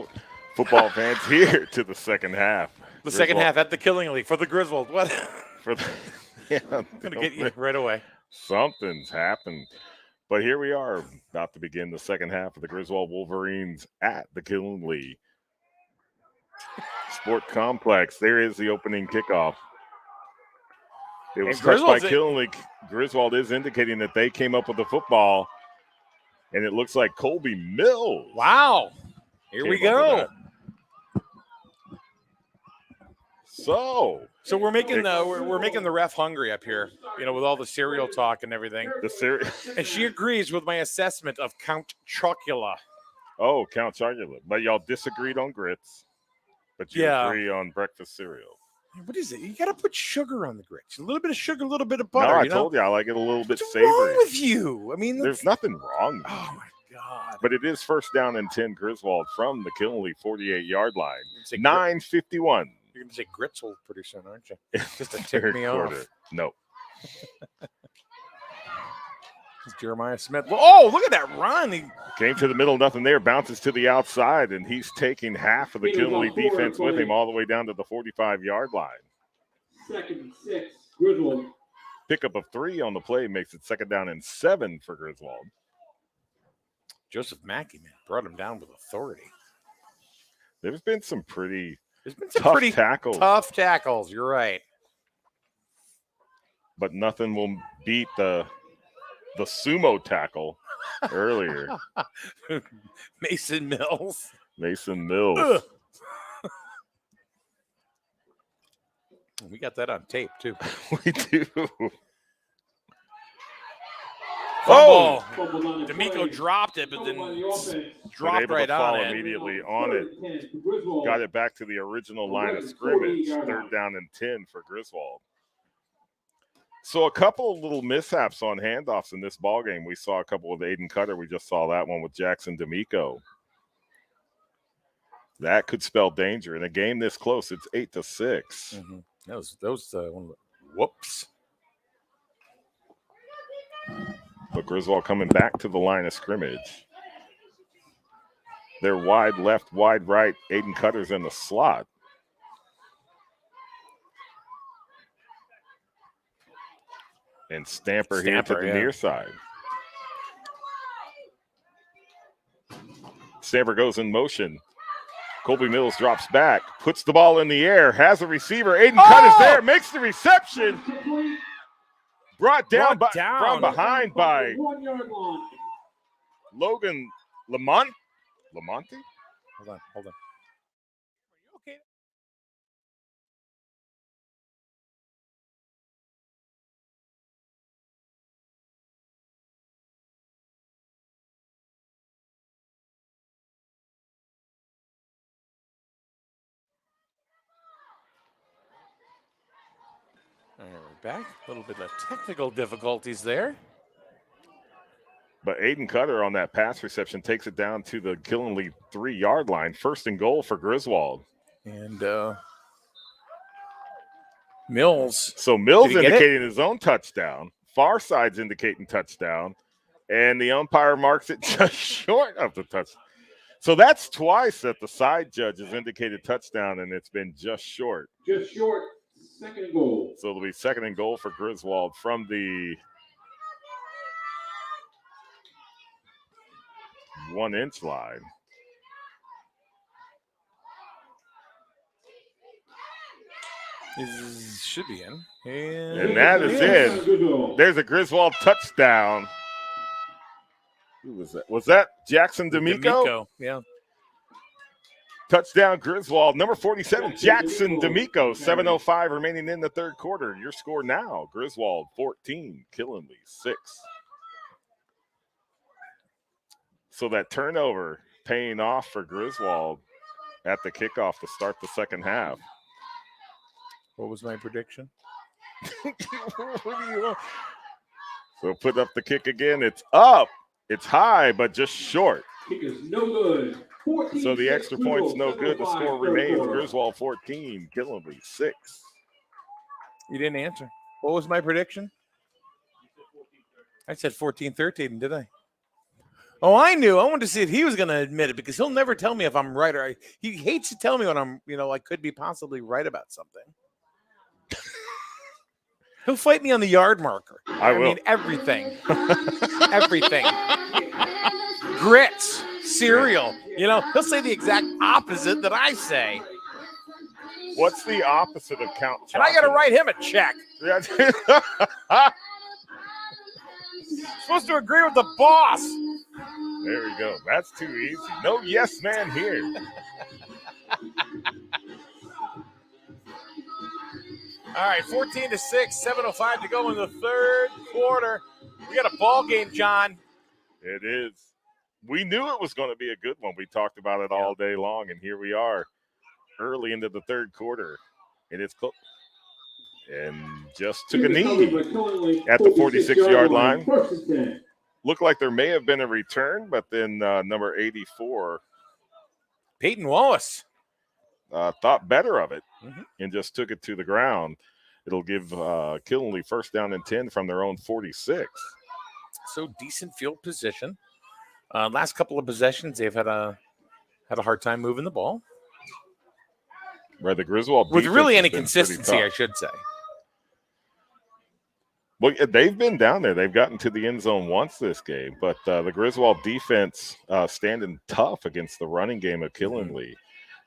football fans, here to the second half. The second half at the Killing League for the Griswold. What? For the, yeah, I'm going to get you right away. Something's happened. But here we are, about to begin the second half of the Griswold Wolverines at the Killing League Sport Complex. There is the opening kickoff. It was touched by Killing League. Griswold is indicating that they came up with the football, and it looks like Colby Mills. Wow. Here we go. So we're making the ref hungry up here, with all the cereal talk and everything. And she agrees with my assessment of Count Chocula. Oh, Count Chocula. But y'all disagreed on grits, but you agree on breakfast cereal. What is it? You got to put sugar on the grits. A little bit of sugar, a little bit of butter. No, I told you I like it a little bit savory. What's wrong with you? I mean, there's nothing wrong. Oh my God! But it is first down and 10 Griswold from the Killing League 48-yard line. 9:51. You're going to say Griswold pretty soon, aren't you? Just to tick me off. No. Jeremiah Smith. Oh, look at that run. He came to the middle, nothing there, bounces to the outside, and he's taking half of the Killing League defense with him all the way down to the 45-yard line. 2nd and 6, Griswold. Pickup of 3 on the play makes it 2nd down and 7 for Griswold. Joseph Mackey, man, brought him down with authority. There's been some pretty tackles. Tough tackles, you're right. But nothing will beat the sumo tackle earlier. Mason Mills. Ugh. We got that on tape, too. We do. Oh! D'Amico dropped it, but then dropped right on it. Immediately on it. Got it back to the original line of scrimmage. 3rd down and 10 for Griswold. So a couple of little mishaps on handoffs in this ballgame. We saw a couple with Aiden Cutter. We just saw that one with Jackson D'Amico. That could spell danger. In a game this close, it's 8-6. Mm-hmm. Those whoops. But Griswold coming back to the line of scrimmage. They're wide left, wide right. Aiden Cutter's in the slot. And Stamper here to the near side. Stamper goes in motion. Colby Mills drops back, puts the ball in the air, has a receiver. Aiden Cutter's there, makes the reception. Brought down from behind by Logan Lamonte. Hold on. Okay. All right, we're back. A little bit of technical difficulties there. But Aiden Cutter on that pass reception takes it down to the Killing League 3-yard line. 1st and goal for Griswold. And Mills. So Mills indicating his own touchdown. Far side's indicating touchdown. And the umpire marks it just short of the touchdown. So that's twice that the side judge has indicated touchdown, and it's been just short. Just short. 2nd and goal. So it'll be 2nd and goal for Griswold from the 1-inch line. Should be in. And that is in. There's a Griswold touchdown. Who was that? Was that Jackson D'Amico? Yeah. Touchdown Griswold, number 47, Jackson D'Amico. 7:05 remaining in the 3rd quarter. Your score now, Griswold 14, Killing League 6. So that turnover paying off for Griswold at the kickoff to start the second half. What was my prediction? So put up the kick again. It's up. It's high, but just short. Kick is no good. So the extra point's no good. The score remains Griswold 14, Killing League 6. You didn't answer. What was my prediction? I said 14-13, did I? Oh, I knew. I wanted to see if he was going to admit it because he'll never tell me if I'm right or he hates to tell me when I'm, I could be possibly right about something. He'll fight me on the yard marker. I will. mean, everything. Everything. Grits, cereal. He'll say the exact opposite that I say. What's the opposite of Count Chocula? And I got to write him a check. Supposed to agree with the boss. There we go. That's too easy. No yes man here. All right, 14-6, 7:05 to go in the third quarter. We got a ball game, John. It is. We knew it was going to be a good one. We talked about it all day long, and here we are early into the third quarter. And it's close. And just took a knee at the 46-yard line. Looked like there may have been a return, but then number 84, Peyton Wallace, thought better of it and just took it to the ground. It'll give Killenly first down and 10 from their own 46. So decent field position. Last couple of possessions, they've had a hard time moving the ball. Right, the Griswold with really any been consistency, I should say. Well, they've been down there. They've gotten to the end zone once this game, but the Griswold defense standing tough against the running game of Killenly.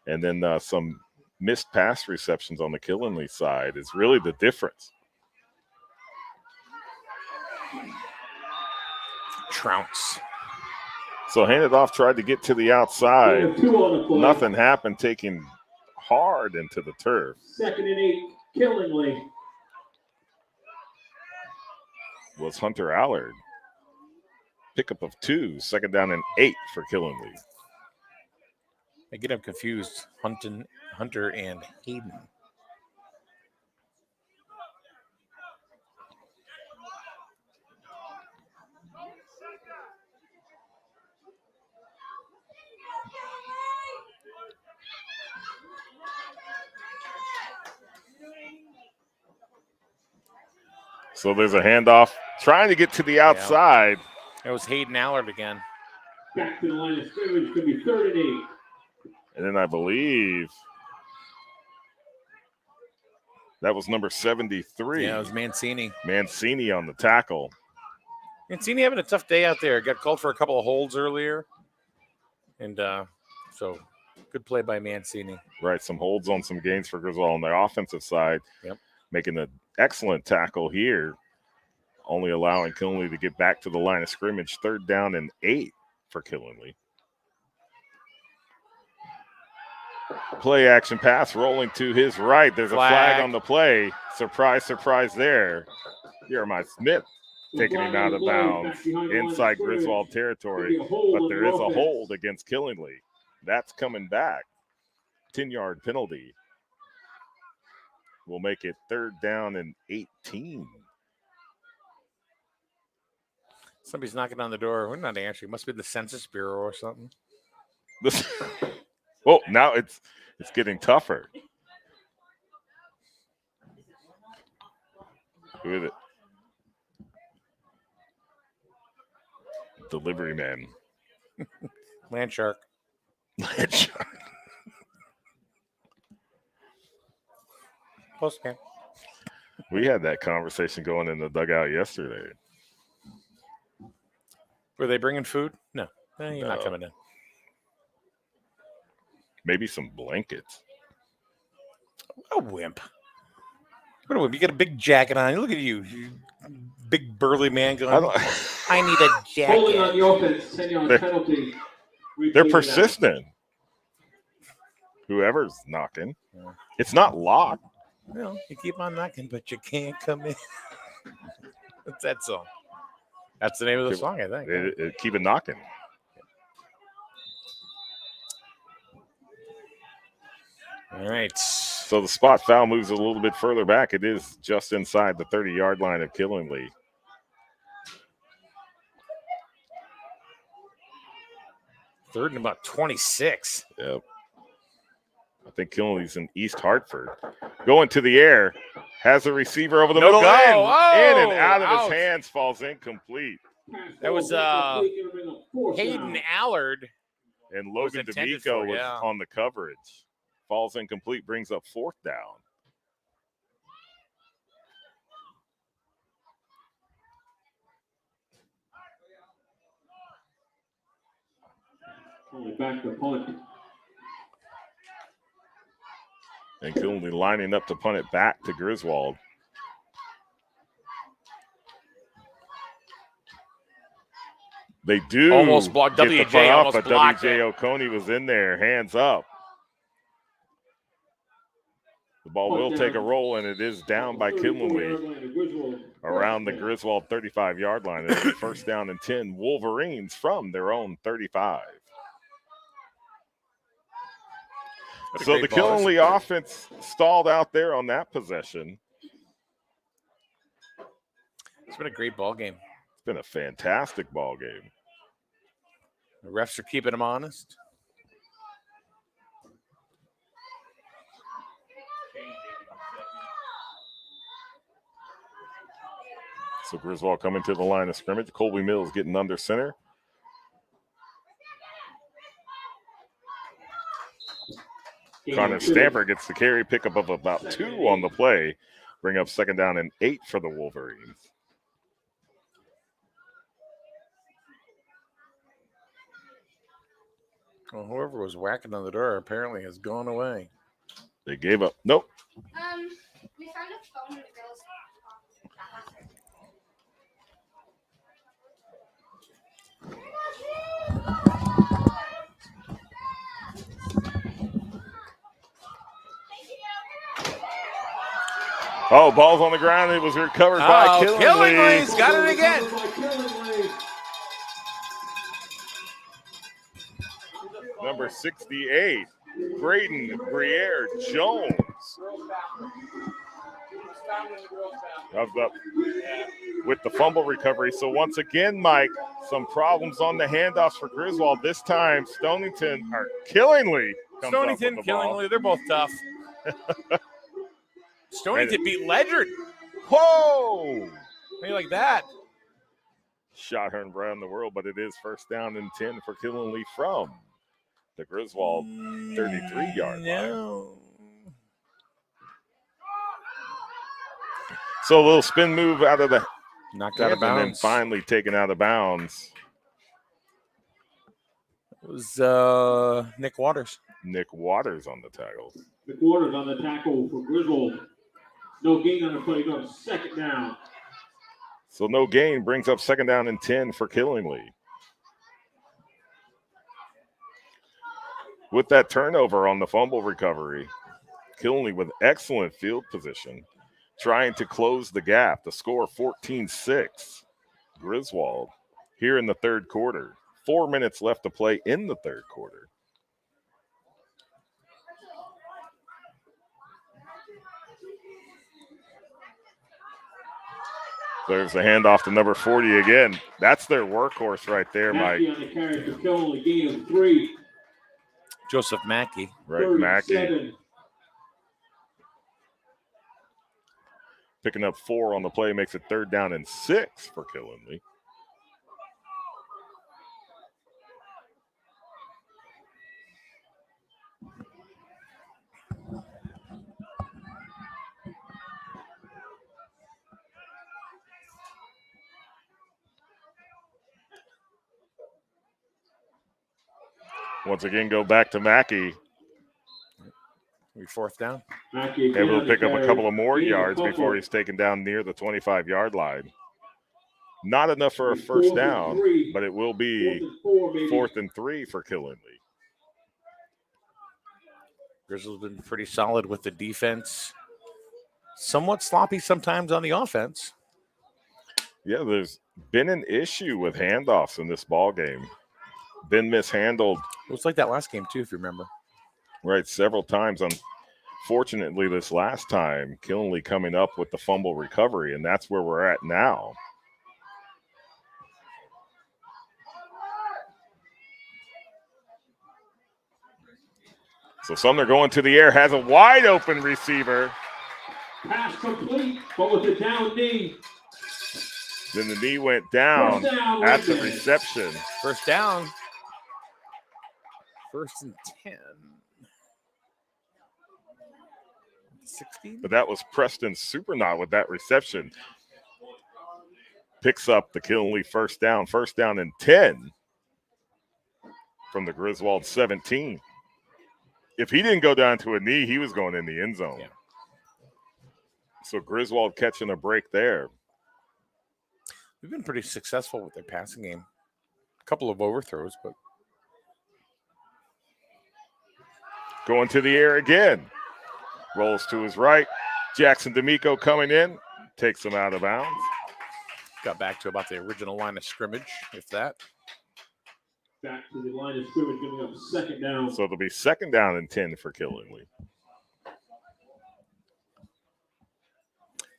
And then some missed pass receptions on the Killenly side is really the difference. Trounce. So handed off, tried to get to the outside. Nothing happened, taking hard into the turf. 2nd and 8, Killenly. Was Hunter Allard. Pickup of 2, 2nd down and 8 for Killenly. I get him confused, Hunter and Hayden. So there's a handoff, trying to get to the outside. It was Hayden Allard again. Back to the line of scrimmage, could be 3rd and 8. And then I believe that was number 73. Yeah, it was Mancini. Mancini on the tackle. Mancini having a tough day out there. Got called for a couple of holds earlier. And so good play by Mancini. Right, some holds on some gains for Griswold on the offensive side. Yep. Making an excellent tackle here. Only allowing Killenly to get back to the line of scrimmage. 3rd down and 8 for Killenly. Play action pass rolling to his right. There's a flag on the play. Surprise, surprise there. Jeremiah Smith taking him out of bounds inside Griswold territory. But there is a hold against Killenly. That's coming back. 10-yard penalty. Will make it 3rd down and 18. Somebody's knocking on the door. We're not answering. Must be the Census Bureau or something. Oh, now it's getting tougher. Who is it? Delivery man. Landshark. Landshark. Postman. We had that conversation going in the dugout yesterday. Were they bringing food? No. You're not coming in. Maybe some blankets. A wimp. What a wimp. You got a big jacket on. Look at you big burly man going, I need a jacket. Holding on the offense, 10-yard penalty. They're persistent. Whoever's knocking. Yeah. It's not locked. Well, you keep on knocking, but you can't come in. What's that song? That's the name of the song, I think. Keep it knocking. All right. So the spot foul moves a little bit further back. It is just inside the 30-yard line of Killenly. Third and about 26. Yep. I think Killenly's in East Hartford. Going to the air. Has a receiver over the middle. In and out of his hands. Falls incomplete. That was Hayden Allard. And Logan D'Amico was on the coverage. Falls incomplete, brings up 4th down. Only back to punt. And Killenly lining up to punt it back to Griswold. They do almost blocked. get the WJ punt off, almost but blocked WJ it. Oconee was in there, hands up. The ball will take a roll, and it is down by Killenly around the Griswold 35-yard line. It'll be 1st down and 10. Wolverines from their own 35. So the Killenly offense stalled out there on that possession. It's been a great ball game. It's been a fantastic ball game. The refs are keeping them honest. So Griswold coming to the line of scrimmage. Colby Mills getting under center. Connor Stamper gets the carry, pickup of about 2 on the play. Bring up 2nd down and 8 for the Wolverines. Well, whoever was whacking on the door apparently has gone away. They gave up. Nope. We found a phone in the girls' Oh, ball's on the ground. It was recovered by Killenly. Killenly's got it again. Number 68, Braden Briere Jones. Comes up with the fumble recovery. So once again, Mike, some problems on the handoffs for Griswold. This time, Killenly comes up with the ball. Killenly, they're both tough. Stonington beat Ledger. Whoa! How you like that? Shot her around the world, but it is 1st down and 10 for Killenly from the Griswold 33-yard line. So a little spin move out of the knocked out of bounds, and then finally taken out of bounds. It was Nick Waters. Nick Waters on the tackle. Nick Waters on the tackle for Griswold. No gain on the play, no 2nd down. So no gain brings up 2nd down and 10 for Killenly. With that turnover on the fumble recovery, Killenly with excellent field position, trying to close the gap. The score 14-6. Griswold here in the 3rd quarter. 4 minutes left to play in the 3rd quarter. There's the handoff to number 40 again. That's their workhorse right there, Mike. On the carry for Killenly, gain of 3. Joseph Mackey. Right, Mackey. Picking up 4 on the play makes it 3rd down and 6 for Killenly. Once again, go back to Mackey. We 4th down. Mackey able to pick up a couple of more yards before he's taken down near the 25-yard line. Not enough for a 1st down, but it will be 4th and 3 for Killenly. Griswold's been pretty solid with the defense. Somewhat sloppy sometimes on the offense. Yeah, there's been an issue with handoffs in this ball game. Been mishandled. It was like that last game, too, if you remember. Right, several times. Unfortunately, this last time, Killenly coming up with the fumble recovery, and that's where we're at now. So Sumner going to the air, has a wide open receiver. Pass complete, but with a down knee. Then the knee went down at the reception. First down. 1st and 10. 16. But that was Preston Supernaut with that reception. Picks up the Killenly first down. 1st down and 10 from the Griswold 17. If he didn't go down to a knee, he was going in the end zone. Yeah. So Griswold catching a break there. They've been pretty successful with their passing game. A couple of overthrows, but going to the air again. Rolls to his right. Jackson D'Amico coming in. Takes him out of bounds. got back to about the original line of scrimmage, if that. Back to the line of scrimmage, giving up 2nd down. So it'll be 2nd down and 10 for Killenly.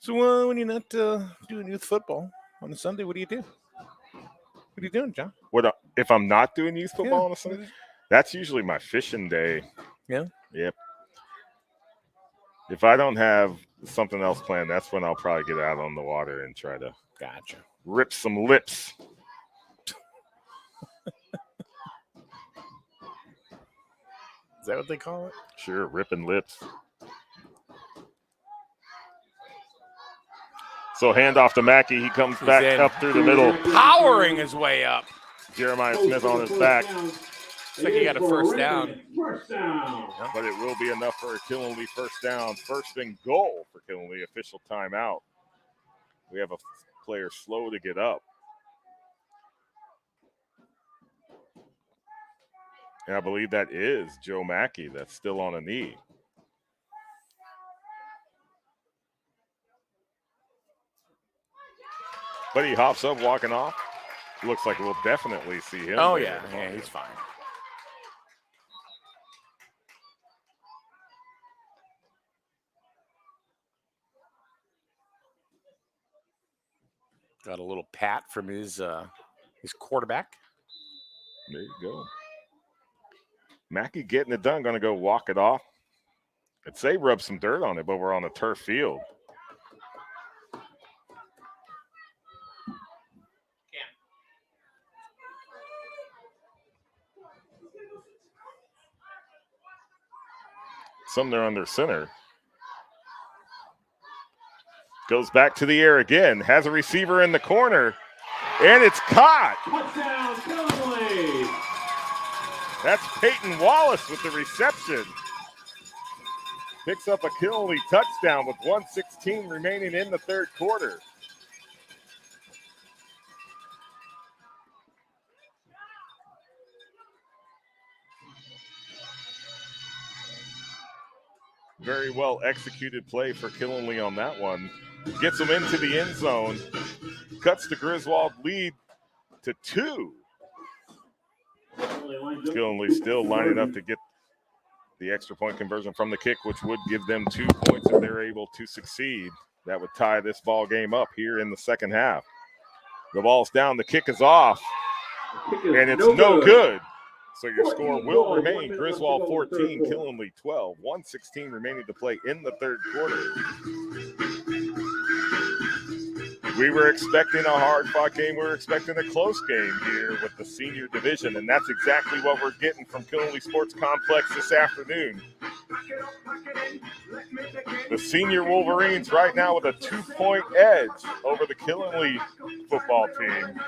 So when you're not doing youth football on a Sunday, what do you do? What are you doing, John? What if I'm not doing youth football on a Sunday? That's usually my fishing day. Yeah. Yep. If I don't have something else planned, that's when I'll probably get out on the water and try to rip some lips. Is that what they call it? Sure, ripping lips. So handoff to Mackey. He comes back up through the middle. Powering his way up. Jeremiah Smith on his back. Looks like he got a first down. First down. But it will be enough for a Killenly first down. 1st and goal for Killenly. Official timeout. We have a player slow to get up. And I believe that is Joe Mackey that's still on a knee. But he hops up, walking off. Looks like we'll definitely see him. Oh, yeah. Yeah, he's fine. Got a little pat from his quarterback. There you go. Mackey getting it done, going to go walk it off. I'd say rub some dirt on it, but we're on a turf field. Sumner under center. Goes back to the air again. Has a receiver in the corner. And it's caught. Touchdown, Killenly. That's Peyton Wallace with the reception. Picks up a Killenly touchdown with 1:16 remaining in the 3rd quarter. Very well executed play for Killenly on that one. Gets them into the end zone. Cuts the Griswold lead to 2. Killenly still lining up to get the extra point conversion from the kick, which would give them 2 points if they're able to succeed. That would tie this ball game up here in the 2nd half. The ball's down. The kick is off. And it's no good. So your score will remain Griswold 14, Killenly 12. 1:16 remaining to play in the 3rd quarter. We were expecting a hard-fought game. We were expecting a close game here with the senior division, and that's exactly what we're getting from Killenly Sports Complex this afternoon. The senior Wolverines right now with a 2-point edge over the Killenly football team.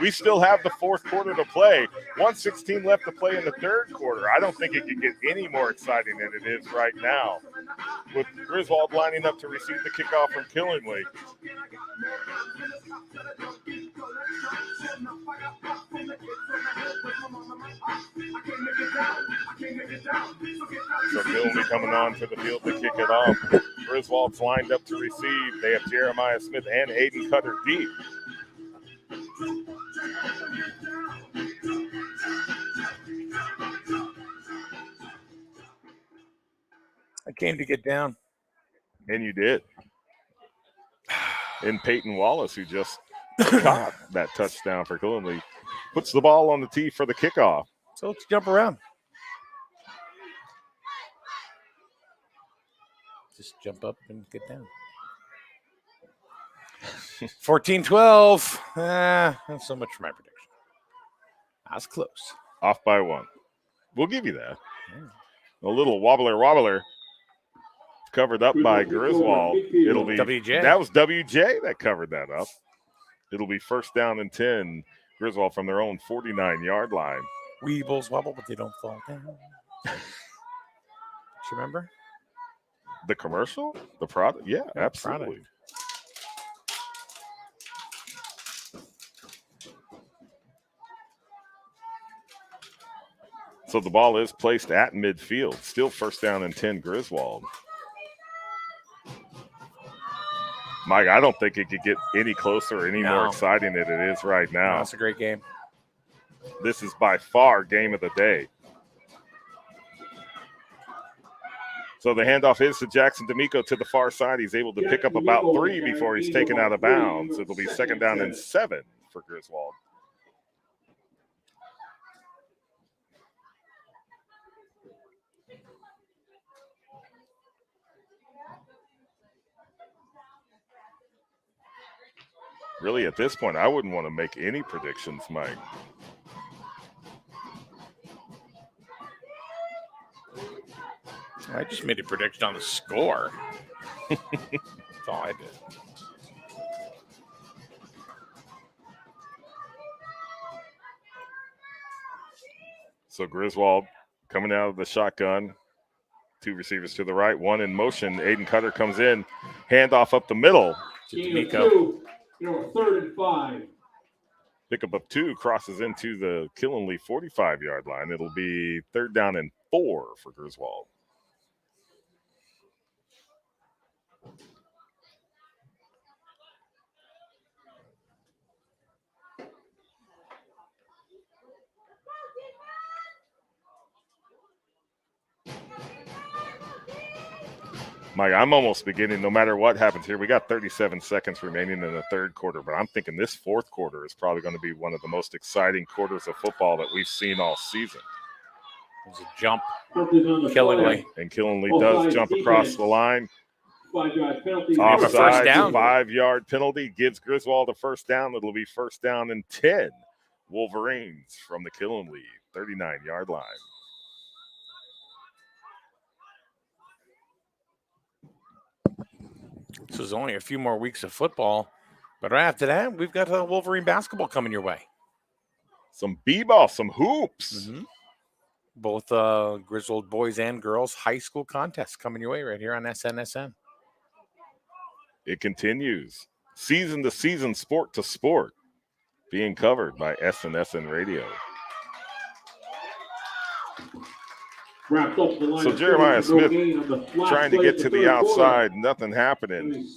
We still have the 4th quarter to play. 1:16 left to play in the 3rd quarter. I don't think it can get any more exciting than it is right now, with Griswold lining up to receive the kickoff from Killenly. So Killenly coming on to the field to kick it off. Griswold's lined up to receive. They have Jeremiah Smith and Aiden Cutter deep. I came to get down. And you did. And Peyton Wallace, who just caught that touchdown for Killenly, puts the ball on the tee for the kickoff. So let's jump around. Just jump up and get down. 14-12. Not so much for my prediction. I was close. Off by 1. We'll give you that. A little wobbler. Covered up by Griswold. It'll be WJ. That was WJ that covered that up. It'll be first down and 10. Griswold from their own 49-yard line. Weebles wobble, but they don't fall down. Do you remember? The commercial? The product? Yeah, Yeah, absolutely. product. So the ball is placed at midfield. Still first down and 10 Griswold. Mike, I don't think it could get any closer or any more exciting than it is right now. No, it's a great game. This is by far game of the day. So the handoff is to Jackson D'Amico to the far side. He's able to pick up about 3 before he's taken out of bounds. It'll be second down and 7 for Griswold. Really, at this point, I wouldn't want to make any predictions, Mike. I just made a prediction on the score. That's all I did. So Griswold coming out of the shotgun. 2 receivers to the right, 1 in motion. Aiden Cutter comes in. Handoff up the middle to D'Amico. 3rd and 5. Pickup of 2 crosses into the Killenly 45-yard line. It'll be 3rd down and 4 for Griswold. Mike, I'm almost beginning, no matter what happens here, we got 37 seconds remaining in the third quarter, but I'm thinking this fourth quarter is probably going to be one of the most exciting quarters of football that we've seen all season. There's a jump. Killenly. And Killenly does jump across the line. 5-yard penalty. Offside, 1st down. 5-yard penalty gives Griswold a first down. It'll be first down and 10. Wolverines from the Killenly 39-yard line. So there's only a few more weeks of football, but right after that, we've got Wolverine basketball coming your way. Some b-ball, some hoops. Mm-hmm. Both Griswold boys and girls high school contests coming your way right here on SNSN. It continues. Season to season, sport to sport, being covered by SNSN Radio. So Jeremiah Smith trying to get to the outside, nothing happening.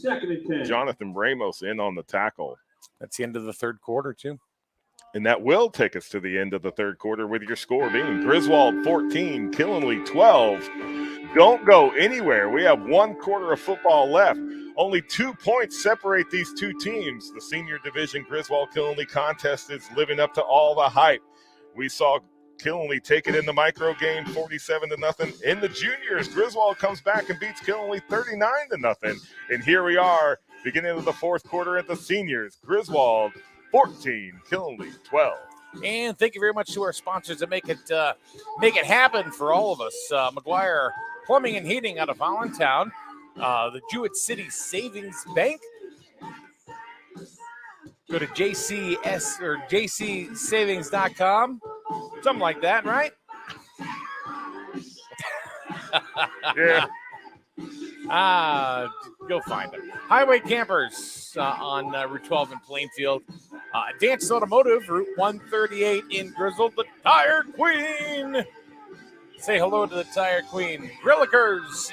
Jonathan Ramos in on the tackle. That's the end of the third quarter, too. And that will take us to the end of the third quarter with your score being Griswold 14, Killenly 12. Don't go anywhere. We have 1 quarter of football left. Only 2 points separate these two teams. The senior division Griswold-Killenly contest is living up to all the hype. We saw Killenly take it in the micro game 47-0. In the juniors, Griswold comes back and beats Killenly 39-0. And here we are, beginning of the fourth quarter at the seniors. Griswold 14, Killenly 12. And thank you very much to our sponsors that make it happen for all of us. McGuire Plumbing and Heating out of Allentown, the Jewett City Savings Bank. Go to JCS or JCSavings.com. Something like that, right? Yeah. Go find them. Highway Campers on Route 12 in Plainfield. Advanced Automotive, Route 138 in Griswold. The Tire Queen. Say hello to the Tire Queen. Grillickers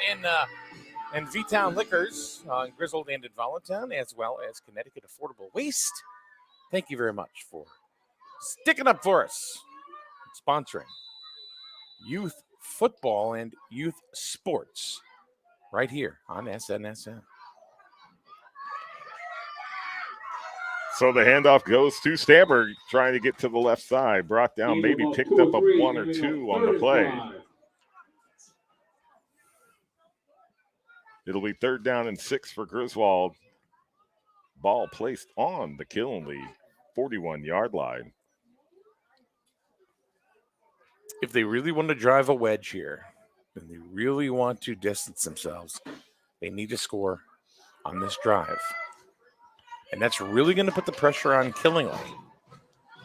and V-Town Liquors in Griswold and in Voluntown, as well as Connecticut Affordable Waste. Thank you very much for sticking up for us, sponsoring youth football and youth sports right here on SNSN. So the handoff goes to Stamberg, trying to get to the left side. Brought down, maybe picked up a 1 or 2 on the play. It'll be 3rd down and 6 for Griswold. Ball placed on the Killenly 41-yard line. If they really want to drive a wedge here, and they really want to distance themselves, they need to score on this drive. And that's really going to put the pressure on Killenly,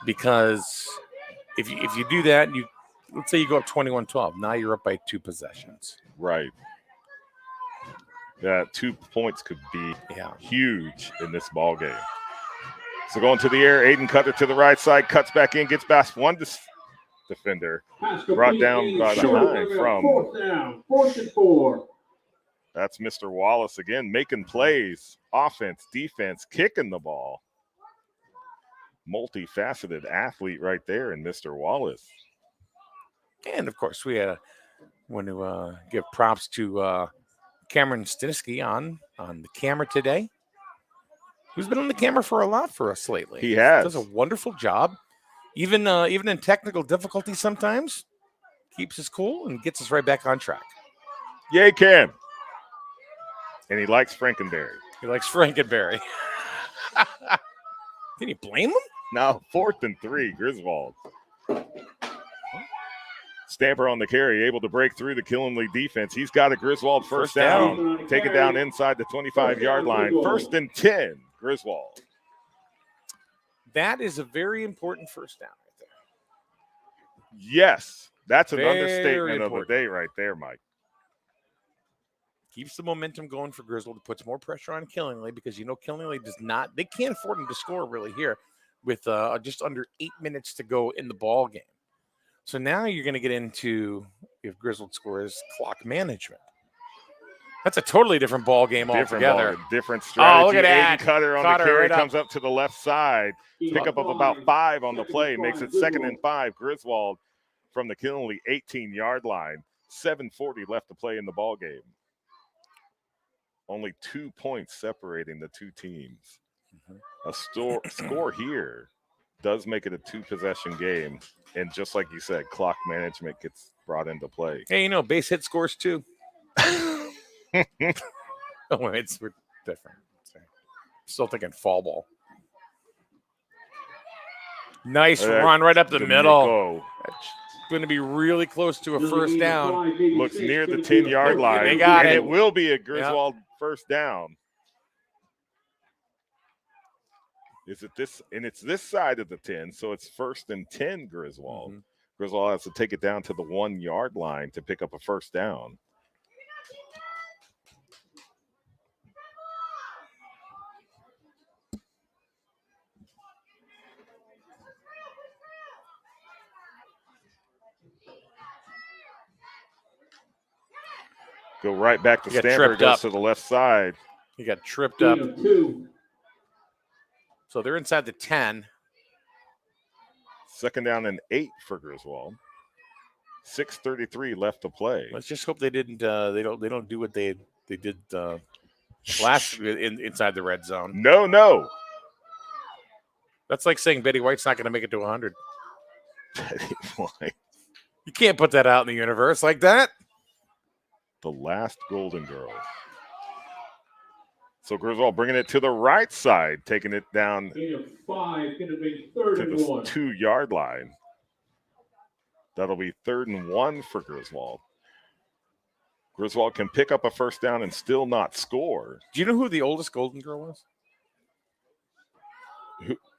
because if you do that, let's say you go up 21-12, now you're up by 2 possessions. Right. That 2 points could be huge in this ball game. So going to the air, Aiden Cutter to the right side, cuts back in, gets past one defender, brought down by the 9 from. 4th down, 4th and 4. That's Mr. Wallace again, making plays, offense, defense, kicking the ball. Multifaceted athlete right there in Mr. Wallace. And, of course, we want to give props to Cameron Stinsky on the camera today, who's been on the camera for a lot for us lately. He has. Does a wonderful job. Even in technical difficulties sometimes, keeps us cool and gets us right back on track. Yay, Cam. And he likes Frankenberry. He likes Frankenberry. Can you blame him? Now 4th and 3, Griswold. Stamper on the carry, able to break through the Killenly defense. He's got a Griswold first down. Take it down inside the 25-yard line. 1st and 10, Griswold. That is a very important first down right there. Yes, that's an Very understatement important. of the day right there, Mike. Keeps the momentum going for Griswold. It puts more pressure on Killenly, because Killenly does not. They can't afford him to score really here with just under 8 minutes to go in the ball game. So now you're going to get into, if Griswold scores, clock management. That's a totally different ball game altogether. Different strategy. Oh, look at that. Aiden Cutter on the carry right comes up to the left side. Pickup of about 5 on the play. Makes it 2nd and 5. Griswold from the Killenly 18-yard line. 7:40 left to play in the ball game. Only 2 points separating the two teams. A score here does make it a 2-possession game. And just like you said, clock management gets brought into play. Hey, base hit scores too. Oh, wait, we're different. Sorry. Still thinking fall ball. Nice run right up the middle. That's going to be really close to a first down. Looks near the 10-yard line. They got and it. it will be a Griswold first down. Is it this? And it's this side of the 10, so it's 1st and 10 Griswold. Mm-hmm. Griswold has to take it down to the 1-yard line to pick up a first down. Go right back to Stamper, goes to the left side. He got tripped up. 2. So they're inside the 10. 2nd down and 8 for Griswold. 6:33 left to play. Let's just hope they didn't. They don't do what they did last inside the red zone. No. That's like saying Betty White's not going to make it to 100. Betty White. You can't put that out in the universe like that. The last Golden Girl. So Griswold bringing it to the right side, taking it down to 5, going to be 3rd to and the 1. 2-yard line. That'll be 3rd and 1 for Griswold. Griswold can pick up a first down and still not score. Do you know who the oldest Golden Girl was?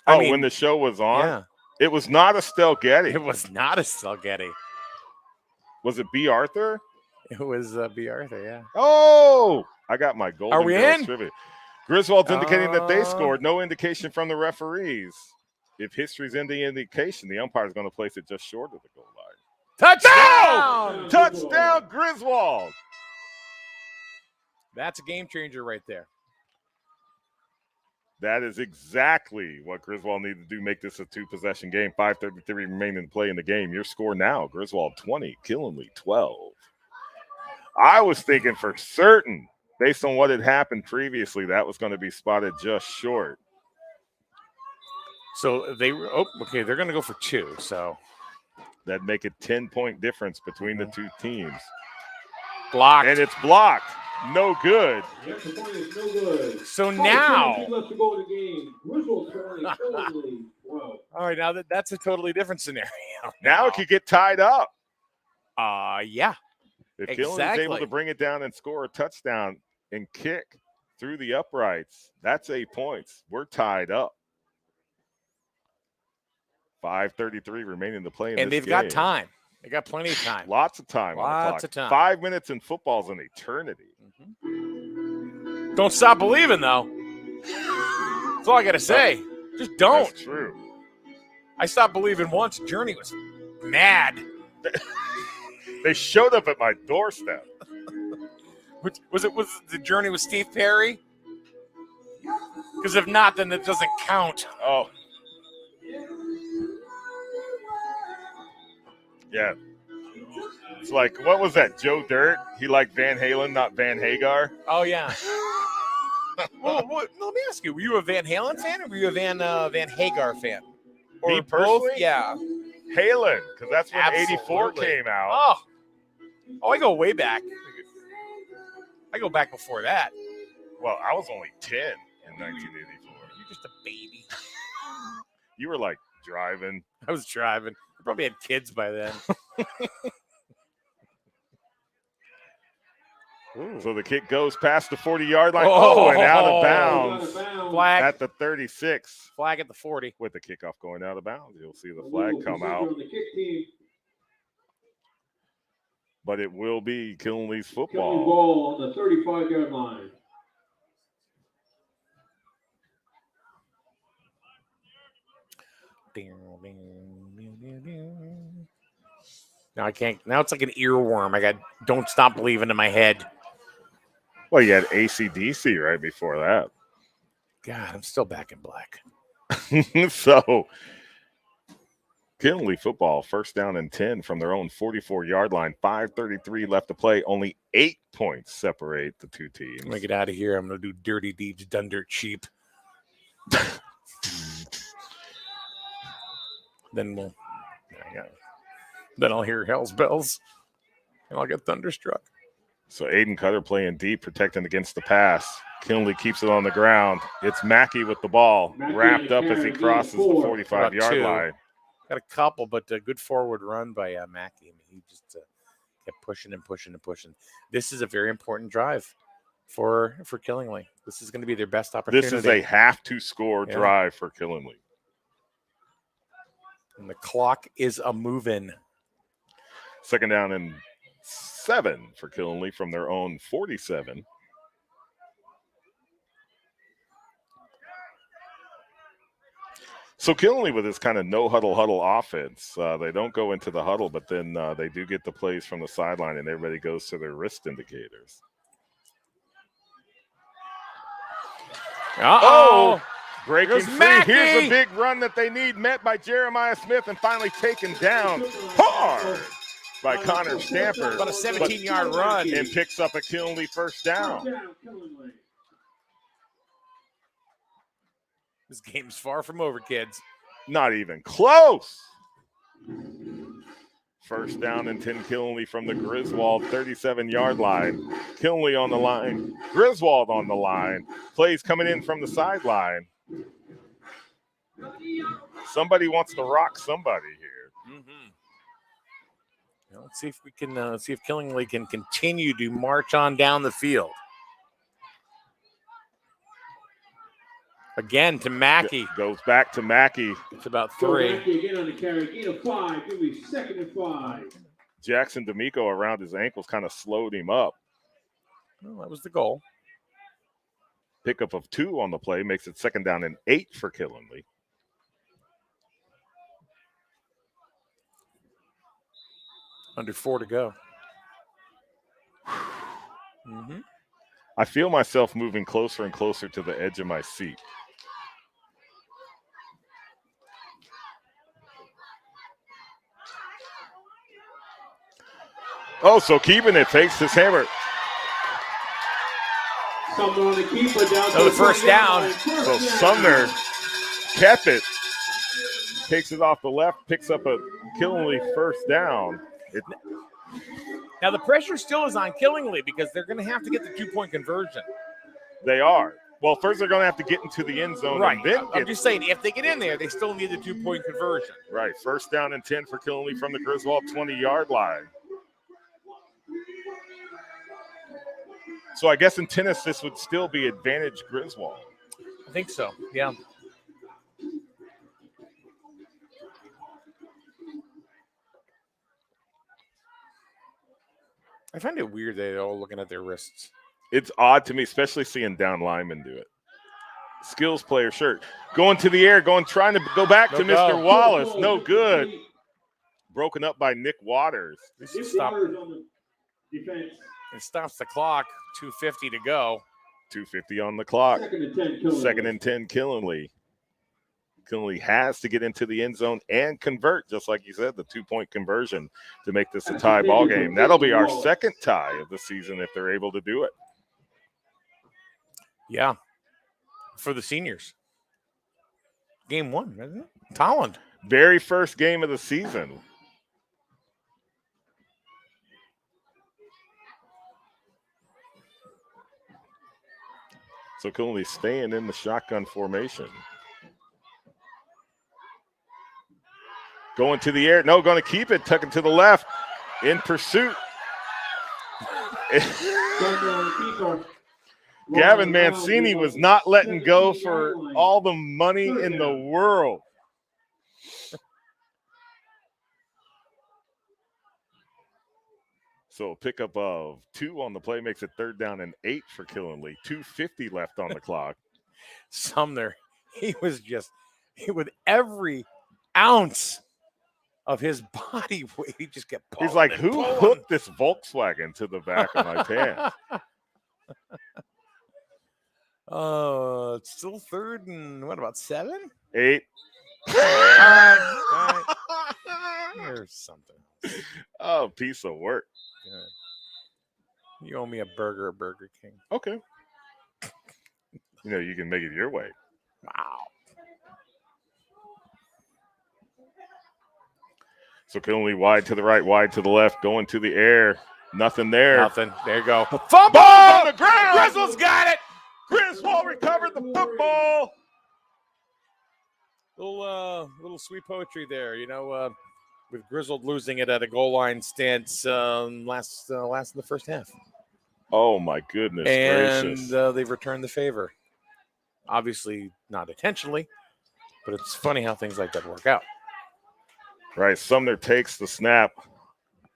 When the show was on? Yeah. It was not Estelle Getty. It was not Estelle Getty. Was it B. Arthur? It was B. Arthur, yeah. Oh, I got my Golden Are we Girls in? trivia. Griswold's indicating that they scored. No indication from the referees. If history's any indication, the umpire is going to place it just short of the goal line. Touchdown! Touchdown, Griswold! That's a game changer right there. That is exactly what Griswold needed to do, make this a 2-possession game. 5:33 remaining to play in the game. Your score now, Griswold 20, Killenly 12. I was thinking for certain, based on what had happened previously, that was going to be spotted just short. So they're going to go for 2. So that'd make a 10-point difference between the two teams. Blocked. And it's blocked. No good. The extra point is no good. So now, 5:17 left to go in the game. Griswold scoring totally 12. all right, now that's a totally different scenario. Now it could get tied up. Yeah. If Killenly's Exactly. able to bring it down and score a touchdown and kick through the uprights, that's 8 points. We're tied up. 5:33 remaining to play in And this they've game. got time. They got plenty of time. Lots of time on the Lots clock. of time. 5 minutes in football is an eternity. Don't stop believing, though. That's all I got to say. Just don't. That's true. I stopped believing once. Journey was mad. They showed up at my doorstep. Was it the Journey with Steve Perry? Because if not, then it doesn't count. Oh. Yeah. It's like, what was that? Joe Dirt? He liked Van Halen, not Van Hagar? Oh, yeah. Well, let me ask you, were you a Van Halen fan or were you a Van Hagar fan? Or Me personally? both? Yeah. Halen, because that's when Absolutely. 84 came out. Oh, I go way back. I go back before that. Well, I was only 10 in 1984. You're just a baby. You were like driving. I was driving. I probably had kids by then. So the kick goes past the 40-yard line. And out of bounds Flag. at the 36. Flag at the 40. With the kickoff going out of bounds, you'll see the flag come out. But it will be Killenly's football. Killenly ball on the 35-yard line. Now I can't. Now it's like an earworm. I got "Don't Stop Believing" in my head. Well, you had AC/DC right before that. God, I'm still back in black. So, Killenly football, first down and 10 from their own 44-yard line. 5:33 left to play. Only 8 points separate the two teams. I'm going to get out of here. I'm going to do dirty deeds done dirt cheap. Then I'll hear hell's bells, and I'll get thunderstruck. So Aiden Cutter playing deep, protecting against the pass. Killenly keeps it on the ground. It's Mackey with the ball, wrapped up as he crosses the 45-yard line. Got a couple, but a good forward run by Mackey. I mean, he just kept pushing and pushing and pushing. This is a very important drive for Killenly. This is going to be their best opportunity. This is a have-to-score drive for Killenly. And the clock is a-moving. Second down and 7 for Killenly from their own 47. So Killenly with this kind of no huddle offense, they don't go into the huddle, but then they do get the plays from the sideline, and everybody goes to their wrist indicators. Uh-oh. Breaking free. Mackey. Here's a big run that they need, met by Jeremiah Smith, and finally taken down hard by Connor Stamper. About a 17-yard run. And picks up a Killenly first down. This game's far from over, kids. Not even close. First down and 10 Killenly from the Griswold 37-yard line. Killenly on the line. Griswold on the line. Plays coming in from the sideline. Somebody wants to rock somebody here. Let's see if we can see if Killenly can continue to march on down the field. Again to Mackey. Goes back to Mackey. It's about 3. Mackey again on the carry. Gain of 5. Give me 2nd and 5. Jackson D'Amico around his ankles kind of slowed him up. Well, that was the goal. Pickup of 2 on the play makes it second down and 8 for Killenly. Under 4 to go. I feel myself moving closer and closer to the edge of my seat. Oh, so keeping it, fakes his hammer. Sumner on the keeper down So the first down. So Sumner kept it, takes it off the left, picks up a Killenly first down. Now, the pressure still is on Killingly because they're going to have to get the 2-point conversion. They are. Well, first they're going to have to get into the end zone. Right. And then I'm just saying, if they get in there, they still need the 2-point conversion. Right. First down and 10 for Killingly from the Griswold 20-yard line. So I guess in tennis, this would still be advantage Griswold. I think so, yeah. I find it weird that they're all looking at their wrists. It's odd to me, especially seeing down linemen do it. Skills player, sure. Going to the air, trying to go back to Mr. Wallace. No good. Broken up by Nick Waters. Stop. It stops the clock. 2:50 to go. 2:50 on the clock. Second and 2nd and 10, 10, Killingly. Killingly has to get into the end zone and convert, just like you said, the 2-point conversion to make this a tie ball game. That'll be our second tie of the season if they're able to do it. Yeah. For the seniors. Game 1, isn't it? Tolland. Very first game of the season. So Killingly staying in the shotgun formation. Going to the air. No, going to keep it. Tucking to the left. In pursuit. Gavin Mancini was not letting go for all the money in the world. So a pickup of 2 on the play makes it 3rd down and 8 for Killingly. 2:50 left on the clock. Sumner, he was just with every ounce of his body weight, he just kept pulling. He's like, who hooked this Volkswagen to the back of my pants? It's still 3rd and what about 7? 8. All right. Here's something. Oh, piece of work. Good. You owe me a burger at Burger King. Okay. You know, you can make it your way. Wow. So Killingly wide to the right, wide to the left, going to the air. Nothing there. Nothing. There you go. Fumble on the ground. Griswold's got it. Griswold recovered the football. Little sweet poetry there, with Griswold losing it at a goal line stance last in the first half. Oh, my goodness gracious. And they've returned the favor. Obviously not intentionally, but it's funny how things like that work out. Right, Sumner takes the snap,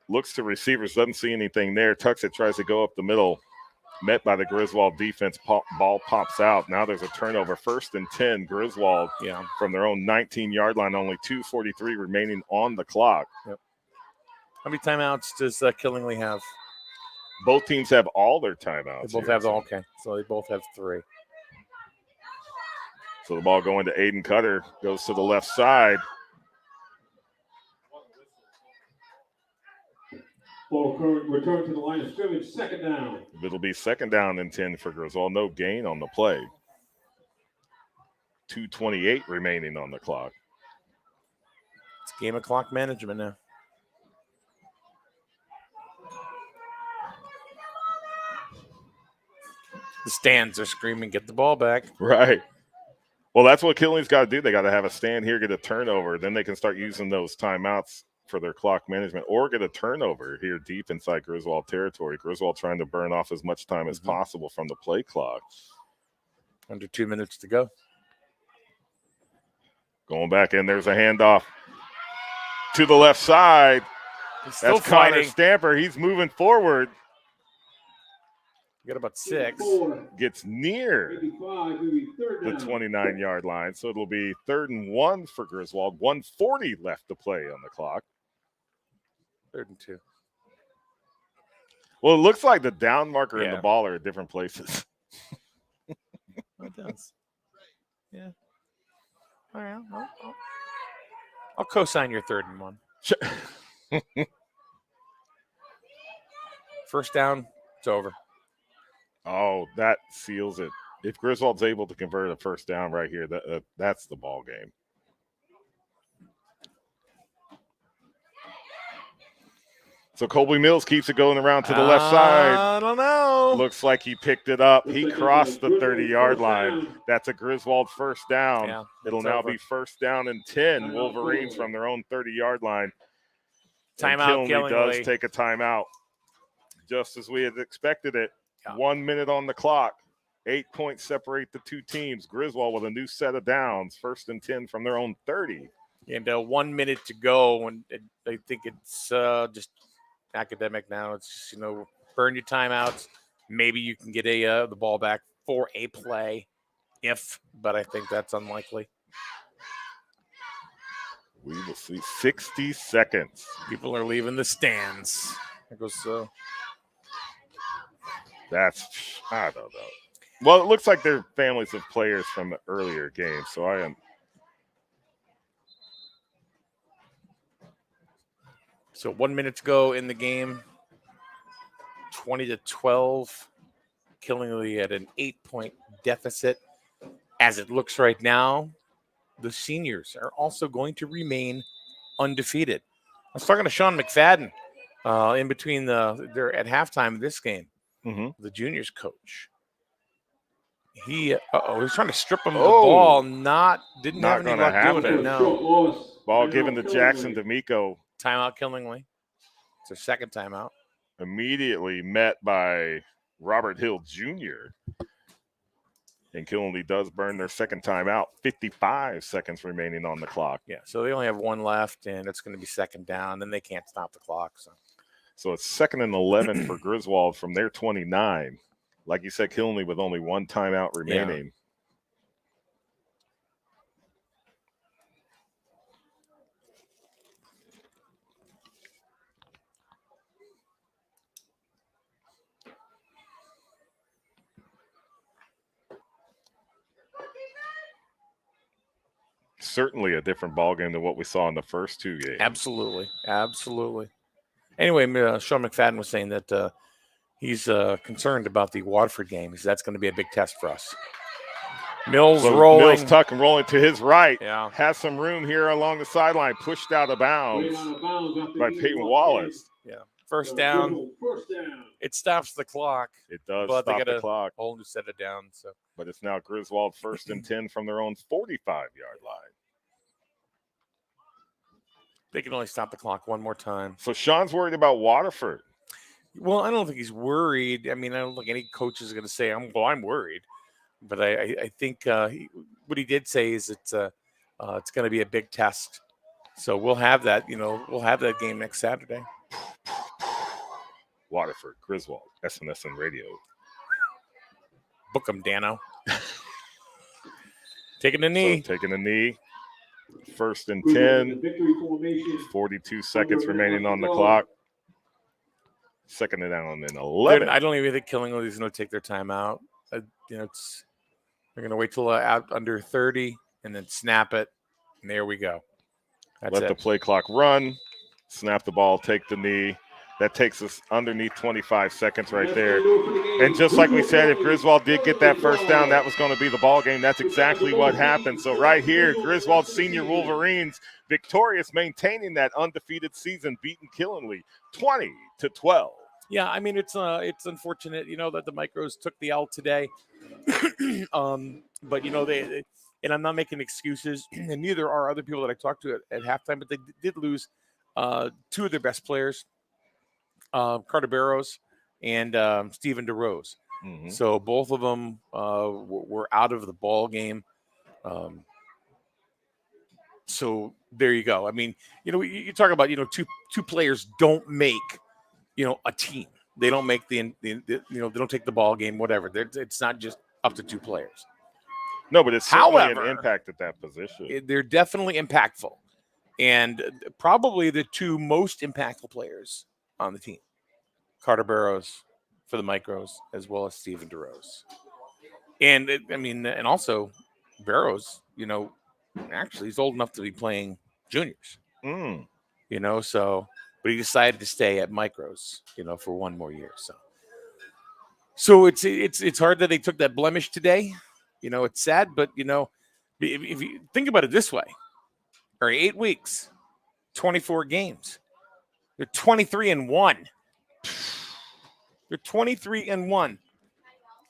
looks to receivers, doesn't see anything there, tucks it, tries to go up the middle, met by the Griswold defense, ball pops out. Now there's a turnover, 1st and 10, Griswold from their own 19-yard line, only 2:43 remaining on the clock. Yep. How many timeouts does Killingly have? Both teams have all their timeouts. They both have okay, so they both have 3. So the ball going to Aiden Cutter, goes to the left side. Ball return to the line of scrimmage, 2nd down. It'll be 2nd down and 10 for Griswold. No gain on the play. 2:28 remaining on the clock. It's game of clock management now. The stands are screaming, get the ball back. Right. Well, that's what Killingly's got to do. They got to have a stand here, get a turnover. Then they can start using those timeouts for their clock management, or get a turnover here deep inside Griswold territory. Griswold trying to burn off as much time as possible from the play clock. Under 2 minutes to go. Going back in, there's a handoff to the left side. Still That's Connor fighting. Stamper. He's moving forward. You got about 6. Gets near Maybe 5, maybe 3rd the down. 29-yard line. So it'll be 3rd and 1 for Griswold. 1:40 left to play on the clock. 3rd and 2. Well, it looks like the down marker and Yeah. the ball are at different places. It does. Yeah. All right. I'll co-sign your 3rd and 1. First down, it's over. Oh, that seals it. If Griswold's able to convert a first down right here, that's the ball game. So Colby Mills keeps it going around to the left side. I don't know. Looks like he picked it up. He crossed the 30-yard line. That's a Griswold first down. Yeah, It'll it's now over. be first down and 10. Wolverines from their own 30-yard line. And Timeout, Killenly does Killenly. take a timeout, just as we had expected it. Yeah. 1 minute on the clock. 8 points separate the two teams. Griswold with a new set of downs. First and 10 from their own 30. And 1 minute to go. And I think it's just academic now. It's just, burn your timeouts. Maybe you can get the ball back for a play but I think that's unlikely. We will see 60 seconds. People are leaving the stands. There goes I don't know. Well, it looks like they're families of players from the earlier games, so I am. So 1 minute to go in the game. 20-12. Killenly at an 8-point deficit. As it looks right now, the seniors are also going to remain undefeated. I was talking to Sean McFadden in between they're at halftime of this game. Mm-hmm. The juniors coach. He was trying to strip him of the ball. Didn't have any luck doing it. No. Ball given to Jackson D'Amico. Timeout Killenly. It's their second timeout. Immediately met by Robert Hill Jr. And Killenly does burn their second timeout. 55 seconds remaining on the clock. Yeah, so they only have one left, and it's going to be second down. Then they can't stop the clock. So it's second and 11 for Griswold from their 29. Like you said, Killenly with only one timeout remaining. Certainly a different ballgame than what we saw in the first two games. Absolutely. Anyway, Sean McFadden was saying that he's concerned about the Waterford game because that's going to be a big test for us. Mills rolling. Mills tuck and rolling to his right. Yeah. Has some room here along the sideline. Pushed out of bounds by Peyton Wallace. Yeah. First down. It stops the clock. It does but stop they got the clock. A whole new set of downs. So. But it's now Griswold first and 10 from their own 45-yard line. They can only stop the clock one more time. So Sean's worried about Waterford. Well, I don't think he's worried. I mean, I don't think any coach is going to say, I'm worried. But I think what he did say is it's going to be a big test. So we'll have that, we'll have that game next Saturday. Waterford, Griswold, SNSN Radio. Book him, Dano. Taking a knee. So taking a knee. First and 10. 42 seconds remaining on the clock. Second and down and 11. I don't even think Killenly is going to take their time out. They're going to wait till out under 30 and then snap it. And there we go. Let the play clock run. Snap the ball, take the knee. That takes us underneath 25 seconds right there. And just like we said, if Griswold did get that first down, that was going to be the ball game. That's exactly what happened. So right here, Griswold Senior Wolverines victorious, maintaining that undefeated season, beating Killenly 20-12. Yeah, I mean, it's unfortunate, that the Micros took the L today. But, they and I'm not making excuses, and neither are other people that I talked to at halftime, but they did lose two of their best players. Carter Barrows and Stephen DeRose. Mm-hmm. So both of them were out of the ball game. So there you go. I mean, you talk about, two players don't make, a team. They don't make they don't take the ball game, whatever. It's not just up to two players. No, but it's certainly an impact at that position. They're definitely impactful. And probably the two most impactful players on the team. Carter Barrows for the Micros, as well as Stephen DeRose. And and also Barrows, actually he's old enough to be playing juniors. But he decided to stay at Micros, for one more year. So it's hard that they took that blemish today. It's sad, but if you think about it this way, all right, 8 weeks, 24 games. They're 23-1. They're 23-1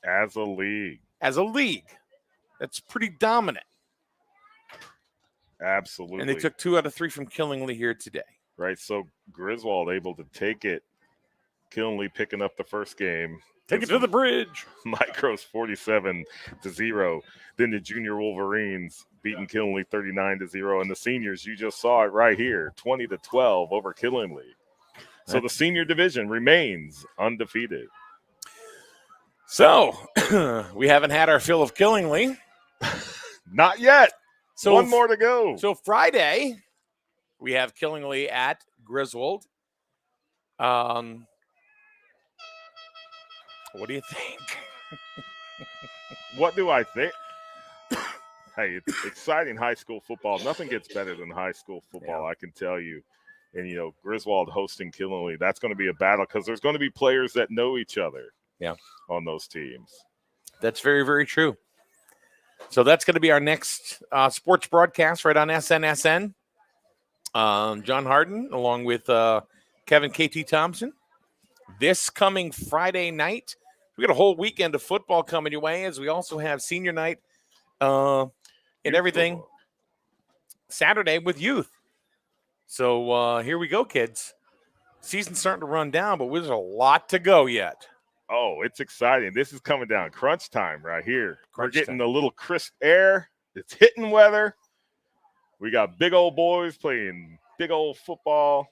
As a league. as a league. That's pretty dominant. Absolutely. And they took 2 out of 3 from Killingly here today. Right, so Griswold able to take it. Killingly picking up the first game. Take it to the bridge. Micros 47-0. Then the junior Wolverines beating Killingly 39-0. And the seniors, you just saw it right here, 20-12 over Killingly. So the senior division remains undefeated. So we haven't had our fill of Killingly. Not yet. So one more to go. So Friday, we have Killingly at Griswold. What do you think? What do I think? Hey, it's exciting high school football. Nothing gets better than high school football, I can tell you. And, you know, Griswold hosting Killingly, that's going to be a battle because there's going to be players that know each other on those teams. That's very, very true. So that's going to be our next sports broadcast right on SNSN. John Harden along with Kevin KT Thompson. This coming Friday night, we got a whole weekend of football coming your way as we also have senior night and everything Saturday with youth. So here we go, kids. Season's starting to run down, but there's a lot to go yet. Oh, it's exciting. This is coming down. Crunch time right here. We're getting time. a little crisp air. It's hitting weather. We got big old boys playing big old football.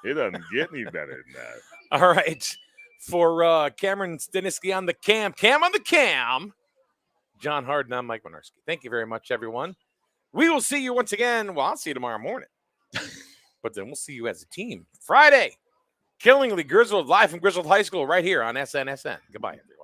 It doesn't get any better than that. All right. For Cameron Staniski on the Cam on the Cam, John Harden, I'm Mike Minarski. Thank you very much, everyone. We will see you once again. Well, I'll see you tomorrow morning. But then we'll see you as a team Friday. Killingly Griswold live from Griswold High School right here on SNSN. Goodbye, everyone.